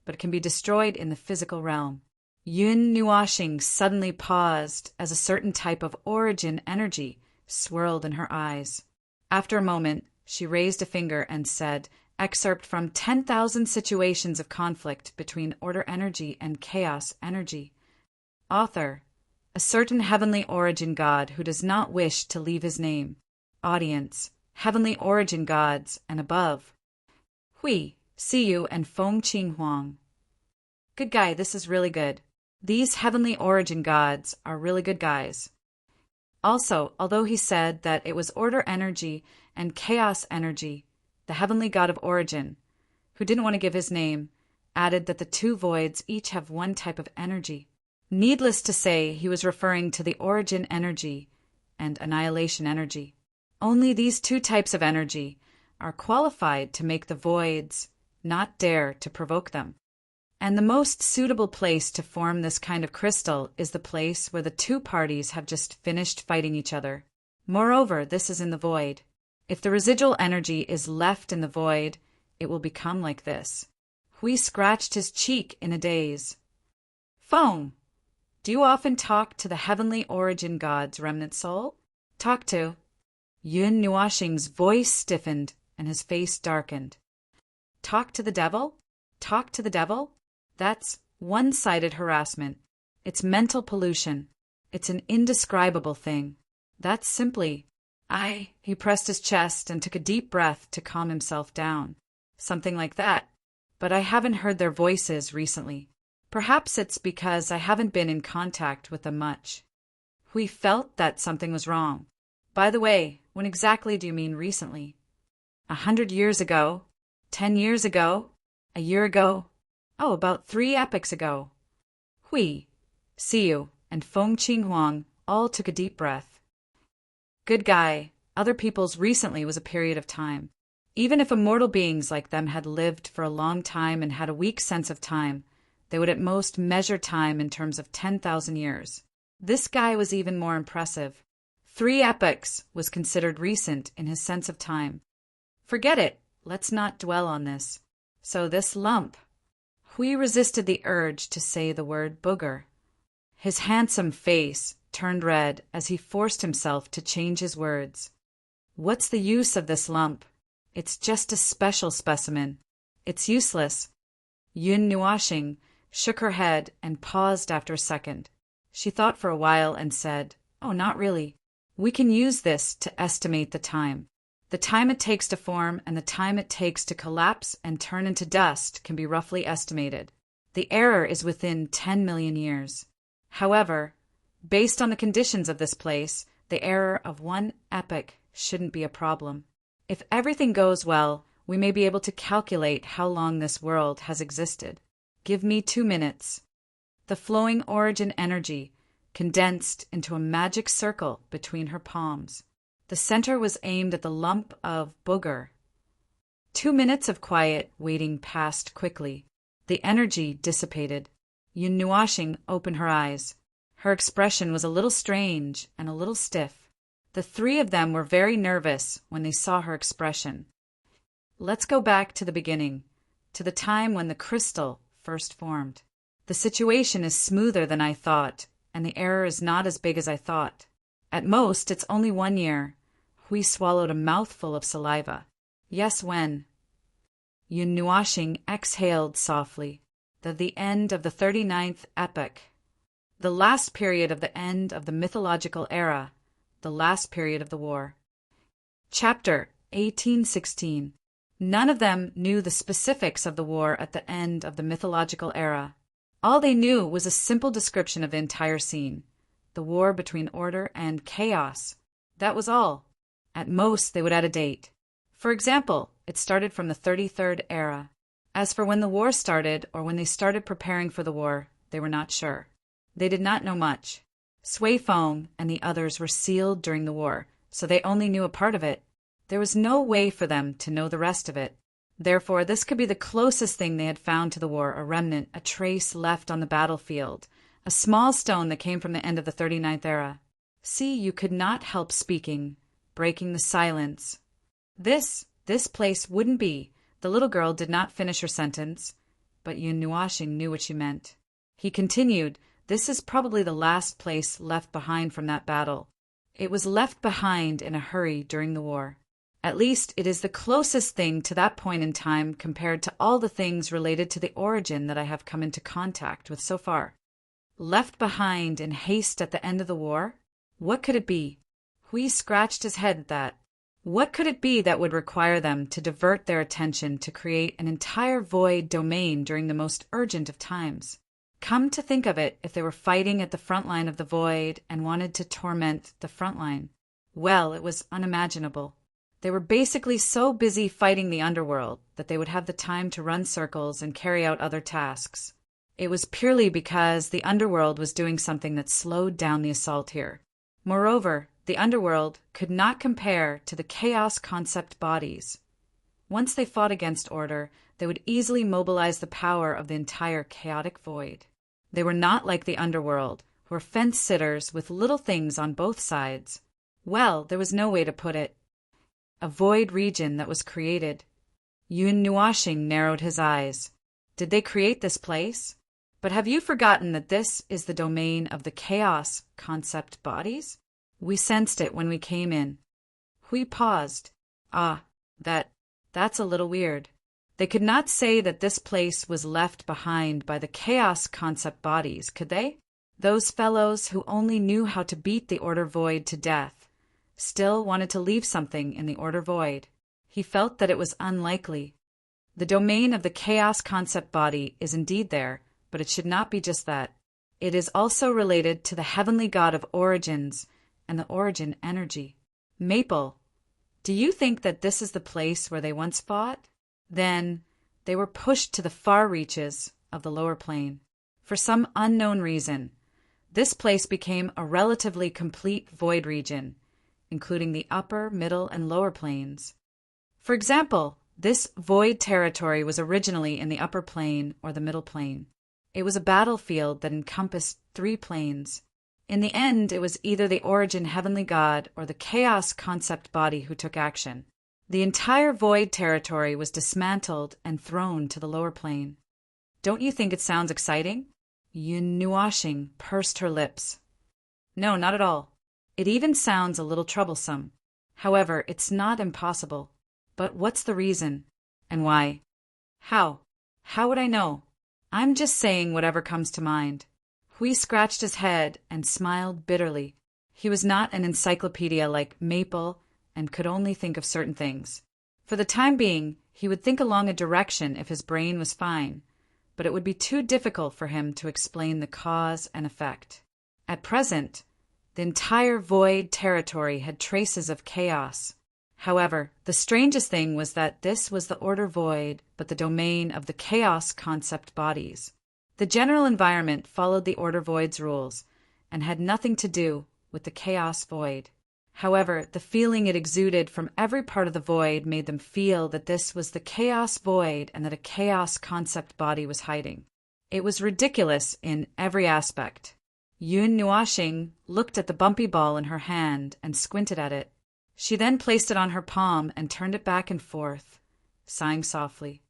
but can be destroyed in the physical realm. Yun Nuashing suddenly paused as a certain type of origin energy swirled in her eyes. After a moment, she raised a finger and said, excerpt from 10,000 situations of conflict between order energy and chaos energy. Author, a certain heavenly origin god who does not wish to leave his name. Audience, heavenly origin gods and above. Hui, Siyu, and Feng Qing Huang. Good guy, this is really good. These heavenly origin gods are really good guys. Also, although he said that it was order energy and chaos energy, the heavenly god of origin, who didn't want to give his name, added that the two voids each have one type of energy. Needless to say, he was referring to the origin energy and annihilation energy. Only these two types of energy are qualified to make the voids not dare to provoke them. And the most suitable place to form this kind of crystal is the place where the two parties have just finished fighting each other. Moreover, this is in the void. If the residual energy is left in the void, it will become like this. Hui scratched his cheek in a daze. Feng, do you often talk to the heavenly origin god's remnant soul? Talk to. Yun Nuashing's voice stiffened and his face darkened. Talk to the devil? Talk to the devil? That's one-sided harassment. It's mental pollution. It's an indescribable thing. That's simply... He pressed his chest and took a deep breath to calm himself down. Something like that. But I haven't heard their voices recently. Perhaps it's because I haven't been in contact with them much. Hui felt that something was wrong. By the way, when exactly do you mean recently? 100 years ago? 10 years ago? A year ago? Oh, about 3 epochs ago. Hui, Siyu, and Feng Qing Huang all took a deep breath. Good guy. Other people's recently was a period of time. Even if immortal beings like them had lived for a long time and had a weak sense of time, they would at most measure time in terms of 10,000 years. This guy was even more impressive. 3 epochs was considered recent in his sense of time. Forget it. Let's not dwell on this. So this lump. Hui resisted the urge to say the word booger. His handsome face turned red as he forced himself to change his words. What's the use of this lump? It's just a special specimen. It's useless. Yun Nuashing shook her head and paused after a second. She thought for a while and said, "Oh, not really. We can use this to estimate the time. The time it takes to form and the time it takes to collapse and turn into dust can be roughly estimated. The error is within 10 million years. However, based on the conditions of this place, the error of one epoch shouldn't be a problem. If everything goes well, we may be able to calculate how long this world has existed. Give me 2 minutes." The flowing origin energy condensed into a magic circle between her palms. The center was aimed at the lump of booger. 2 minutes of quiet waiting passed quickly. The energy dissipated. Yun Nuashing opened her eyes. Her expression was a little strange and a little stiff. The three of them were very nervous when they saw her expression. Let's go back to the beginning, to the time when the crystal first formed. The situation is smoother than I thought, and the error is not as big as I thought. At most, it's only 1 year. Hui swallowed a mouthful of saliva. Yes, when? Yun Nuashing exhaled softly. The end of the 39th epoch. The last period of the end of the mythological era. The last period of the war. Chapter 1816. None of them knew the specifics of the war at the end of the mythological era. All they knew was a simple description of the entire scene. The war between order and chaos. That was all. At most, they would add a date. For example, it started from the 33rd era. As for when the war started or when they started preparing for the war, they were not sure. They did not know much. Sui Feng and the others were sealed during the war, so they only knew a part of it. There was no way for them to know the rest of it. Therefore, this could be the closest thing they had found to the war, a remnant, a trace left on the battlefield, a small stone that came from the end of the 39th era. See, you could not help speaking, breaking the silence. This place wouldn't be. The little girl did not finish her sentence, but Yun Nuashing knew what she meant. He continued, this is probably the last place left behind from that battle. It was left behind in a hurry during the war. At least it is the closest thing to that point in time compared to all the things related to the origin that I have come into contact with so far. Left behind in haste at the end of the war? What could it be? Hui scratched his head at that. What could it be that would require them to divert their attention to create an entire void domain during the most urgent of times? Come to think of it, if they were fighting at the front line of the void and wanted to torment the front line, well, it was unimaginable. They were basically so busy fighting the underworld that they would have the time to run circles and carry out other tasks. It was purely because the underworld was doing something that slowed down the assault here. Moreover, the underworld could not compare to the chaos concept bodies. Once they fought against order, they would easily mobilize the power of the entire chaotic void. They were not like the underworld, who were fence-sitters with little things on both sides. Well, there was no way to put it. A void region that was created. Yun Nuashing narrowed his eyes. Did they create this place? But have you forgotten that this is the domain of the chaos concept bodies? We sensed it when we came in. Hui paused. That's a little weird. They could not say that this place was left behind by the chaos concept bodies, could they? Those fellows who only knew how to beat the order void to death still wanted to leave something in the order void. He felt that it was unlikely. The domain of the chaos concept body is indeed there, but it should not be just that. It is also related to the heavenly god of origins and the origin energy. Maple, do you think that this is the place where they once fought? Then they were pushed to the far reaches of the lower plane. For some unknown reason, this place became a relatively complete void region, including the upper, middle, and lower planes. For example, this void territory was originally in the upper plane or the middle plane. It was a battlefield that encompassed 3 planes. In the end, it was either the origin heavenly god or the chaos concept body who took action. The entire void territory was dismantled and thrown to the lower plane. Don't you think it sounds exciting? Yun Nuashing pursed her lips. No, not at all. It even sounds a little troublesome. However, it's not impossible. But what's the reason? And why? How? How would I know? I'm just saying whatever comes to mind. Hui scratched his head and smiled bitterly. He was not an encyclopedia like Maple and could only think of certain things. For the time being, he would think along a direction if his brain was fine, but it would be too difficult for him to explain the cause and effect. At present, the entire void territory had traces of chaos. However, the strangest thing was that this was the order void, but the domain of the chaos concept bodies. The general environment followed the order void's rules and had nothing to do with the chaos void. However, the feeling it exuded from every part of the void made them feel that this was the chaos void and that a chaos concept body was hiding. It was ridiculous in every aspect. Yun Nuashing looked at the bumpy ball in her hand and squinted at it. She then placed it on her palm and turned it back and forth, sighing softly.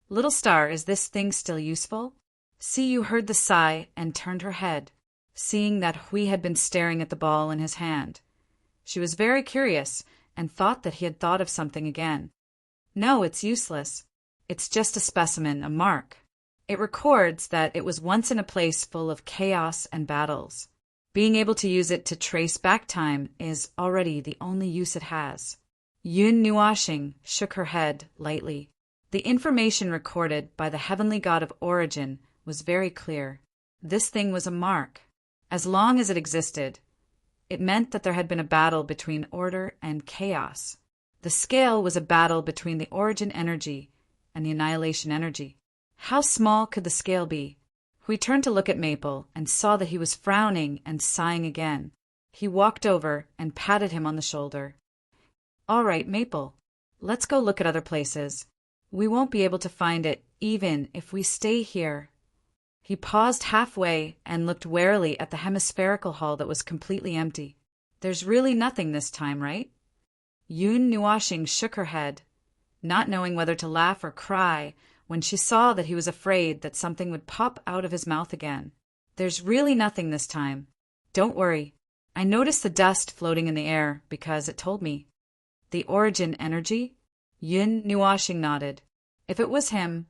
Little star, is this thing still useful? Siyu heard the sigh and turned her head, seeing that Hui had been staring at the ball in his hand. She was very curious and thought that he had thought of something again. No, it's useless. It's just a specimen, a mark. It records that it was once in a place full of chaos and battles. Being able to use it to trace back time is already the only use it has. Yun Nuashing shook her head lightly. The information recorded by the heavenly god of origin was very clear. This thing was a mark. As long as it existed, it meant that there had been a battle between order and chaos. The scale was a battle between the origin energy and the annihilation energy. How small could the scale be? We turned to look at Maple and saw that he was frowning and sighing again. He walked over and patted him on the shoulder. All right, Maple, let's go look at other places. We won't be able to find it even if we stay here. He paused halfway and looked warily at the hemispherical hall that was completely empty. There's really nothing this time, right? Yun Nuashing shook her head, not knowing whether to laugh or cry when she saw that he was afraid that something would pop out of his mouth again. There's really nothing this time. Don't worry. I noticed the dust floating in the air because it told me. The origin energy? Yun Nuashing nodded. If it was him,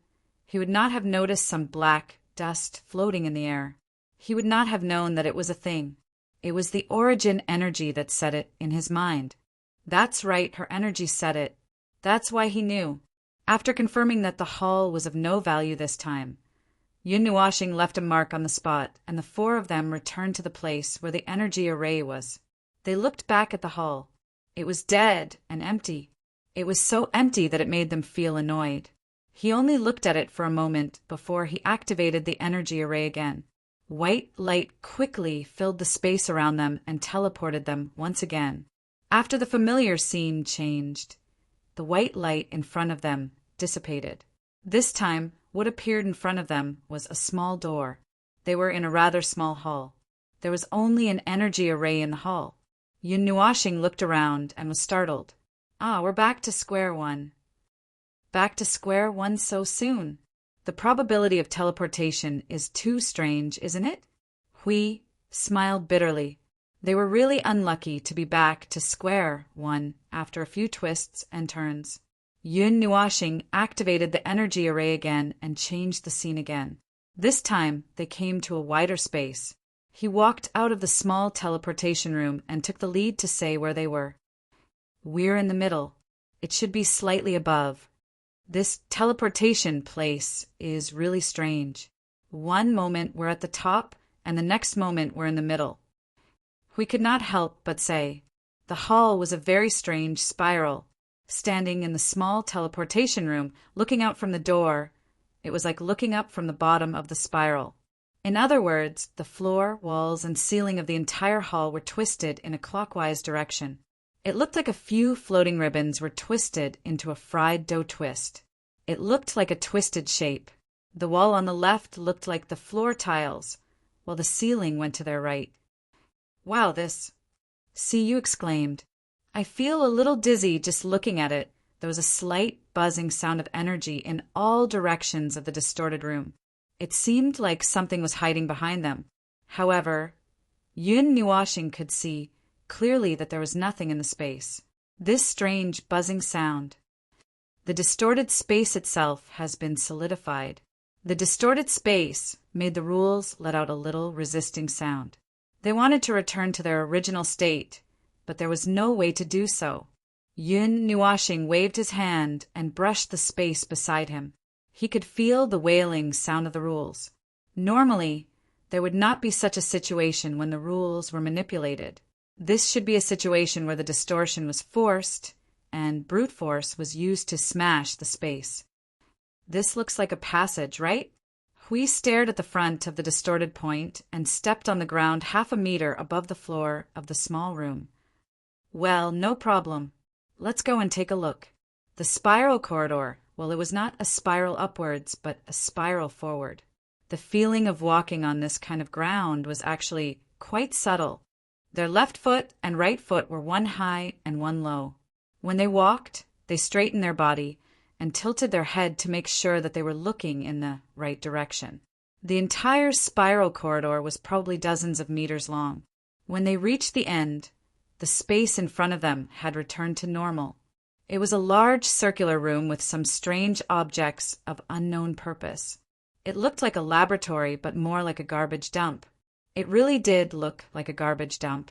he would not have noticed some black dust floating in the air. He would not have known that it was a thing. It was the origin energy that said it in his mind. That's right, her energy said it. That's why he knew. After confirming that the hall was of no value this time, Yun Nuashing left a mark on the spot, and the four of them returned to the place where the energy array was. They looked back at the hall. It was dead and empty. It was so empty that it made them feel annoyed. He only looked at it for a moment before he activated the energy array again. White light quickly filled the space around them and teleported them once again. After the familiar scene changed, the white light in front of them dissipated. This time, what appeared in front of them was a small door. They were in a rather small hall. There was only an energy array in the hall. Yun Nuashing looked around and was startled. We're back to square one. Back to square one so soon. The probability of teleportation is too strange, isn't it? Hui smiled bitterly. They were really unlucky to be back to square one after a few twists and turns. Yun Nuashing activated the energy array again and changed the scene again. This time, they came to a wider space. He walked out of the small teleportation room and took the lead to say where they were. We're in the middle. It should be slightly above. This teleportation place is really strange. One moment we're at the top, and the next moment we're in the middle. We could not help but say, the hall was a very strange spiral. Standing in the small teleportation room, looking out from the door, it was like looking up from the bottom of the spiral. In other words, the floor, walls, and ceiling of the entire hall were twisted in a clockwise direction. It looked like a few floating ribbons were twisted into a fried dough twist. It looked like a twisted shape. The wall on the left looked like the floor tiles, while the ceiling went to their right. Wow, this... See, you exclaimed. I feel a little dizzy just looking at it. There was a slight buzzing sound of energy in all directions of the distorted room. It seemed like something was hiding behind them. However, Yun Nuashing could see clearly that there was nothing in the space. This strange buzzing sound. The distorted space itself has been solidified. The distorted space made the rules let out a little resisting sound. They wanted to return to their original state, but there was no way to do so. Yun Nuashing waved his hand and brushed the space beside him. He could feel the wailing sound of the rules. Normally, there would not be such a situation when the rules were manipulated. This should be a situation where the distortion was forced and brute force was used to smash the space. This looks like a passage, right? Hui stared at the front of the distorted point and stepped on the ground 1/2 meter above the floor of the small room. Well, no problem. Let's go and take a look. The spiral corridor, well, it was not a spiral upwards, but a spiral forward. The feeling of walking on this kind of ground was actually quite subtle. Their left foot and right foot were one high and one low. When they walked, they straightened their body and tilted their head to make sure that they were looking in the right direction. The entire spiral corridor was probably dozens of meters long. When they reached the end, the space in front of them had returned to normal. It was a large circular room with some strange objects of unknown purpose. It looked like a laboratory, but more like a garbage dump. It really did look like a garbage dump.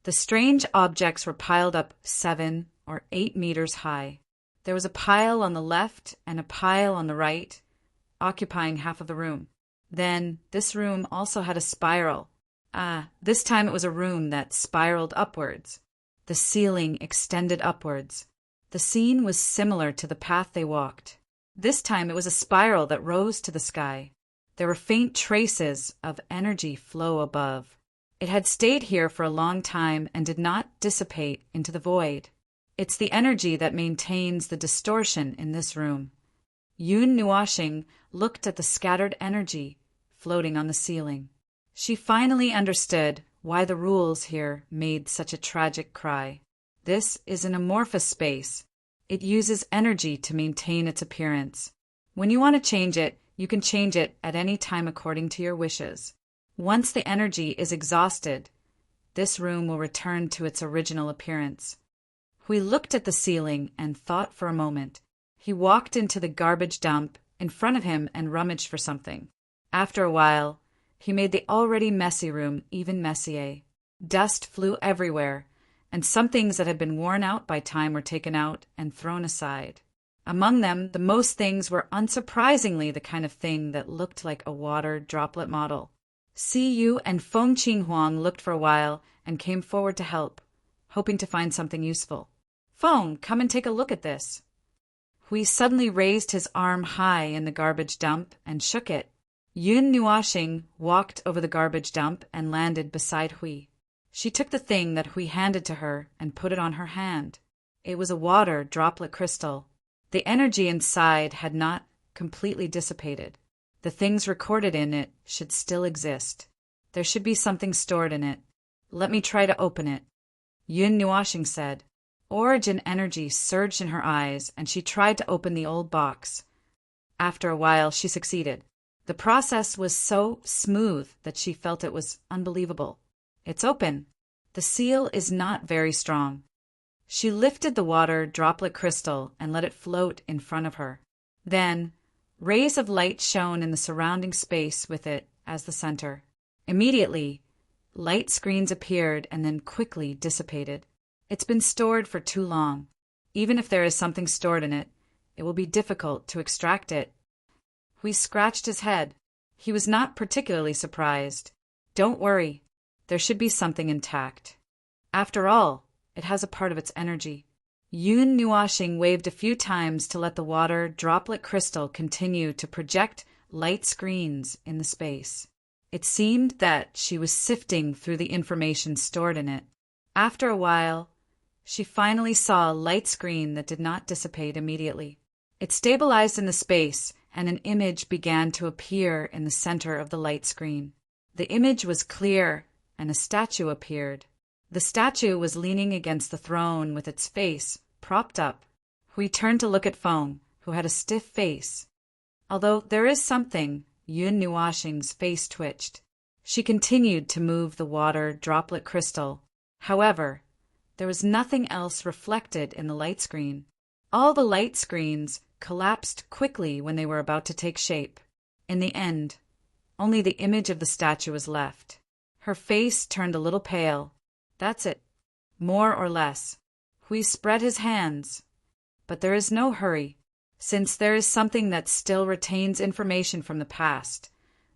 The strange objects were piled up 7 or 8 meters high. There was a pile on the left and a pile on the right, occupying half of the room. Then this room also had a spiral. This time it was a room that spiraled upwards. The ceiling extended upwards. The scene was similar to the path they walked. This time it was a spiral that rose to the sky. There were faint traces of energy flow above. It had stayed here for a long time and did not dissipate into the void. It's the energy that maintains the distortion in this room. Yun Nuashing looked at the scattered energy floating on the ceiling. She finally understood why the rules here made such a tragic cry. This is an amorphous space. It uses energy to maintain its appearance. When you want to change it, you can change it at any time according to your wishes. Once the energy is exhausted, this room will return to its original appearance. Hui looked at the ceiling and thought for a moment. He walked into the garbage dump in front of him and rummaged for something. After a while, he made the already messy room even messier. Dust flew everywhere, and some things that had been worn out by time were taken out and thrown aside. Among them, the most things were unsurprisingly the kind of thing that looked like a water droplet model. Si Yu and Feng Qinghuang looked for a while and came forward to help, hoping to find something useful. Feng, come and take a look at this. Hui suddenly raised his arm high in the garbage dump and shook it. Yun Nuashing walked over the garbage dump and landed beside Hui. She took the thing that Hui handed to her and put it on her hand. It was a water droplet crystal. The energy inside had not completely dissipated. The things recorded in it should still exist. There should be something stored in it. Let me try to open it. Yun Nuashing said. Origin energy surged in her eyes, and she tried to open the old box. After a while, she succeeded. The process was so smooth that she felt it was unbelievable. It's open. The seal is not very strong. She lifted the water droplet crystal and let it float in front of her. Then, rays of light shone in the surrounding space with it as the center. Immediately, light screens appeared and then quickly dissipated. It's been stored for too long. Even if there is something stored in it, it will be difficult to extract it. Hui scratched his head. He was not particularly surprised. Don't worry. There should be something intact. After all, it has a part of its energy. Yun Nuashing waved a few times to let the water droplet crystal continue to project light screens in the space. It seemed that she was sifting through the information stored in it. After a while, she finally saw a light screen that did not dissipate immediately. It stabilized in the space, and an image began to appear in the center of the light screen. The image was clear, and a statue appeared. The statue was leaning against the throne with its face propped up. Hui turned to look at Feng, who had a stiff face. Although there is something, Yun Nuoxing's face twitched. She continued to move the water droplet crystal. However, there was nothing else reflected in the light screen. All the light screens collapsed quickly when they were about to take shape. In the end, only the image of the statue was left. Her face turned a little pale. That's it. More or less. Hui spread his hands. But there is no hurry. Since there is something that still retains information from the past,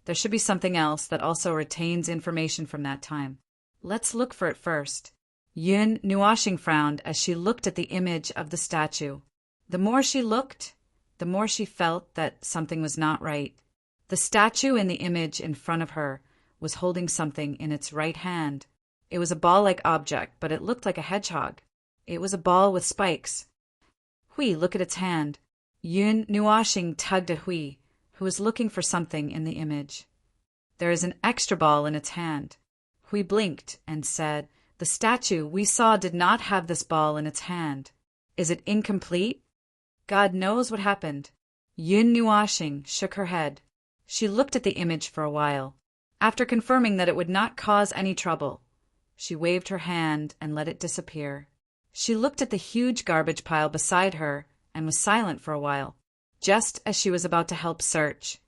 there should be something else that also retains information from that time. Let's look for it first. Yun Nuoxing frowned as she looked at the image of the statue. The more she looked, the more she felt that something was not right. The statue in the image in front of her was holding something in its right hand. It was a ball-like object, but it looked like a hedgehog. It was a ball with spikes. Hui, look at its hand. Yun Nuoxing tugged at Hui, who was looking for something in the image. There is an extra ball in its hand. Hui blinked and said, the statue we saw did not have this ball in its hand. Is it incomplete? God knows what happened. Yun Nuoxing shook her head. She looked at the image for a while. After confirming that it would not cause any trouble, she waved her hand and let it disappear. She looked at the huge garbage pile beside her and was silent for a while. Just as she was about to help search,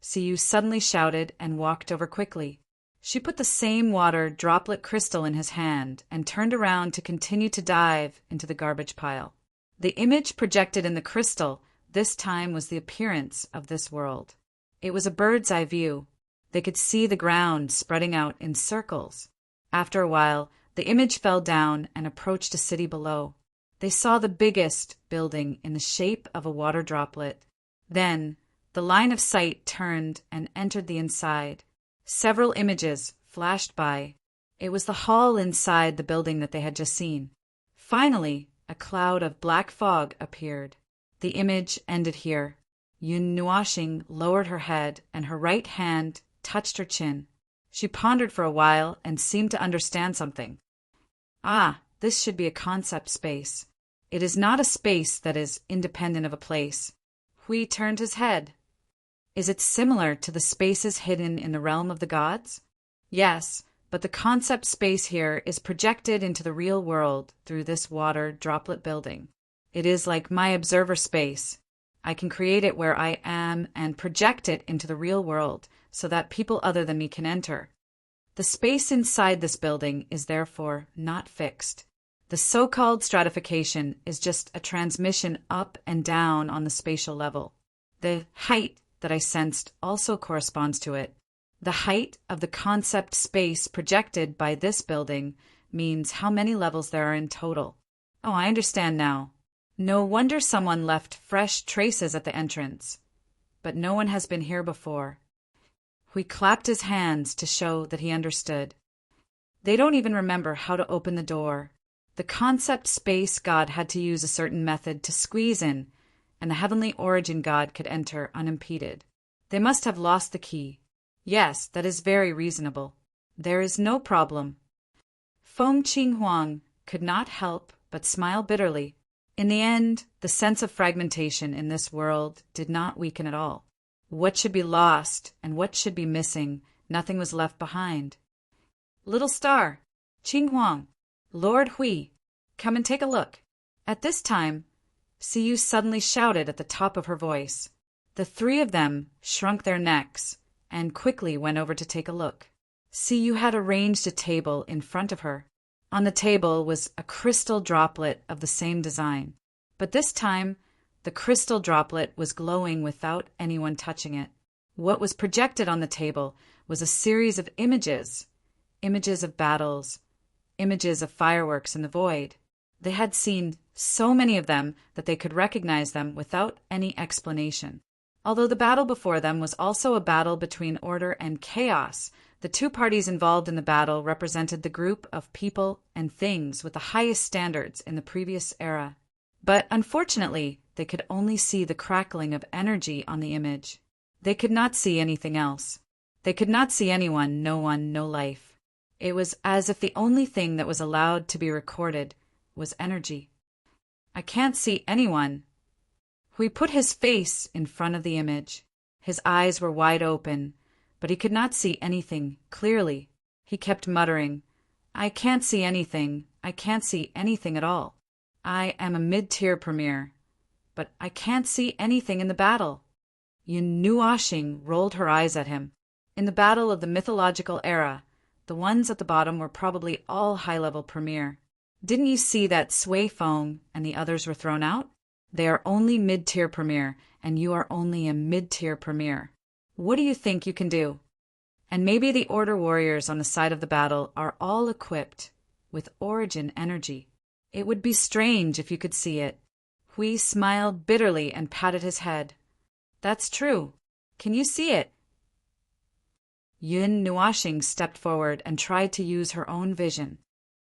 Siyu suddenly shouted and walked over quickly. She put the same water droplet crystal in his hand and turned around to continue to dive into the garbage pile. The image projected in the crystal this time was the appearance of this world. It was a bird's eye view. They could see the ground spreading out in circles. After a while, the image fell down and approached a city below. They saw the biggest building in the shape of a water droplet. Then, the line of sight turned and entered the inside. Several images flashed by. It was the hall inside the building that they had just seen. Finally, a cloud of black fog appeared. The image ended here. Yun Nuoxing lowered her head and her right hand touched her chin. She pondered for a while and seemed to understand something. Ah, this should be a concept space. It is not a space that is independent of a place. Hui turned his head. Is it similar to the spaces hidden in the realm of the gods? Yes, but the concept space here is projected into the real world through this water droplet building. It is like my observer space. I can create it where I am and project it into the real world so that people other than me can enter. The space inside this building is therefore not fixed. The so-called stratification is just a transmission up and down on the spatial level. The height that I sensed also corresponds to it. The height of the concept space projected by this building means how many levels there are in total. Oh, I understand now. No wonder someone left fresh traces at the entrance. But no one has been here before. Hui clapped his hands to show that he understood. They don't even remember how to open the door. The concept space god had to use a certain method to squeeze in, and the heavenly origin god could enter unimpeded. They must have lost the key. Yes, that is very reasonable. There is no problem. Feng Qinghuang could not help but smile bitterly. In the end, the sense of fragmentation in this world did not weaken at all. What should be lost and what should be missing, nothing was left behind. Little star, Qinghuang, Lord Hui, come and take a look. At this time, Siyu suddenly shouted at the top of her voice. The three of them shrunk their necks and quickly went over to take a look. Siyu had arranged a table in front of her. On the table was a crystal droplet of the same design, but this time the crystal droplet was glowing without anyone touching it. What was projected on the table was a series of images of battles, images of fireworks in the void. They had seen so many of them that they could recognize them without any explanation. Although the battle before them was also a battle between order and chaos, the two parties involved in the battle represented the group of people and things with the highest standards in the previous era. But unfortunately, they could only see the crackling of energy on the image. They could not see anything else. They could not see anyone, no life. It was as if the only thing that was allowed to be recorded was energy. I can't see anyone. Hui put his face in front of the image. His eyes were wide open, but he could not see anything clearly. He kept muttering, "I can't see anything. I can't see anything at all. I am a mid-tier premier, but I can't see anything in the battle." Yun Nuashing rolled her eyes at him. In the battle of the mythological era, the ones at the bottom were probably all high-level premier. Didn't you see that Sui Feng and the others were thrown out? They are only mid-tier premier, and you are only a mid-tier premier. What do you think you can do? And maybe the Order warriors on the side of the battle are all equipped with origin energy. It would be strange if you could see it. Hui smiled bitterly and patted his head. That's true. Can you see it? Yun Nuashing stepped forward and tried to use her own vision.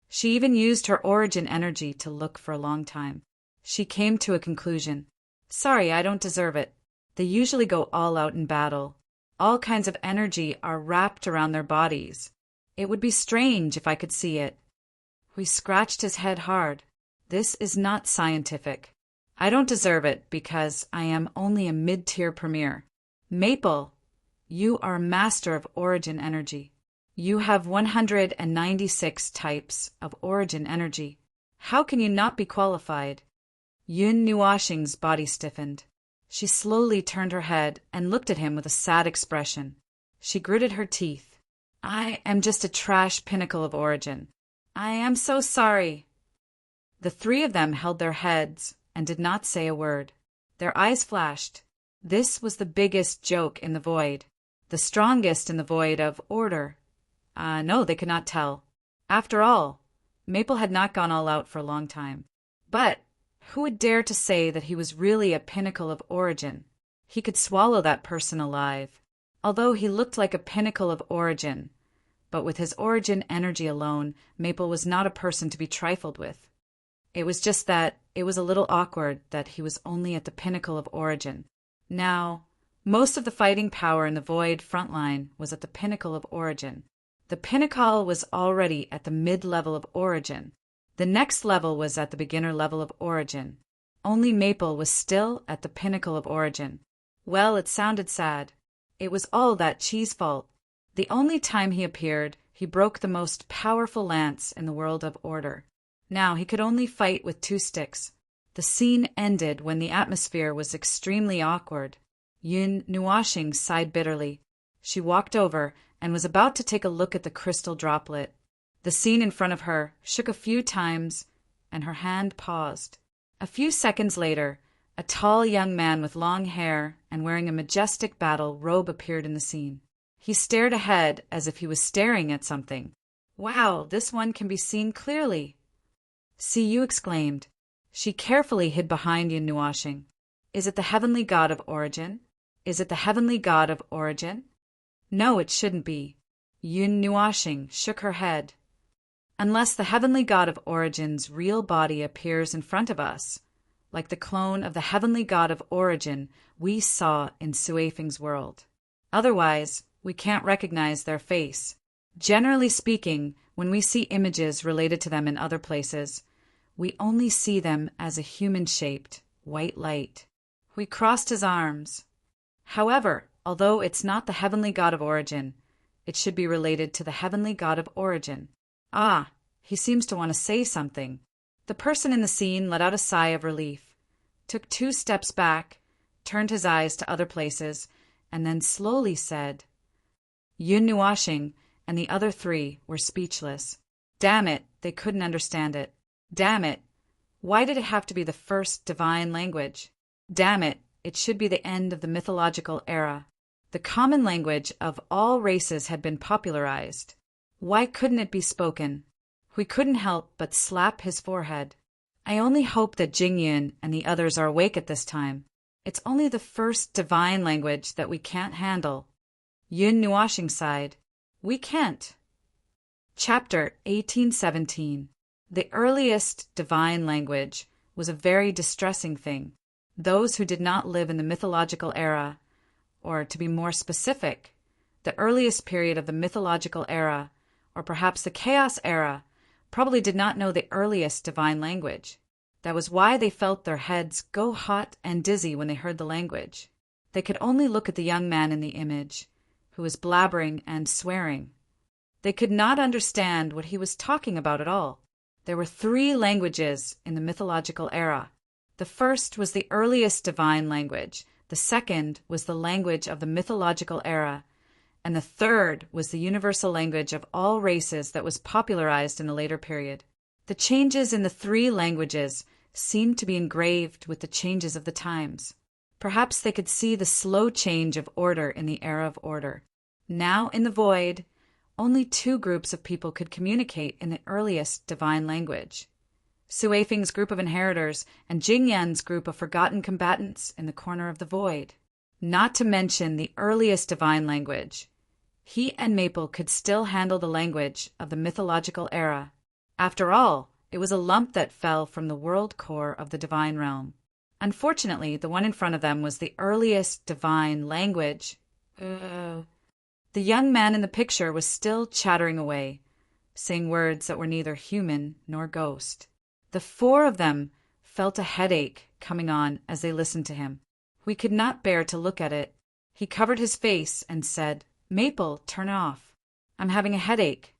She even used her origin energy to look for a long time. She came to a conclusion. Sorry, I don't deserve it. They usually go all out in battle. All kinds of energy are wrapped around their bodies. It would be strange if I could see it. He scratched his head hard. This is not scientific. I don't deserve it because I am only a mid-tier premier. Maple, you are a master of origin energy. You have 196 types of origin energy. How can you not be qualified? Yun Nuashing's body stiffened. She slowly turned her head and looked at him with a sad expression. She gritted her teeth. I am just a trash pinnacle of origin. I am so sorry. The three of them held their heads and did not say a word. Their eyes flashed. This was the biggest joke in the void. The strongest in the void of order. No, they could not tell. After all, Maple had not gone all out for a long time. But who would dare to say that he was really a pinnacle of origin? He could swallow that person alive. Although he looked like a pinnacle of origin, but with his origin energy alone, Maple was not a person to be trifled with. It was just that it was a little awkward that he was only at the pinnacle of origin. Now, most of the fighting power in the Void front line was at the pinnacle of origin. The pinnacle was already at the mid-level of origin. The next level was at the beginner level of origin. Only Maple was still at the pinnacle of origin. Well, it sounded sad. It was all that cheese fault. The only time he appeared, he broke the most powerful lance in the world of order. Now he could only fight with 2 sticks. The scene ended when the atmosphere was extremely awkward. Yun Nuashing sighed bitterly. She walked over and was about to take a look at the crystal droplet. The scene in front of her shook a few times, and her hand paused. A few seconds later, a tall young man with long hair and wearing a majestic battle robe appeared in the scene. He stared ahead as if he was staring at something. Wow, this one can be seen clearly. See you, exclaimed. She carefully hid behind Yun Nuashing. Is it the heavenly god of origin? Is it the heavenly god of origin? No, it shouldn't be. Yun Nuashing shook her head. Unless the heavenly god of origin's real body appears in front of us, like the clone of the heavenly god of origin we saw in Sui Feng's world. Otherwise, we can't recognize their face. Generally speaking, when we see images related to them in other places, we only see them as a human-shaped white light. We crossed his arms. However, although it's not the heavenly god of origin, it should be related to the heavenly god of origin. Ah, he seems to want to say something. The person in the scene let out a sigh of relief, took 2 steps back, turned his eyes to other places, and then slowly said. Yun Nuashing and the other 3 were speechless. Damn it, they couldn't understand it. Damn it, why did it have to be the first divine language? Damn it, it should be the end of the mythological era. The common language of all races had been popularized. Why couldn't it be spoken? We couldn't help but slap his forehead. I only hope that Jingyun and the others are awake at this time. It's only the first divine language that we can't handle. Yun Nuashing sighed. We can't. Chapter 1817. The earliest divine language was a very distressing thing. Those who did not live in the mythological era, or to be more specific, the earliest period of the mythological era, or perhaps the chaos era, probably did not know the earliest divine language. That was why they felt their heads go hot and dizzy when they heard the language. They could only look at the young man in the image, who was blabbering and swearing. They could not understand what he was talking about at all. There were 3 languages in the mythological era. The first was the earliest divine language, the second was the language of the mythological era, and the third was the universal language of all races that was popularized in a later period. The changes in the 3 languages seemed to be engraved with the changes of the times. Perhaps they could see the slow change of order in the era of order. Now, in the void, only 2 groups of people could communicate in the earliest divine language. Suifeng's group of inheritors and Jingyan's group of forgotten combatants in the corner of the void. Not to mention the earliest divine language. He and Maple could still handle the language of the mythological era. After all, it was a lump that fell from the world core of the divine realm. Unfortunately, the one in front of them was the earliest divine language. The young man in the picture was still chattering away, saying words that were neither human nor ghost. The 4 of them felt a headache coming on as they listened to him. We could not bear to look at it. He covered his face and said, "Maple, turn off. I'm having a headache."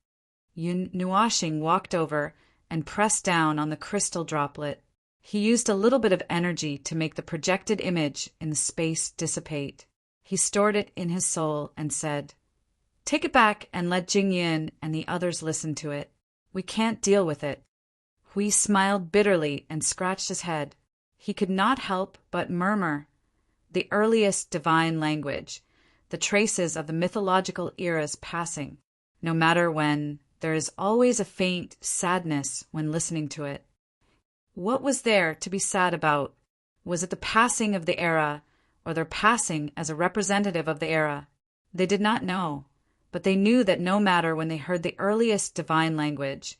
Yun Nuashing walked over and pressed down on the crystal droplet. He used a little bit of energy to make the projected image in the space dissipate. He stored it in his soul and said, "Take it back and let Jingyan and the others listen to it. We can't deal with it." Hui smiled bitterly and scratched his head. He could not help but murmur. The earliest divine language, the traces of the mythological eras passing. No matter when, there is always a faint sadness when listening to it. What was there to be sad about? Was it the passing of the era, or their passing as a representative of the era? They did not know, but they knew that no matter when they heard the earliest divine language,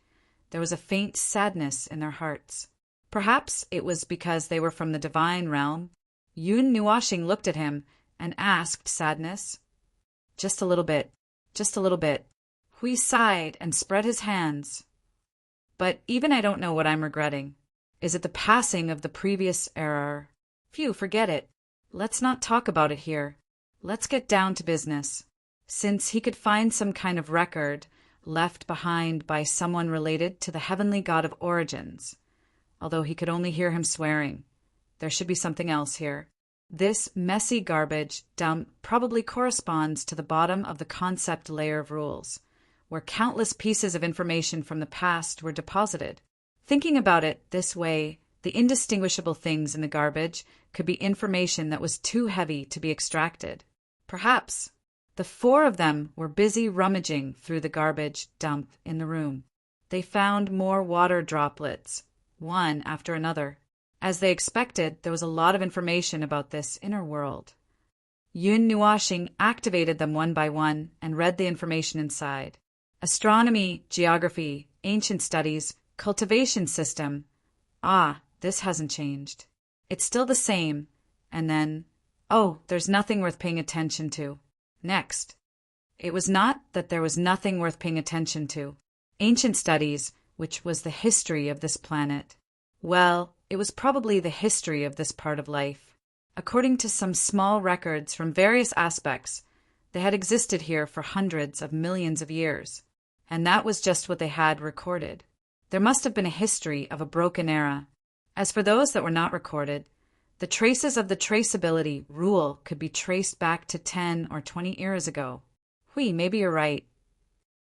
there was a faint sadness in their hearts. Perhaps it was because they were from the divine realm. Yun Nuashing looked at him and asked sadness. "Just a little bit, just a little bit." Hui sighed and spread his hands. "But even I don't know what I'm regretting. Is it the passing of the previous era? Phew, forget it. Let's not talk about it here. Let's get down to business." Since he could find some kind of record left behind by someone related to the heavenly god of origins, although he could only hear him swearing, there should be something else here. This messy garbage dump probably corresponds to the bottom of the concept layer of rules, where countless pieces of information from the past were deposited. Thinking about it this way, the indistinguishable things in the garbage could be information that was too heavy to be extracted. Perhaps the 4 of them were busy rummaging through the garbage dump in the room. They found more water droplets, one after another. As they expected, there was a lot of information about this inner world. Yun Nuashing activated them one by one and read the information inside. Astronomy, geography, ancient studies, cultivation system. Ah, this hasn't changed. It's still the same. And then, oh, there's nothing worth paying attention to. Next. It was not that there was nothing worth paying attention to. Ancient studies, which was the history of this planet. Well, it was probably the history of this part of life. According to some small records from various aspects, they had existed here for hundreds of millions of years. And that was just what they had recorded. There must have been a history of a broken era. As for those that were not recorded, the traces of the traceability rule could be traced back to 10 or 20 eras ago. Hui, maybe you're right.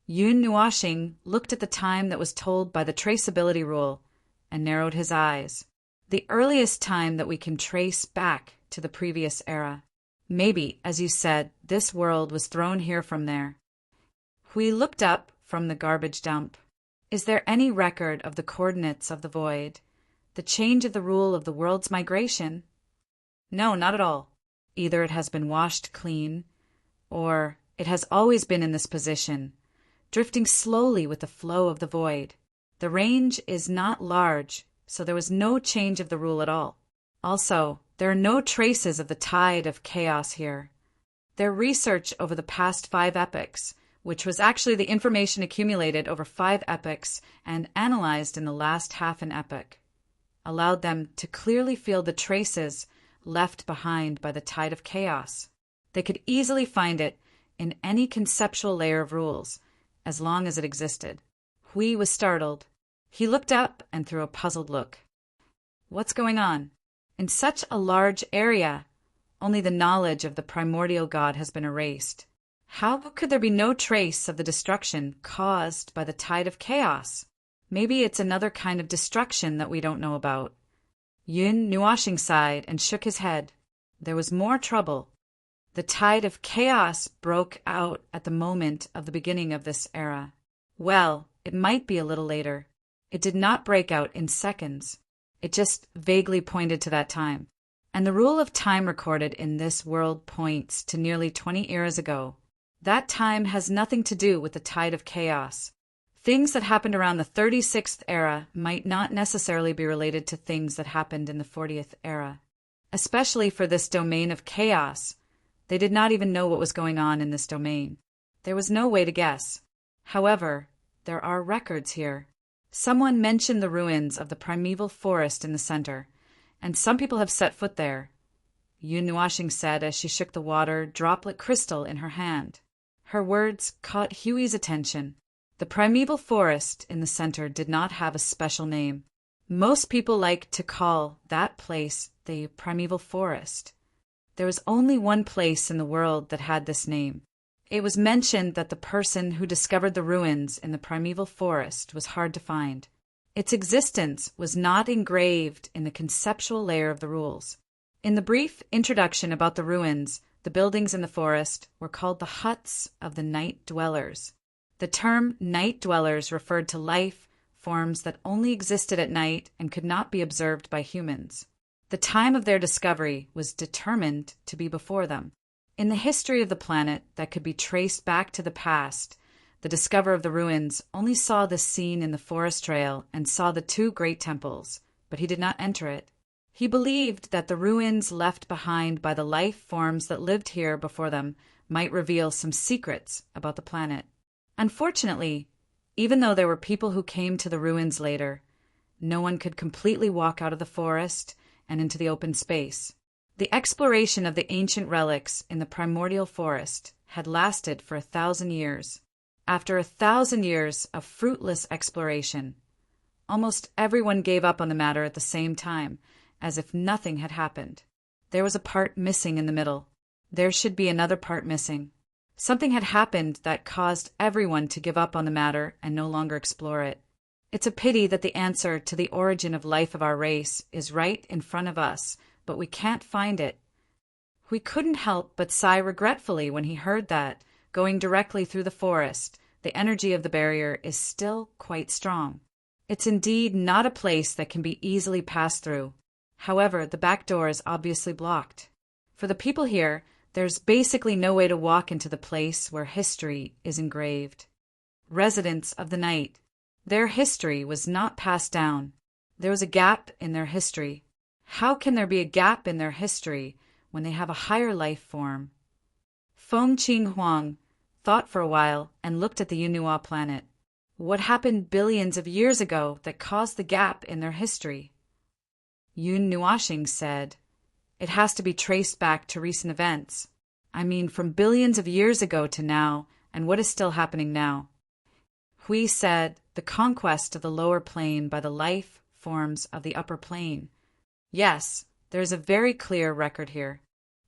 Yun Nuashing looked at the time that was told by the traceability rule and narrowed his eyes. The earliest time that we can trace back to the previous era. Maybe, as you said, this world was thrown here from there. Hui looked up from the garbage dump. Is there any record of the coordinates of the void? The change of the rule of the world's migration? No, not at all. Either it has been washed clean, or it has always been in this position, drifting slowly with the flow of the void. The range is not large, so there was no change of the rule at all. Also, there are no traces of the tide of chaos here. Their research over the past 5 epochs, which was actually the information accumulated over 5 epochs and analyzed in the last half an epoch, allowed them to clearly feel the traces left behind by the tide of chaos. They could easily find it in any conceptual layer of rules, as long as it existed. Hui was startled. He looked up and threw a puzzled look. What's going on? In such a large area, only the knowledge of the primordial god has been erased. How could there be no trace of the destruction caused by the tide of chaos? Maybe it's another kind of destruction that we don't know about. Yun Nuashing sighed and shook his head. There was more trouble. The tide of chaos broke out at the moment of the beginning of this era. Well, it might be a little later. It did not break out in seconds. It just vaguely pointed to that time. And the rule of time recorded in this world points to nearly 20 eras ago. That time has nothing to do with the tide of chaos. Things that happened around the 36th era might not necessarily be related to things that happened in the 40th era. Especially for this domain of chaos. They did not even know what was going on in this domain. There was no way to guess. However, there are records here. Someone mentioned the ruins of the primeval forest in the center, and some people have set foot there, Yun Nuashing said as she shook the water droplet crystal in her hand. Her words caught Huey's attention. The primeval forest in the center did not have a special name. Most people like to call that place the primeval forest. There was only one place in the world that had this name. It was mentioned that the person who discovered the ruins in the primeval forest was hard to find. Its existence was not engraved in the conceptual layer of the rules. In the brief introduction about the ruins, the buildings in the forest were called the huts of the night dwellers. The term night dwellers referred to life forms that only existed at night and could not be observed by humans. The time of their discovery was determined to be before them. In the history of the planet that could be traced back to the past, the discoverer of the ruins only saw this scene in the forest trail and saw the two great temples, but he did not enter it. He believed that the ruins left behind by the life forms that lived here before them might reveal some secrets about the planet. Unfortunately, even though there were people who came to the ruins later, no one could completely walk out of the forest and into the open space. The exploration of the ancient relics in the primordial forest had lasted for 1,000 years. After 1,000 years of fruitless exploration, almost everyone gave up on the matter at the same time, as if nothing had happened. There was a part missing in the middle. There should be another part missing. Something had happened that caused everyone to give up on the matter and no longer explore it. It's a pity that the answer to the origin of life of our race is right in front of us, but we can't find it. We couldn't help but sigh regretfully when he heard that, going directly through the forest, the energy of the barrier is still quite strong. It's indeed not a place that can be easily passed through. However, the back door is obviously blocked. For the people here, there's basically no way to walk into the place where history is engraved. Residents of the night. Their history was not passed down. There was a gap in their history. How can there be a gap in their history when they have a higher life form? Feng Qing Huang thought for a while and looked at the Yunhua planet. What happened billions of years ago that caused the gap in their history? Yun Nuashing said, it has to be traced back to recent events. I mean, from billions of years ago to now, and what is still happening now. Hui said, the conquest of the lower plane by the life forms of the upper plane. Yes, there is a very clear record here.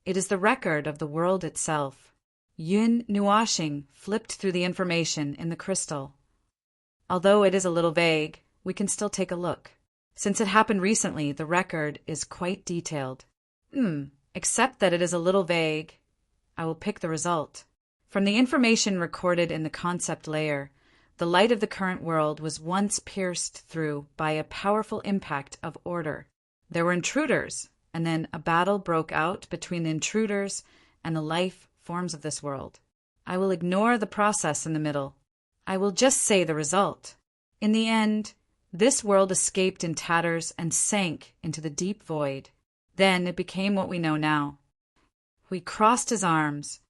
It is the record of the world itself. Yun Nuashing flipped through the information in the crystal. Although it is a little vague, we can still take a look. Since it happened recently, the record is quite detailed. Except that it is a little vague. I will pick the result. From the information recorded in the concept layer, the light of the current world was once pierced through by a powerful impact of order. There were intruders, and then a battle broke out between the intruders and the life forms of this world. I will ignore the process in the middle. I will just say the result. In the end, this world escaped in tatters and sank into the deep void. Then it became what we know now. We crossed his arms.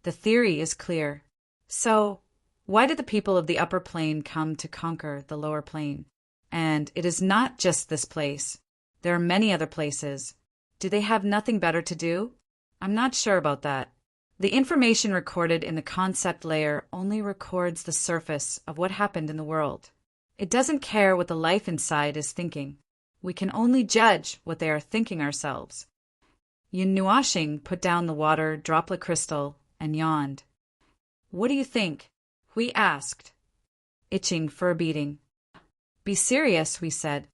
The theory is clear. So, why did the people of the upper plane come to conquer the lower plane? And it is not just this place. There are many other places. Do they have nothing better to do? I'm not sure about that. The information recorded in the concept layer only records the surface of what happened in the world. It doesn't care what the life inside is thinking. We can only judge what they are thinking ourselves. Yun Nuashing put down the water droplet crystal and yawned. What do you think? We asked, itching for a beating. Be serious, we said.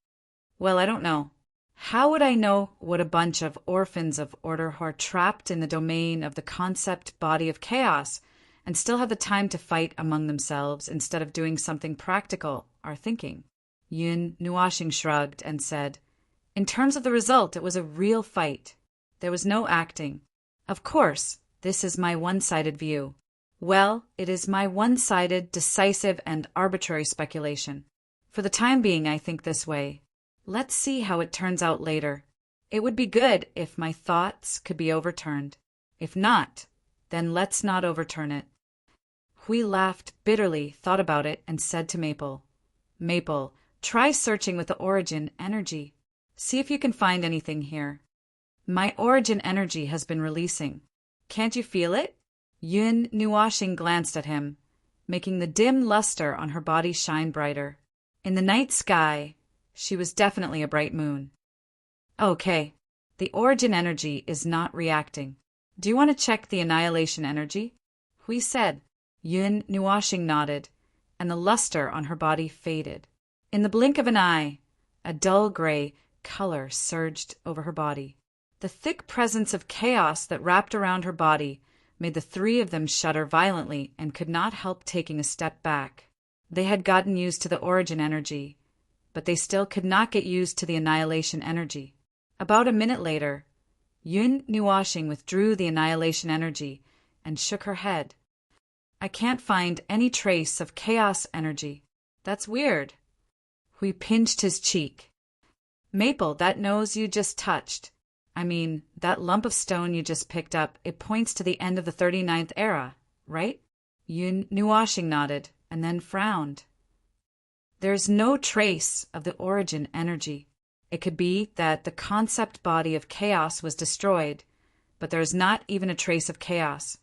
Well, I don't know. How would I know what a bunch of orphans of order who are trapped in the domain of the concept body of chaos and still have the time to fight among themselves instead of doing something practical are thinking? Yun Nuashing shrugged and said, in terms of the result, it was a real fight. There was no acting. Of course, this is my one-sided view. Well, it is my one-sided, decisive, and arbitrary speculation. For the time being, I think this way. Let's see how it turns out later. It would be good if my thoughts could be overturned. If not, then let's not overturn it. Hui laughed bitterly, thought about it, and said to Maple, Maple, try searching with the origin energy. See if you can find anything here. My origin energy has been releasing. Can't you feel it? Yun Nuashing glanced at him, making the dim luster on her body shine brighter. In the night sky, she was definitely a bright moon. Okay, the origin energy is not reacting. Do you want to check the annihilation energy? Hui said. Yun Nuashing nodded, and the luster on her body faded. In the blink of an eye, a dull gray color surged over her body. The thick presence of chaos that wrapped around her body made the three of them shudder violently and could not help taking a step back. They had gotten used to the origin energy, but they still could not get used to the annihilation energy. About a minute later, Yun Nuashing withdrew the annihilation energy and shook her head. I can't find any trace of chaos energy. That's weird. Hui pinched his cheek. Maple, that nose you just touched. I mean, that lump of stone you just picked up, it points to the end of the 39th era, right? Yun Nuashing nodded and then frowned. There's no trace of the origin energy. It could be that the concept body of chaos was destroyed, but there is not even a trace of chaos.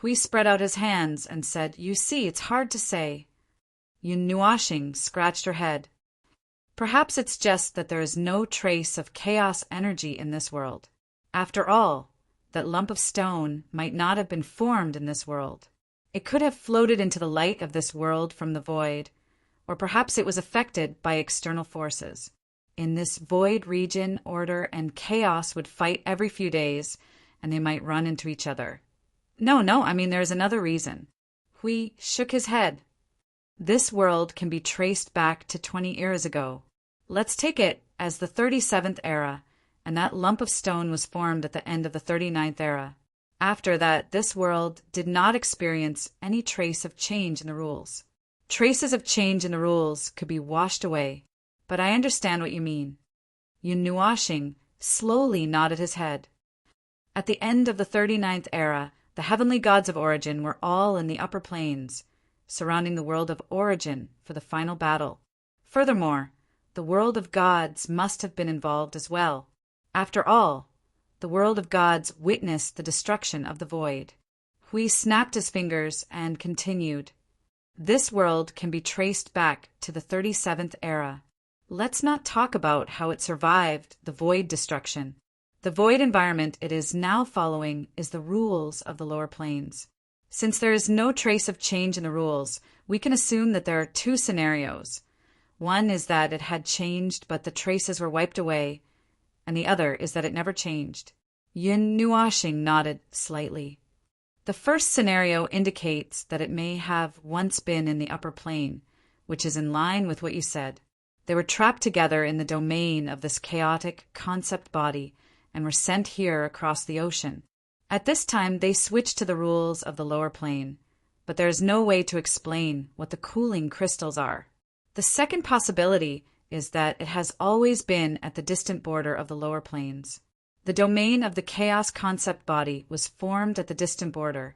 Hui spread out his hands and said, You see, it's hard to say. Yun Nuashing scratched her head. Perhaps it's just that there is no trace of chaos energy in this world. After all, that lump of stone might not have been formed in this world. It could have floated into the light of this world from the void, or perhaps it was affected by external forces. In this void region, order and chaos would fight every few days, and they might run into each other. No, I mean there's another reason. Hui shook his head. This world can be traced back to 20 eras ago. Let's take it as the 37th era, and that lump of stone was formed at the end of the 39th era. After that, this world did not experience any trace of change in the rules. Traces of change in the rules could be washed away, but I understand what you mean. Yun Nuashing slowly nodded his head. At the end of the 39th era, the heavenly gods of origin were all in the upper planes, surrounding the world of origin for the final battle. Furthermore, the world of gods must have been involved as well. After all, the world of gods witnessed the destruction of the void. Hui snapped his fingers and continued. This world can be traced back to the 37th era. Let's not talk about how it survived the void destruction. The void environment it is now following is the rules of the lower planes. Since there is no trace of change in the rules, we can assume that there are two scenarios. One is that it had changed but the traces were wiped away, and the other is that it never changed. Yun Nuashing nodded slightly. The first scenario indicates that it may have once been in the upper plane, which is in line with what you said. They were trapped together in the domain of this chaotic concept body and were sent here across the ocean. At this time, they switched to the rules of the lower plane, but there is no way to explain what the cooling crystals are. The second possibility is that it has always been at the distant border of the lower planes. The domain of the chaos concept body was formed at the distant border,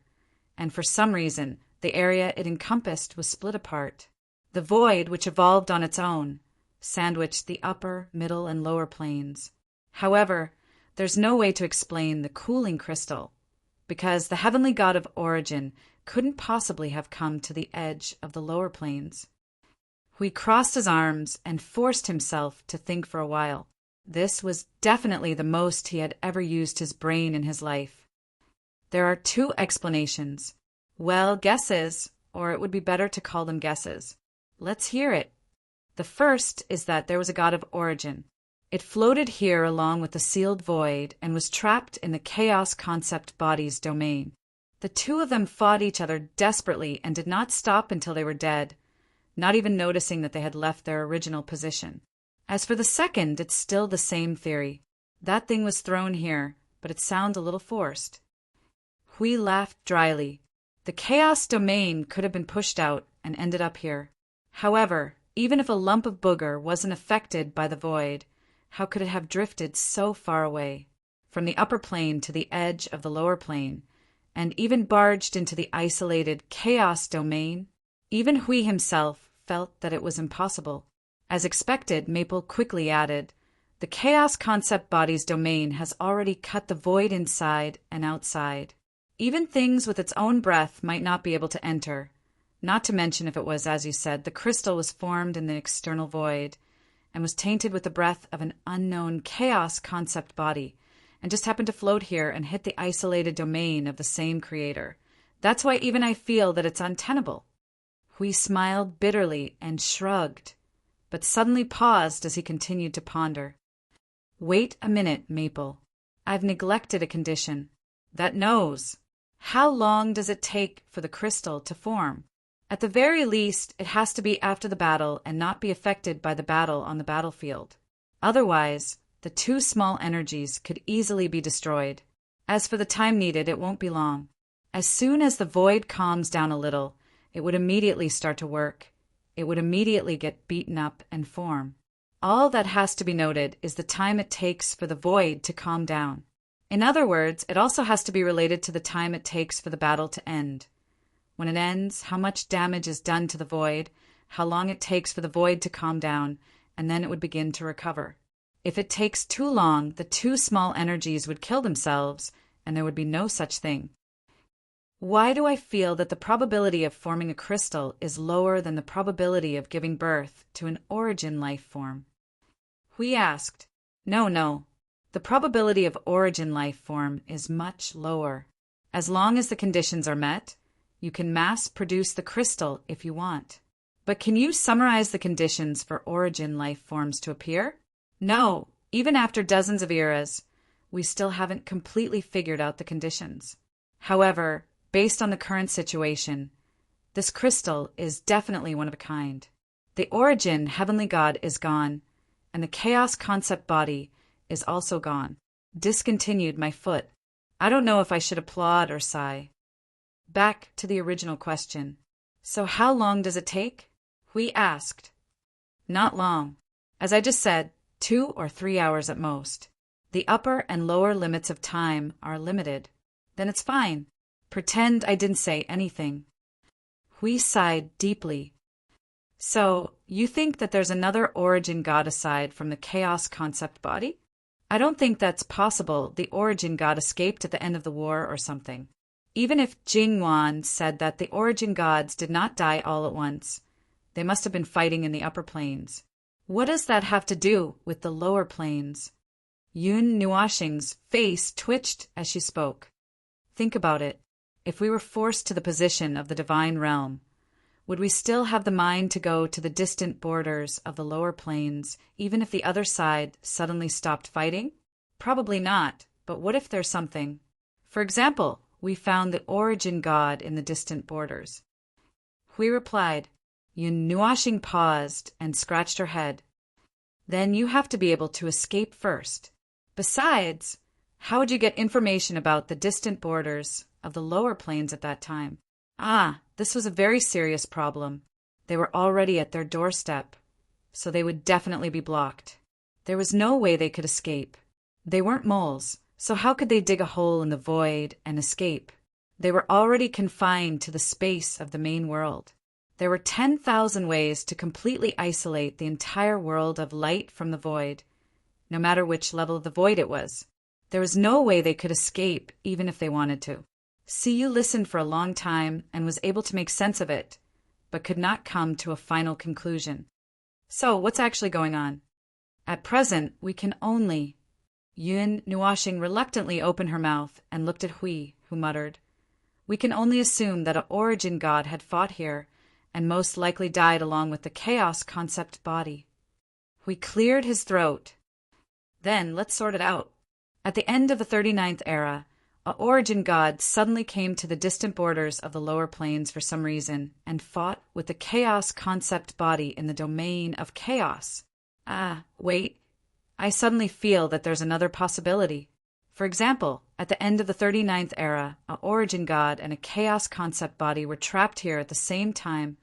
and for some reason, the area it encompassed was split apart. The void, which evolved on its own, sandwiched the upper, middle, and lower planes. However, There's no way to explain the cooling crystal, because the heavenly god of origin couldn't possibly have come to the edge of the lower planes. Hui crossed his arms and forced himself to think for a while. This was definitely the most he had ever used his brain in his life. There are two explanations. Well, guesses, or it would be better to call them guesses. Let's hear it. The first is that there was a god of origin. It floated here along with the sealed void and was trapped in the chaos concept body's domain. The two of them fought each other desperately and did not stop until they were dead, not even noticing that they had left their original position. As for the second, it's still the same theory. That thing was thrown here, but it sounds a little forced. Hui laughed dryly. The chaos domain could have been pushed out and ended up here. However, even if a lump of booger wasn't affected by the void, how could it have drifted so far away, from the upper plane to the edge of the lower plane, and even barged into the isolated chaos domain? Even Hui himself felt that it was impossible. As expected, Maple quickly added, "The chaos concept body's domain has already cut the void inside and outside. Even things with its own breath might not be able to enter. Not to mention if it was, as you said, the crystal was formed in the external void and was tainted with the breath of an unknown chaos concept body and just happened to float here and hit the isolated domain of the same creator. That's why even I feel that it's untenable." Hui smiled bitterly and shrugged, but suddenly paused as he continued to ponder. "Wait a minute, Maple. I've neglected a condition. That knows. How long does it take for the crystal to form? At the very least, it has to be after the battle and not be affected by the battle on the battlefield. Otherwise, the two small energies could easily be destroyed. As for the time needed, it won't be long. As soon as the void calms down a little, it would immediately start to work. It would immediately get beaten up and form. All that has to be noted is the time it takes for the void to calm down. In other words, it also has to be related to the time it takes for the battle to end. When it ends, how much damage is done to the void, how long it takes for the void to calm down, and then it would begin to recover. If it takes too long, the two small energies would kill themselves, and there would be no such thing. Why do I feel that the probability of forming a crystal is lower than the probability of giving birth to an origin life form? Hui asked. No. The probability of origin life form is much lower. As long as the conditions are met, you can mass produce the crystal if you want. But can you summarize the conditions for origin life forms to appear? No, even after dozens of eras, we still haven't completely figured out the conditions. However, based on the current situation, this crystal is definitely one of a kind. The origin heavenly god is gone, and the chaos concept body is also gone. Discontinued my foot. I don't know if I should applaud or sigh. Back to the original question. So how long does it take? Hui asked. Not long. As I just said, 2 or 3 hours at most. The upper and lower limits of time are limited. Then it's fine. Pretend I didn't say anything. Hui sighed deeply. So, you think that there's another origin god aside from the chaos concept body? I don't think that's possible. The origin god escaped at the end of the war or something. Even if Jingwan said that the origin gods did not die all at once, they must have been fighting in the upper planes. What does that have to do with the lower planes? Yun Nuashing's face twitched as she spoke. Think about it. If we were forced to the position of the divine realm, would we still have the mind to go to the distant borders of the lower planes, even if the other side suddenly stopped fighting? Probably not, but what if there's something? For example, we found the origin god in the distant borders. Hui replied. Yun Nuashing paused and scratched her head. Then you have to be able to escape first. Besides, how would you get information about the distant borders of the lower planes at that time? This was a very serious problem. They were already at their doorstep, so they would definitely be blocked. There was no way they could escape. They weren't moles, so how could they dig a hole in the void and escape? They were already confined to the space of the main world. There were 10,000 ways to completely isolate the entire world of light from the void, no matter which level of the void it was. There was no way they could escape even if they wanted to. Siyu listened for a long time and was able to make sense of it, but could not come to a final conclusion. So, what's actually going on? At present, we can only... Yun Nuashing reluctantly opened her mouth and looked at Hui, who muttered, "We can only assume that an origin god had fought here and most likely died along with the chaos concept body." Hui cleared his throat. "Then, let's sort it out. At the end of the 39th era, an origin god suddenly came to the distant borders of the lower planes for some reason and fought with the chaos concept body in the domain of chaos. Wait. I suddenly feel that there's another possibility. For example, at the end of the 39th era, an origin god and a chaos concept body were trapped here at the same time,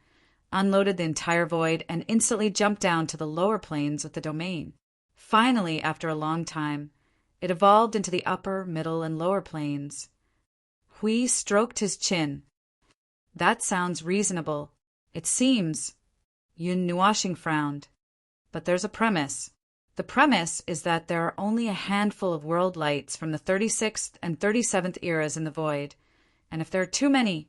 unloaded the entire void, and instantly jumped down to the lower planes with the domain. Finally, after a long time, it evolved into the upper, middle, and lower planes." Hui stroked his chin. "That sounds reasonable. It seems." Yun Nuashing frowned. "But there's a premise. The premise is that there are only a handful of world lights from the 36th and 37th eras in the void, and if there are too many,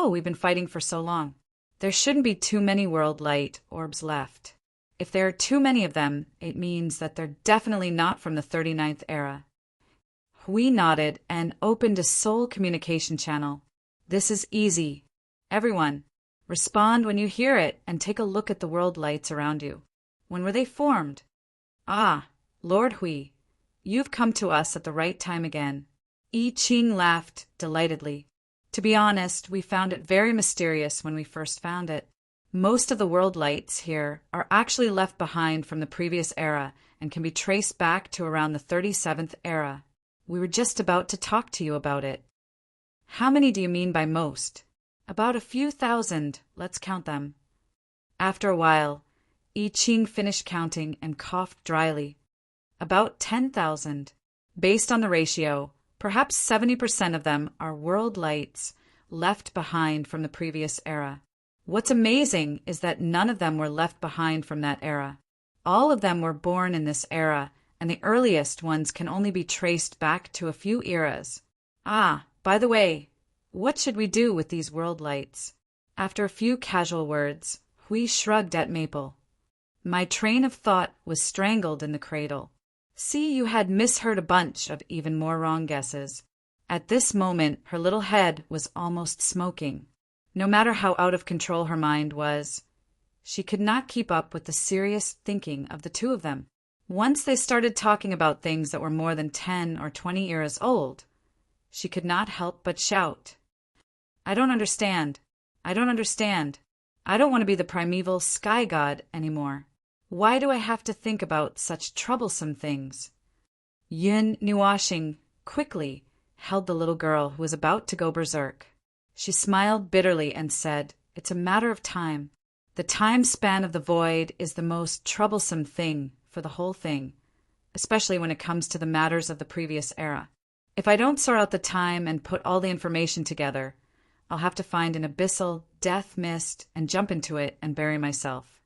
we've been fighting for so long. There shouldn't be too many world light orbs left. If there are too many of them, it means that they're definitely not from the 39th era." Hui nodded and opened a soul communication channel. "This is easy. Everyone, respond when you hear it and take a look at the world lights around you. When were they formed?" Lord Hui, you've come to us at the right time again." I Ching laughed delightedly. "To be honest, we found it very mysterious when we first found it. Most of the world lights here are actually left behind from the previous era and can be traced back to around the 37th era. We were just about to talk to you about it." "How many do you mean by most?" "About a few thousand. Let's count them." After a while, I Ching finished counting and coughed dryly. "About 10,000. Based on the ratio, perhaps 70% of them are world lights left behind from the previous era. What's amazing is that none of them were left behind from that era. All of them were born in this era, and the earliest ones can only be traced back to a few eras. By the way, what should we do with these world lights?" After a few casual words, Hui shrugged at Maple. "My train of thought was strangled in the cradle. See, you had misheard a bunch of even more wrong guesses." At this moment, her little head was almost smoking. No matter how out of control her mind was, she could not keep up with the serious thinking of the two of them. Once they started talking about things that were more than 10 or 20 years old, she could not help but shout, "I don't understand. I don't understand. I don't want to be the primeval sky god anymore. Why do I have to think about such troublesome things?" Yun Nuashing quickly held the little girl who was about to go berserk. She smiled bitterly and said, "It's a matter of time. The time span of the void is the most troublesome thing for the whole thing, especially when it comes to the matters of the previous era. If I don't sort out the time and put all the information together, I'll have to find an abyssal death mist and jump into it and bury myself."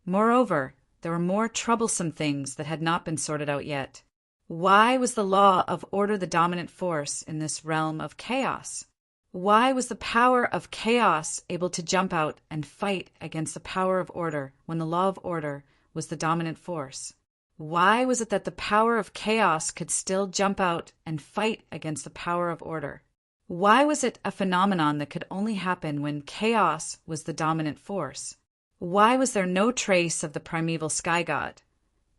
Moreover, there were more troublesome things that had not been sorted out yet. Why was the law of order the dominant force in this realm of chaos? Why was the power of chaos able to jump out and fight against the power of order when the law of order was the dominant force? Why was it that the power of chaos could still jump out and fight against the power of order? Why was it a phenomenon that could only happen when chaos was the dominant force? Why was there no trace of the primeval sky god,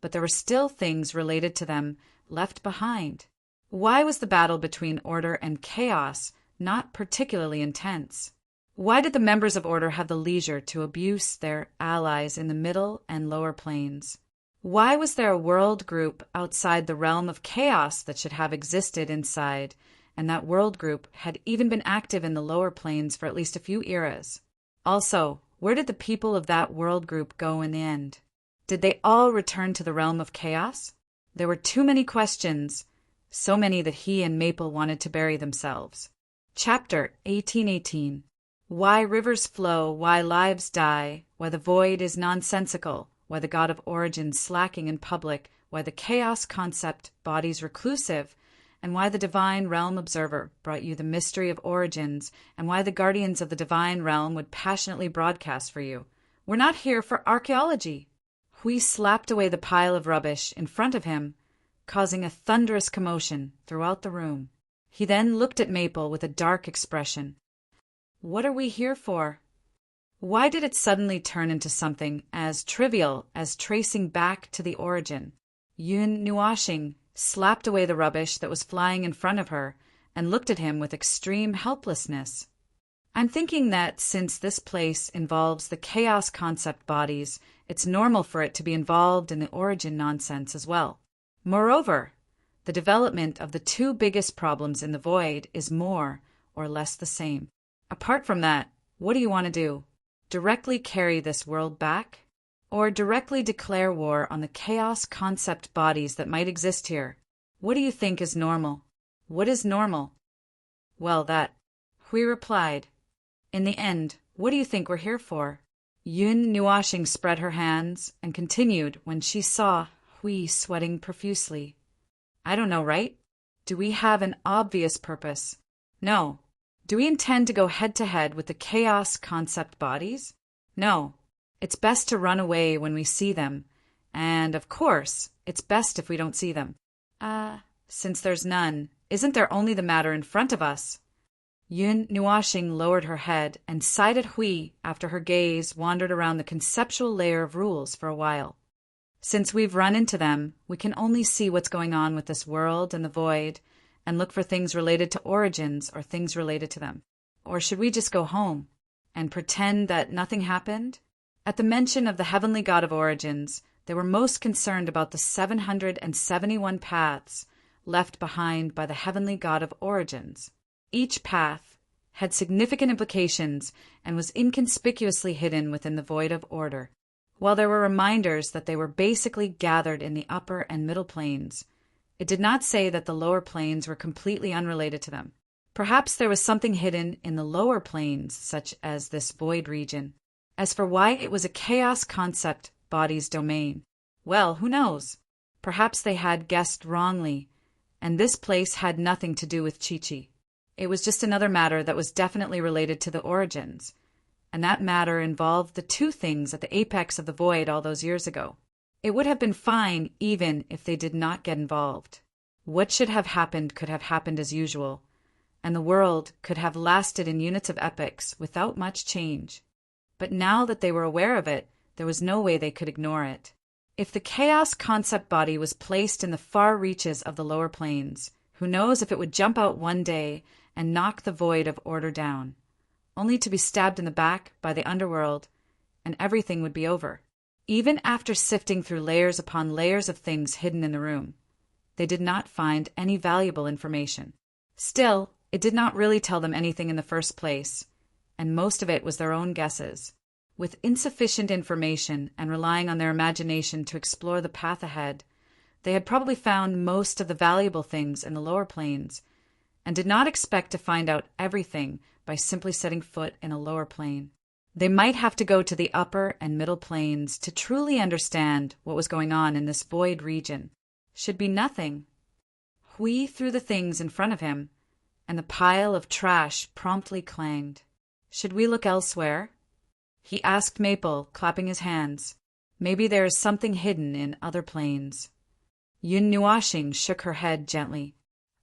but there were still things related to them left behind? Why was the battle between order and chaos not particularly intense? Why did the members of order have the leisure to abuse their allies in the middle and lower planes? Why was there a world group outside the realm of chaos that should have existed inside, and that world group had even been active in the lower planes for at least a few eras? Also, where did the people of that world group go in the end? Did they all return to the realm of chaos? There were too many questions, so many that he and Maple wanted to bury themselves. Chapter 1818. Why rivers flow, why lives die, why the void is nonsensical, why the god of origin slacking in public, why the chaos concept body's reclusive, and why the Divine Realm Observer brought you the mystery of origins, and why the Guardians of the Divine Realm would passionately broadcast for you. We're not here for archaeology. Hui slapped away the pile of rubbish in front of him, causing a thunderous commotion throughout the room. He then looked at Maple with a dark expression. What are we here for? Why did it suddenly turn into something as trivial as tracing back to the origin? Yun Nuashing slapped away the rubbish that was flying in front of her and looked at him with extreme helplessness. I'm thinking that since this place involves the chaos concept bodies, it's normal for it to be involved in the origin nonsense as well. Moreover, the development of the two biggest problems in the void is more or less the same. Apart from that, what do you want to do? Directly carry this world back? Or directly declare war on the chaos concept bodies that might exist here? What do you think is normal? What is normal? Well, that. Hui replied. In the end, what do you think we're here for? Yun Nuashing spread her hands and continued when she saw Hui sweating profusely. I don't know, right? Do we have an obvious purpose? No. Do we intend to go head-to-head with the chaos concept bodies? No. It's best to run away when we see them, and, of course, it's best if we don't see them. Since there's none, isn't there only the matter in front of us? Yun Nuashing lowered her head and sighed at Hui after her gaze wandered around the conceptual layer of rules for a while. Since we've run into them, we can only see what's going on with this world and the void, and look for things related to origins or things related to them. Or should we just go home and pretend that nothing happened? At the mention of the heavenly god of origins, they were most concerned about the 771 paths left behind by the heavenly god of origins. Each path had significant implications and was inconspicuously hidden within the void of order. While there were reminders that they were basically gathered in the upper and middle planes, it did not say that the lower planes were completely unrelated to them. Perhaps there was something hidden in the lower planes, such as this void region. As for why it was a chaos concept body's domain, well, who knows? Perhaps they had guessed wrongly, and this place had nothing to do with Chi-Chi. It was just another matter that was definitely related to the origins, and that matter involved the two things at the apex of the void all those years ago. It would have been fine even if they did not get involved. What should have happened could have happened as usual, and the world could have lasted in units of epochs without much change. But now that they were aware of it, there was no way they could ignore it. If the chaos concept body was placed in the far reaches of the lower planes, who knows if it would jump out one day and knock the void of order down, only to be stabbed in the back by the underworld, and everything would be over. Even after sifting through layers upon layers of things hidden in the room, they did not find any valuable information. Still, it did not really tell them anything in the first place, and most of it was their own guesses. With insufficient information and relying on their imagination to explore the path ahead, they had probably found most of the valuable things in the lower planes, and did not expect to find out everything by simply setting foot in a lower plane. They might have to go to the upper and middle planes to truly understand what was going on in this void region. Should be nothing. Hui threw the things in front of him, and the pile of trash promptly clanged. Should we look elsewhere? He asked Maple, clapping his hands. Maybe there is something hidden in other planes. Yun Nuashing shook her head gently.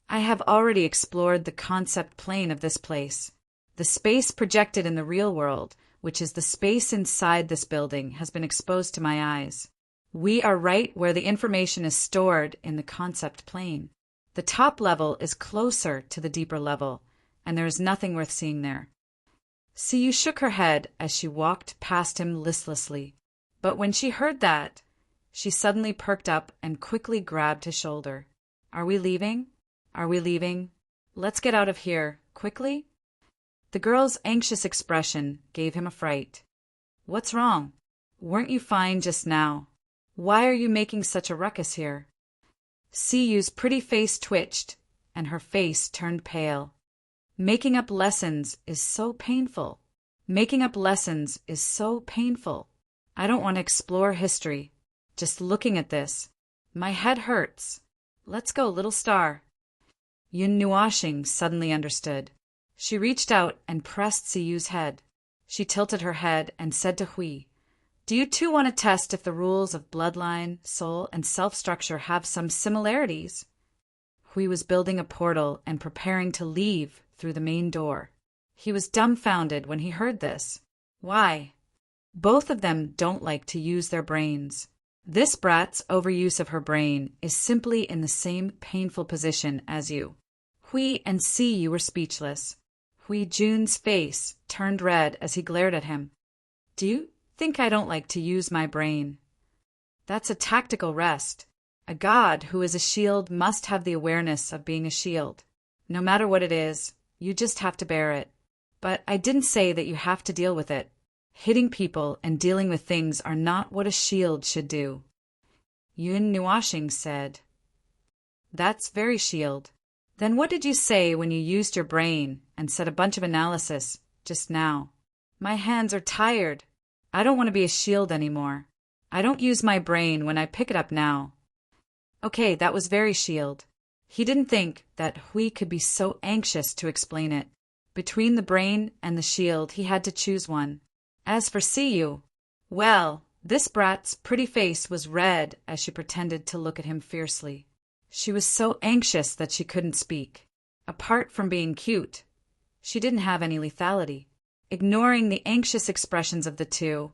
I have already explored the concept plane of this place. The space projected in the real world, which is the space inside this building, has been exposed to my eyes. We are right where the information is stored in the concept plane. The top level is closer to the deeper level, and there is nothing worth seeing there. Siyu shook her head as she walked past him listlessly. But when she heard that, she suddenly perked up and quickly grabbed his shoulder. Are we leaving? Are we leaving? Let's get out of here, quickly? The girl's anxious expression gave him a fright. What's wrong? Weren't you fine just now? Why are you making such a ruckus here? Siyu's pretty face twitched, and her face turned pale. Making up lessons is so painful. Making up lessons is so painful. I don't want to explore history. Just looking at this. My head hurts. Let's go, little star. Yun Nuashing suddenly understood. She reached out and pressed Siyu's head. She tilted her head and said to Hui, "Do you two want to test if the rules of bloodline, soul, and self-structure have some similarities?" Hui was building a portal and preparing to leave through the main door. He was dumbfounded when he heard this. Why? Both of them don't like to use their brains. This brat's overuse of her brain is simply in the same painful position as you. Hui and Siyu were speechless. Hui Jun's face turned red as he glared at him. "Do you think I don't like to use my brain?" "That's a tactical rest. A god who is a shield must have the awareness of being a shield. No matter what it is, you just have to bear it. But I didn't say that you have to deal with it. Hitting people and dealing with things are not what a shield should do." Yun Nuashing said, "That's very shield. Then what did you say when you used your brain and said a bunch of analysis just now?" "My hands are tired. I don't want to be a shield anymore. I don't use my brain when I pick it up now." Okay, that was very shield. He didn't think that Hui could be so anxious to explain it. Between the brain and the shield, he had to choose one. As for Siyu, well, this brat's pretty face was red as she pretended to look at him fiercely. She was so anxious that she couldn't speak. Apart from being cute, she didn't have any lethality. Ignoring the anxious expressions of the two,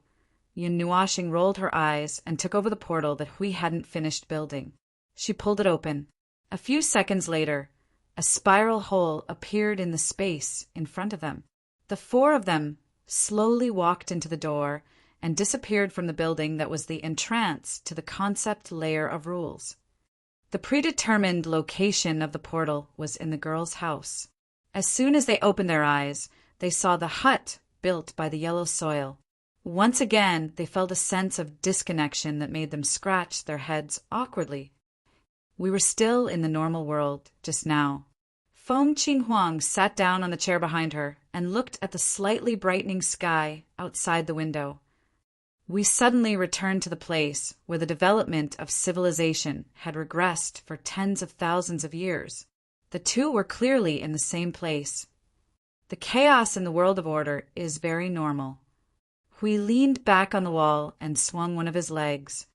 Yun Nuashing rolled her eyes and took over the portal that Hui hadn't finished building. She pulled it open. A few seconds later, a spiral hole appeared in the space in front of them. The four of them slowly walked into the door and disappeared from the building that was the entrance to the concept layer of rules. The predetermined location of the portal was in the girl's house. As soon as they opened their eyes, they saw the hut built by the yellow soil. Once again, they felt a sense of disconnection that made them scratch their heads awkwardly. We were still in the normal world just now. Feng Qinghuang sat down on the chair behind her and looked at the slightly brightening sky outside the window. We suddenly returned to the place where the development of civilization had regressed for tens of thousands of years. The two were clearly in the same place. The chaos in the world of order is very normal. Hui leaned back on the wall and swung one of his legs.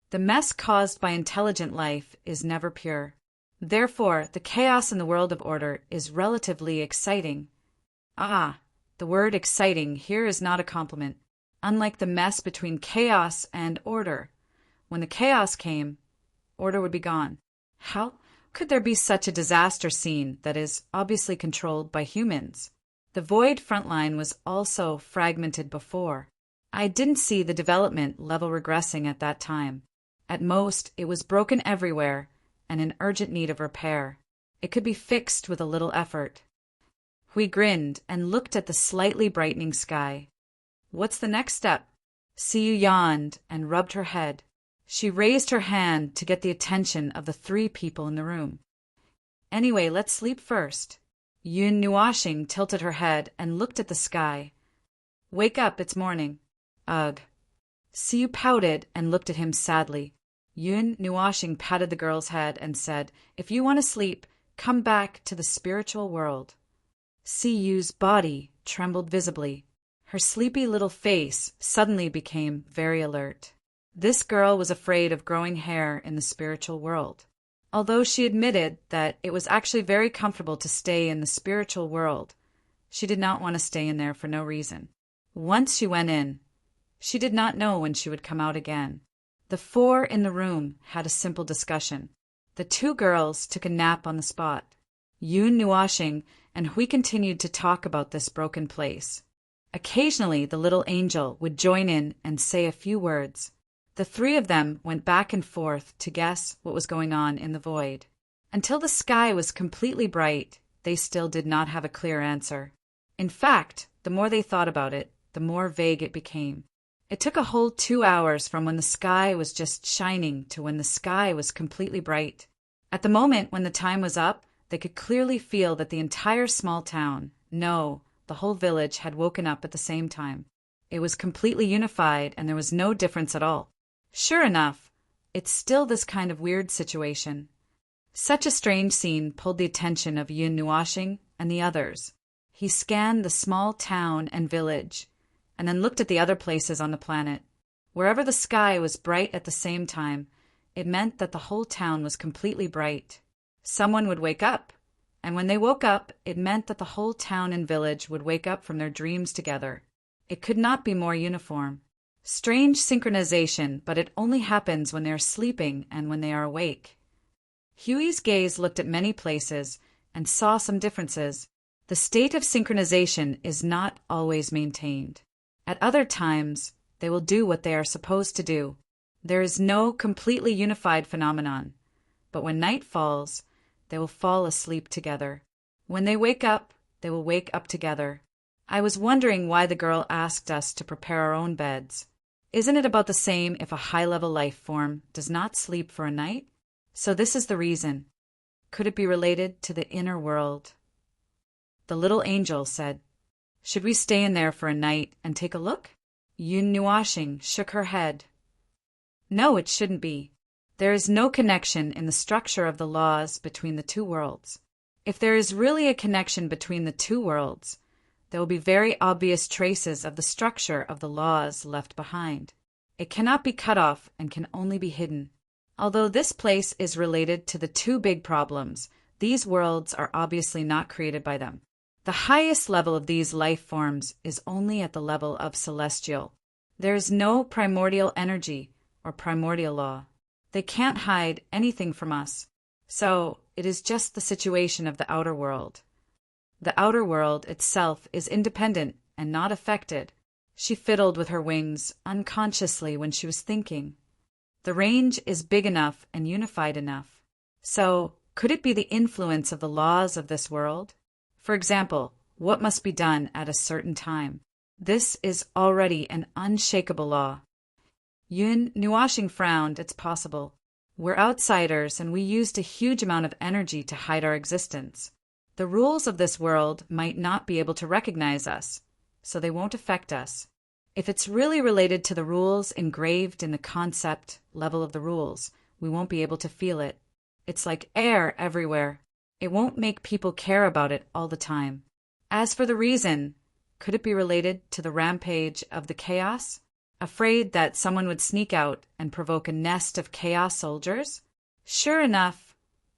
The mess caused by intelligent life is never pure. Therefore, the chaos in the world of order is relatively exciting. The word exciting here is not a compliment. Unlike the mess between chaos and order, when the chaos came, order would be gone. How could there be such a disaster scene that is obviously controlled by humans? The void frontline was also fragmented before. I didn't see the development level regressing at that time. At most, it was broken everywhere and in urgent need of repair. It could be fixed with a little effort. Hui grinned and looked at the slightly brightening sky. What's the next step? Siyu yawned and rubbed her head. She raised her hand to get the attention of the three people in the room. Anyway, let's sleep first. Yun Nuashing tilted her head and looked at the sky. Wake up, it's morning. Ugh. Siyu pouted and looked at him sadly. Yun Nuashing patted the girl's head and said, "If you want to sleep, come back to the spiritual world." Siyu's body trembled visibly. Her sleepy little face suddenly became very alert. This girl was afraid of growing hair in the spiritual world. Although she admitted that it was actually very comfortable to stay in the spiritual world, she did not want to stay in there for no reason. Once she went in, she did not know when she would come out again. The four in the room had a simple discussion. The two girls took a nap on the spot. Yun Nuashing and Hui continued to talk about this broken place. Occasionally, the little angel would join in and say a few words. The three of them went back and forth to guess what was going on in the void. Until the sky was completely bright, they still did not have a clear answer. In fact, the more they thought about it, the more vague it became. It took a whole 2 hours from when the sky was just shining to when the sky was completely bright. At the moment when the time was up, they could clearly feel that the entire small town, no, the whole village had woken up at the same time. It was completely unified and there was no difference at all. Sure enough, it's still this kind of weird situation. Such a strange scene pulled the attention of Yun Nuashing and the others. He scanned the small town and village, and then looked at the other places on the planet. Wherever the sky was bright at the same time, it meant that the whole town was completely bright. Someone would wake up, and when they woke up, it meant that the whole town and village would wake up from their dreams together. It could not be more uniform. Strange synchronization, but it only happens when they are sleeping and when they are awake. Huey's gaze looked at many places and saw some differences. The state of synchronization is not always maintained. At other times, they will do what they are supposed to do. There is no completely unified phenomenon. But when night falls, they will fall asleep together. When they wake up, they will wake up together. I was wondering why the girl asked us to prepare our own beds. Isn't it about the same if a high-level life form does not sleep for a night? So this is the reason. Could it be related to the inner world? The little angel said, "Should we stay in there for a night and take a look?" Yun Nuashing shook her head. No, it shouldn't be. There is no connection in the structure of the laws between the two worlds. If there is really a connection between the two worlds, there will be very obvious traces of the structure of the laws left behind. It cannot be cut off and can only be hidden. Although this place is related to the two big problems, these worlds are obviously not created by them. The highest level of these life forms is only at the level of celestial. There is no primordial energy or primordial law. They can't hide anything from us. So it is just the situation of the outer world. The outer world itself is independent and not affected. She fiddled with her wings unconsciously when she was thinking. The range is big enough and unified enough. So could it be the influence of the laws of this world? For example, what must be done at a certain time? This is already an unshakable law. Yun Nuashing frowned. It's possible. We're outsiders and we used a huge amount of energy to hide our existence. The rules of this world might not be able to recognize us, so they won't affect us. If it's really related to the rules engraved in the concept level of the rules, we won't be able to feel it. It's like air everywhere. It won't make people care about it all the time. As for the reason, could it be related to the rampage of the chaos? Afraid that someone would sneak out and provoke a nest of chaos soldiers? Sure enough,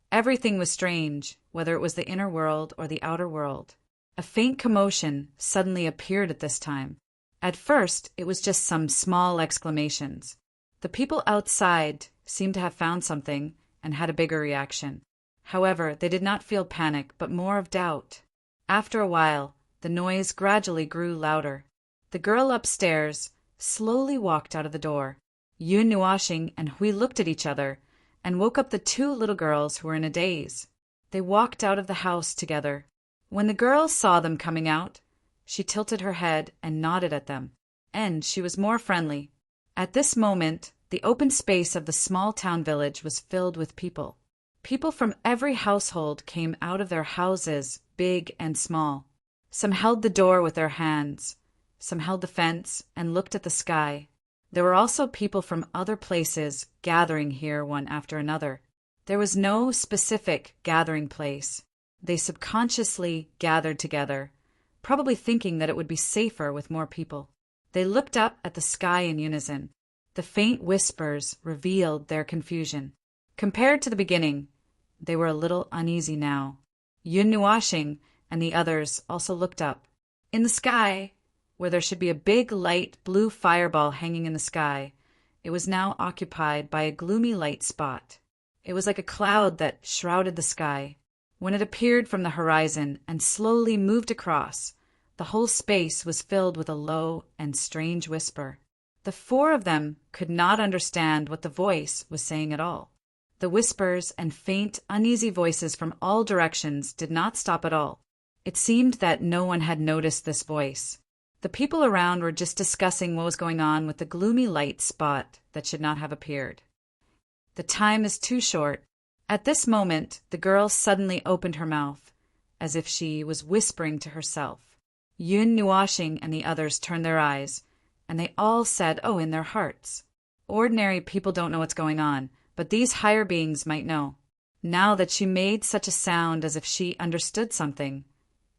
everything was strange, whether it was the inner world or the outer world. A faint commotion suddenly appeared at this time. At first, it was just some small exclamations. The people outside seemed to have found something and had a bigger reaction. However, they did not feel panic, but more of doubt. After a while, the noise gradually grew louder. The girl upstairs slowly walked out of the door. Yun Nuashing and Hui looked at each other and woke up the two little girls who were in a daze. They walked out of the house together. When the girl saw them coming out, she tilted her head and nodded at them, and she was more friendly. At this moment, the open space of the small town village was filled with people. People from every household came out of their houses, big and small. Some held the door with their hands. Some held the fence and looked at the sky. There were also people from other places gathering here one after another. There was no specific gathering place. They subconsciously gathered together, probably thinking that it would be safer with more people. They looked up at the sky in unison. The faint whispers revealed their confusion. Compared to the beginning, they were a little uneasy now. Yun Nuashing and the others also looked up. In the sky, where there should be a big light blue fireball hanging in the sky, it was now occupied by a gloomy light spot. It was like a cloud that shrouded the sky. When it appeared from the horizon and slowly moved across, the whole space was filled with a low and strange whisper. The four of them could not understand what the voice was saying at all. The whispers and faint, uneasy voices from all directions did not stop at all. It seemed that no one had noticed this voice. The people around were just discussing what was going on with the gloomy light spot that should not have appeared. The time is too short. At this moment, the girl suddenly opened her mouth, as if she was whispering to herself. Yun Nuashing and the others turned their eyes, and they all said, "Oh," in their hearts. Ordinary people don't know what's going on, but these higher beings might know. Now that she made such a sound as if she understood something,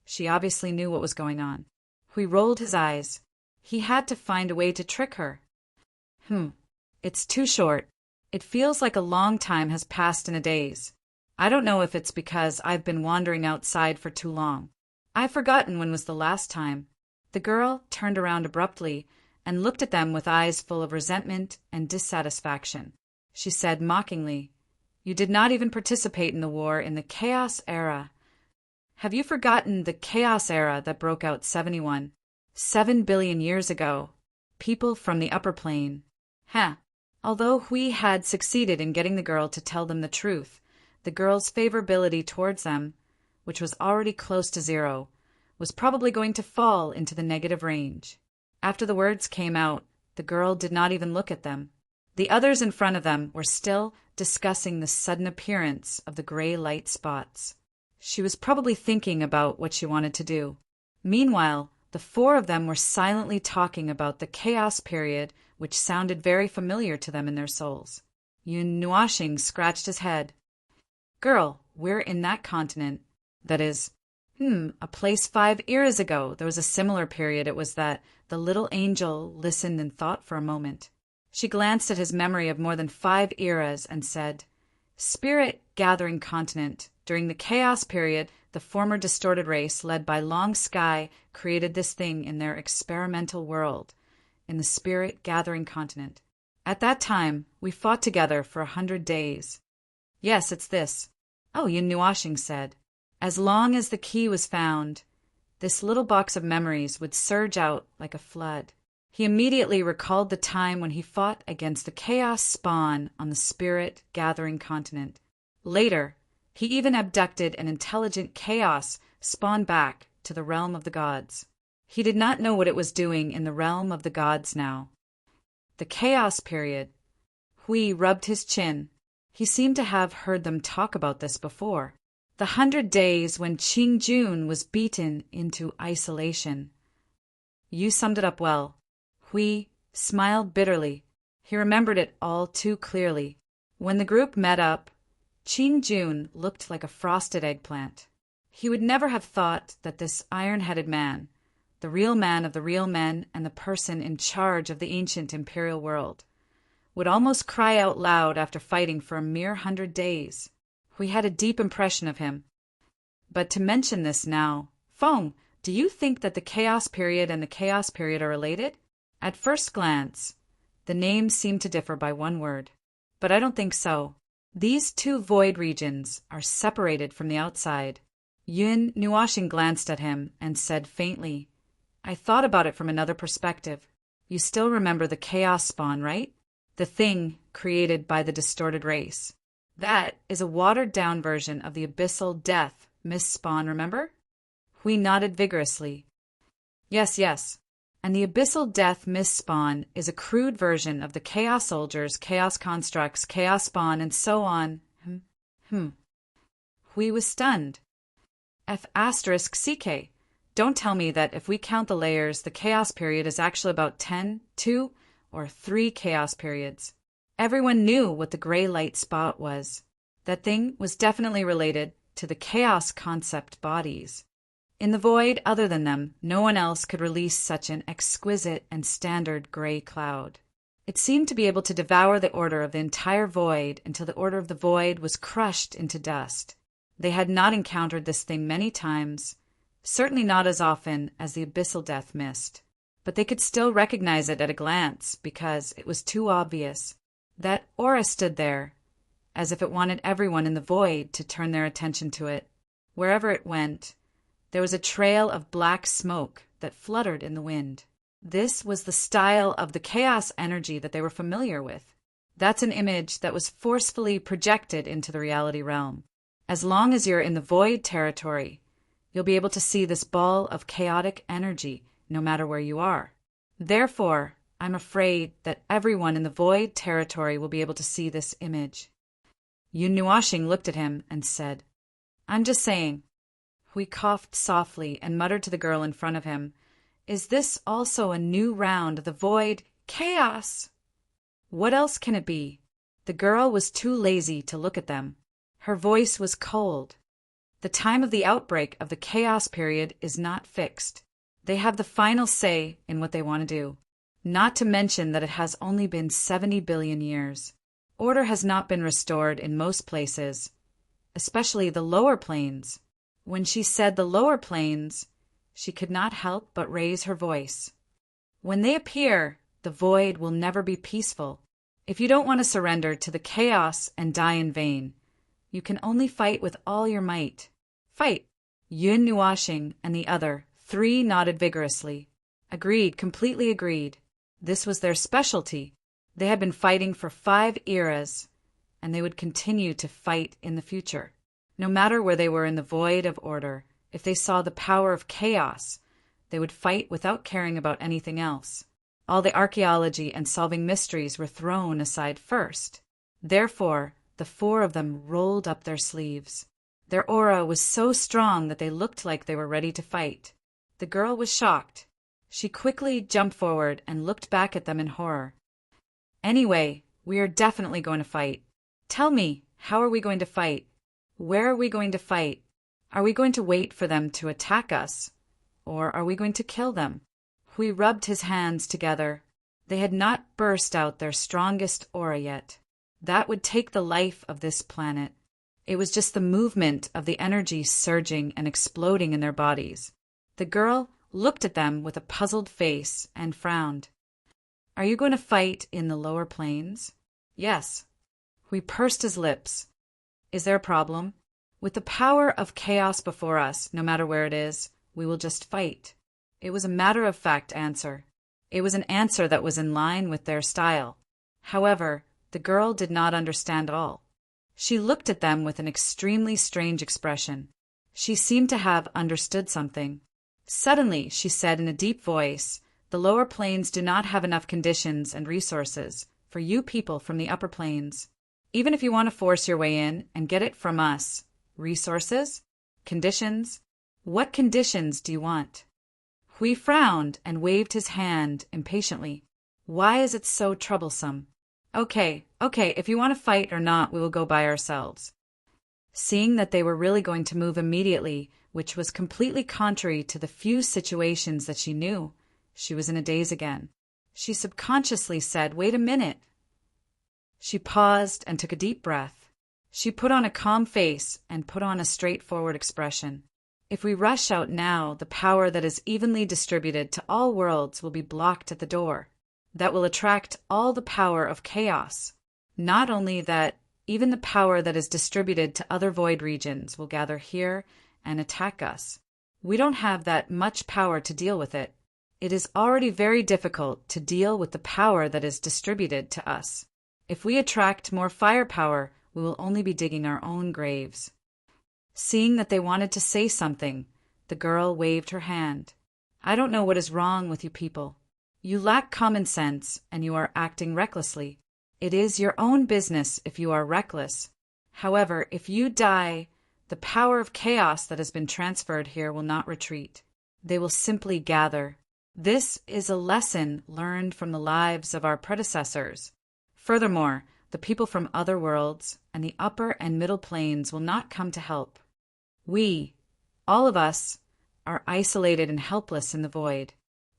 she obviously knew what was going on. Hui rolled his eyes. He had to find a way to trick her. It's too short. It feels like a long time has passed in a daze. I don't know if it's because I've been wandering outside for too long. I've forgotten when was the last time. The girl turned around abruptly and looked at them with eyes full of resentment and dissatisfaction. She said mockingly, "You did not even participate in the war in the Chaos Era. Have you forgotten the Chaos Era that broke out 7 billion years ago? People from the upper plane." Although Hui had succeeded in getting the girl to tell them the truth, the girl's favorability towards them, which was already close to zero, was probably going to fall into the negative range. After the words came out, the girl did not even look at them. The others in front of them were still discussing the sudden appearance of the gray light spots. She was probably thinking about what she wanted to do. Meanwhile, the four of them were silently talking about the chaos period, which sounded very familiar to them in their souls. Yun Nuashing scratched his head. "Girl, we're in that continent. That is, a place 5 eras ago. There was a similar period. It was that the little angel listened and thought for a moment. She glanced at his memory of more than 5 eras and said, Spirit Gathering Continent. During the chaos period, the former distorted race, led by Long Sky, created this thing in their experimental world, in the Spirit Gathering Continent. At that time, we fought together for 100 days. Yes, it's this. Oh, Yun Nuashing said. As long as the key was found, this little box of memories would surge out like a flood. He immediately recalled the time when he fought against the chaos spawn on the Spirit Gathering Continent. Later, he even abducted an intelligent chaos spawn back to the realm of the gods. He did not know what it was doing in the realm of the gods now. The chaos period. Hui rubbed his chin. He seemed to have heard them talk about this before. The 100 days when Qing Jun was beaten into isolation. You summed it up well. Hui smiled bitterly. He remembered it all too clearly. When the group met up, Qing Jun looked like a frosted eggplant. He would never have thought that this iron-headed man, the real man of the real men and the person in charge of the ancient imperial world, would almost cry out loud after fighting for a mere 100 days. We had a deep impression of him. But to mention this now, Feng, do you think that the chaos period and the chaos period are related? At first glance, the names seem to differ by one word. But I don't think so. These two void regions are separated from the outside. Yun Nuashing glanced at him and said faintly, I thought about it from another perspective. You still remember the chaos spawn, right? The thing created by the distorted race. That is a watered-down version of the abyssal death mist spawn, remember? Hui nodded vigorously. Yes. And the abyssal death mist spawn is a crude version of the chaos soldiers, chaos constructs, chaos spawn, and so on. Hui was stunned. F*CK. Don't tell me that if we count the layers, the chaos period is actually about 10, 2, or 3 chaos periods. Everyone knew what the gray light spot was. That thing was definitely related to the chaos concept bodies. In the void, other than them, no one else could release such an exquisite and standard gray cloud. It seemed to be able to devour the order of the entire void until the order of the void was crushed into dust. They had not encountered this thing many times, certainly not as often as the abyssal death mist, but they could still recognize it at a glance because it was too obvious. That aura stood there, as if it wanted everyone in the void to turn their attention to it. Wherever it went, there was a trail of black smoke that fluttered in the wind. This was the style of the chaos energy that they were familiar with. That's an image that was forcefully projected into the reality realm. As long as you're in the void territory, you'll be able to see this ball of chaotic energy, no matter where you are. Therefore, I'm afraid that everyone in the void territory will be able to see this image. Yun Nuashing looked at him and said, I'm just saying. Hui coughed softly and muttered to the girl in front of him, Is this also a new round of the void chaos? What else can it be? The girl was too lazy to look at them. Her voice was cold. The time of the outbreak of the chaos period is not fixed. They have the final say in what they want to do. Not to mention that it has only been 70 billion years. Order has not been restored in most places, especially the lower planes. When she said the lower planes, she could not help but raise her voice. When they appear, the void will never be peaceful. If you don't want to surrender to the chaos and die in vain, you can only fight with all your might. Fight! Yun Nuashing and the other 3 nodded vigorously. Agreed, completely agreed. This was their specialty. They had been fighting for 5 eras, and they would continue to fight in the future. No matter where they were in the void of order, if they saw the power of chaos, they would fight without caring about anything else. All the archaeology and solving mysteries were thrown aside first. Therefore, the 4 of them rolled up their sleeves. Their aura was so strong that they looked like they were ready to fight. The girl was shocked. She quickly jumped forward and looked back at them in horror. Anyway, we are definitely going to fight. Tell me, how are we going to fight? Where are we going to fight? Are we going to wait for them to attack us? Or are we going to kill them? Hui rubbed his hands together. They had not burst out their strongest aura yet. That would take the life of this planet. It was just the movement of the energy surging and exploding in their bodies. The girl looked at them with a puzzled face and frowned. Are you going to fight in the lower planes? Yes. Hui pursed his lips. Is there a problem? With the power of chaos before us, no matter where it is, we will just fight. It was a matter-of-fact answer. It was an answer that was in line with their style. However, the girl did not understand all. She looked at them with an extremely strange expression. She seemed to have understood something. Suddenly, she said in a deep voice, "The lower planes do not have enough conditions and resources for you people from the upper planes. Even if you want to force your way in and get it from us, resources? Conditions? What conditions do you want?" Hui frowned and waved his hand impatiently. Why is it so troublesome? Okay, if you want to fight or not, we will go by ourselves. Seeing that they were really going to move immediately, which was completely contrary to the few situations that she knew, she was in a daze again. She subconsciously said, "Wait a minute." She paused and took a deep breath. She put on a calm face and put on a straightforward expression. If we rush out now, the power that is evenly distributed to all worlds will be blocked at the door. That will attract all the power of chaos. Not only that, even the power that is distributed to other void regions will gather here and attack us. We don't have that much power to deal with it. It is already very difficult to deal with the power that is distributed to us. If we attract more firepower, we will only be digging our own graves. Seeing that they wanted to say something, the girl waved her hand. I don't know what is wrong with you people. You lack common sense, and you are acting recklessly. It is your own business if you are reckless. However, if you die, the power of chaos that has been transferred here will not retreat. They will simply gather. This is a lesson learned from the lives of our predecessors. Furthermore, the people from other worlds and the upper and middle planes will not come to help. We, all of us, are isolated and helpless in the void.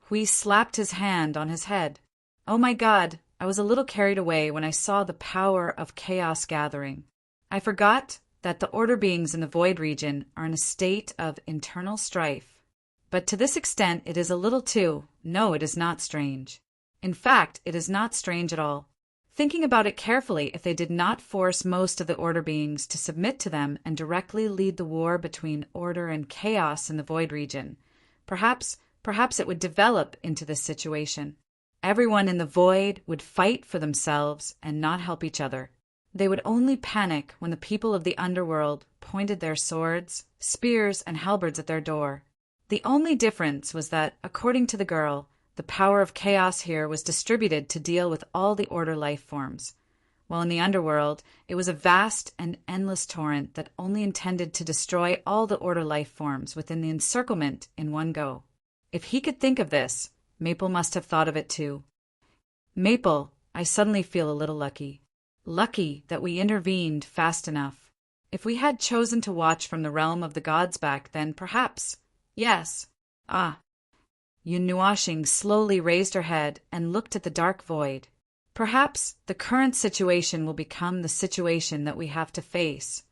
Hui slapped his hand on his head. Oh my God, I was a little carried away when I saw the power of chaos gathering. I forgot that the order beings in the void region are in a state of internal strife. But to this extent it is a little too, no, it is not strange. In fact, it is not strange at all. Thinking about it carefully, if they did not force most of the order beings to submit to them and directly lead the war between order and chaos in the void region, perhaps it would develop into this situation. Everyone in the void would fight for themselves and not help each other. They would only panic when the people of the underworld pointed their swords, spears, and halberds at their door. The only difference was that, according to the girl, the power of chaos here was distributed to deal with all the order life forms, while in the underworld it was a vast and endless torrent that only intended to destroy all the order life forms within the encirclement in one go. If he could think of this, Maple must have thought of it too. Maple, I suddenly feel a little lucky. Lucky that we intervened fast enough. If we had chosen to watch from the realm of the gods back then, perhaps. Yes. Ah. Yun Nuashing slowly raised her head and looked at the dark void. Perhaps the current situation will become the situation that we have to face.